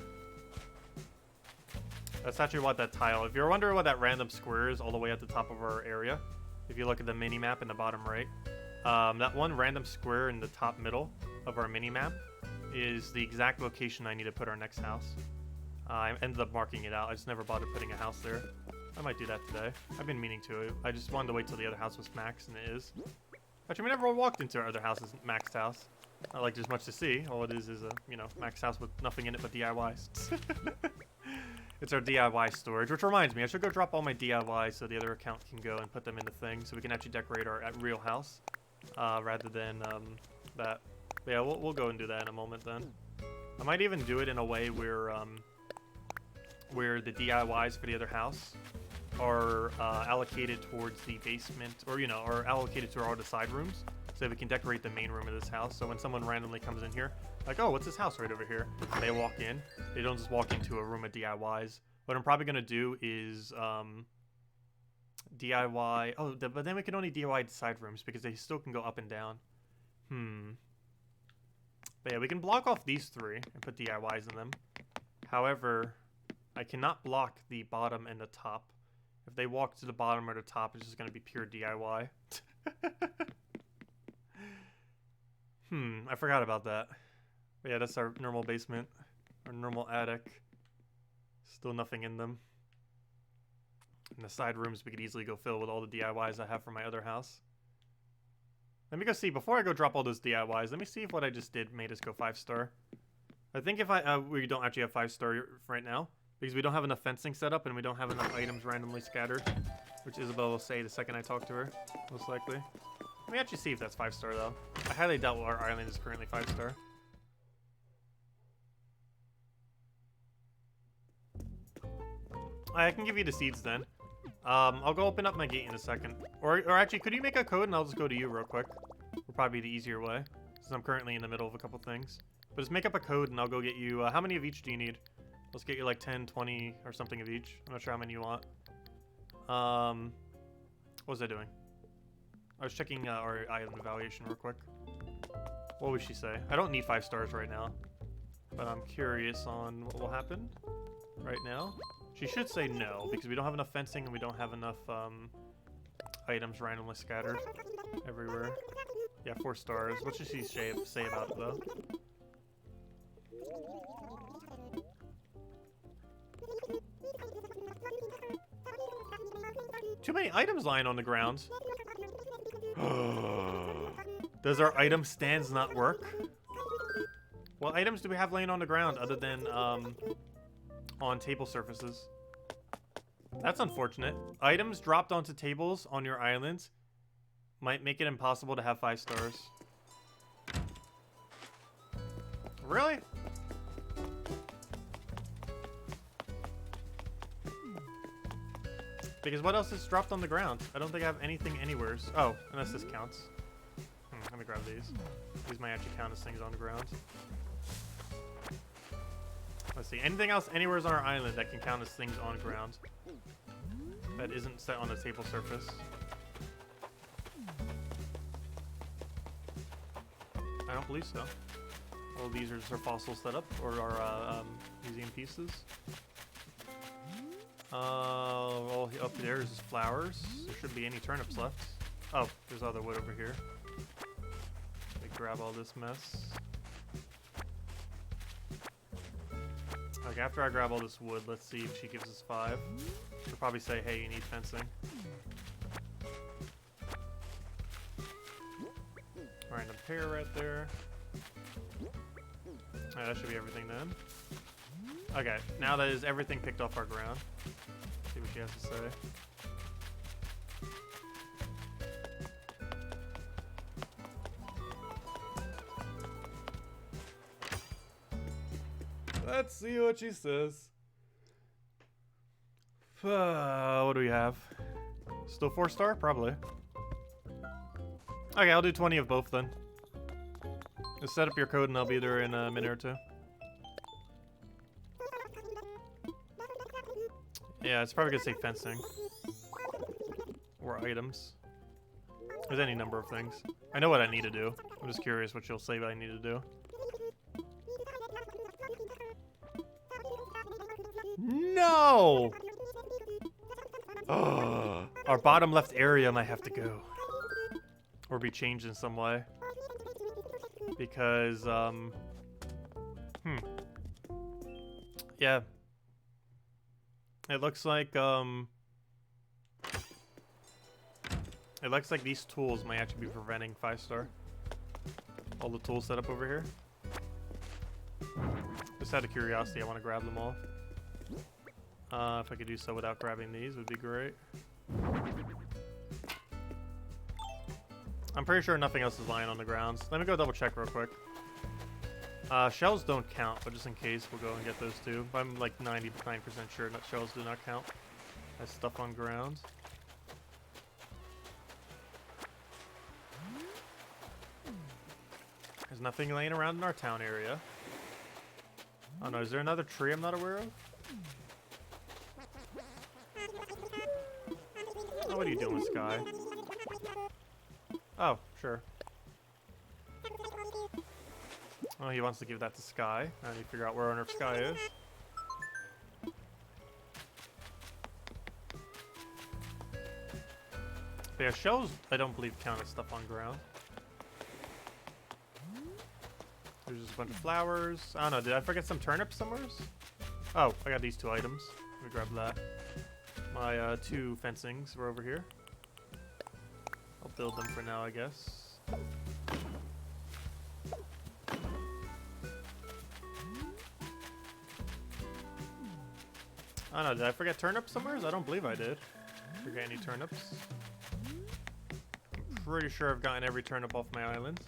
That's actually what that tile... If you're wondering what that random square is all the way at the top of our area, if you look at the mini-map in the bottom right, that one random square in the top middle of our mini-map is the exact location I need to put our next house. I ended up marking it out. I just never bothered putting a house there. I might do that today. I've been meaning to. I just wanted to wait till the other house was maxed, and it is. Actually, we never walked into our other house's maxed house. Not like there's much to see. All it is a, you know, maxed house with nothing in it but DIYs. It's our DIY storage, which reminds me, I should go drop all my DIYs so the other account can go and put them in the thing so we can actually decorate our real house rather than that. But yeah, we'll go and do that in a moment then. I might even do it in a way where the DIYs for the other house are allocated towards the basement, or you know, are allocated to all the side rooms, so that we can decorate the main room of this house. So when someone randomly comes in here, like, oh, what's this house right over here? And they walk in. They don't just walk into a room of DIYs. What I'm probably gonna do is DIY. Oh, but then we can only DIY the side rooms because they still can go up and down. But yeah, we can block off these 3 and put DIYs in them. However, I cannot block the bottom and the top. If they walk to the bottom or the top, it's just going to be pure DIY. I forgot about that. But yeah, that's our normal basement. Our normal attic. Still nothing in them. And the side rooms we could easily go fill with all the DIYs I have from my other house. Let me go see. Before I go drop all those DIYs, let me see if what I just did made us go 5-star. I think if we don't actually have 5-star right now. Because we don't have enough fencing set up and we don't have enough items randomly scattered. Which Isabel will say the second I talk to her, most likely. Let me actually see if that's 5-star though. I highly doubt our island is currently 5-star. I can give you the seeds then. I'll go open up my gate in a second. Or actually, could you make a code and I'll just go to you real quick? Will probably be the easier way. Since I'm currently in the middle of a couple things. But just make up a code and I'll go get you, how many of each do you need? Let's get you like 10, 20, or something of each. I'm not sure how many you want. What was I doing? I was checking our island evaluation real quick. What would she say? I don't need 5 stars right now. But I'm curious on what will happen right now. She should say no, because we don't have enough fencing and we don't have enough items randomly scattered everywhere. Yeah, 4 stars. What should she say about it, though? Too many items lying on the ground. Does our item stands not work? What items do we have laying on the ground other than on table surfaces? That's unfortunate. Items dropped onto tables on your islands might make it impossible to have 5 stars. Really? Because what else is dropped on the ground? I don't think I have anything anywhere. Oh, unless this counts. Let me grab these. These might actually count as things on the ground. Let's see. Anything else anywhere on our island that can count as things on ground that isn't set on the table surface? I don't believe so. All these are just our fossils set up, or our museum pieces. Well, up there is flowers. There shouldn't be any turnips left. Oh, there's other wood over here. Let me grab all this mess. Okay, after I grab all this wood, let's see if she gives us 5. She'll probably say, hey, you need fencing. Random pear right there. Alright, that should be everything then. Okay, now that is everything picked off our ground. Let's see what she has to say. Let's see what she says. What do we have? Still 4-star? Probably. Okay, I'll do 20 of both then. Just set up your code and I'll be there in a minute or 2. Yeah, it's probably gonna say fencing. Or items. There's any number of things. I know what I need to do. I'm just curious what she'll say what I need to do. No! Our bottom left area might have to go. Or be changed in some way. Because, yeah. It looks like these tools might actually be preventing 5-star. All the tools set up over here. Just out of curiosity, I want to grab them all. If I could do so without grabbing these, would be great. I'm pretty sure nothing else is lying on the ground. Let me go double check real quick. Shells don't count, but just in case, we'll go and get those too. But I'm like 99% sure that shells do not count as stuff on ground. There's nothing laying around in our town area. Oh no, is there another tree I'm not aware of? Oh, what are you doing, Sky? Oh, sure. Oh, he wants to give that to Sky. I need to figure out where on Earth Sky is. But yeah, shells, I don't believe count as stuff on ground. There's just a bunch of flowers. I don't know, did I forget some turnips somewhere? Oh, I got these 2 items. Let me grab that. My 2 fencings were over here. I'll build them for now, I guess. I don't know, did I forget turnips somewhere? I don't believe I did. Forget any turnips. I'm pretty sure I've gotten every turnip off my island.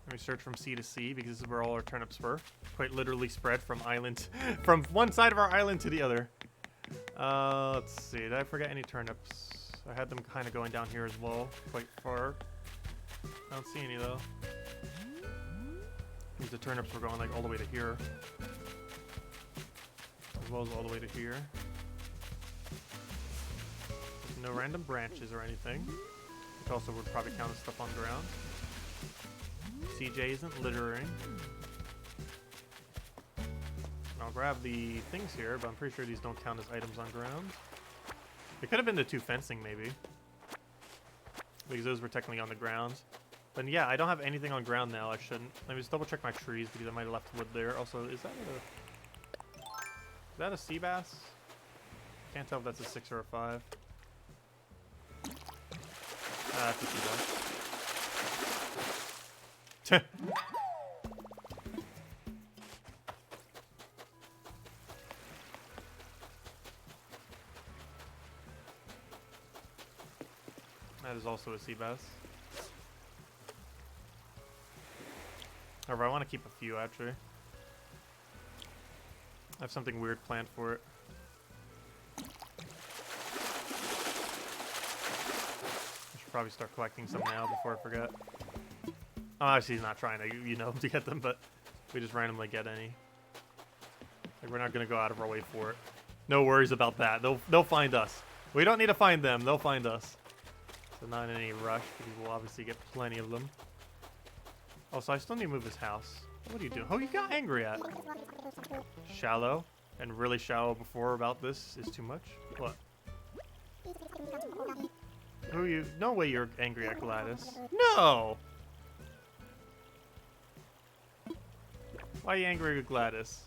Let me search from sea to sea because this is where all our turnips were. Quite literally spread from island, from one side of our island to the other. Let's see, did I forget any turnips? I had them kind of going down here as well, quite far. I don't see any though. Because the turnips were going like all the way to here. As well as all the way to here. There's no random branches or anything. Which also would probably count as stuff on ground. CJ isn't littering. I'll grab the things here, but I'm pretty sure these don't count as items on ground. It could have been the 2 fencing, maybe. Because those were technically on the ground. But yeah, I don't have anything on ground now. I shouldn't. Let me just double check my trees because I might have left wood there. Also, is that a sea bass? Can't tell if that's a 6 or a 5. That's a sea bass. That is also a sea bass. However, I want to keep a few actually. I have something weird planned for it. probably start collecting some now before I forget. Oh, actually, he's not trying to, you know, to get them, but we just randomly get any. Like, we're not gonna go out of our way for it. No worries about that. They'll find us. We don't need to find them. They'll find us. So not in any rush, because we'll obviously get plenty of them. Also, I still need to move his house. What are you doing? Oh, you got angry at? Shallow. And really shallow before about this is too much? What? Who are you? No way you're angry at Gladys. No! Why are you angry with Gladys?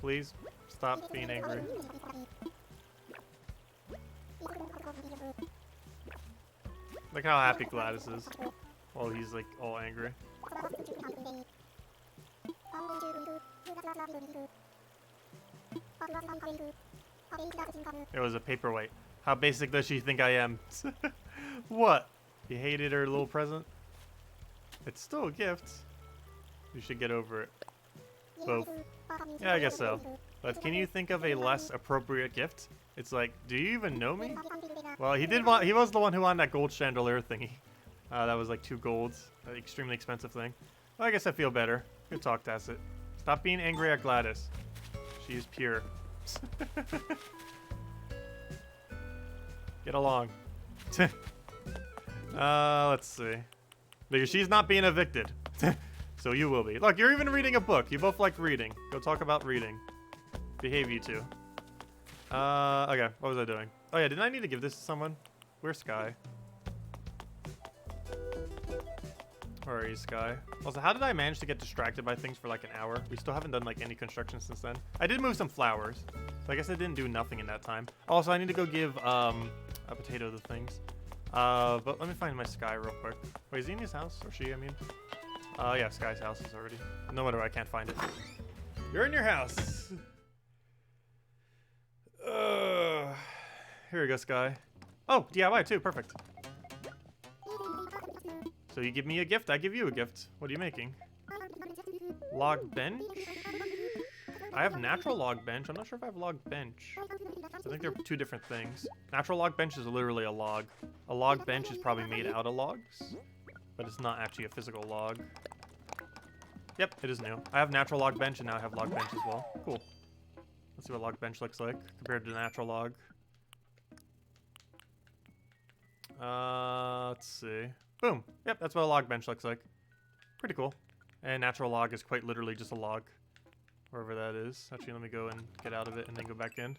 Please stop being angry. Look how happy Gladys is while he's like all angry. It was a paperweight. How basic does she think I am? What? You hated her little present? It's still a gift. You should get over it. Both. Yeah, I guess so. But can you think of a less appropriate gift? It's like, do you even know me? Well, he was the one who wanted that gold chandelier thingy. That was like 2 golds. An extremely expensive thing. Well, I guess I feel better. Good talk, Tacet. Stop being angry at Gladys. She's pure. Get along. Let's see. Because she's not being evicted. So you will be. Look, you're even reading a book. You both like reading. Go talk about reading. Behave, you two. Okay. What was I doing? Oh, yeah. Didn't I need to give this to someone? Where's Sky? Where are you, Sky? Also, how did I manage to get distracted by things for like an hour? We still haven't done like any construction since then. I did move some flowers. So I guess I didn't do nothing in that time. Also, I need to go give a potato the things. But let me find my Sky real quick. Wait, is he in his house? Or she, I mean? Yeah, Sky's house is already. No wonder I can't find it. You're in your house. Here we go, Sky. Oh, DIY too. Perfect. So you give me a gift, I give you a gift. What are you making? Log bench? I have natural log bench. I'm not sure if I have log bench. I think they're 2 different things. Natural log bench is literally a log. A log bench is probably made out of logs, but it's not actually a physical log. Yep, it is new. I have natural log bench and now I have log bench as well. Cool. Let's see what log bench looks like compared to natural log. Let's see. Boom. Yep, that's what a log bench looks like. Pretty cool. And natural log is quite literally just a log. Wherever that is. Actually, let me go and get out of it and then go back in.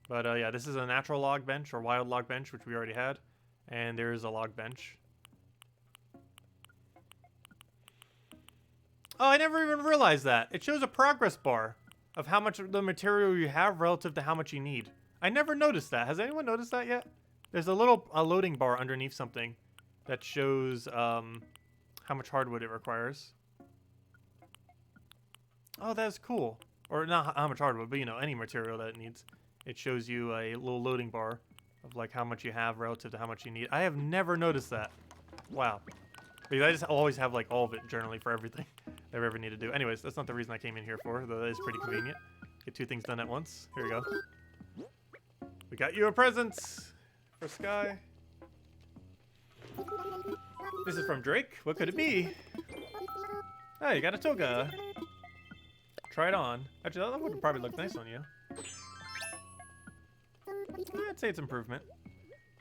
But yeah, this is a natural log bench or wild log bench, which we already had. And there is a log bench. Oh, I never even realized that. It shows a progress bar of how much of the material you have relative to how much you need. I never noticed that. Has anyone noticed that yet? There's a little loading bar underneath something that shows how much hardwood it requires. Oh, that's cool. Or not how much hardwood, but you know, any material that it needs. It shows you a little loading bar of like how much you have relative to how much you need. I have never noticed that. Wow. Because I just always have like all of it generally for everything that I ever need to do. Anyways, that's not the reason I came in here for, though that is pretty convenient. Get 2 things done at once. Here we go. We got you a present for Sky. This is from Drake. What could it be? Oh, you got a toga. Try it on. Actually, that would probably look nice on you. Yeah, I'd say it's improvement.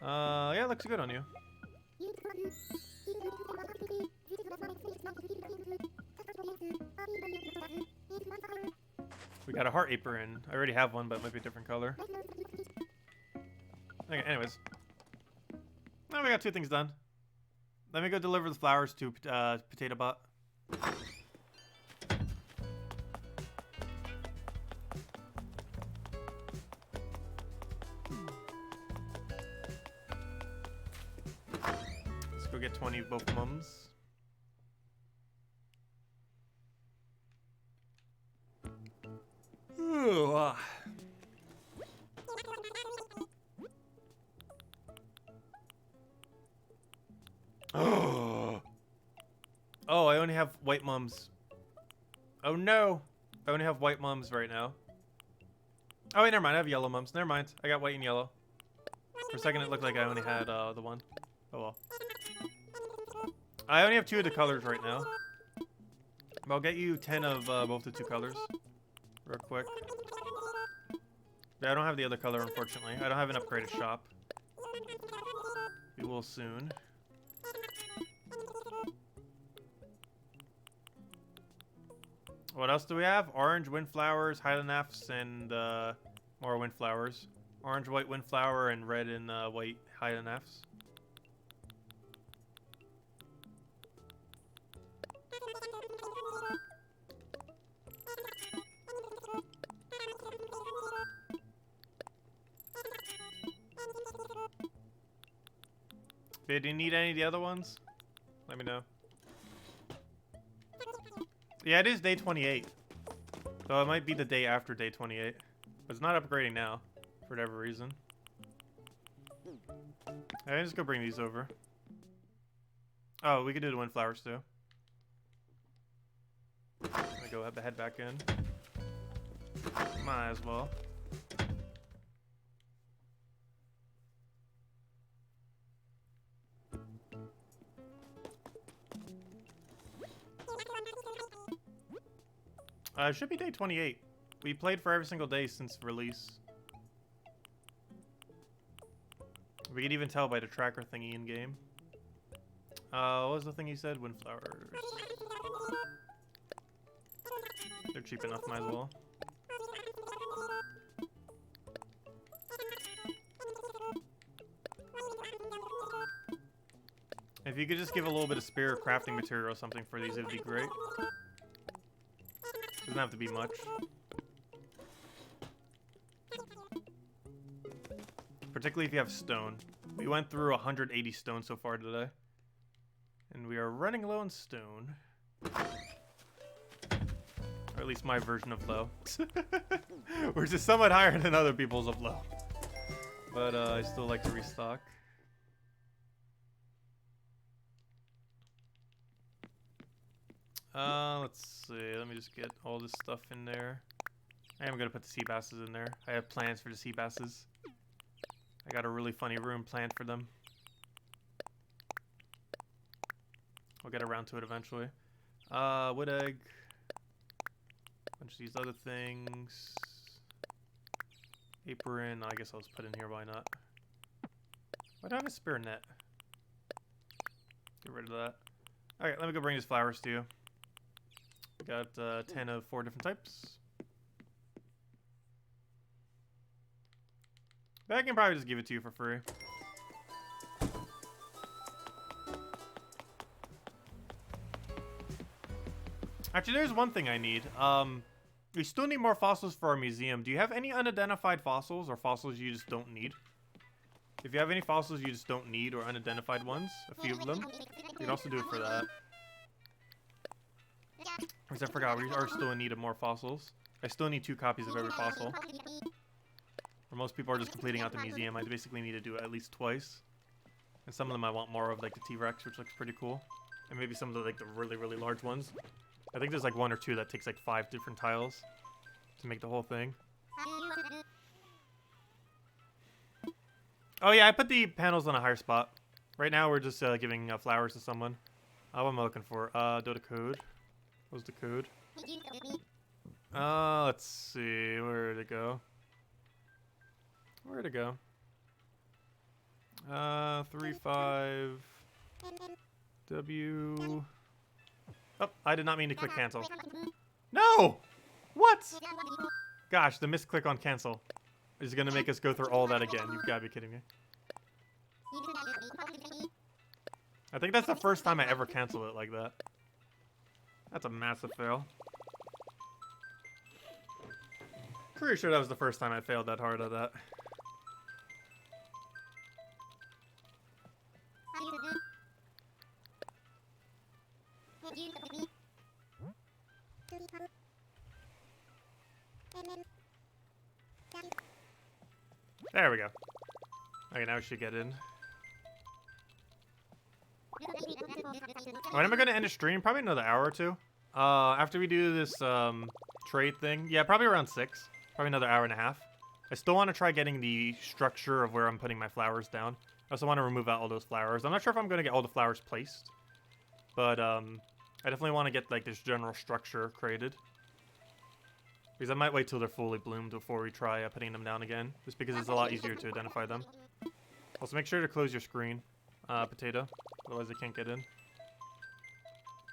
Yeah, it looks good on you. We got a heart apron. I already have one, but it might be a different color. Okay, anyways. Now we got 2 things done. Let me go deliver the flowers to Potato Bot. Let's go get 20 of both mums. Ooh. Oh, I only have white mums. Oh no! I only have white mums right now. Oh, wait, never mind. I have yellow mums. Never mind. I got white and yellow. For a second, it looked like I only had the one. Oh, well. I only have 2 of the colors right now. But I'll get you 10 of both the 2 colors. Real quick. Yeah, I don't have the other color, unfortunately. I don't have an upgraded shop. We will soon. What else do we have? Orange windflowers, Hylanafs, and more windflowers. Orange, white windflower, and red and white Hylanafs. Do you need any of the other ones? Let me know. Yeah, it is day 28. So it might be the day after day 28. But it's not upgrading now, for whatever reason. Alright, just go bring these over. Oh, we could do the windflowers too. I'm gonna go head back in. Might as well. It should be day 28. We played for every single day since release. We can even tell by the tracker thingy in game. What was the thing you said? Windflowers. They're cheap enough, might as well. If you could just give a little bit of spare crafting material or something for these, it would be great. Doesn't have to be much. Particularly if you have stone. We went through 180 stone so far today. And we are running low on stone. Or at least my version of low. Which is somewhat higher than other people's of low. But I still like to restock. Let's see. Let me just get all this stuff in there. I am gonna put the sea basses in there. I have plans for the sea basses. I got a really funny room planned for them. We'll get around to it eventually. Wood egg. Bunch of these other things. Apron. I guess I'll just put in here. Why not? Why do I have a spare net? Get rid of that. Alright, let me go bring these flowers to you. We got 10 of 4 different types. But I can probably just give it to you for free. Actually, there's one thing I need. We still need more fossils for our museum. Do you have any unidentified fossils or fossils you just don't need? If you have any fossils you just don't need or unidentified ones, a few of them, you can also do it for that. Because I forgot, we are still in need of more fossils. I still need 2 copies of every fossil. Where most people are just completing out the museum, I basically need to do it at least twice. And some of them I want more of, like the T-Rex, which looks pretty cool. And maybe some of the, like, the really, really large ones. I think there's like 1 or 2 that takes like 5 different tiles to make the whole thing. Oh yeah, I put the panels on a higher spot. Right now we're just giving flowers to someone. What am I looking for? Dota code. What was the code? Let's see. Where'd it go? Where'd it go? 35 W. Oh, I did not mean to click cancel. No! What? Gosh, the misclick on cancel is gonna make us go through all that again. You've gotta be kidding me. I think that's the first time I ever canceled it like that. That's a massive fail. Pretty sure that was the first time I failed that hard at that. There we go. Okay, now we should get in. When am I going to end the stream? Probably another hour or 2. After we do this trade thing. Yeah, probably around 6. Probably another hour and a half. I still want to try getting the structure of where I'm putting my flowers down. I also want to remove out all those flowers. I'm not sure if I'm going to get all the flowers placed. But I definitely want to get like this general structure created. Because I might wait till they're fully bloomed before we try putting them down again. Just because it's a lot easier to identify them. Also, make sure to close your screen, Potato. Otherwise, they can't get in.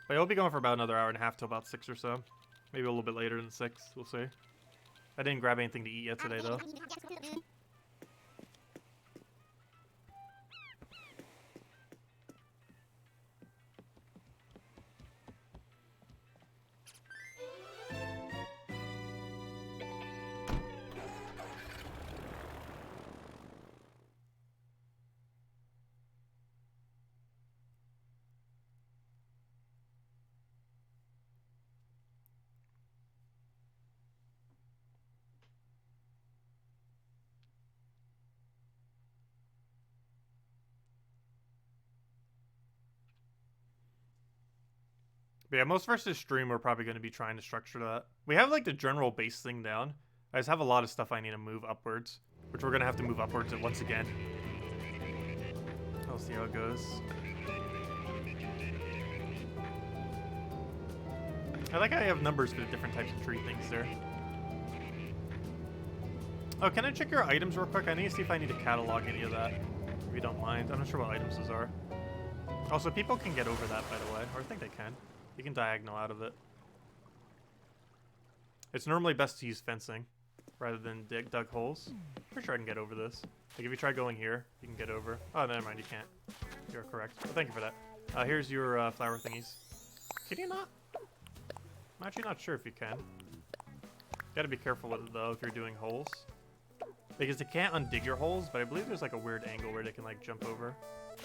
But we'll be going for about another hour and a half till about 6 or so. Maybe a little bit later than 6. We'll see. I didn't grab anything to eat yet today, though. But yeah, most versus stream, we're probably going to be trying to structure that. We have like the general base thing down. I just have a lot of stuff I need to move upwards, which we're going to have to move upwards once again. I'll see how it goes. I like how you have numbers for the different types of tree things there. Oh, can I check your items real quick? I need to see if I need to catalog any of that, if you don't mind. I'm not sure what items those are. Also, people can get over that, by the way. Or I think they can. You can diagonal out of it. It's normally best to use fencing rather than dug holes. Pretty sure I can get over this. Like if you try going here, you can get over. Oh, never mind, you can't. You're correct. Well, thank you for that. Here's your flower thingies. Can you not? I'm actually not sure if you can. Gotta be careful with it though if you're doing holes. Because they can't undig your holes, but I believe there's like a weird angle where they can like jump over.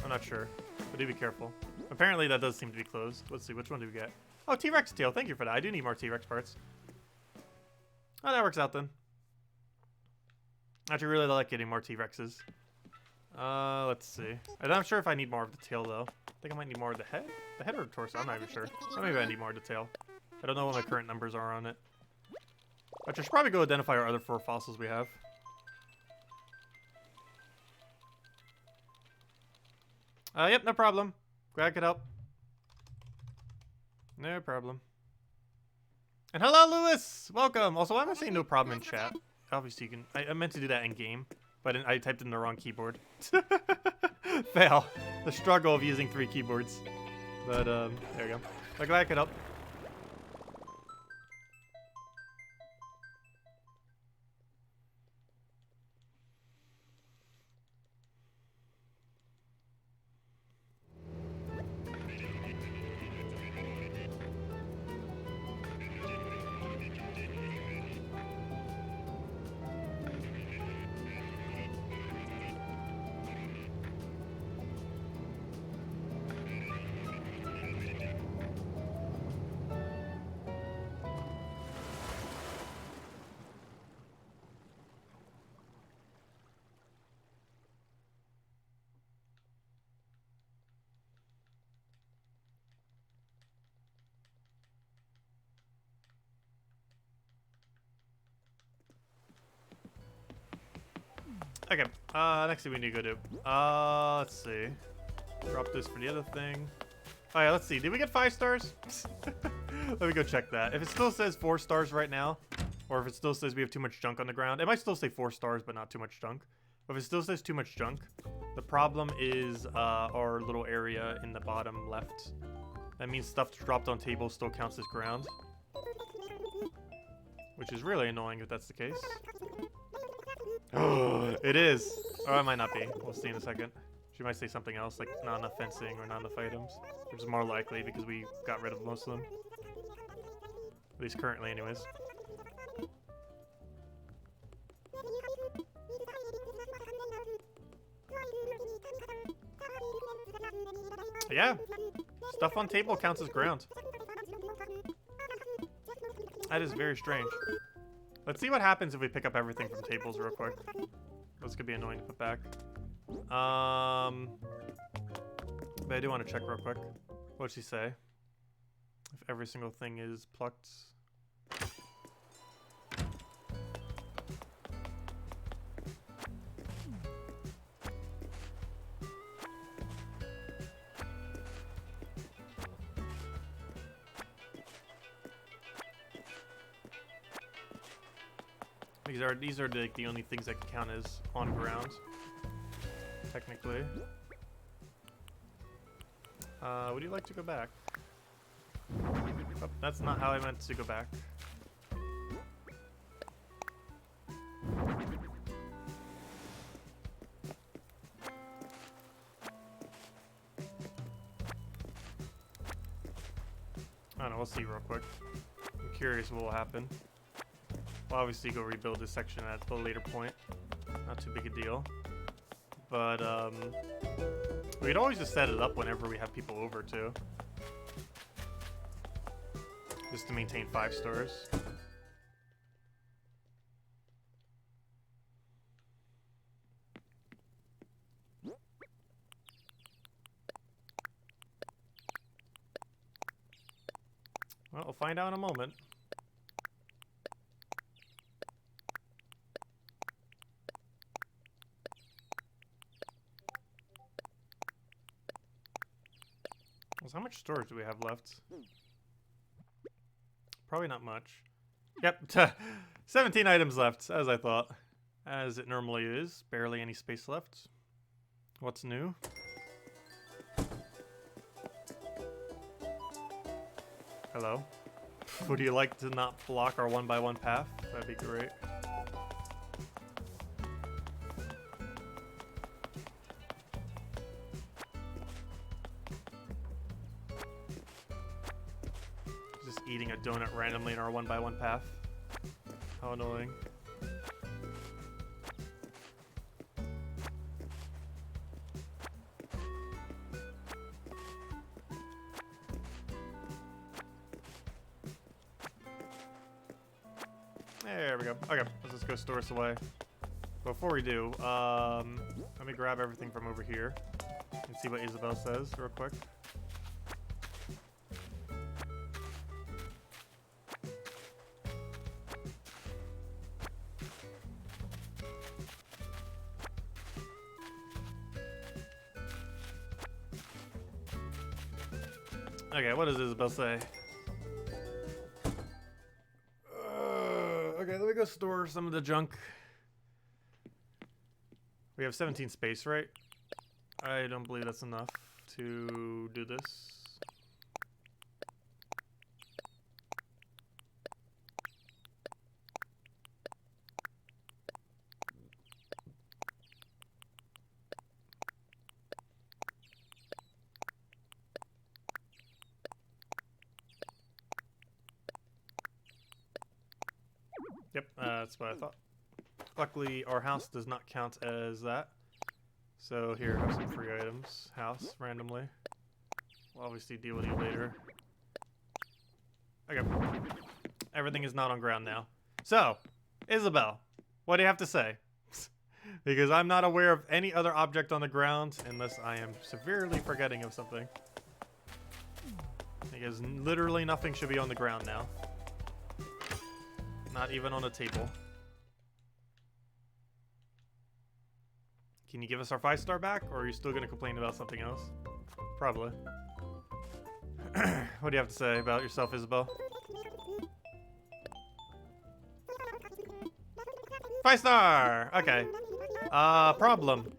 I'm not sure, but do be careful. Apparently that does seem to be closed. Let's see, which one do we get? Oh, T-Rex tail, thank you for that. I do need more T-Rex parts. Oh, that works out then. I actually really like getting more T-Rexes. Let's see. I'm not sure if I need more of the tail though. I think I might need more of the head? The head or the torso? I'm not even sure. Or maybe I need more of the tail. I don't know what my current numbers are on it. But I should probably go identify our other 4 fossils we have. Yep, no problem. Glad I could help. No problem. And hello, Lewis! Welcome! Also, why am I saying no problem in chat? Obviously, you can... I meant to do that in game, but I typed in the wrong keyboard. Fail. The struggle of using 3 keyboards. But, there we go. I'm glad I could help. Okay, next thing we need to go do. Let's see. Drop this for the other thing. Oh yeah, let's see. Did we get 5 stars? Let me go check that. If it still says 4 stars right now, or if it still says we have too much junk on the ground, it might still say 4 stars, but not too much junk. But if it still says too much junk, the problem is our little area in the bottom left. That means stuff dropped on tables still counts as ground. Which is really annoying if that's the case. It is. Or it might not be. We'll see in a second. She might say something else, like not enough fencing or not enough items. Which is more likely because we got rid of most of them. At least currently, anyways. Yeah. Stuff on table counts as ground. That is very strange. Let's see what happens if we pick up everything from tables real quick. This could be annoying to put back. But I do want to check real quick. What'd she say? If every single thing is plucked. These are the only things that can count as on ground, technically. Would you like to go back? Oh, that's not how I meant to go back. I don't know, we'll see real quick. I'm curious what will happen. We'll obviously go rebuild this section at a later point. Not too big a deal. But, we'd always just set it up whenever we have people over, too. Just to maintain 5 stars. Well, we'll find out in a moment. So how much storage do we have left? Probably not much. Yep, 17 items left, as I thought. As it normally is. Barely any space left. What's new? Hello. Would you like to not block our 1x1 path? That'd be great. Just eating a donut randomly in our 1x1 path. How annoying. There we go. Okay, let's just go store this away. Before we do, let me grab everything from over here and see what Isabel says real quick. Okay, what does Isabel say? Okay, let me go store some of the junk. We have 17 space, right? I don't believe that's enough to do this. Yep, that's what I thought. Luckily, our house does not count as that. So here, have some free items. House, randomly. We'll obviously deal with you later. Okay. Everything is not on ground now. So, Isabel, what do you have to say? Because I'm not aware of any other object on the ground unless I am severely forgetting of something. Because literally nothing should be on the ground now. Not even on a table. Can you give us our 5-star back, or are you still going to complain about something else? Probably. What do you have to say about yourself, Isabel? 5-star! Okay. Problem.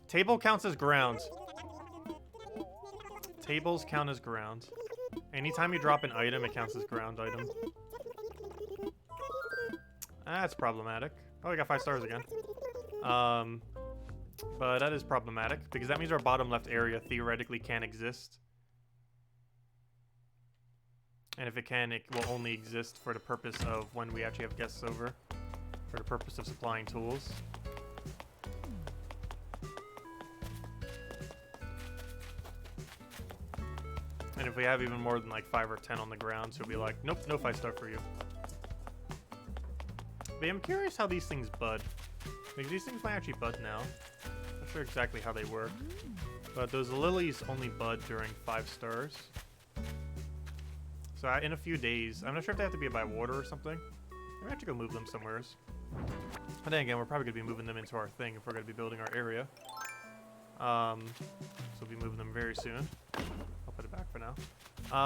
Table counts as ground. Tables count as ground. Anytime you drop an item, it counts as ground item. That's problematic. Oh, we got 5 stars again. But that is problematic, because that means our bottom left area theoretically can exist. And if it can, it will only exist for the purpose of when we actually have guests over. For the purpose of supplying tools. And if we have even more than like 5 or 10 on the ground, so it'll be like, nope, no 5-star for you. But I'm curious how these things bud. Because these things might actually bud now. Not sure exactly how they work. But those lilies only bud during 5 stars. So in a few days, I'm not sure if they have to be by water or something. Maybe I have to go move them somewhere. But then again, we're probably going to be moving them into our thing if we're going to be building our area. So we'll be moving them very soon. I'll put it back for now.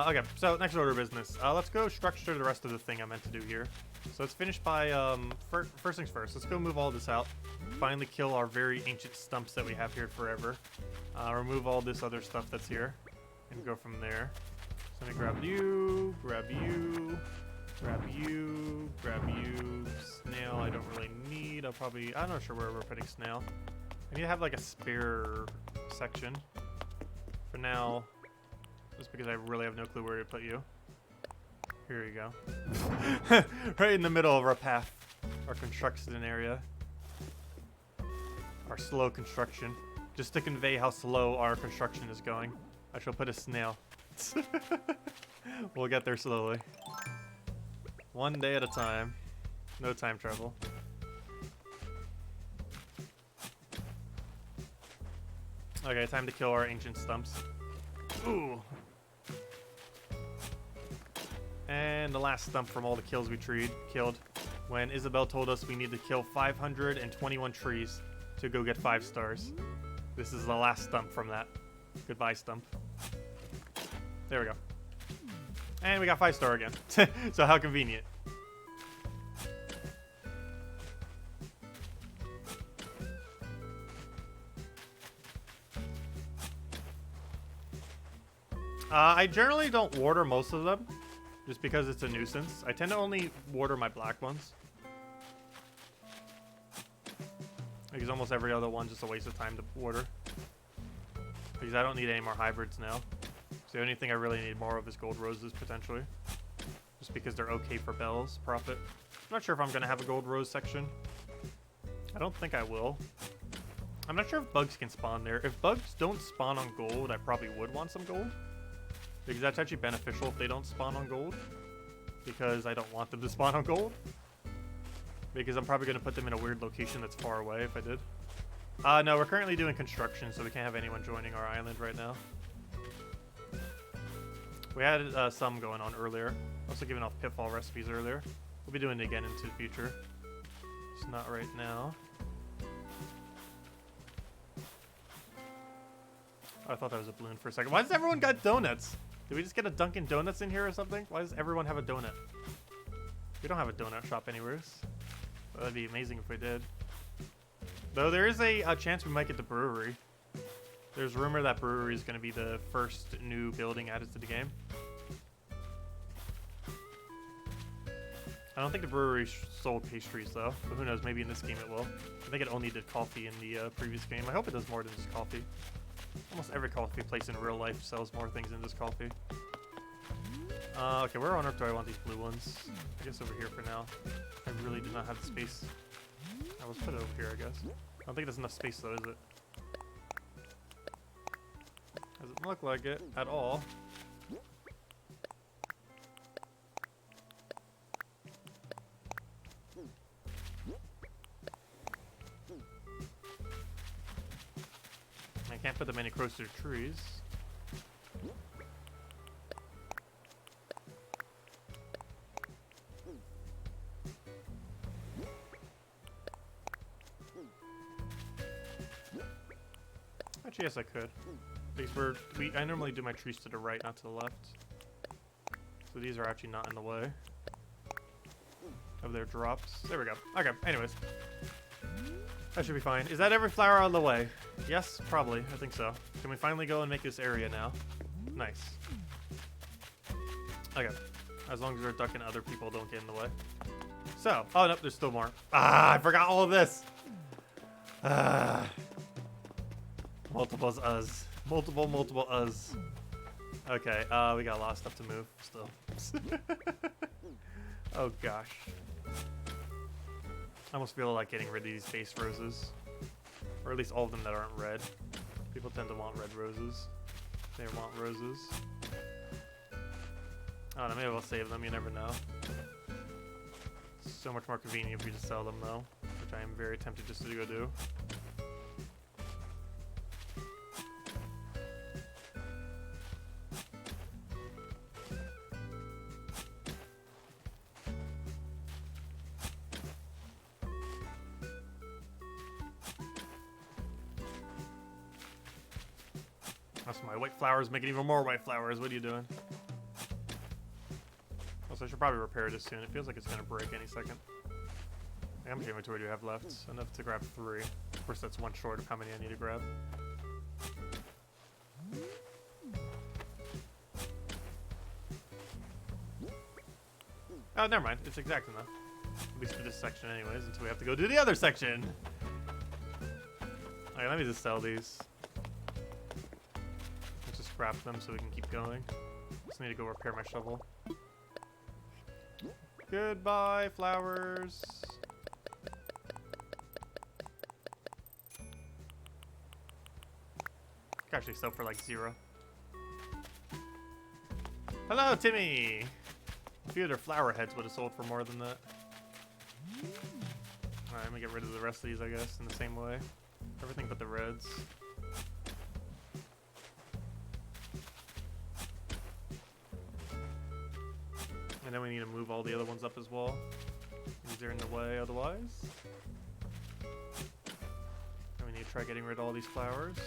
Okay, so next order of business. Let's go structure the rest of the thing I meant to do here. So let's finish by, first things first. Let's go move all this out. Finally kill our very ancient stumps that we have here forever. Remove all this other stuff that's here. And go from there. So let me grab you, grab you, grab you, grab you. Snail I don't really need. I'm not sure where we're putting snail. I need to have like a spare section. For now, just because I really have no clue where to put you. Here you go. Right in the middle of our path. Our construction area. Our slow construction. Just to convey how slow our construction is going, I shall put a snail. We'll get there slowly. One day at a time. No time travel. Okay, time to kill our ancient stumps. Ooh. And the last stump from all the kills we killed when Isabel told us we need to kill 521 trees to go get 5 stars. This is the last stump from that. Goodbye, stump. There we go. And we got 5-star again. So how convenient. I generally don't water most of them, just because it's a nuisance. I tend to only water my black ones. Because almost every other one's just a waste of time to water. Because I don't need any more hybrids now. So the only thing I really need more of is gold roses, potentially. Just because they're okay for bells, profit. I'm not sure if I'm going to have a gold rose section. I don't think I will. I'm not sure if bugs can spawn there. If bugs don't spawn on gold, I probably would want some gold. Because that's actually beneficial if they don't spawn on gold. Because I don't want them to spawn on gold. Because I'm probably going to put them in a weird location that's far away if I did. No, we're currently doing construction, so we can't have anyone joining our island right now. We had some going on earlier. Also giving off pitfall recipes earlier. We'll be doing it again into the future. It's not right now. Oh, I thought that was a balloon for a second. Why does everyone got donuts? Did we just get a Dunkin' Donuts in here or something? Why does everyone have a donut? We don't have a donut shop anywhere. That'd be amazing if we did. Though there is a chance we might get the brewery. There's rumor that brewery is going to be the first new building added to the game. I don't think the brewery sold pastries though, but who knows, maybe in this game it will. I think it only did coffee in the previous game. I hope it does more than just coffee. Almost every coffee place in real life sells more things than just coffee. Okay, where on earth do I want these blue ones? I guess over here for now. I really do not have the space. Let's put it over here, I guess. I don't think there's enough space though, is it? Doesn't look like it at all. I can't put them any closer to trees. Actually, yes, I could. Because I normally do my trees to the right, not to the left. So these are actually not in the way of their drops. There we go. Okay, anyways. That should be fine. Is that every flower on the way? Yes, probably. I think so. Can we finally go and make this area now? Nice. Okay. As long as we're ducking other people don't get in the way. So, oh no, there's still more. Ah, I forgot all of this. Multiples us. Multiple us. Okay, we got a lot of stuff to move still. Oh gosh. I almost feel like getting rid of these base roses. Or at least all of them that aren't red. People tend to want red roses. They want roses. I don't know, maybe I'll save them, you never know. It's so much more convenient if we just sell them though. Which I am very tempted just to go do. That's my white flowers making even more white flowers. What are you doing? Also, I should probably repair this soon. It feels like it's gonna break any second. How much inventory do we have left? Enough to grab 3. Of course, that's 1 short of how many I need to grab. Oh, never mind. It's exact enough. At least for this section anyways, until we have to go do the other section. Alright, let me just sell these. Let's just scrap them so we can keep going. Just need to go repair my shovel. Goodbye, flowers. Could actually sell for like 0. Hello, Timmy! A few of their flower heads would have sold for more than that. Alright, I'm gonna get rid of the rest of these, I guess, in the same way. Everything but the reds. And then we need to move all the other ones up as well. These are in the way otherwise. And we need to try getting rid of all these flowers.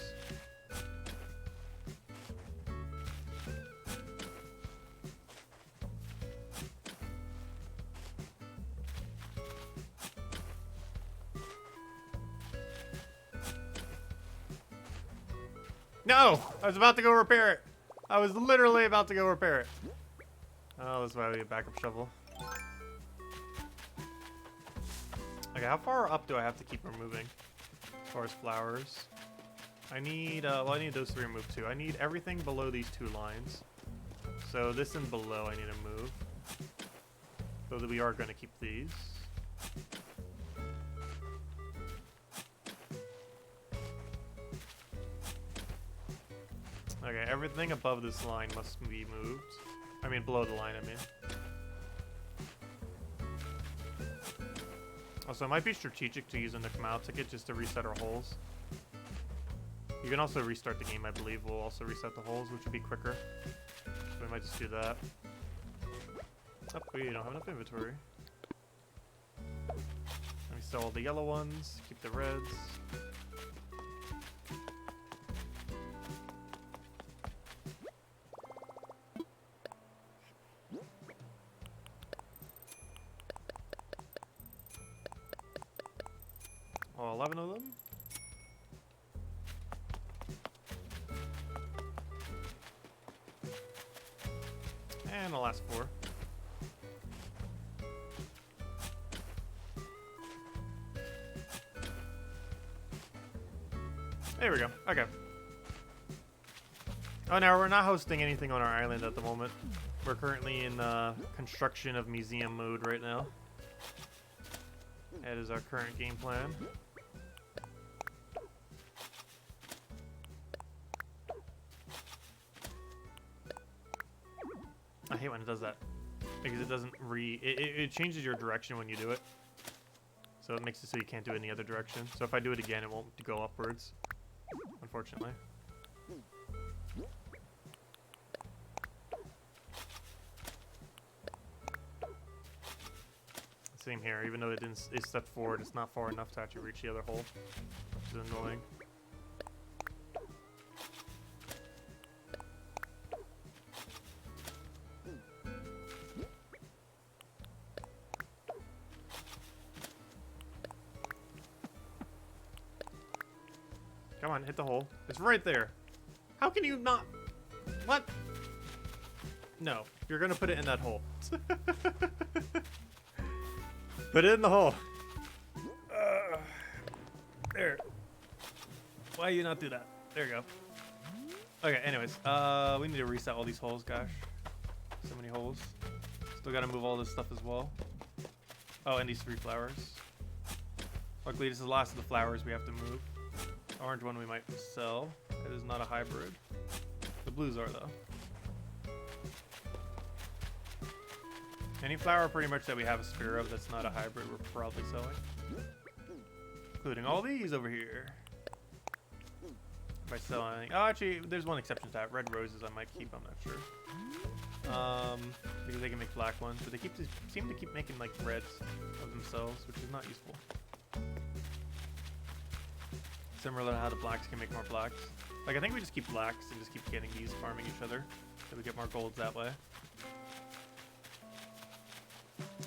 No! I was about to go repair it. I was literally about to go repair it. Oh, that's why we need a backup shovel. Okay, how far up do I have to keep removing as far as flowers? I need, well, I need those 3 removed too. I need everything below these 2 lines. So this and below I need to move. So that we are going to keep these. Okay, everything above this line must be moved. I mean, below the line, I mean. Also, it might be strategic to use a come out ticket just to reset our holes. You can also restart the game, I believe. We'll also reset the holes, which would be quicker. So we might just do that. Oh, we don't have enough inventory. Let me sell all the yellow ones, keep the reds. All 11 of them. And the last 4. There we go. Okay. Oh, now we're not hosting anything on our island at the moment. We're currently in construction of museum mode right now. That is our current game plan. I hate when it does that because it doesn't it changes your direction when you do it, so it makes it so you can't do it in the other direction. So if I do it again, it won't go upwards, unfortunately. Same here, even though it stepped forward, it's not far enough to actually reach the other hole, which is annoying. Come on, hit the hole. It's right there. How can you not? What? No, you're gonna put it in that hole. Put it in the hole. There. Why do you not do that? There you go. Okay, anyways, we need to reset all these holes, gosh. So many holes. Still gotta move all this stuff as well. Oh, and these 3 flowers. Luckily, this is the last of the flowers we have to move. The orange one we might sell. It is not a hybrid. The blues are, though. Any flower pretty much that we have a spare of that's not a hybrid, we're probably selling. Including all these over here. If I sell anything. Oh, actually, there's one exception to that. Red roses I might keep, I'm not sure. Because they can make black ones, but they seem to keep making like reds of themselves, which is not useful. Similar to how the blacks can make more blacks. Like, I think we just keep blacks and just keep getting these, farming each other, so we get more golds that way.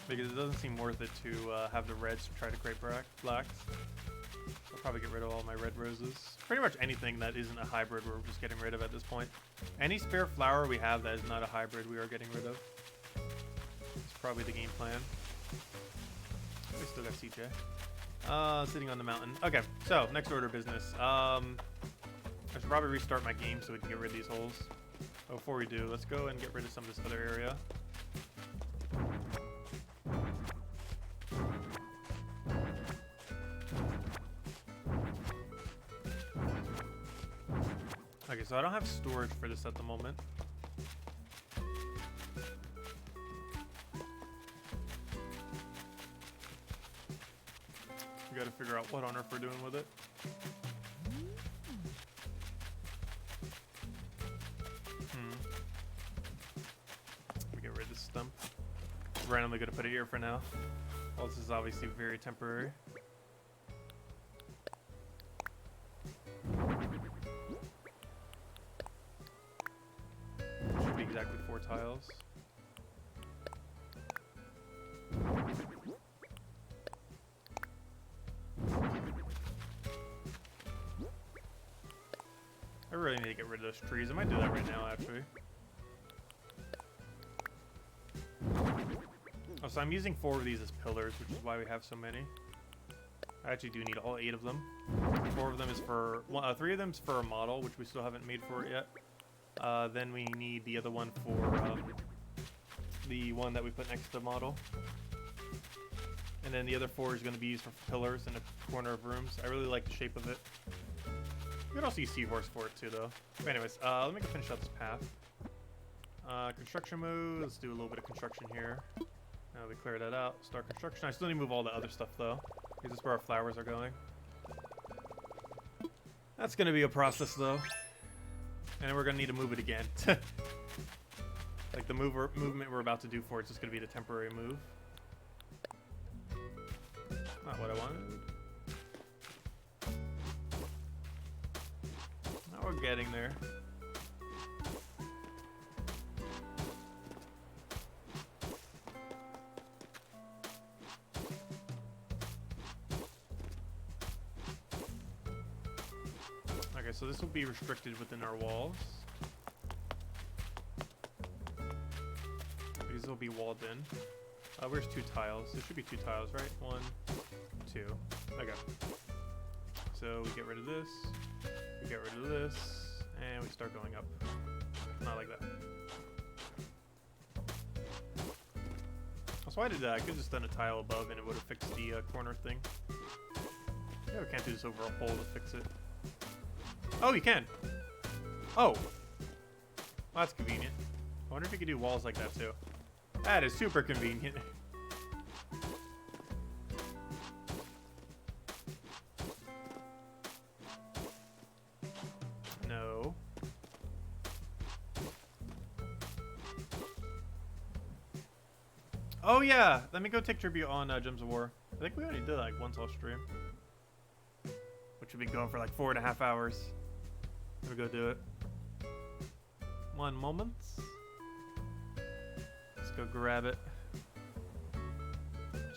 because it doesn't seem worth it to have the reds try to create blacks. I'll probably get rid of all my red roses. Pretty much anything that isn't a hybrid we're just getting rid of at this point. Any spare flower we have that is not a hybrid we are getting rid of. It's probably the game plan. We still got CJ. Sitting on the mountain. Okay, so next order of business. I should probably restart my game so we can get rid of these holes. But before we do, let's go and get rid of some of this other area. Okay, so I don't have storage for this at the moment. We gotta figure out what on earth we're doing with it. We get rid of this stump. Randomly gonna put it here for now. Well, this is obviously very temporary. Should be exactly 4 tiles. I really need to get rid of those trees. I might do that right now, actually. Oh, so I'm using 4 of these as pillars, which is why we have so many. I actually do need all 8 of them. 4 of them is for... 3 of them is for a model, which we still haven't made for it yet. Then we need the other one for the one that we put next to the model. And then the other 4 is going to be used for pillars in a corner of rooms. I really like the shape of it. You can also use seahorse for it too, though. But anyways, let me go finish out this path. Construction mode. Let's do a little bit of construction here. Now we clear that out. Start construction. I still need to move all the other stuff, though, because that's where our flowers are going. That's going to be a process, though. And then we're going to need to move it again. Like the movement we're about to do for it's just going to be the temporary move. Not what I wanted. Now we're getting there. Okay, so this will be restricted within our walls. These will be walled in. Where's 2 tiles? There should be 2 tiles, right? 1, 2. Okay. So we get rid of this. We get rid of this. And we start going up. Not like that. So why did that? I could have just done a tile above and it would have fixed the corner thing. Yeah, we can't do this over a hole to fix it. Oh, you can. Oh. Well, that's convenient. I wonder if you could do walls like that too. That is super convenient. No. Oh yeah, let me go take tribute on Gems of War. I think we already did like once off stream, which would be going for like 4.5 hours. Let me go do it. 1 moment. Let's go grab it.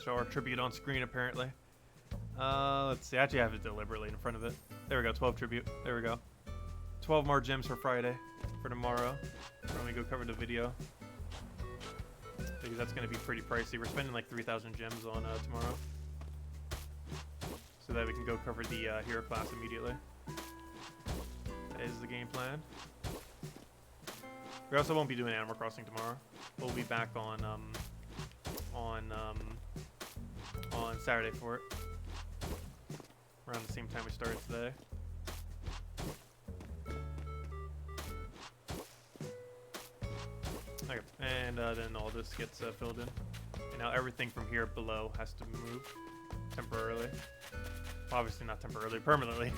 Show our tribute on screen apparently. Let's see. I actually have it deliberately in front of it. There we go. 12 tribute. There we go. 12 more gems for Friday. For tomorrow. When we go cover the video. Because that's going to be pretty pricey. We're spending like 3,000 gems on tomorrow. So that we can go cover the hero class immediately. That is the game plan. We also won't be doing Animal Crossing tomorrow. We'll be back on Saturday for it. Around the same time we started today. Okay, and then all this gets filled in. And now everything from here below has to move temporarily. Obviously not temporarily, permanently.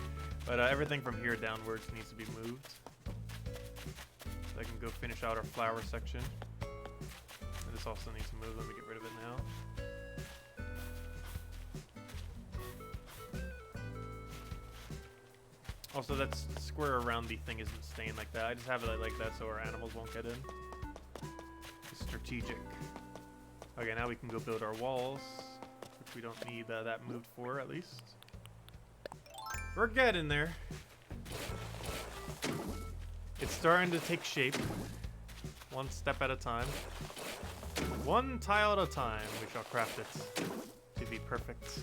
But everything from here downwards needs to be moved. So I can go finish out our flower section. And this also needs to move. Let me get rid of it now. Also, that square around the thing isn't staying like that. I just have it like that so our animals won't get in. It's strategic. Okay, now we can go build our walls, which we don't need that moved for, at least. We're getting there. It's starting to take shape. One step at a time. One tile at a time, we shall craft it to be perfect.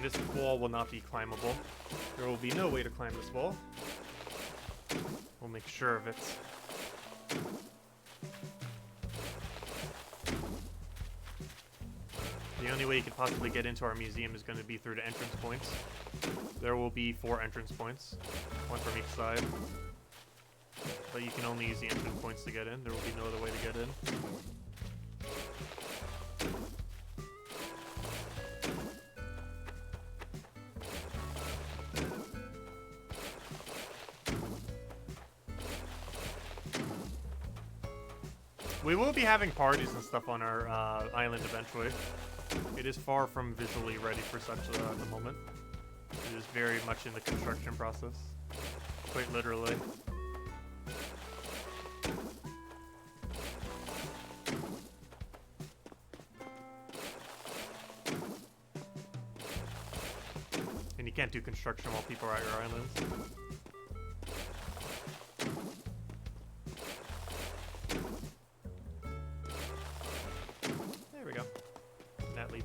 This wall will not be climbable. There will be no way to climb this wall. We'll make sure of it. The only way you could possibly get into our museum is going to be through the entrance points. There will be 4 entrance points, 1 from each side. But you can only use the entrance points to get in. There will be no other way to get in. We will be having parties and stuff on our island eventually. It is far from visually ready for such at the moment. It is very much in the construction process. Quite literally. And you can't do construction while people are at your islands.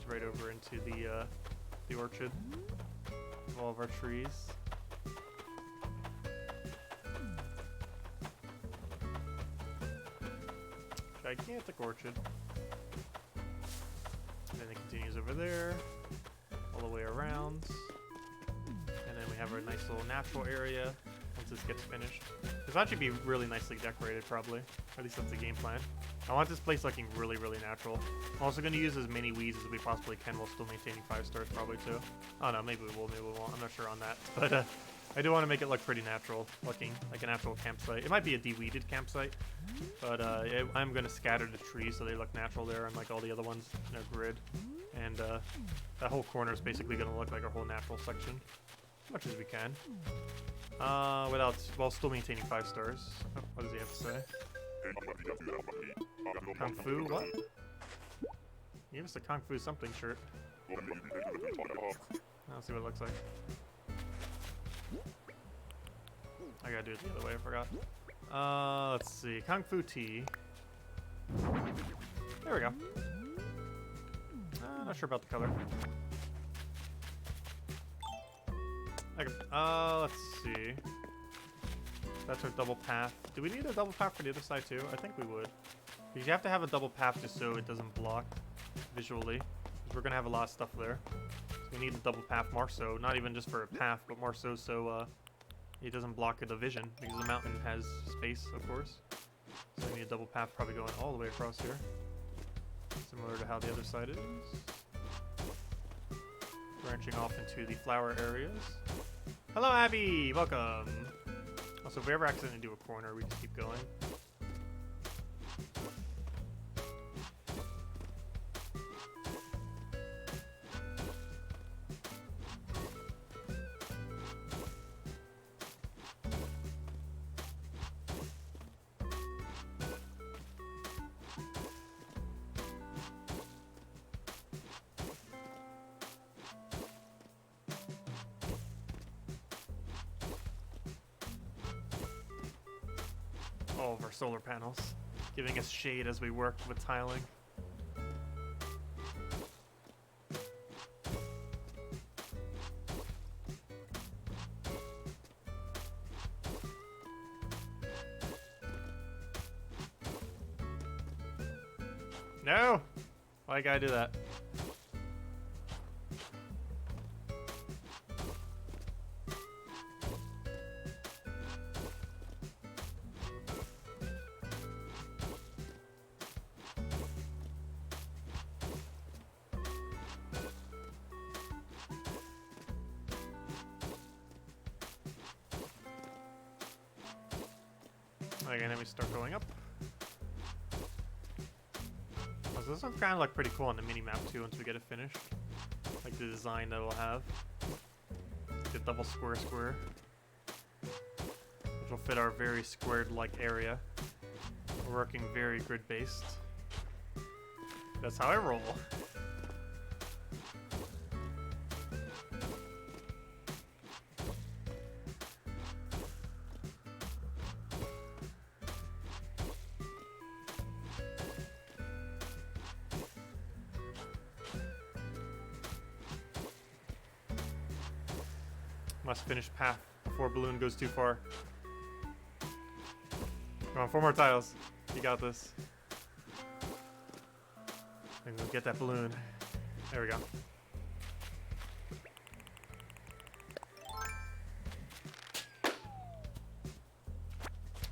Right over into the orchard of all of our trees. Gigantic orchard. And then it continues over there, all the way around. And then we have our nice little natural area once this gets finished. This will actually be really nicely decorated, probably. At least that's the game plan. I want this place looking really, really natural. I'm also going to use as many weeds as we possibly can while still maintaining 5 stars, probably, too. Oh, no, maybe we will, maybe we won't. I'm not sure on that. But I do want to make it look pretty natural looking, like an actual campsite. It might be a de-weeded campsite, but I'm going to scatter the trees so they look natural there, unlike all the other ones in our grid. And that whole corner is basically going to look like our whole natural section, as much as we can. While still maintaining 5 stars. Oh, what does he have to say? Kung Fu, what? He gave us a Kung Fu something shirt. Let's see what it looks like. I gotta do it the other way, I forgot. Let's see. Kung Fu tea. There we go. Not sure about the color. Okay, let's see. That's our double path. Do we need a double path for the other side too? I think we would. Because you have to have a double path just so it doesn't block visually. Because we're going to have a lot of stuff there. So we need a double path more so. Not even just for a path, but more so it doesn't block the vision. Because the mountain has space, of course. So we need a double path probably going all the way across here. Similar to how the other side is. Branching off into the flower areas. Hello, Abby! Welcome! Also, if we ever accidentally do a corner, we just keep going. All of our solar panels, giving us shade as we work with tiling. No! Why you gotta do that? Okay, then we start going up. Oh, so this one's kind of like pretty cool on the mini map too. Once we get it finished, like the design that it'll have, the double square square, which will fit our very squared-like area. We're working very grid-based. That's how I roll. Must finish path before balloon goes too far. Come on, 4 more tiles. You got this. And we'll get that balloon. There we go.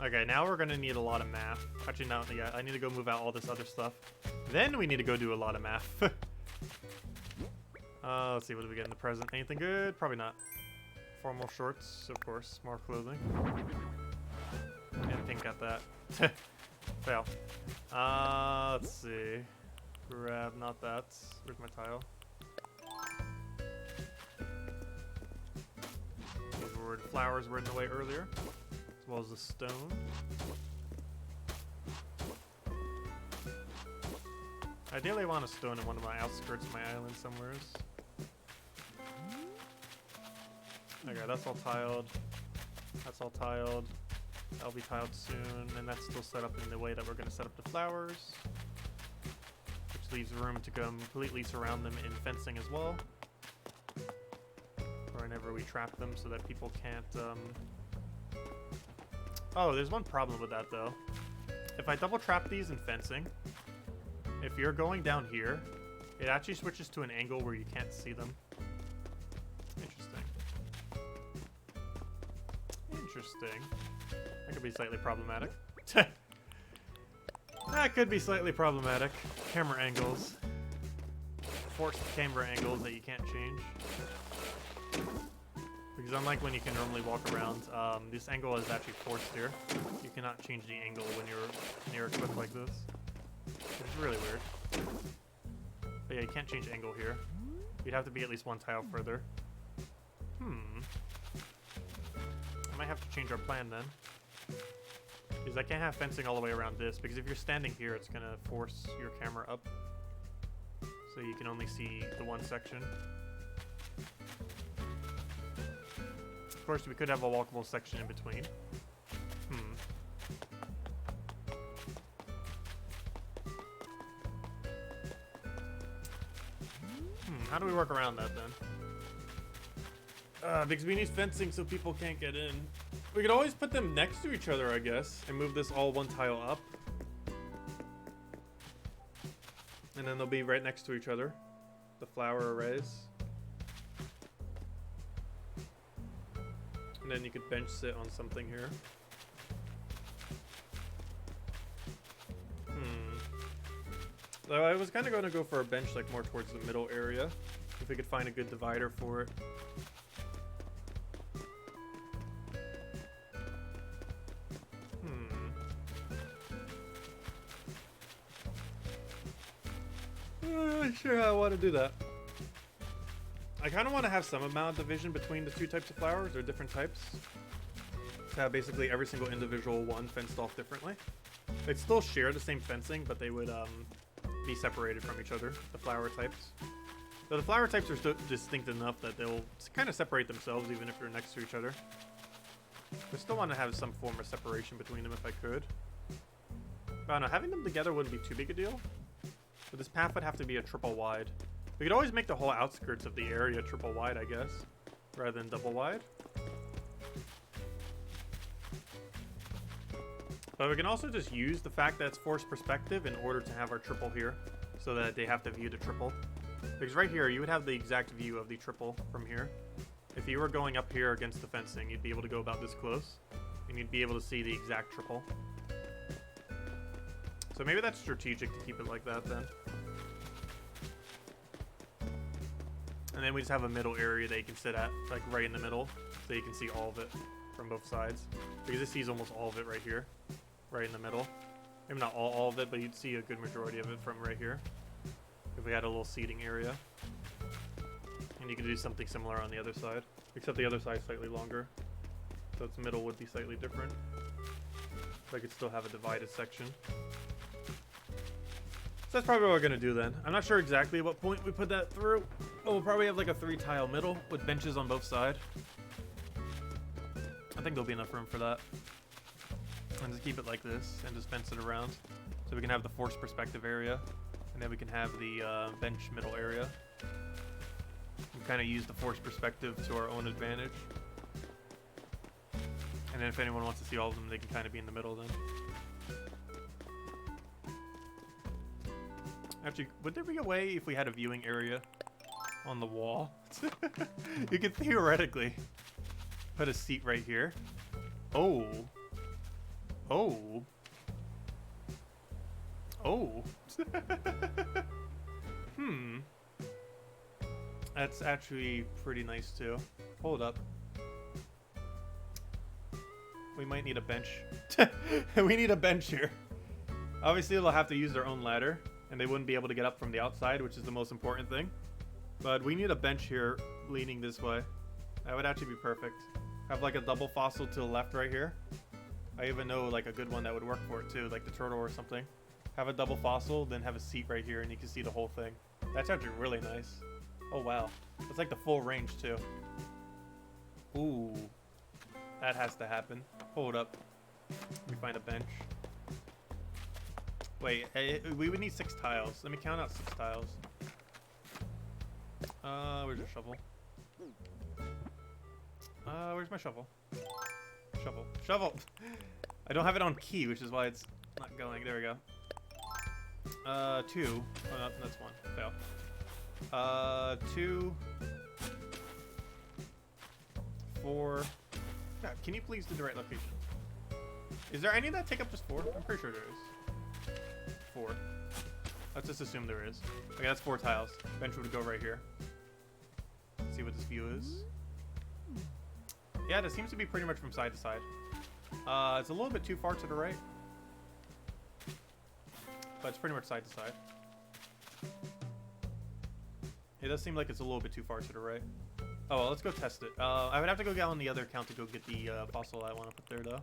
Okay, now we're gonna need a lot of math. Actually, no, yeah, I need to go move out all this other stuff. Then we need to go do a lot of math. Let's see, what do we get in the present? Anything good? Probably not. Formal shorts, of course. More clothing. And pink got that. Fail. Let's see. Grab, not that. Where's my tile? These were the flowers were in the way earlier, as well as the stone. Ideally, I want a stone in one of my outskirts of my island somewhere. Okay, that's all tiled. That's all tiled. That'll be tiled soon, and that's still set up in the way that we're going to set up the flowers, which leaves room to completely surround them in fencing as well, whenever we trap them so that people can't... Oh, there's one problem with that, though. If I double trap these in fencing, if you're going down here, it actually switches to an angle where you can't see them. Interesting. That could be slightly problematic. That could be slightly problematic. Camera angles. Forced camera angles that you can't change. Because unlike when you can normally walk around, this angle is actually forced here. You cannot change the angle when you're near a cliff like this. Which is really weird. But yeah, you can't change angle here. You'd have to be at least 1 tile further. I might have to change our plan then. Because I can't have fencing all the way around this, because if you're standing here, it's going to force your camera up. So you can only see the one section. Of course, we could have a walkable section in between. How do we work around that then? Because we need fencing so people can't get in. We could always put them next to each other, I guess, and move this all 1 tile up. And then they'll be right next to each other. The flower arrays. And then you could bench sit on something here. Though I was kind of going to go for a bench like more towards the middle area. If we could find a good divider for it. Sure, I want to do that. I kind of want to have some amount of division between the 2 types of flowers, or different types. To have basically every single individual one fenced off differently. They'd still share the same fencing, but they would be separated from each other, the flower types. So the flower types are so distinct enough that they'll kind of separate themselves even if they're next to each other. I still want to have some form of separation between them if I could. But I don't know, having them together wouldn't be too big a deal. But this path would have to be a triple wide. We could always make the whole outskirts of the area triple wide, I guess, rather than double wide. But we can also just use the fact that it's forced perspective in order to have our triple here, so that they have to view the triple. Because right here, you would have the exact view of the triple from here. If you were going up here against the fencing, you'd be able to go about this close, and you'd be able to see the exact triple. So maybe that's strategic to keep it like that then. And then we just have a middle area that you can sit at, like right in the middle, so you can see all of it from both sides. Because it sees almost all of it right here. right in the middle. Maybe not all of it, but you'd see a good majority of it from right here. If we had a little seating area. And you could do something similar on the other side. Except the other side is slightly longer. So its middle would be slightly different. But I could still have a divided section. So that's probably what we're going to do then. I'm not sure exactly at what point we put that through. Oh, we'll probably have like a 3-tile middle with benches on both sides. I think there'll be enough room for that. And just keep it like this and just fence it around. So we can have the forced perspective area. And then we can have the bench middle area. We kind of use the forced perspective to our own advantage. And then if anyone wants to see all of them, they can kind of be in the middle then. Actually, would there be a way if we had a viewing area on the wall? You could theoretically put a seat right here. Oh. Oh. Oh. That's actually pretty nice too. Hold up. We might need a bench. We need a bench here. Obviously, they'll have to use their own ladder, and they wouldn't be able to get up from the outside, which is the most important thing. But we need a bench here leaning this way. That would actually be perfect. Have like a double fossil to the left right here. I even know like a good one that would work for it too, like the turtle or something. Have a double fossil, then have a seat right here, and you can see the whole thing. That's actually really nice. Oh wow. It's like the full range too. Ooh. That has to happen. Hold up. Let me find a bench. Wait, we would need 6 tiles. Let me count out 6 tiles. Where's your shovel? Where's my shovel? Shovel. Shovel! I don't have it on key, which is why it's not going. There we go. 2. Oh, no, that's 1. Fail. 2. 4. God, can you please do the right location? Is there any that take up just 4? I'm pretty sure there is. 4. Let's just assume there is. Okay, that's 4 tiles. Bench would go right here. Let's see what this view is. Yeah, this seems to be pretty much from side to side. It's a little bit too far to the right. But it's pretty much side to side. It does seem like it's a little bit too far to the right. Oh, well, let's go test it. I would have to go get on the other account to go get the fossil I want to put there, though.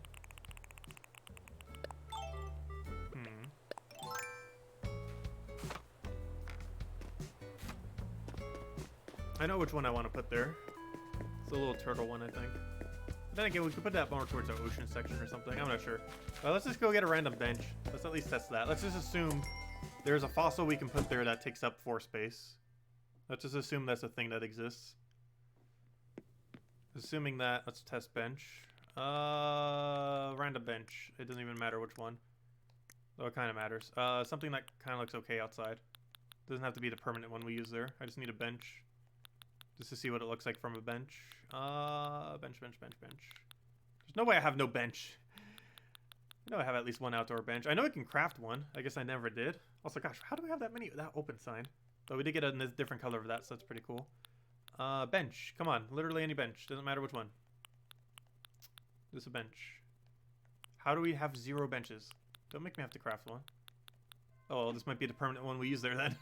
I know which one I want to put there. It's a little turtle one, I think. But then again, we could put that more towards our ocean section or something. I'm not sure. Let's just go get a random bench. Let's at least test that. Let's just assume there's a fossil we can put there that takes up 4 space. Let's just assume that's a thing that exists. Assuming that, let's test bench. Random bench. It doesn't even matter which one. Though it kind of matters. Something that kind of looks okay outside. Doesn't have to be the permanent one we use there. I just need a bench. Just to see what it looks like from a bench. Bench. There's no way I have no bench. I know I have at least 1 outdoor bench. I know I can craft one. I guess I never did. Also, gosh, how do we have that many without open sign? But we did get a different color of that, so that's pretty cool. Bench. Come on. Literally any bench. Doesn't matter which one. Just a bench. How do we have 0 benches? Don't make me have to craft one. Oh, well, this might be the permanent one we use there then.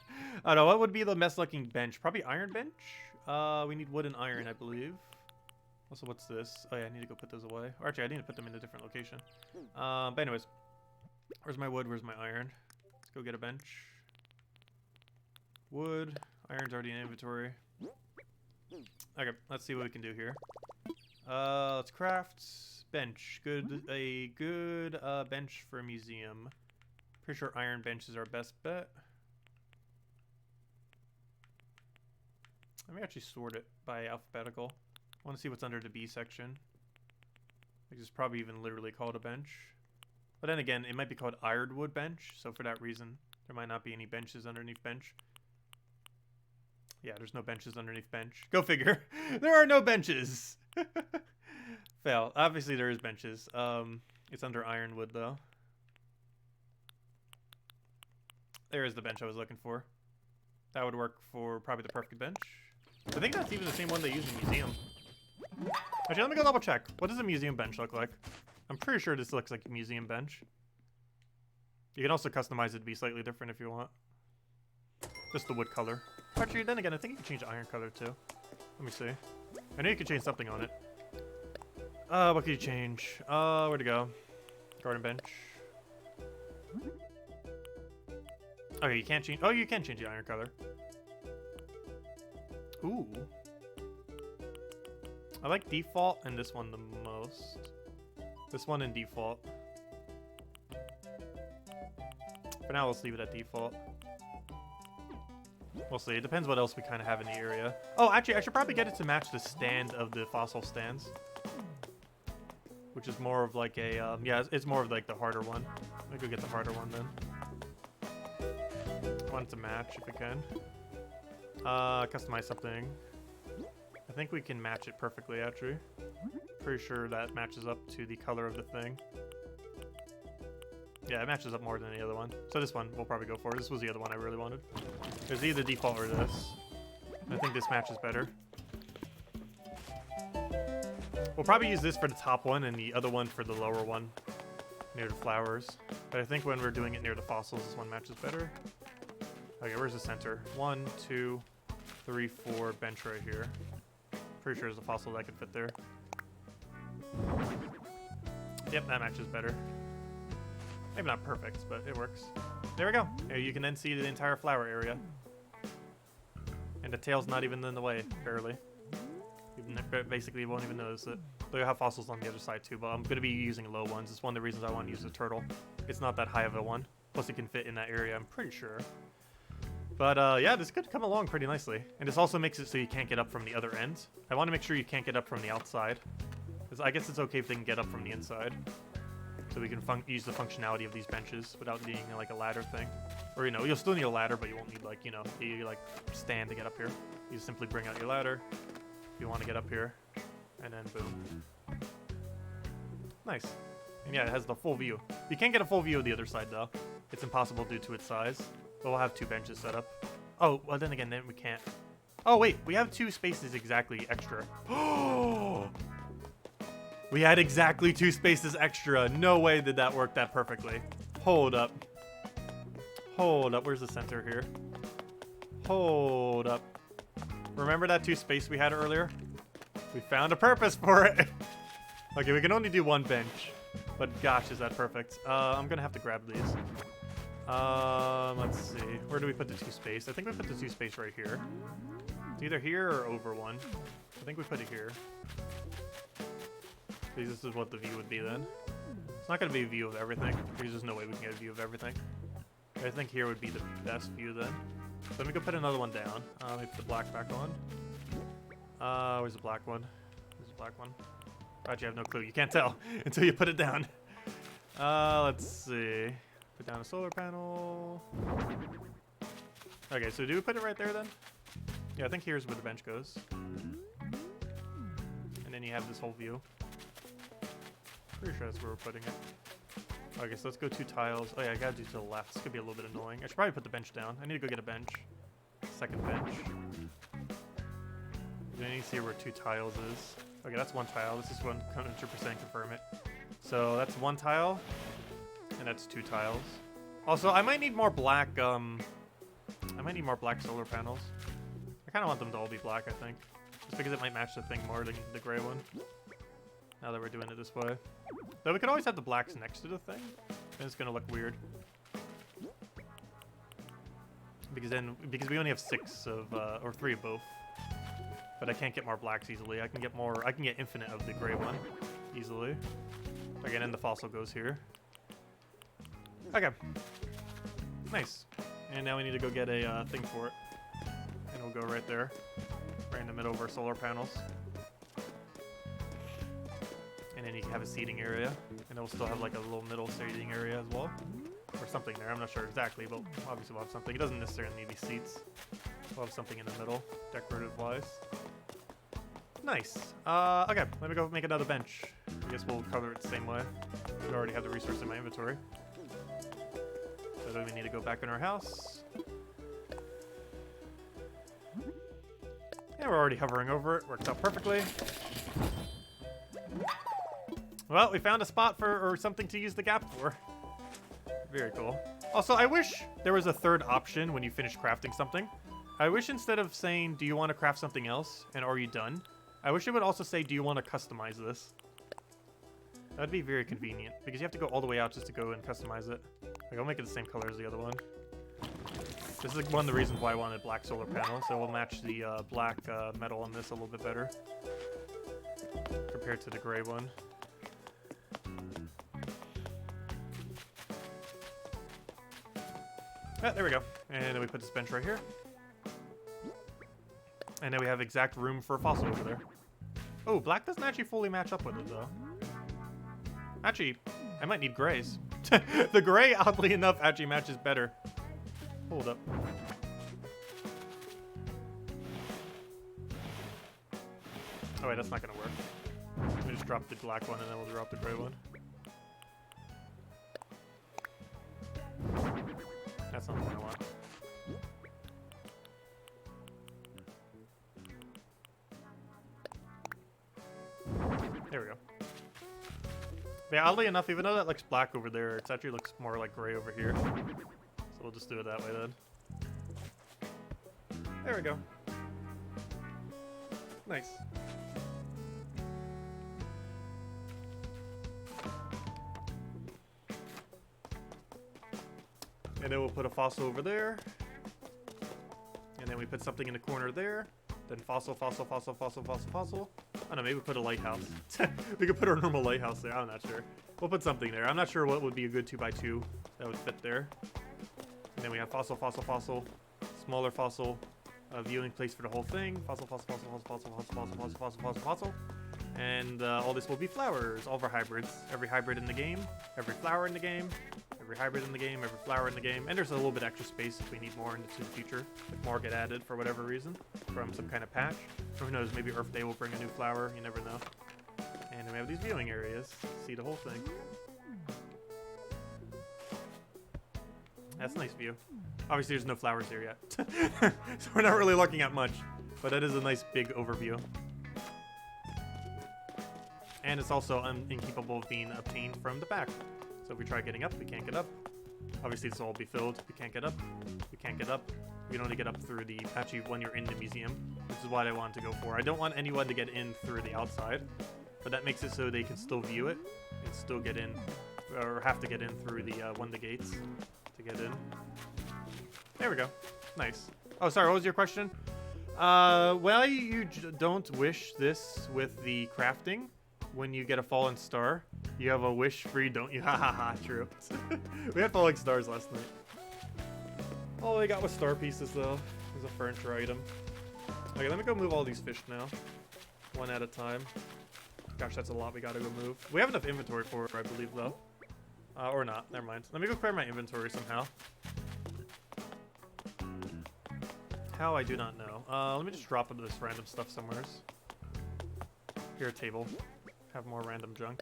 I don't know. What would be the best looking bench? Probably iron bench? We need wood and iron, I believe. Also, what's this? Oh, yeah, I need to go put those away. Or actually, I need to put them in a different location. But anyways. Where's my wood? Where's my iron? Let's go get a bench. Wood. Iron's already in inventory. Okay, let's see what we can do here. Let's craft bench. A good bench for a museum. Pretty sure iron bench is our best bet. Let me actually sort it by alphabetical. I want to see what's under the B section. Which is probably even literally called a bench. But then again, it might be called ironwood bench. So for that reason, there might not be any benches underneath bench. Yeah, there's no benches underneath bench. Go figure. There are no benches. Fail. Obviously there is benches. It's under ironwood though. There is the bench I was looking for. That would work for probably the perfect bench. I think that's even the same one they use in the museum. Actually, let me go double check. What does a museum bench look like? I'm pretty sure this looks like a museum bench. You can also customize it to be slightly different if you want. Just the wood color. Actually, then again, I think you can change the iron color too. Let me see. I know you can change something on it. What could you change? Where to go? Garden bench. Okay, you can't change. Oh, you can change the iron color. Ooh. I like default and this one the most. This one in default. For now, let's leave it at default. We'll see. It depends what else we kind of have in the area. Oh, actually, I should probably get it to match the stand of the fossil stands. Which is more of like a, yeah, it's more of like the harder one. Let me go get the harder one then. I want it to match if we can. Customize something. I think we can match it perfectly, actually. Pretty sure that matches up to the color of the thing. Yeah, it matches up more than the other one. So this one we'll probably go for. This was the other one I really wanted. There's either default or this. I think this matches better. We'll probably use this for the top one and the other one for the lower one near the flowers. But I think when we're doing it near the fossils, this one matches better. Okay, where's the center? 1, 2, 3, 4, bench right here. Pretty sure there's a fossil that could fit there. Yep, that matches better. Maybe not perfect, but it works. There we go. Here you can then see the entire flower area. And the tail's not even in the way, barely. You basically won't even notice it. Though you have fossils on the other side too, but I'm going to be using low ones. It's one of the reasons I want to use the turtle. It's not that high of a one. Plus it can fit in that area, I'm pretty sure. But yeah, this could come along pretty nicely. And this also makes it so you can't get up from the other end. I want to make sure you can't get up from the outside. Because I guess it's okay if they can get up from the inside. So we can use the functionality of these benches without needing like a ladder thing. Or, you know, you'll still need a ladder, but you won't need like, you know, you like stand to get up here. You just simply bring out your ladder if you want to get up here. And then boom. Nice. And yeah, it has the full view. You can't get a full view of the other side though. It's impossible due to its size. But we'll have 2 benches set up. Oh, well then again, then we can't. Oh wait, we have 2 spaces exactly extra. Oh! We had exactly 2 spaces extra. No way did that work that perfectly. Hold up. Hold up. Where's the center here? Hold up. Remember that 2 space we had earlier? We found a purpose for it. Okay, we can only do 1 bench. But gosh, is that perfect. I'm going to have to grab these. Let's see. Where do we put the 2 space? I think we put the 2 space right here. It's either here or over 1. I think we put it here. Because this is what the view would be then. It's not going to be a view of everything, because there's no way we can get a view of everything. I think here would be the best view then. So let me go put another one down. Let me put the black back on. Where's the black one? Where's the black one? Actually, I have no clue. You can't tell until you put it down. Let's see. Put down a solar panel. Okay, so do we put it right there then? Yeah, I think here's where the bench goes. And then you have this whole view. Pretty sure that's where we're putting it. Okay, so let's go 2 tiles. Oh yeah, I gotta do to the left. This could be a little bit annoying. I should probably put the bench down. I need to go get a bench. Second bench. You need to see where 2 tiles is. Okay, that's 1 tile. This is 100% confirm it. So that's 1 tile, and that's 2 tiles. Also, I might need more black. I might need more black solar panels. I kind of want them to all be black. I think, just because it might match the thing more than the gray one. Now that we're doing it this way. Though we could always have the blacks next to the thing. Then it's gonna look weird. Because we only have 6 of or 3 of both. But I can't get more blacks easily. I can get infinite of the gray one easily. Again, and the fossil goes here. Okay. Nice. And now we need to go get a thing for it. And we'll go right there. Right in the middle of our solar panels. And then you can have a seating area. And then we'll still have like a little middle seating area as well. Or something there. I'm not sure exactly, but obviously we'll have something. It doesn't necessarily need to be seats. We'll have something in the middle, decorative-wise. Nice. Okay, let me go make another bench. I guess we'll cover it the same way. I already have the resource in my inventory. So then we need to go back in our house. Yeah, we're already hovering over it. Works out perfectly. Well, we found a spot for, or something to use the gap for. Very cool. Also, I wish there was a third option when you finish crafting something. I wish instead of saying, do you want to craft something else, and are you done? I wish it would also say, do you want to customize this? That'd be very convenient, because you have to go all the way out just to go and customize it. Like, I'll make it the same color as the other one. This is like one of the reasons why I wanted black solar panels, so we'll match the black metal on this a little bit better compared to the gray one. Ah, there we go. And then we put this bench right here. And then we have exact room for a fossil over there. Oh, black doesn't actually fully match up with it, though. Actually, I might need grays. The gray, oddly enough, actually matches better. Hold up. Oh, wait, that's not going to work. Let me just drop the black one, and then we'll drop the gray one. That's not the one I want. There we go. Yeah, oddly enough, even though that looks black over there, it actually looks more like gray over here. So we'll just do it that way then. There we go. Nice. And then we'll put a fossil over there. And then we put something in the corner there. Then fossil, fossil, fossil, fossil, fossil, fossil. I don't know, maybe put a lighthouse. We could put our normal lighthouse there, I'm not sure. We'll put something there. I'm not sure what would be a good 2x2 that would fit there. And then we have fossil, fossil, fossil, smaller fossil, viewing place for the whole thing. Fossil, fossil, fossil, fossil, fossil, fossil, fossil, fossil, fossil, fossil, fossil. And all this will be flowers, all of our hybrids. Every hybrid in the game, every flower in the game, every hybrid in the game, every flower in the game. And there's a little bit extra space if we need more into the future. If more get added for whatever reason from some kind of patch. Or who knows, maybe Earth Day will bring a new flower, you never know. And then we have these viewing areas. See the whole thing. That's a nice view. Obviously there's no flowers here yet. So we're not really looking at much. But that is a nice big overview. And it's also incapable of being obtained from the back. So if we try getting up, we can't get up. Obviously this will all be filled. We can't get up. We can't get up. We can only get up through the patchy when you're in the museum, which is what I wanted to go for. I don't want anyone to get in through the outside, but that makes it so they can still view it and still get in, or have to get in through the one of the gates to get in. There we go. Nice. Oh, sorry, what was your question? Well, you don't wish this with the crafting. When you get a fallen star, you have a wish free, don't you? Ha ha ha, true. We had falling stars last night. All I got was star pieces, though. There's a furniture item. Okay, let me go move all these fish now. One at a time. Gosh, that's a lot we gotta go move. We have enough inventory for it, I believe, though. Or not, never mind. Let me go clear my inventory somehow. How, I do not know. Let me just drop into this random stuff somewhere. Here, a table. Have more random junk.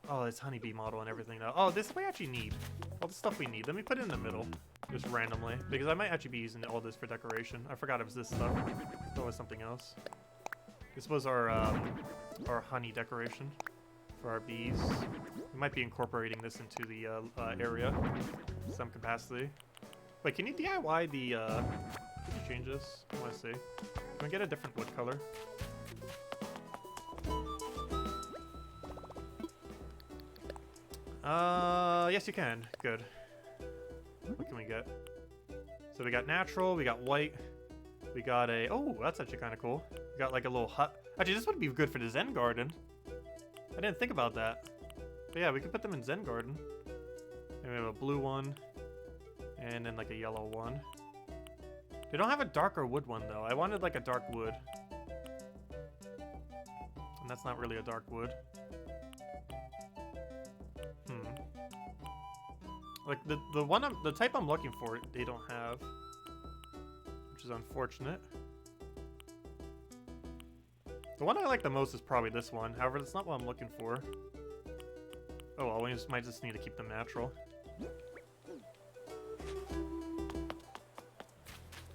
Oh, it's honeybee model and everything now. Oh, this we actually need. All the stuff we need. Let me put it in the middle. Just randomly. Because I might actually be using all this for decoration. I forgot it was this stuff. That was something else. This was our honey decoration for our bees. We might be incorporating this into the area in some capacity. Wait, can you DIY the... Can you change this? I want to see. Can we get a different wood color? Yes you can. Good. What can we get? So we got natural, we got white, we got a... Oh, that's actually kind of cool. We got like a little hut. Actually, this would be good for the Zen garden. I didn't think about that. But yeah, we could put them in Zen garden. And we have a blue one, and then like a yellow one. They don't have a darker wood one though. I wanted like a dark wood. And that's not really a dark wood. Like the type I'm looking for, they don't have, which is unfortunate. The one I like the most is probably this one. However, that's not what I'm looking for. Oh well, we might just need to keep them natural.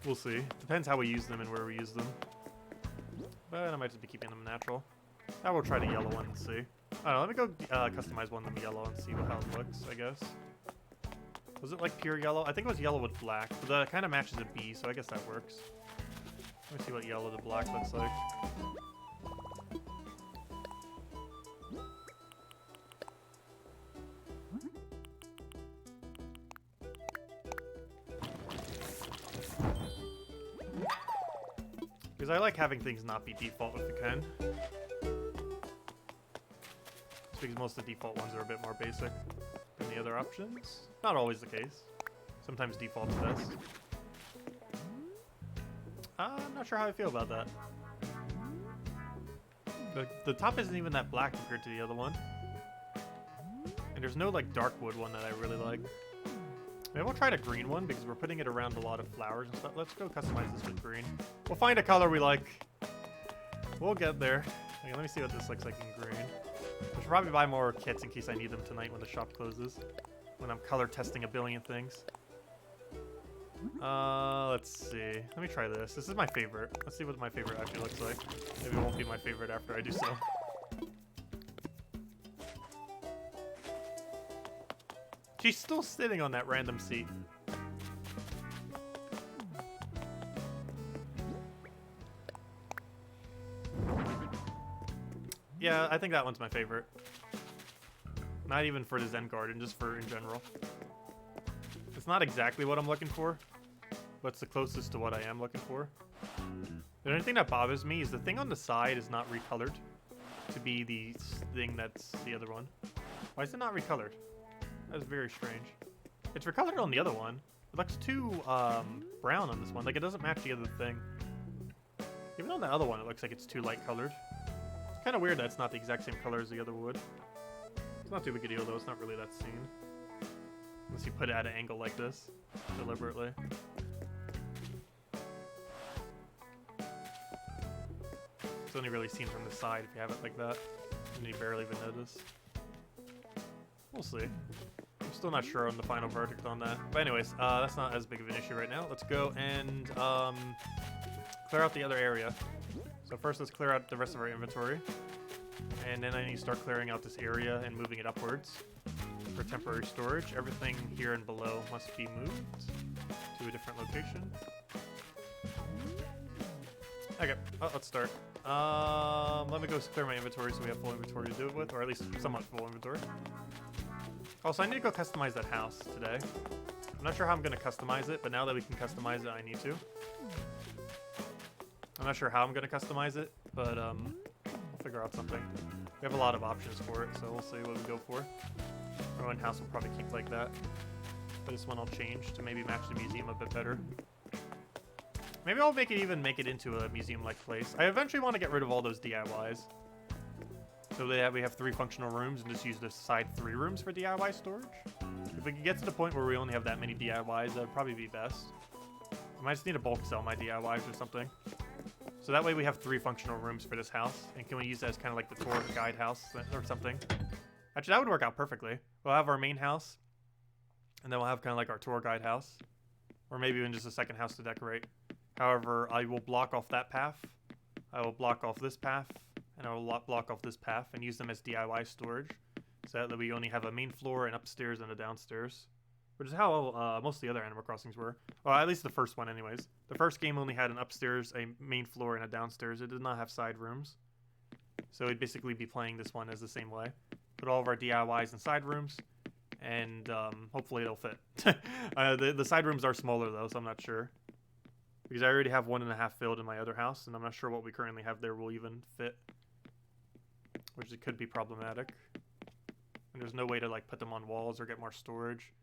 We'll see. Depends how we use them and where we use them. But I might just be keeping them natural. I will try the yellow one and see. I don't know, let me go customize one of them yellow and see how it looks, I guess. Was it like pure yellow? I think it was yellow with black, but that kind of matches a B, so I guess that works. Let me see what yellow to black looks like. Because I like having things not be default if you can. Just because most of the default ones are a bit more basic than the other options. Not always the case. Sometimes default's best. I'm not sure how I feel about that. The top isn't even that black compared to the other one. And there's no like dark wood one that I really like. Maybe we'll try the green one because we're putting it around a lot of flowers and stuff. Let's go customize this with green. We'll find a color we like. We'll get there. Okay, let me see what this looks like in green. I should probably buy more kits in case I need them tonight when the shop closes. When I'm color testing a billion things. Let's see. Let me try this. This is my favorite. Let's see what my favorite actually looks like. Maybe it won't be my favorite after I do so. She's still sitting on that random seat. Yeah, I think that one's my favorite. Not even for the Zen Garden, just for in general. It's not exactly what I'm looking for, but it's the closest to what I am looking for. The only thing that bothers me is the thing on the side is not recolored to be the thing that's the other one. Why is it not recolored? That's very strange. It's recolored on the other one. It looks too brown on this one. Like, it doesn't match the other thing. Even on the other one, it looks like it's too light colored. It's kind of weird that it's not the exact same color as the other wood. It's not too big a deal, though. It's not really that scene. Unless you put it at an angle like this, deliberately. It's only really seen from the side if you have it like that. And you barely even notice. We'll see. I'm still not sure on the final verdict on that. But anyways, that's not as big of an issue right now. Let's go and clear out the other area. So first let's clear out the rest of our inventory. And then I need to start clearing out this area and moving it upwards for temporary storage. Everything here and below must be moved to a different location. Okay, let's start. Let me go clear my inventory so we have full inventory to do it with, or at least somewhat full inventory. Also, I need to go customize that house today. I'm not sure how I'm going to customize it, but now that we can customize it, I need to. I'm not sure how I'm going to customize it, but we'll figure out something. We have a lot of options for it, so we'll see what we go for. Our own house will probably keep like that. But this one I'll change to maybe match the museum a bit better. Maybe I'll make it into a museum-like place. I eventually want to get rid of all those DIYs. So that we have 3 functional rooms and just use the side 3 rooms for DIY storage. If we can get to the point where we only have that many DIYs, that would probably be best. I might just need to bulk sell my DIYs or something. So that way we have 3 functional rooms for this house. And can we use that as kind of like the tour guide house or something? Actually, that would work out perfectly. We'll have our main house. And then we'll have kind of like our tour guide house. Or maybe even just a second house to decorate. However, I will block off that path. I will block off this path. And I will block off this path and use them as DIY storage. So that we only have a main floor, an upstairs, and a downstairs. Which is how most of the other Animal Crossings were. Well, at least the first one anyways. The first game only had an upstairs, a main floor, and a downstairs. It did not have side rooms. So we'd basically be playing this one as the same way. Put all of our DIYs in side rooms. And hopefully it'll fit. The side rooms are smaller though, so I'm not sure. Because I already have 1.5 filled in my other house. And I'm not sure what we currently have there will even fit. Which it could be problematic. And there's no way to like put them on walls or get more storage.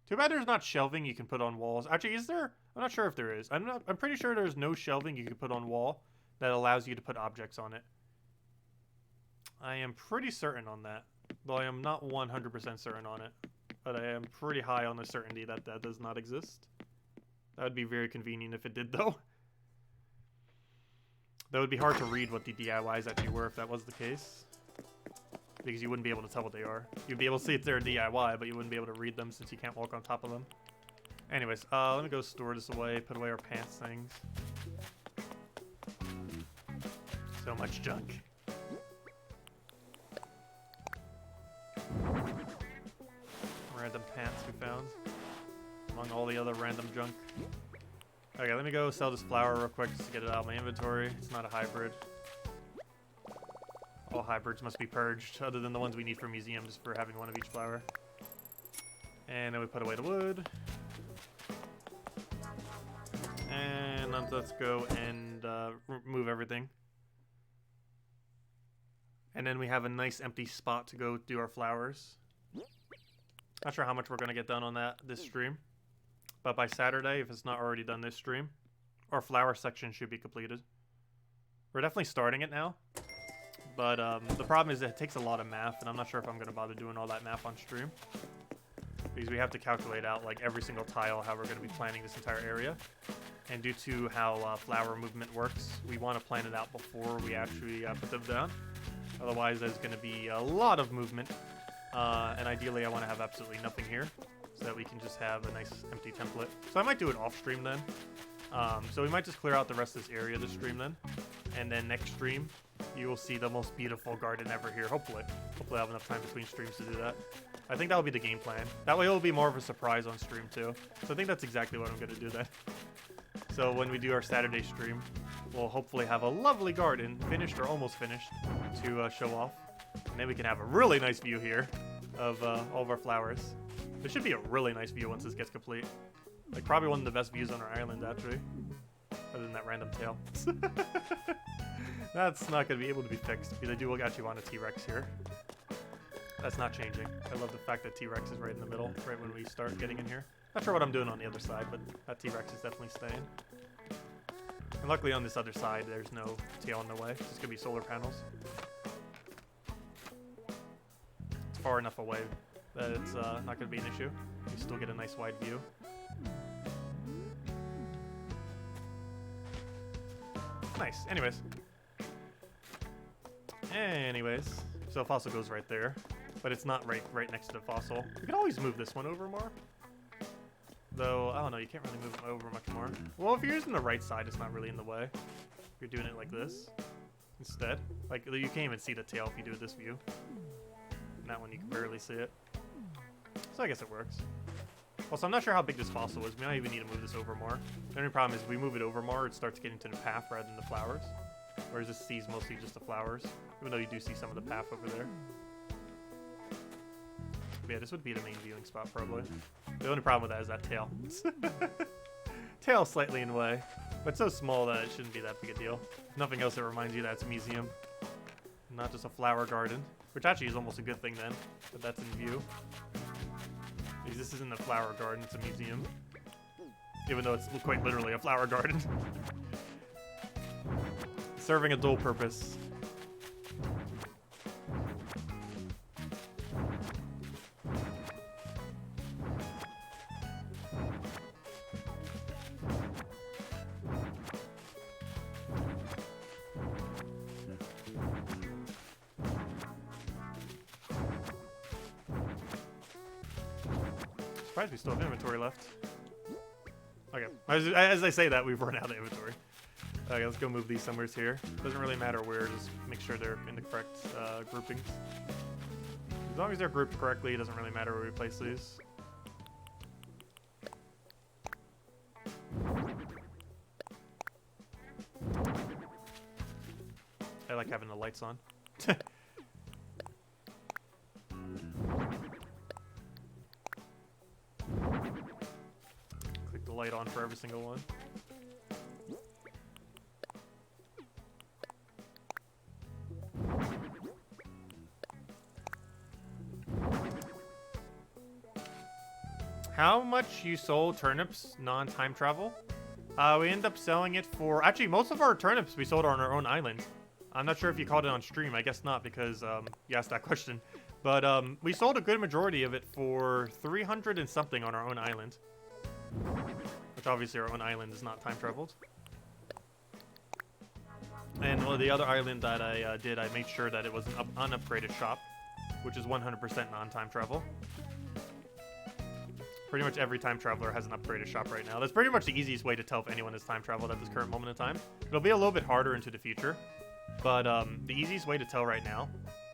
Too bad there's not shelving you can put on walls. Actually, is there? I'm not sure if there is. I'm pretty sure there's no shelving you can put on wall that allows you to put objects on it. I am pretty certain on that. Though I am not 100% certain on it. But I am pretty high on the certainty that that does not exist. That would be very convenient if it did though. That would be hard to read what the DIYs actually were if that was the case. Because you wouldn't be able to tell what they are. You'd be able to see if they're a DIY, but you wouldn't be able to read them since you can't walk on top of them. Anyways, let me go store this away, put away our pants things. So much junk. Random pants we found. among all the other random junk. Okay, let me go sell this flower real quick just to get it out of my inventory. It's not a hybrid. All hybrids must be purged, other than the ones we need for museums for having one of each flower. And then we put away the wood. And let's go and remove everything. And then we have a nice empty spot to go do our flowers. Not sure how much we're going to get done on this stream. But by Saturday, if it's not already done this stream, our flower section should be completed. We're definitely starting it now. But the problem is that it takes a lot of math, and I'm not sure if I'm going to bother doing all that math on stream. Because we have to calculate out like every single tile, how we're going to be planning this entire area. And due to how flower movement works, we want to plan it out before we actually put them down. Otherwise, there's going to be a lot of movement. And ideally, I want to have absolutely nothing here, so that we can just have a nice empty template. So I might do it off stream then. So we might just clear out the rest of this area this stream then. And then next stream, you will see the most beautiful garden ever here, hopefully. Hopefully I have enough time between streams to do that. I think that will be the game plan. That way it will be more of a surprise on stream too. So I think that's exactly what I'm going to do then. So when we do our Saturday stream, we'll hopefully have a lovely garden, finished or almost finished, to show off. And then we can have a really nice view here of all of our flowers. There should be a really nice view once this gets complete. Like probably one of the best views on our island actually. Other than that random tail. That's not going to be able to be fixed because I do actually want a T-Rex here. That's not changing. I love the fact that T-Rex is right in the middle, right when we start getting in here. Not sure what I'm doing on the other side, but that T-Rex is definitely staying. And luckily on this other side, there's no tail in the way. It's just going to be solar panels. It's far enough away that it's not going to be an issue. You still get a nice wide view. Nice. Anyways, so fossil goes right there, but it's not right next to the fossil. We could always move this one over more. Though, I don't know, you can't really move it over much more. Well, if you're using the right side, it's not really in the way. If you're doing it like this instead. Like, you can't even see the tail if you do this view. And that one, you can barely see it. So I guess it works. Also, I'm not sure how big this fossil is. We might even need to move this over more. The only problem is if we move it over more, it starts getting to the path rather than the flowers. Whereas this sees mostly just the flowers. Even though you do see some of the path over there. But yeah, this would be the main viewing spot, probably. The only problem with that is that tail. Tail slightly in the way. But so small that it shouldn't be that big a deal. If nothing else, it reminds you that it's a museum. Not just a flower garden. Which actually is almost a good thing then. That that's in view. Because this isn't a flower garden, it's a museum. Even though it's quite literally a flower garden. Serving a dual purpose. Surprised we still have inventory left. Okay, as I say that, we've run out of inventory. Okay, let's go move these somewhere here. Doesn't really matter where, just make sure they're in the correct groupings. As long as they're grouped correctly, it doesn't really matter where we place these. I like having the lights on. Click the light on for every single one. How much you sold turnips non-time travel? We ended up selling it for... Actually, most of our turnips we sold on our own island. I'm not sure if you called it on stream. I guess not because you asked that question. But we sold a good majority of it for 300 and something on our own island. Which obviously our own island is not time traveled. And well, the other island that I did, I made sure that it was an unupgraded shop. Which is 100% non-time travel. Pretty much every time traveler has an upgraded shop right now. That's pretty much the easiest way to tell if anyone has time traveled at this current moment in time. It'll be a little bit harder into the future. But the easiest way to tell right now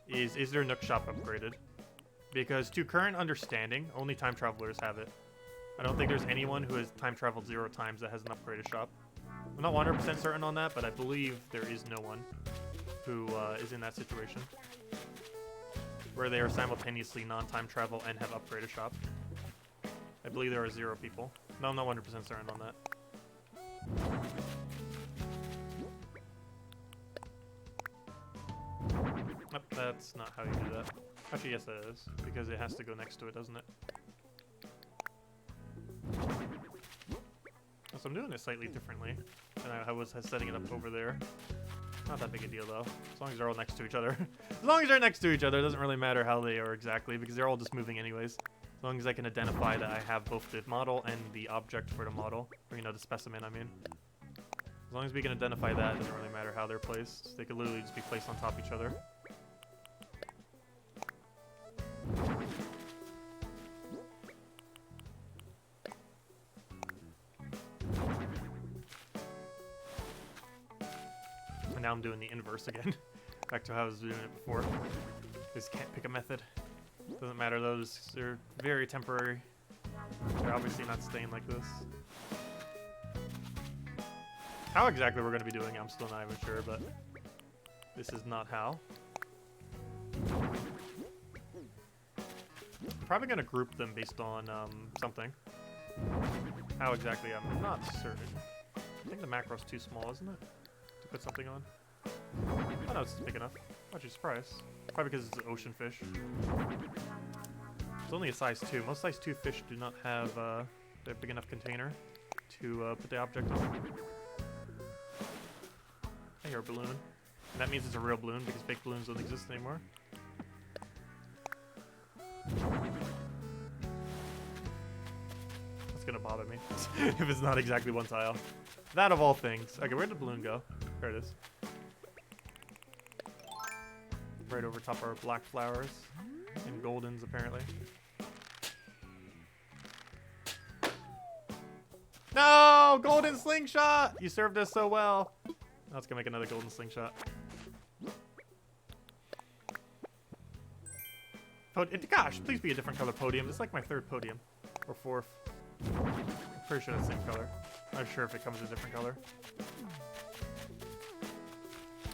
is their Nook shop upgraded? Because to current understanding, only time travelers have it. I don't think there's anyone who has time traveled 0 times that has an upgraded shop. I'm not 100% certain on that, but I believe there is no one who is in that situation where they are simultaneously non-time travel and have upgraded shop. I believe there are 0 people. No, I'm not 100% certain on that. Nope, that's not how you do that. Actually, yes, that is, because it has to go next to it, doesn't it? So I'm doing it slightly differently than I was setting it up over there. Not that big a deal, though. As long as they're all next to each other. As long as they're next to each other, it doesn't really matter how they are exactly, because they're all just moving anyways. As long as I can identify that I have both the model and the object for the model. Or, you know, the specimen, I mean. As long as we can identify that, it doesn't really matter how they're placed. They could literally just be placed on top of each other. And now I'm doing the inverse again. Back to how I was doing it before. Just can't pick a method. Doesn't matter, those they're very temporary. They're obviously not staying like this. How exactly we're going to be doing it, I'm still not even sure, but this is not how. Probably going to group them based on something. How exactly, I'm not certain. I think the macro's too small, isn't it? To put something on. Oh no, it's big enough. Actually, surprise. Probably because it's an ocean fish. It's only a size 2. Most size 2 fish do not have a big enough container to put the object on. I hear a balloon. And that means it's a real balloon because fake balloons don't exist anymore. That's gonna bother me if it's not exactly one tile. That of all things. Okay, where'd the balloon go? There it is. Right over top our black flowers and goldens, apparently. No! Golden slingshot! You served us so well. Now let's go make another golden slingshot. Gosh, please be a different color podium. It's like my 3rd podium. Or 4th. I'm pretty sure it's the same color. I'm not sure if it comes in a different color.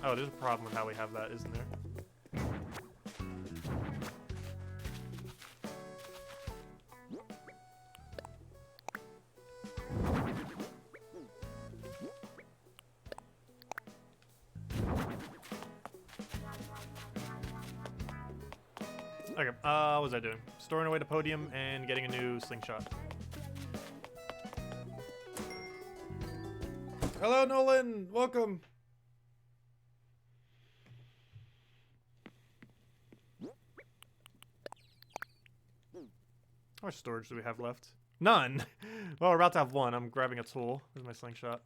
Oh, there's a problem with how we have that, isn't there? Okay, what was I doing? Storing away the podium and getting a new slingshot. Hello, Nolan! Welcome! How much storage do we have left? None! Well, we're about to have one. I'm grabbing a tool. There's my slingshot.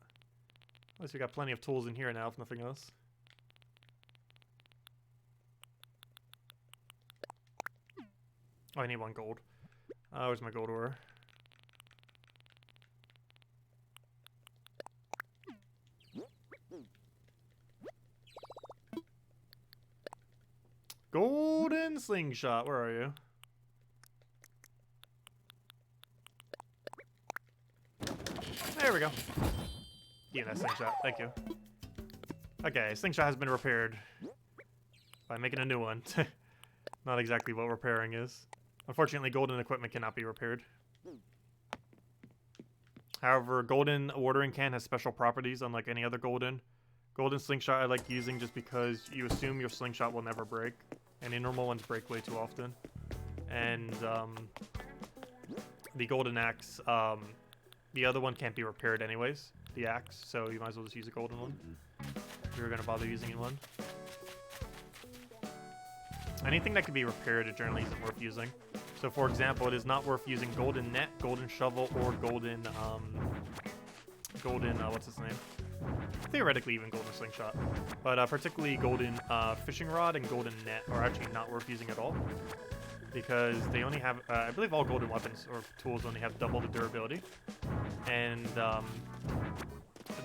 At least we got plenty of tools in here now, if nothing else. Oh, I need 1 gold. Where's my gold ore? Golden slingshot, where are you? There we go. Yeah, that slingshot, thank you. Okay, slingshot has been repaired by making a new one. Not exactly what repairing is. Unfortunately, golden equipment cannot be repaired. However, golden watering can has special properties unlike any other golden. Golden slingshot I like using just because you assume your slingshot will never break. And the normal ones break way too often. And the golden axe, the other one can't be repaired anyways, the axe, so you might as well just use a golden one if you're going to bother using one. Anything that can be repaired, it generally isn't worth using. So for example, it is not worth using golden net, golden shovel, or golden, what's its name? Theoretically even golden slingshot. But particularly golden fishing rod and golden net are actually not worth using at all. Because they only have, I believe all golden weapons or tools only have double the durability. And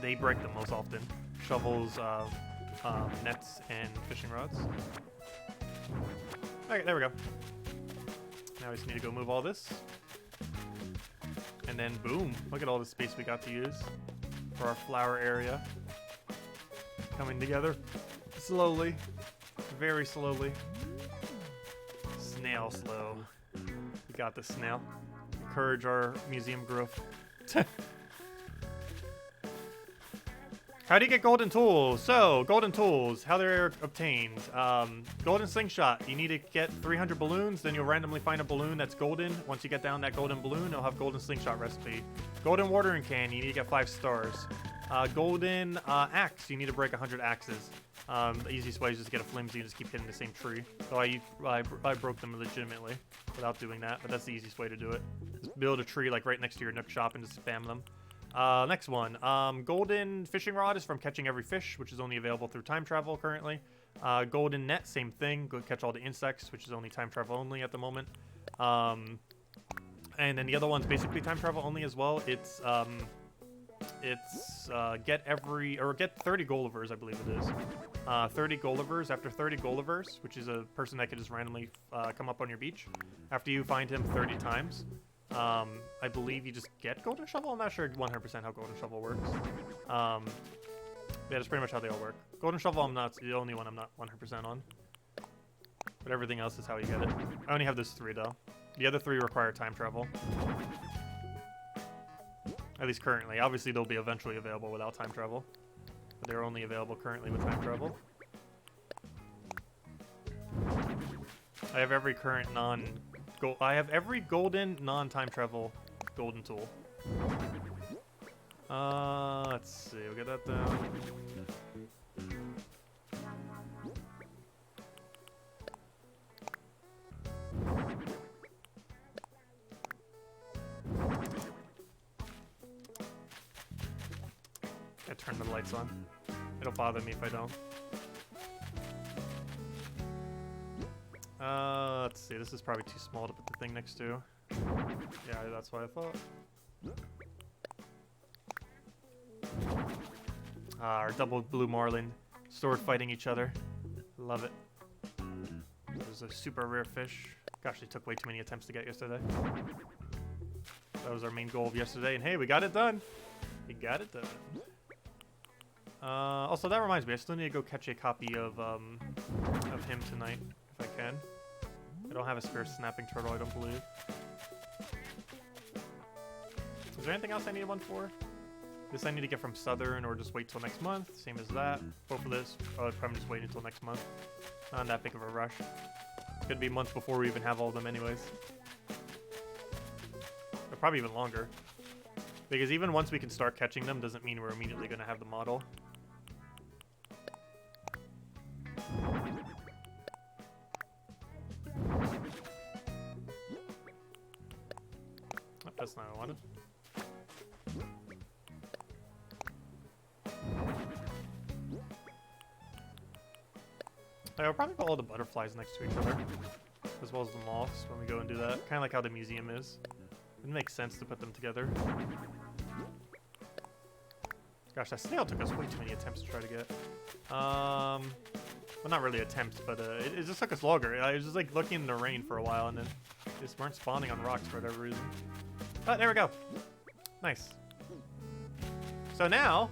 they break the most often. Shovels, nets, and fishing rods. Okay, there we go. Now we just need to go move all this. And then boom, look at all the space we got to use for our flower area. Coming together slowly, very slowly. Snail slow. We got the snail. Encourage our museum growth. How do you get golden tools? So, golden tools, how they're obtained. Golden slingshot, you need to get 300 balloons, then you'll randomly find a balloon that's golden. Once you get down that golden balloon, it'll have golden slingshot recipe. Golden watering can, you need to get 5 stars. Golden axe, you need to break 100 axes. The easiest way is just to get a flimsy and just keep hitting the same tree. So I broke them legitimately without doing that, but that's the easiest way to do it. Just build a tree like right next to your Nook shop and just spam them. Next one. Golden fishing rod is from catching every fish, which is only available through time travel currently. Golden net, same thing. Go catch all the insects, which is only time travel only at the moment. And then the other one's basically time travel only as well. It's get 30 Gullivers, I believe it is. 30 Gullivers. After 30 Gullivers, which is a person that could just randomly come up on your beach. After you find him 30 times, I believe you just get Golden Shovel. I'm not sure 100% how Golden Shovel works. Yeah, that's pretty much how they all work. Golden Shovel, I'm not the only one I'm not 100% on. But everything else is how you get it. I only have those 3 though. The other 3 require time travel. At least currently. Obviously, they'll be eventually available without time travel. But they're only available currently with time travel. I have every current I have every golden non-time travel golden tool. Let's see. We'll get that down. I turn the lights on. It'll bother me if I don't. Let's see. This is probably too small to put the thing next to. Yeah, that's what I thought. Our double blue marlin. Sword fighting each other. Love it. This is a super rare fish. Gosh, they took way too many attempts to get yesterday. That was our main goal of yesterday, and hey, we got it done. We got it done. Also, that reminds me, I still need to go catch a copy of him tonight, if I can. I don't have a spare snapping turtle, I don't believe. Is there anything else I need one for? This I need to get from Southern, or just wait till next month. Same as that. Both of this, I'll probably just wait until next month. Not in that big of a rush. Could be months before we even have all of them anyways. Or probably even longer. Because even once we can start catching them, doesn't mean we're immediately going to have the model. Oh, that's not what I wanted. I'll probably put all the butterflies next to each other, as well as the moths when we go and do that. Kind of like how the museum is. It makes sense to put them together. Gosh, that snail took us way too many attempts to try to get. Well, not really attempts, but it just took us longer. I was just like looking in the rain for a while, and then just weren't spawning on rocks for whatever reason. But there we go. Nice. So now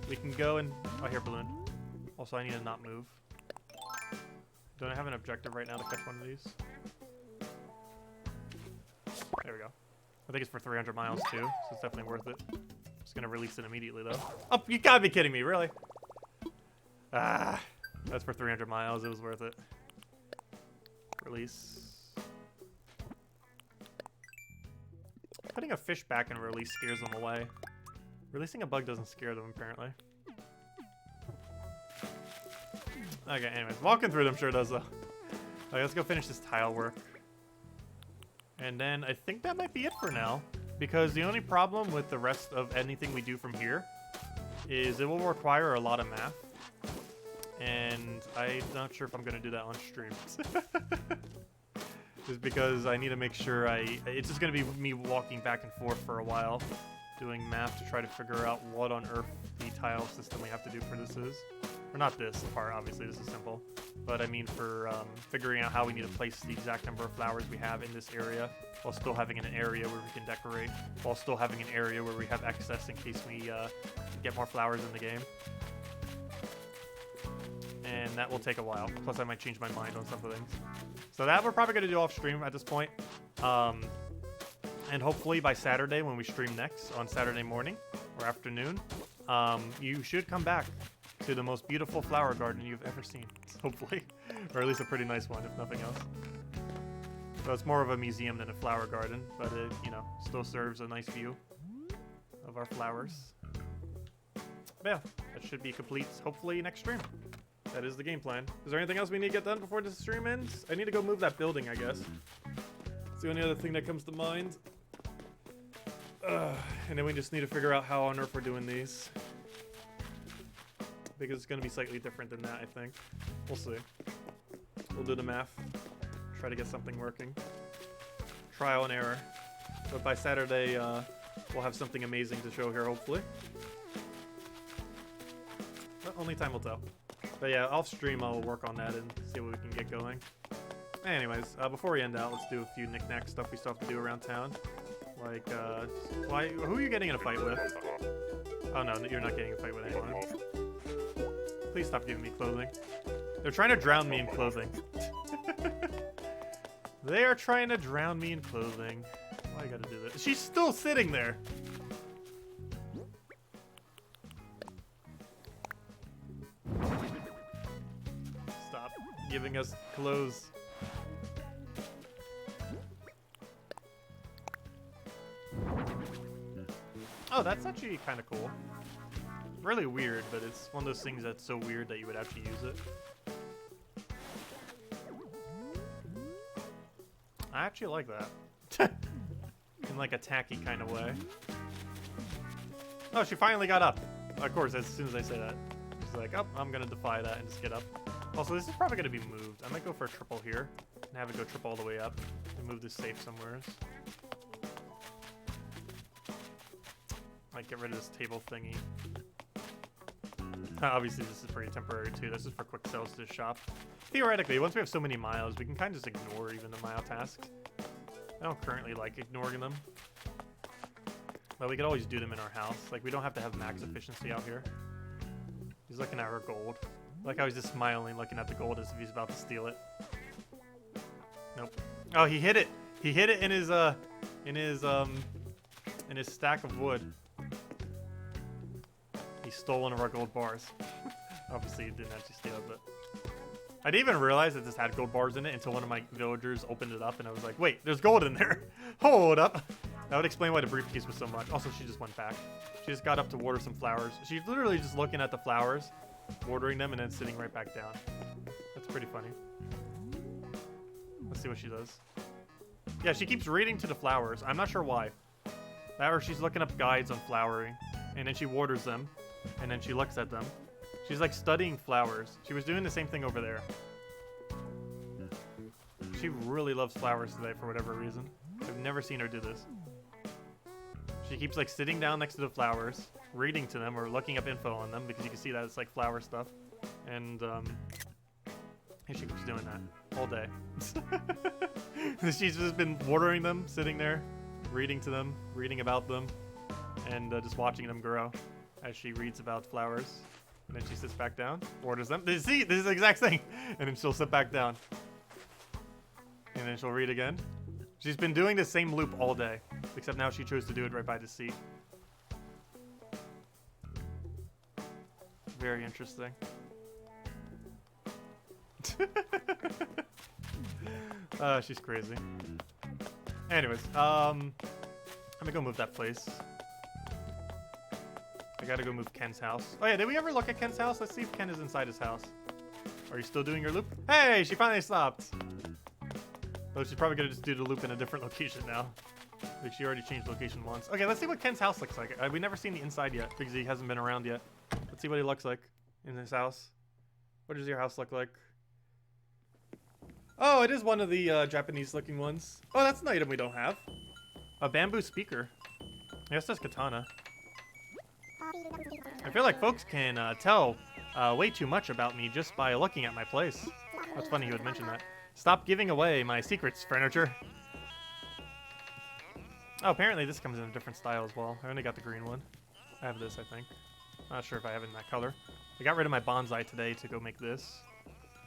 we can go and I hear balloon. Also, I need to not move. Don't I have an objective right now to catch one of these? There we go. I think it's for 300 miles too, so it's definitely worth it. Just gonna release it immediately though. Oh, you gotta be kidding me, really? Ah, that's for 300 miles. It was worth it. Release. Putting a fish back in release scares them away. Releasing a bug doesn't scare them, apparently. Okay, anyways, walking through them sure does though. Okay, let's go finish this tile work. And then I think that might be it for now, because the only problem with the rest of anything we do from here is it will require a lot of math. And I'm not sure if I'm going to do that on stream. Just because I need to make sure it's just going to be me walking back and forth for a while. doing math to try to figure out what on earth the tile system we have to do for this is. Or not this part, obviously, this is simple. But I mean for figuring out how we need to place the exact number of flowers we have in this area, while still having an area where we can decorate, while still having an area where we have excess in case we get more flowers in the game. And that will take a while. Plus, I might change my mind on some things. So that we're probably going to do off stream at this point. And hopefully by Saturday when we stream next, on Saturday morning or afternoon, you should come back to the most beautiful flower garden you've ever seen, hopefully. Or at least a pretty nice one, if nothing else. So it's more of a museum than a flower garden, but it, you know, still serves a nice view of our flowers. But yeah, that should be complete, hopefully, next stream. That is the game plan. Is there anything else we need to get done before this stream ends? I need to go move that building, I guess. It's the only other thing that comes to mind. And then we just need to figure out how on earth we're doing these. Because it's going to be slightly different than that, I think. We'll see. We'll do the math. Try to get something working. Trial and error. But by Saturday, we'll have something amazing to show here, hopefully. But only time will tell. But yeah, off stream I'll work on that and see what we can get going. Anyways, before we end out, let's do a few knick-knack stuff we still have to do around town. Like, who are you getting in a fight with? Oh no, you're not getting a fight with anyone. Please stop giving me clothing. They're trying to drown me in clothing. They are trying to drown me in clothing. Why I gotta do this? She's still sitting there. Stop giving us clothes. Oh, that's actually kind of cool. Really weird, but it's one of those things that's so weird that you would actually use it. I actually like that. In like a tacky kind of way. Oh, she finally got up. Of course, as soon as I say that. She's like, oh, I'm going to defy that and just get up. Also, this is probably going to be moved. I might go for a triple here and have it go triple all the way up and move this safe somewhere. Might get rid of this table thingy. Obviously, this is pretty temporary too. This is for quick sales to the shop. Theoretically, once we have so many miles, we can kind of just ignore even the mile tasks. I don't currently like ignoring them. But we could always do them in our house. Like, we don't have to have max efficiency out here. He's looking at our gold. Like how he's just smiling, looking at the gold as if he's about to steal it. Nope. Oh, he hid it! He hid it in his stack of wood. He stole one of our gold bars. Obviously, he didn't actually steal it, but... I didn't even realize that this had gold bars in it until one of my villagers opened it up, and I was like, wait, there's gold in there. Hold up. That would explain why the briefcase was so much. Also, she just went back. She just got up to water some flowers. She's literally just looking at the flowers, watering them, and then sitting right back down. That's pretty funny. Let's see what she does. Yeah, she keeps reading to the flowers. I'm not sure why. That or she's looking up guides on flowering, and then she waters them, and then she looks at them. She's like studying flowers. She was doing the same thing over there. She really loves flowers today for whatever reason. I've never seen her do this. She keeps like sitting down next to the flowers, reading to them or looking up info on them because you can see that it's like flower stuff. And she keeps doing that all day. She's just been watering them, sitting there, reading to them, reading about them, and just watching them grow as she reads about flowers. And then she sits back down, waters them. See, this is the exact thing. And then she'll sit back down. And then she'll read again. She's been doing the same loop all day, except now she chose to do it right by the sea. Very interesting. She's crazy. Anyways, I'm gonna go move that place. I gotta go move Ken's house. Oh yeah, did we ever look at Ken's house? Let's see if Ken is inside his house. Are you still doing your loop? Hey, she finally stopped. Oh, she's probably gonna just do the loop in a different location now. Like, she already changed location once. Okay, let's see what Ken's house looks like. We've never seen the inside yet because he hasn't been around yet. Let's see what he looks like in his house. What does your house look like? Oh, it is one of the Japanese looking ones. Oh, that's an item we don't have. A bamboo speaker. Yes, that's katana. I feel like folks can tell way too much about me just by looking at my place. That's funny you would mention that. Stop giving away my secrets, furniture. Oh, apparently this comes in a different style as well. I only got the green one. I have this, I think. Not sure if I have it in that color. I got rid of my bonsai today to go make this.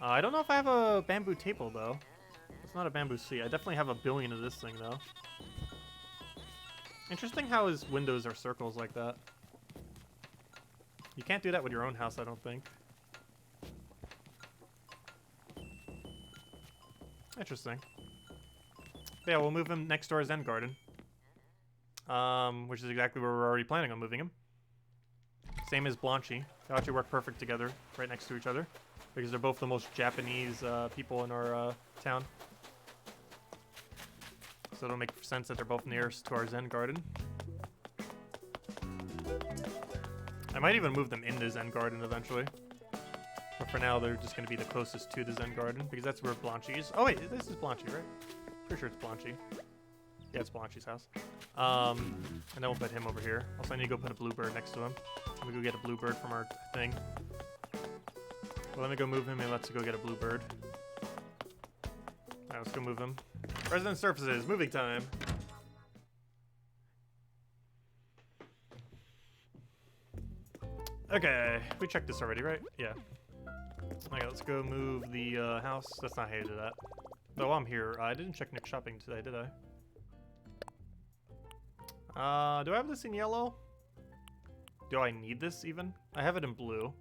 I don't know if I have a bamboo table, though. It's not a bamboo seat. I definitely have a billion of this thing, though. Interesting how his windows are circles like that. You can't do that with your own house, I don't think. Interesting. But yeah, we'll move him next to our Zen garden. Which is exactly where we're already planning on moving him. Same as Blanchy. They'll actually work perfect together, right next to each other. Because they're both the most Japanese people in our town. So it'll make sense that they're both nearest to our Zen garden. I might even move them into Zen garden eventually. But for now, they're just going to be the closest to the Zen garden. Because that's where Blanchy is. Oh wait, this is Blanchy, right? Pretty sure it's Blanchy. Yeah, it's Blanchy's house. And then we'll put him over here. Also, I need to go put a bluebird next to him. Let me go get a bluebird from our thing. Well, let me go move him and let's go get a bluebird. Alright, let's go move him. Resident surfaces, moving time. Okay, we checked this already, right? Yeah. Okay, let's go move the house. That's not how you do that. Though I'm here. I didn't check Nick shopping today, did I? Do I have this in yellow? Do I need this even? I have it in blue.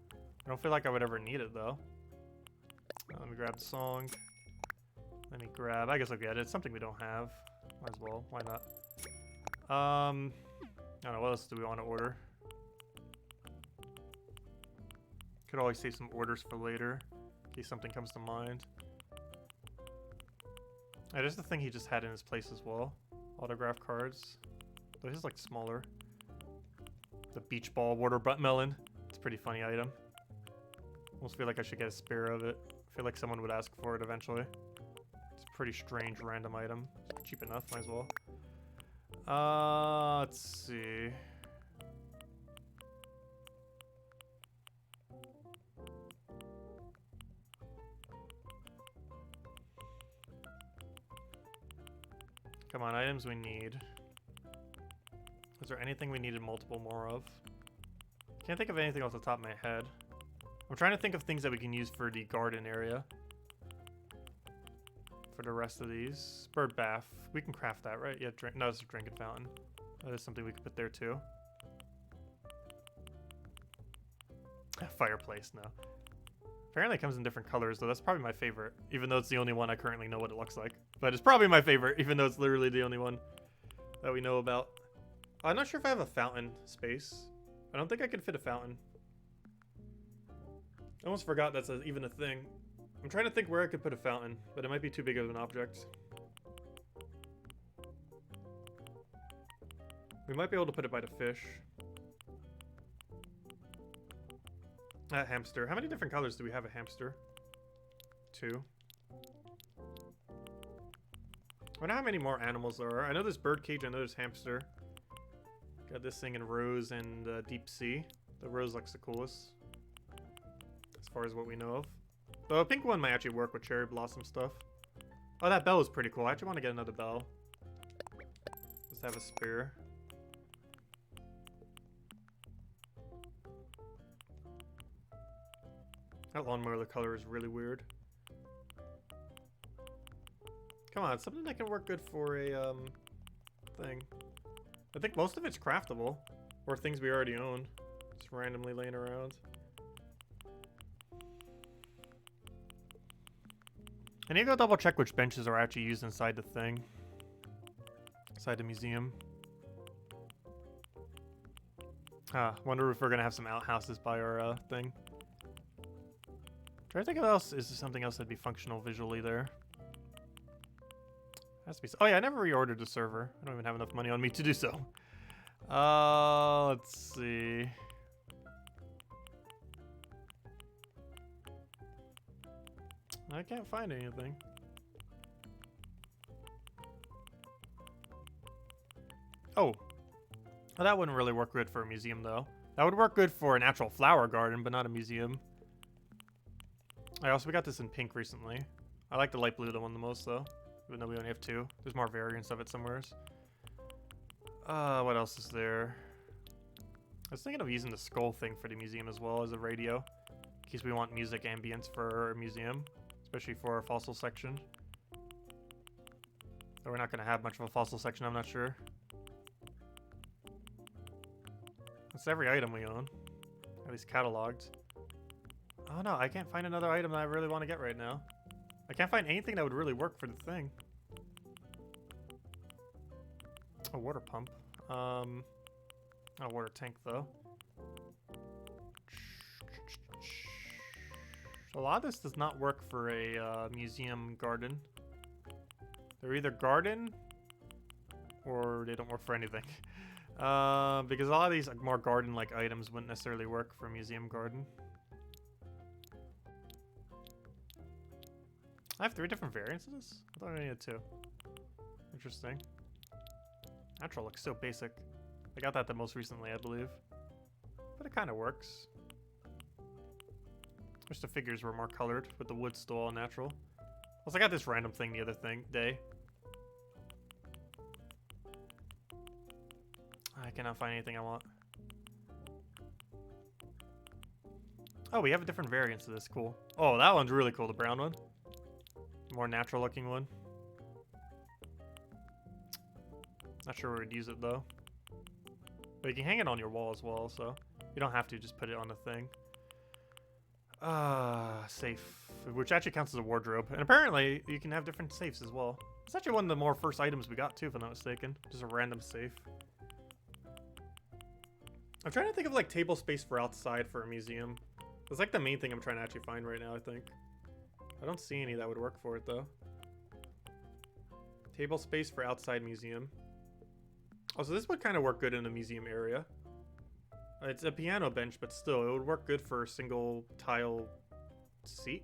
I don't feel like I would ever need it though. Let me grab the song. Let me grab, I guess I'll get it. It's something we don't have. Might as well, why not? I don't know, what else do we want to order? Could always save some orders for later, in case something comes to mind. Yeah, there's the thing he just had in his place as well. Autograph cards. Though his like smaller. The beach ball water butt melon. It's a pretty funny item. Almost feel like I should get a spare of it. I feel like someone would ask for it eventually. It's a pretty strange random item. It's cheap enough, might as well. Let's see. Come on, items we need. Is there anything we needed multiple more of? Can't think of anything off the top of my head. I'm trying to think of things that we can use for the garden area. For the rest of these. Bird bath. We can craft that, right? Yeah, drink. No, it's a drinking fountain. That is something we could put there too. Fireplace, no. Apparently it comes in different colors, though. That's probably my favorite. Even though it's the only one I currently know what it looks like. But it's probably my favorite, even though it's literally the only one that we know about. I'm not sure if I have a fountain space. I don't think I can fit a fountain. I almost forgot that's even a thing. I'm trying to think where I could put a fountain, but it might be too big of an object. We might be able to put it by the fish. Hamster. How many different colors do we have a hamster? 2. I wonder how many more animals there are. I know there's birdcage, I know there's hamster. Got this thing in rose and deep sea. The rose looks the coolest. As far as what we know of. The pink one might actually work with cherry blossom stuff. Oh, that bell is pretty cool. I actually want to get another bell. Just have a spare. That lawnmower color is really weird. Come on, something that can work good for a thing. I think most of it's craftable. Or things we already own. Just randomly laying around. I need to go double check which benches are actually used inside the thing. Inside the museum. Wonder if we're gonna have some outhouses by our thing. Try to think of what else is there something else that'd be functional visually there. Has to be. Oh yeah, I never reordered the server. I don't even have enough money on me to do so. Let's see. I can't find anything. Oh, Well, that wouldn't really work good for a museum, though. That would work good for an actual flower garden, but not a museum. We got this in pink recently. I like the light blue one the most, though. Even though we only have 2. There's more variants of it somewhere. What else is there? I was thinking of using the skull thing for the museum as well as a radio. In case we want music ambience for a museum. Especially for our fossil section. Though we're not going to have much of a fossil section, I'm not sure. That's every item we own. At least cataloged. Oh no, I can't find another item that I really want to get right now. I can't find anything that would really work for the thing. A water pump. Not a water tank though. A lot of this does not work for a museum garden. They're either garden or they don't work for anything. Because a lot of these more garden-like items wouldn't necessarily work for a museum garden. I have 3 different variants of this? I thought I only had 2. Interesting. Natural looks so basic. I got that the most recently, I believe. But it kind of works. Wish the figures were more colored, with the wood still all natural. Also, I got this random thing the other day. I cannot find anything I want. Oh, we have a different variant of this. Cool. Oh, that one's really cool. The brown one. More natural looking one. Not sure where we'd use it though. But you can hang it on your wall as well, so you don't have to just put it on the thing. Safe. Which actually counts as a wardrobe. And apparently you can have different safes as well. It's actually one of the more first items we got too, if I'm not mistaken. Just a random safe. I'm trying to think of like table space for outside for a museum. That's like the main thing I'm trying to actually find right now, I think. I don't see any that would work for it though. Table space for outside museum. Also, this would kind of work good in a museum area. It's a piano bench, but still, it would work good for a single tile seat.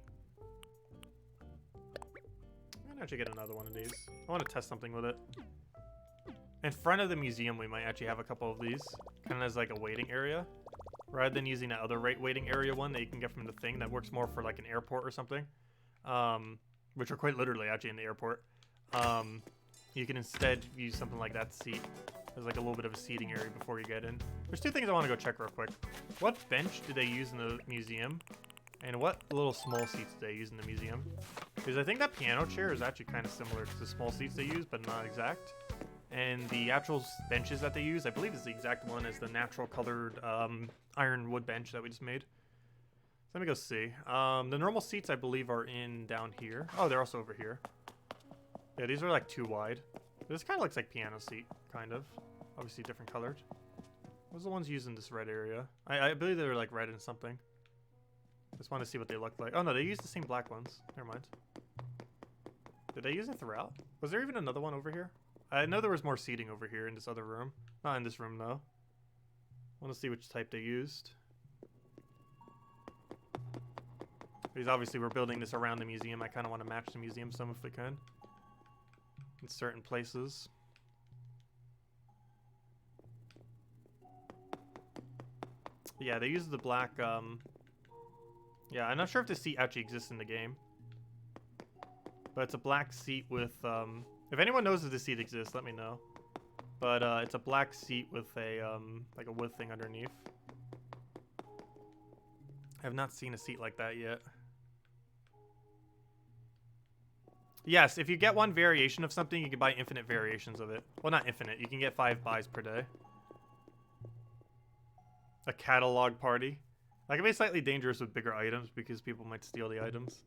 I'm gonna actually get another one of these. I want to test something with it. In front of the museum, we might actually have a couple of these. Kind of as like a waiting area. Rather than using that other waiting area one that you can get from the thing that works more for like an airport or something. Which are quite literally actually in the airport. You can instead use something like that seat. There's like a little bit of a seating area before you get in. There's 2 things I want to go check real quick. What bench do they use in the museum? And what little small seats do they use in the museum? Because I think that piano chair is actually kind of similar to the small seats they use, but not exact. And the actual benches that they use, I believe is the exact one as the natural colored iron wood bench that we just made. So let me go see. The normal seats I believe are in down here. Oh, they're also over here. Yeah, these are like 2 wide. This kind of looks like piano seat, kind of. Obviously different colored. What's the ones used in this red area? I believe they're like red and something. Just want to see what they look like. Oh no, they use the same black ones. Never mind. Did they use it throughout? Was there even another one over here? I know there was more seating over here in this other room. Not in this room though. I want to see which type they used. Because obviously we're building this around the museum. I kind of want to match the museum some if we can. In certain places. Yeah, they use the black, yeah, I'm not sure if this seat actually exists in the game. But it's a black seat with, if anyone knows if this seat exists, let me know. But, it's a black seat with a, like a wood thing underneath. I have not seen a seat like that yet. Yes, if you get one variation of something, you can buy infinite variations of it. Well, not infinite. You can get 5 buys per day. A catalog party. That can be slightly dangerous with bigger items because people might steal the items.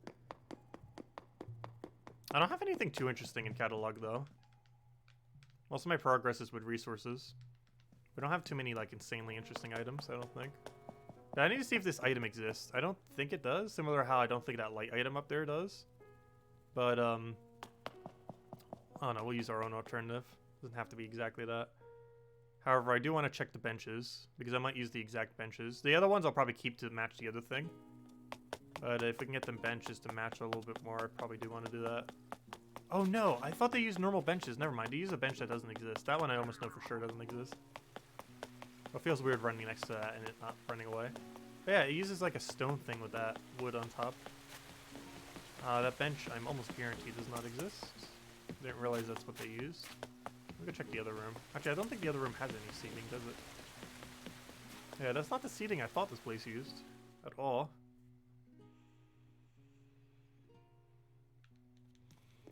I don't have anything too interesting in catalog, though. Most of my progress is with resources. We don't have too many, like, insanely interesting items, I don't think. I need to see if this item exists. I don't think it does. Similar to how I don't think that light item up there does. But, oh no, we'll use our own alternative. Doesn't have to be exactly that. However, I do want to check the benches, because I might use the exact benches. The other ones I'll probably keep to match the other thing. But if we can get them benches to match a little bit more, I probably do want to do that. Oh no, I thought they used normal benches. Never mind, they use a bench that doesn't exist. That one I almost know for sure doesn't exist. It feels weird running next to that and it not running away. But yeah, it uses like a stone thing with that wood on top. That bench, I'm almost guaranteed, does not exist. Didn't realize that's what they used. Let me go check the other room. Actually, I don't think the other room has any seating, does it? Yeah, that's not the seating I thought this place used at all.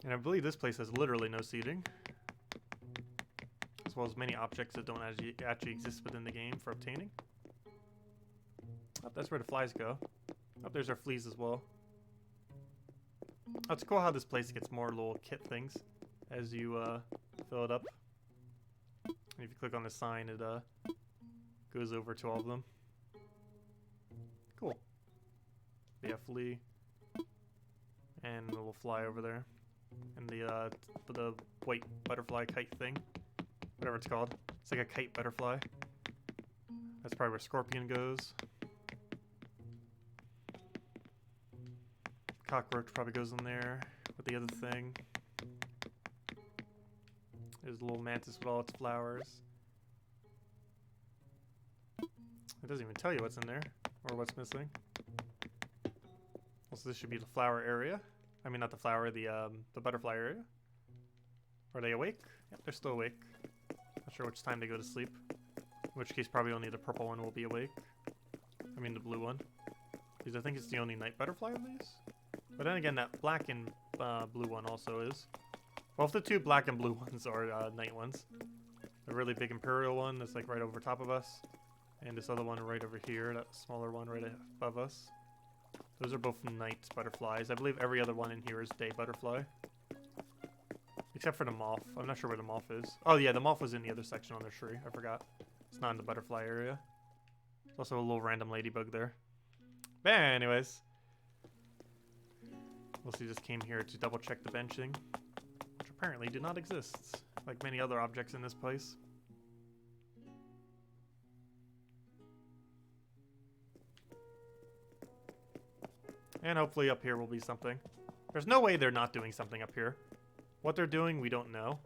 And I believe this place has literally no seating, as well as many objects that don't actually exist within the game for obtaining. Oh, that's where the flies go. Oh, there's our fleas as well. Oh, it's cool how this place gets more little kit things as you fill it up. And if you click on the sign, it goes over to all of them. Cool. Yeah, flea. And a little fly over there. And the white butterfly kite thing. Whatever it's called. It's like a kite butterfly. That's probably where Scorpion goes. Cockroach probably goes in there with the other thing. There's a little mantis with all its flowers. It doesn't even tell you what's in there or what's missing. Also, this should be the flower area. I mean, not the flower, the butterfly area. Are they awake? Yep, they're still awake. Not sure which time they go to sleep. In which case, probably only the purple one will be awake. I mean, the blue one. Because I think it's the only night butterfly of these. But then again, that black and blue one also is. Well, if the two black and blue ones are night ones. The really big imperial one that's like right over top of us. And this other one right over here, that smaller one right above us. Those are both night butterflies. I believe every other one in here is day butterfly. Except for the moth. I'm not sure where the moth is. Oh yeah, the moth was in the other section on the tree. I forgot. It's not in the butterfly area. There's also a little random ladybug there. But anyways. Mostly just came here to double check the benching. Which apparently did not exist. Like many other objects in this place. And hopefully up here will be something. There's no way they're not doing something up here. What they're doing, we don't know.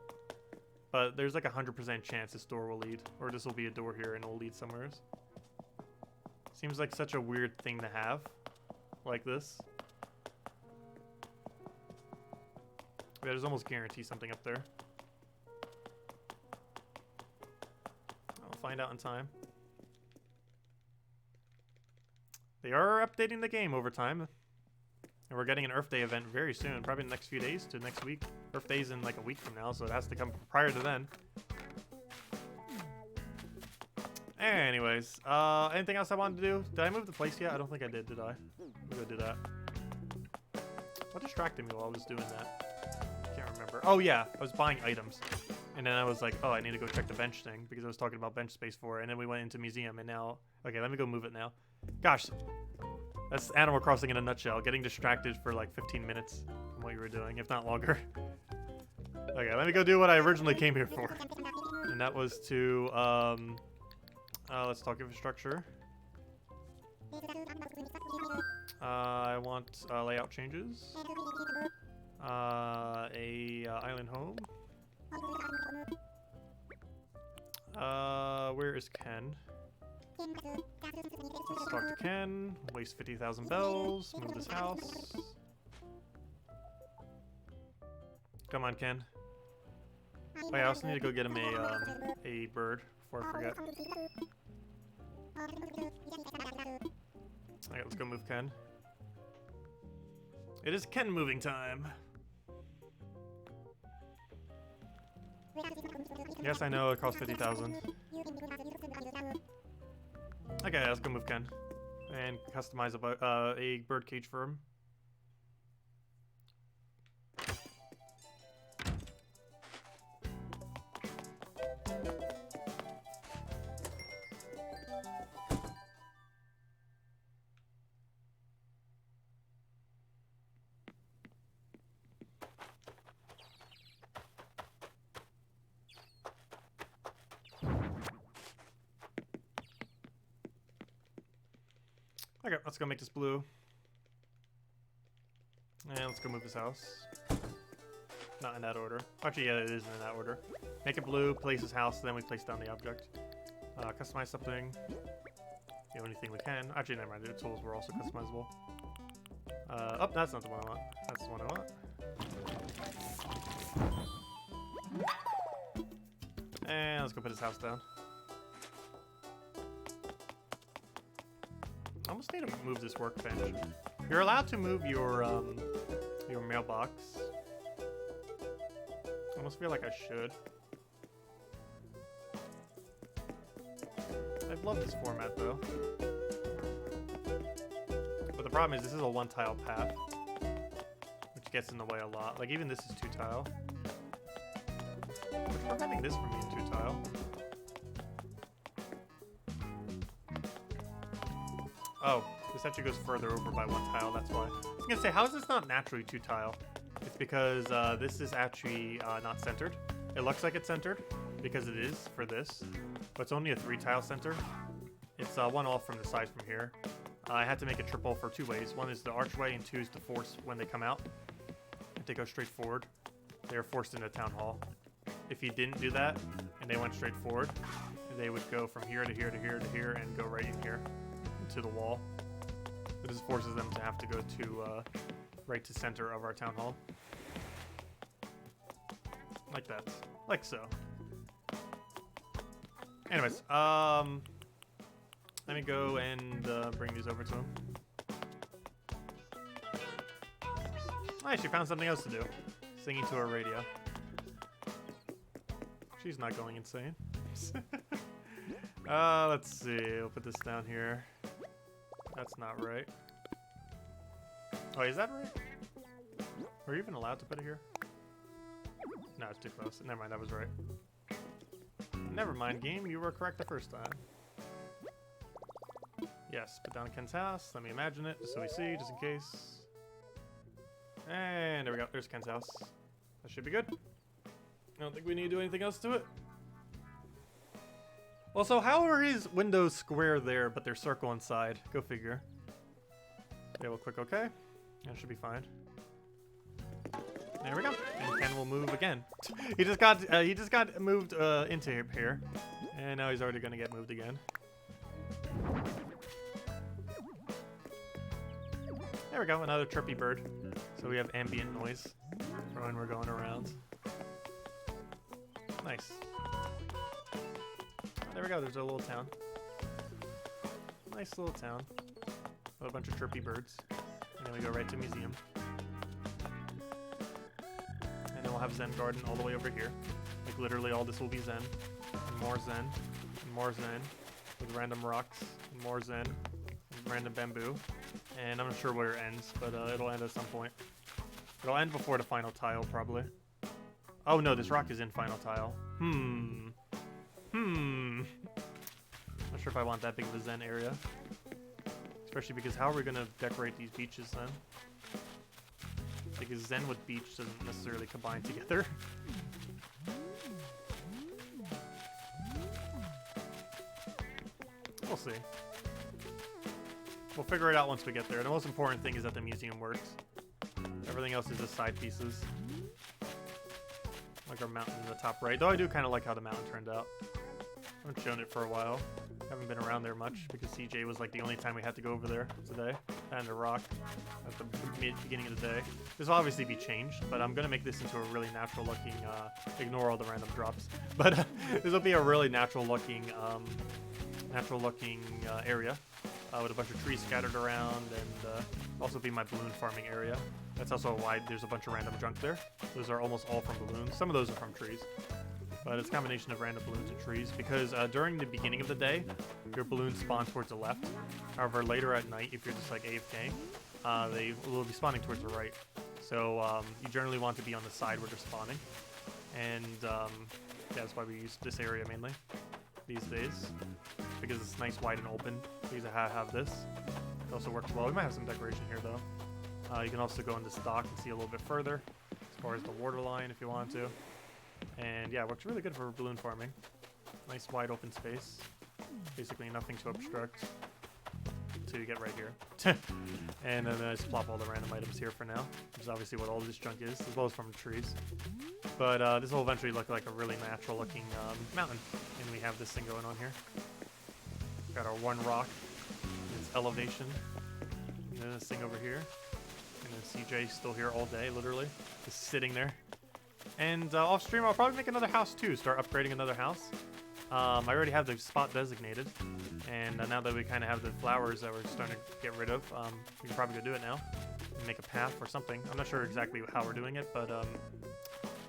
But there's like a 100% chance this door will lead. Or this will be a door here and it will lead somewhere. Seems like such a weird thing to have. Like this. Yeah, there's almost guaranteed something up there. I'll find out in time. They are updating the game over time. And we're getting an Earth Day event very soon. Probably in the next few days to next week. Earth Day's in like a week from now, so it has to come prior to then. Anyways, anything else I wanted to do? Did I move the place yet? I don't think I did I? Maybe I did that. What distracted me while I was doing that? Can't remember. Oh yeah, I was buying items. And then I was like, oh, I need to go check the bench thing because I was talking about bench space for it. And then we went into museum and now... Okay, let me go move it now. Gosh, that's Animal Crossing in a nutshell. Getting distracted for like 15 minutes from what you were doing, if not longer. Okay, let me go do what I originally came here for. And that was to, let's talk infrastructure. I want layout changes. Island home. Where is Ken? Let's talk to Ken. Waste 50,000 bells. Move this house. Come on, Ken. Oh yeah, I also need to go get him a bird before I forget. Alright, let's go move Ken. It is Ken moving time. Yes, I know it costs 50,000. Okay, let's go move Ken and customize a bird cage for him. Okay, let's go make this blue. And let's go move this house. Not in that order. Actually, yeah, it is in that order. Make it blue, place his house, then we place down the object. Customize something. The only thing we can. Actually, never mind. The tools were also customizable. Oh, that's not the one I want. That's the one I want. And let's go put his house down. I almost need to move this workbench. You're allowed to move your mailbox. I almost feel like I should. I love this format though. But the problem is this is a one-tile path, which gets in the way a lot. Like even this is two-tile. What's preventing this from being two-tile? Oh, this actually goes further over by one tile, that's why. I was gonna say, how is this not naturally two-tile? It's because this is actually not centered. It looks like it's centered, because it is for this, but it's only a 3-tile center. It's one off from the sides from here. I had to make it triple for 2 ways. One is the archway, and 2 is the force when they come out. If they go straight forward, they are forced into town hall. If you didn't do that, and they went straight forward, they would go from here to here to here to here, and go right in here. To the wall. It just forces them to have to go to right to center of our town hall. Like that. Like so. Anyways, let me go and bring these over to him. Nice, she found something else to do. Singing to her radio. She's not going insane. Let's see. We'll put this down here. That's not right. Oh, is that right? Were you even allowed to put it here? No, it's too close. Never mind, that was right. Never mind, game. You were correct the first time. Yes, put down Ken's house. Let me imagine it, just so we see, just in case. And there we go. There's Ken's house. That should be good. I don't think we need to do anything else to it. Also, how are his windows square there, but they're circle inside? Go figure. Okay, we'll click OK. That should be fine. There we go. And Ken will move again. He just got moved into here, and now he's already gonna get moved again. There we go. Another chirpy bird. So we have ambient noise for when we're going around. Nice. There we go, there's a little town. Nice little town. With a bunch of chirpy birds. And then we go right to museum. And then we'll have Zen garden all the way over here. Like literally all this will be Zen. And more Zen. And more Zen. With random rocks. And more Zen. And random bamboo. And I'm not sure where it ends, but it'll end at some point. It'll end before the final tile, probably. Oh no, this rock is in final tile. Not sure if I want that big of a Zen area. Especially because how are we going to decorate these beaches then? Because Zen with beach doesn't necessarily combine together. We'll see. We'll figure it out once we get there. The most important thing is that the museum works. Everything else is just side pieces. Like our mountain in the top right. Though I do kind of like how the mountain turned out. I haven't shown it for a while. Haven't been around there much because CJ was like the only time we had to go over there today. And the rock at the beginning of the day. This will obviously be changed, but I'm going to make this into a really natural looking, ignore all the random drops. But this will be a really natural looking area. With a bunch of trees scattered around, and also be my balloon farming area. That's also why there's a bunch of random junk there. Those are almost all from balloons. Some of those are from trees. But it's a combination of random balloons and trees, because during the beginning of the day, your balloons spawn towards the left. However, later at night, if you're just like AFK, they will be spawning towards the right. So you generally want to be on the side where they're spawning. And yeah, that's why we use this area mainly these days, because it's nice, wide, and open. Because I have this. It also works well. We might have some decoration here, though. You can also go into stock and see a little bit further, as far as the water line, if you want to. And yeah, it works really good for balloon farming. Nice, wide, open space. Basically nothing to obstruct until you get right here. And then I just plop all the random items here for now, which is obviously what all this junk is, as well as from trees. But this will eventually look like a really natural looking mountain, and we have this thing going on here. Got our one rock, its elevation, and then this thing over here, and then CJ still here all day, literally, just sitting there. And off stream, I'll probably make another house too, start upgrading another house. I already have the spot designated, and now that we kind of have the flowers that we're starting to get rid of, we can probably go do it now. Make a path or something. I'm not sure exactly how we're doing it, but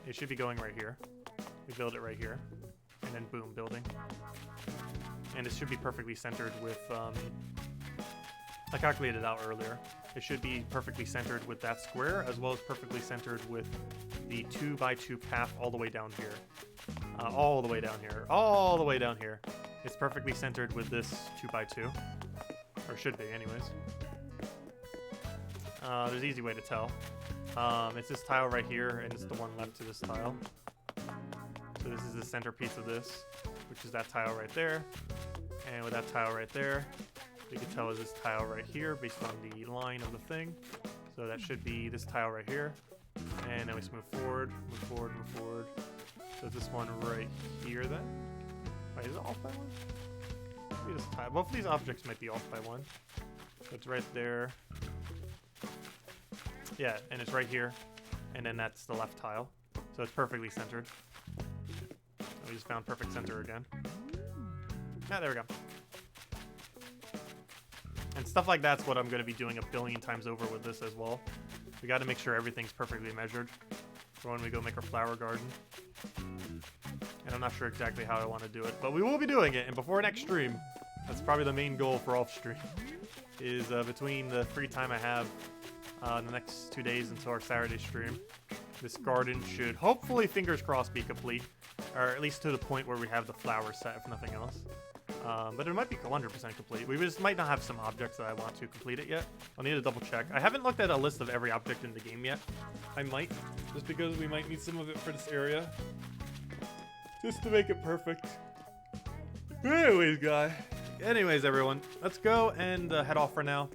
it should be going right here. We build it right here, and then boom, building. And it should be perfectly centered with, I calculated it out earlier. It should be perfectly centered with that square, as well as perfectly centered with the 2x2 path all the way down here. All the way down here. All the way down here. It's perfectly centered with this 2x2. Or should be, anyways. There's an easy way to tell. It's this tile right here, and it's the one left to this tile. So this is the centerpiece of this, which is that tile right there. And with that tile right there, we can tell is this tile right here based on the line of the thing. So that should be this tile right here. And then we just move forward, move forward, move forward. So this one right here then. Wait, is it off by one? Maybe this tile. Both of these objects might be off by one. So it's right there. Yeah, and it's right here. And then that's the left tile. So it's perfectly centered. We just found perfect center again. Yeah, there we go. And stuff like that's what I'm going to be doing a billion times over with this as well. We got to make sure everything's perfectly measured for when we go make our flower garden. And I'm not sure exactly how I want to do it, but we will be doing it. And before next stream, that's probably the main goal for off stream, is between the free time I have the next 2 days until our Saturday stream, this garden should hopefully, fingers crossed, be complete. Or at least to the point where we have the flowers set, if nothing else. But it might be 100% complete. We just might not have some objects that I want to complete it yet. I'll need to double check. I haven't looked at a list of every object in the game yet. I might, just because we might need some of it for this area. Just to make it perfect. Anyways, everyone, let's go and head off for now.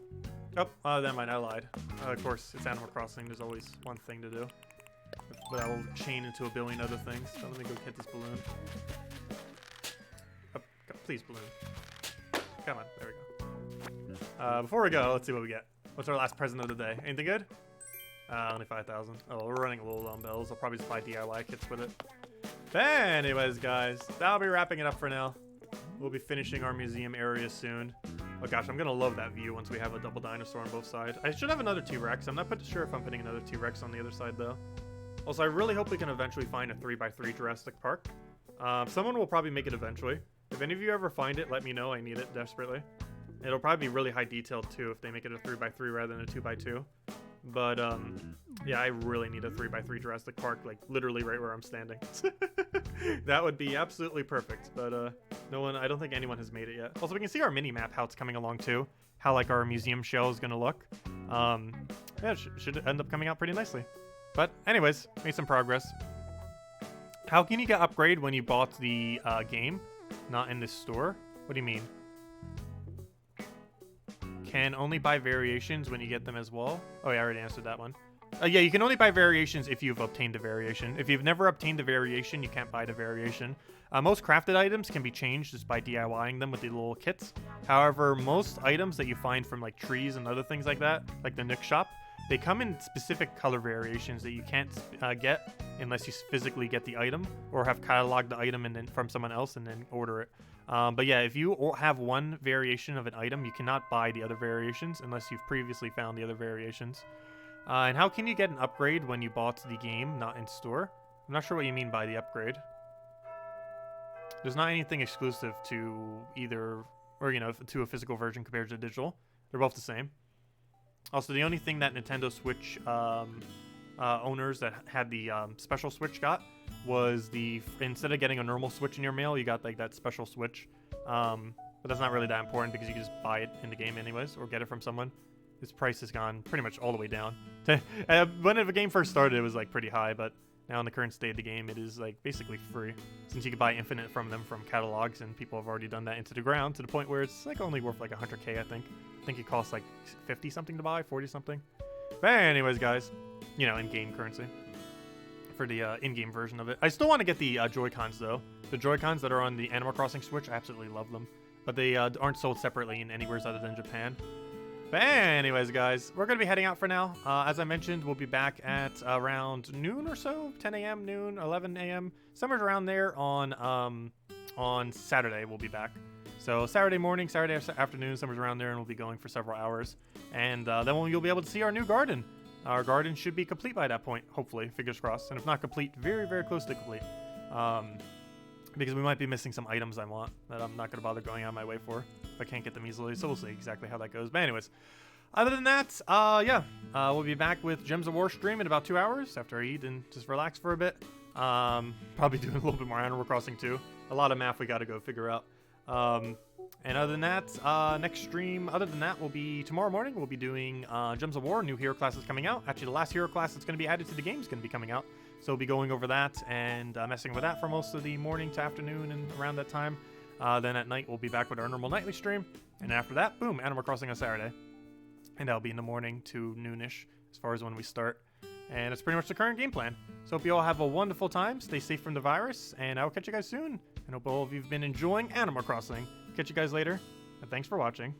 Oh, never mind, I lied. Of course, it's Animal Crossing. There's always one thing to do. But I will chain into a billion other things. So let me go hit this balloon. Please, balloon. Come on, there we go. Before we go, let's see what we get. What's our last present of the day? Anything good? Only 5,000. Oh, we're running a little low on bells. I'll probably just buy DIY kits with it. But anyways, guys, that'll be wrapping it up for now. We'll be finishing our museum area soon. Oh gosh, I'm gonna love that view once we have a double dinosaur on both sides. I should have another T-Rex. I'm not sure if I'm putting another T-Rex on the other side though. Also, I really hope we can eventually find a 3x3 Jurassic Park. Someone will probably make it eventually. If any of you ever find it, let me know. I need it desperately. It'll probably be really high detailed too if they make it a 3x3 rather than a 2x2. But yeah, I really need a 3x3 Jurassic Park, like literally right where I'm standing. That would be absolutely perfect. But no one, I don't think anyone has made it yet. Also, we can see our mini map, how it's coming along too. How like our museum shell is gonna look. Yeah, it should end up coming out pretty nicely. But anyways, made some progress. How can you get upgrade when you bought the game, not in this store? What do you mean? Can only buy variations when you get them as well? Oh yeah, I already answered that one. Yeah, you can only buy variations if you've obtained the variation. If you've never obtained the variation, you can't buy the variation. Most crafted items can be changed just by DIYing them with the little kits. However, most items that you find from like trees and other things like that, like the Nook shop, they come in specific color variations that you can't get unless you physically get the item or have cataloged the item and then from someone else and then order it. But yeah, if you have one variation of an item, you cannot buy the other variations unless you've previously found the other variations. And how can you get an upgrade when you bought the game, not in store? I'm not sure what you mean by the upgrade. There's not anything exclusive to either, or you know, to a physical version compared to digital. They're both the same. Also, the only thing that Nintendo Switch owners that had the special Switch got was instead of getting a normal Switch in your mail, you got like that special Switch. But that's not really that important because you can just buy it in the game anyways, or get it from someone. Its price has gone pretty much all the way down. When the game first started, it was like pretty high, but now in the current state of the game, it is like basically free, since you can buy infinite from them from catalogs, and people have already done that into the ground to the point where it's like only worth like 100k, I think. I think it costs like 50 something to buy, 40 something. But anyways, guys, you know, in-game currency for the in-game version of it. I still want to get the Joy-Cons though. The Joy-Cons that are on the Animal Crossing Switch, I absolutely love them. But they aren't sold separately in anywhere other than Japan. But anyways, guys, we're going to be heading out for now. As I mentioned, we'll be back at around noon or so, 10 a.m., noon, 11 a.m., somewhere around there on Saturday we'll be back. So Saturday morning, Saturday afternoon, somewhere around there, and we'll be going for several hours. And then you'll be able to see our new garden. Our garden should be complete by that point, hopefully, fingers crossed. And if not complete, very, very close to complete. Because we might be missing some items I want that I'm not going to bother going out of my way for if I can't get them easily. So we'll see exactly how that goes. But anyways, other than that, we'll be back with Gems of War stream in about 2 hours after I eat and just relax for a bit. Probably doing a little bit more Animal Crossing too. A lot of math we got to go figure out. And other than that, next stream, will be tomorrow morning. We'll be doing Gems of War, new hero classes coming out. Actually, the last hero class that's going to be added to the game is going to be coming out. So we'll be going over that and messing with that for most of the morning to afternoon and around that time. Then at night, we'll be back with our normal nightly stream. And after that, boom, Animal Crossing on Saturday. And that'll be in the morning to noonish as far as when we start. And that's pretty much the current game plan. So hope you all have a wonderful time. Stay safe from the virus. And I will catch you guys soon. And hope all of you have been enjoying Animal Crossing. Catch you guys later. And thanks for watching.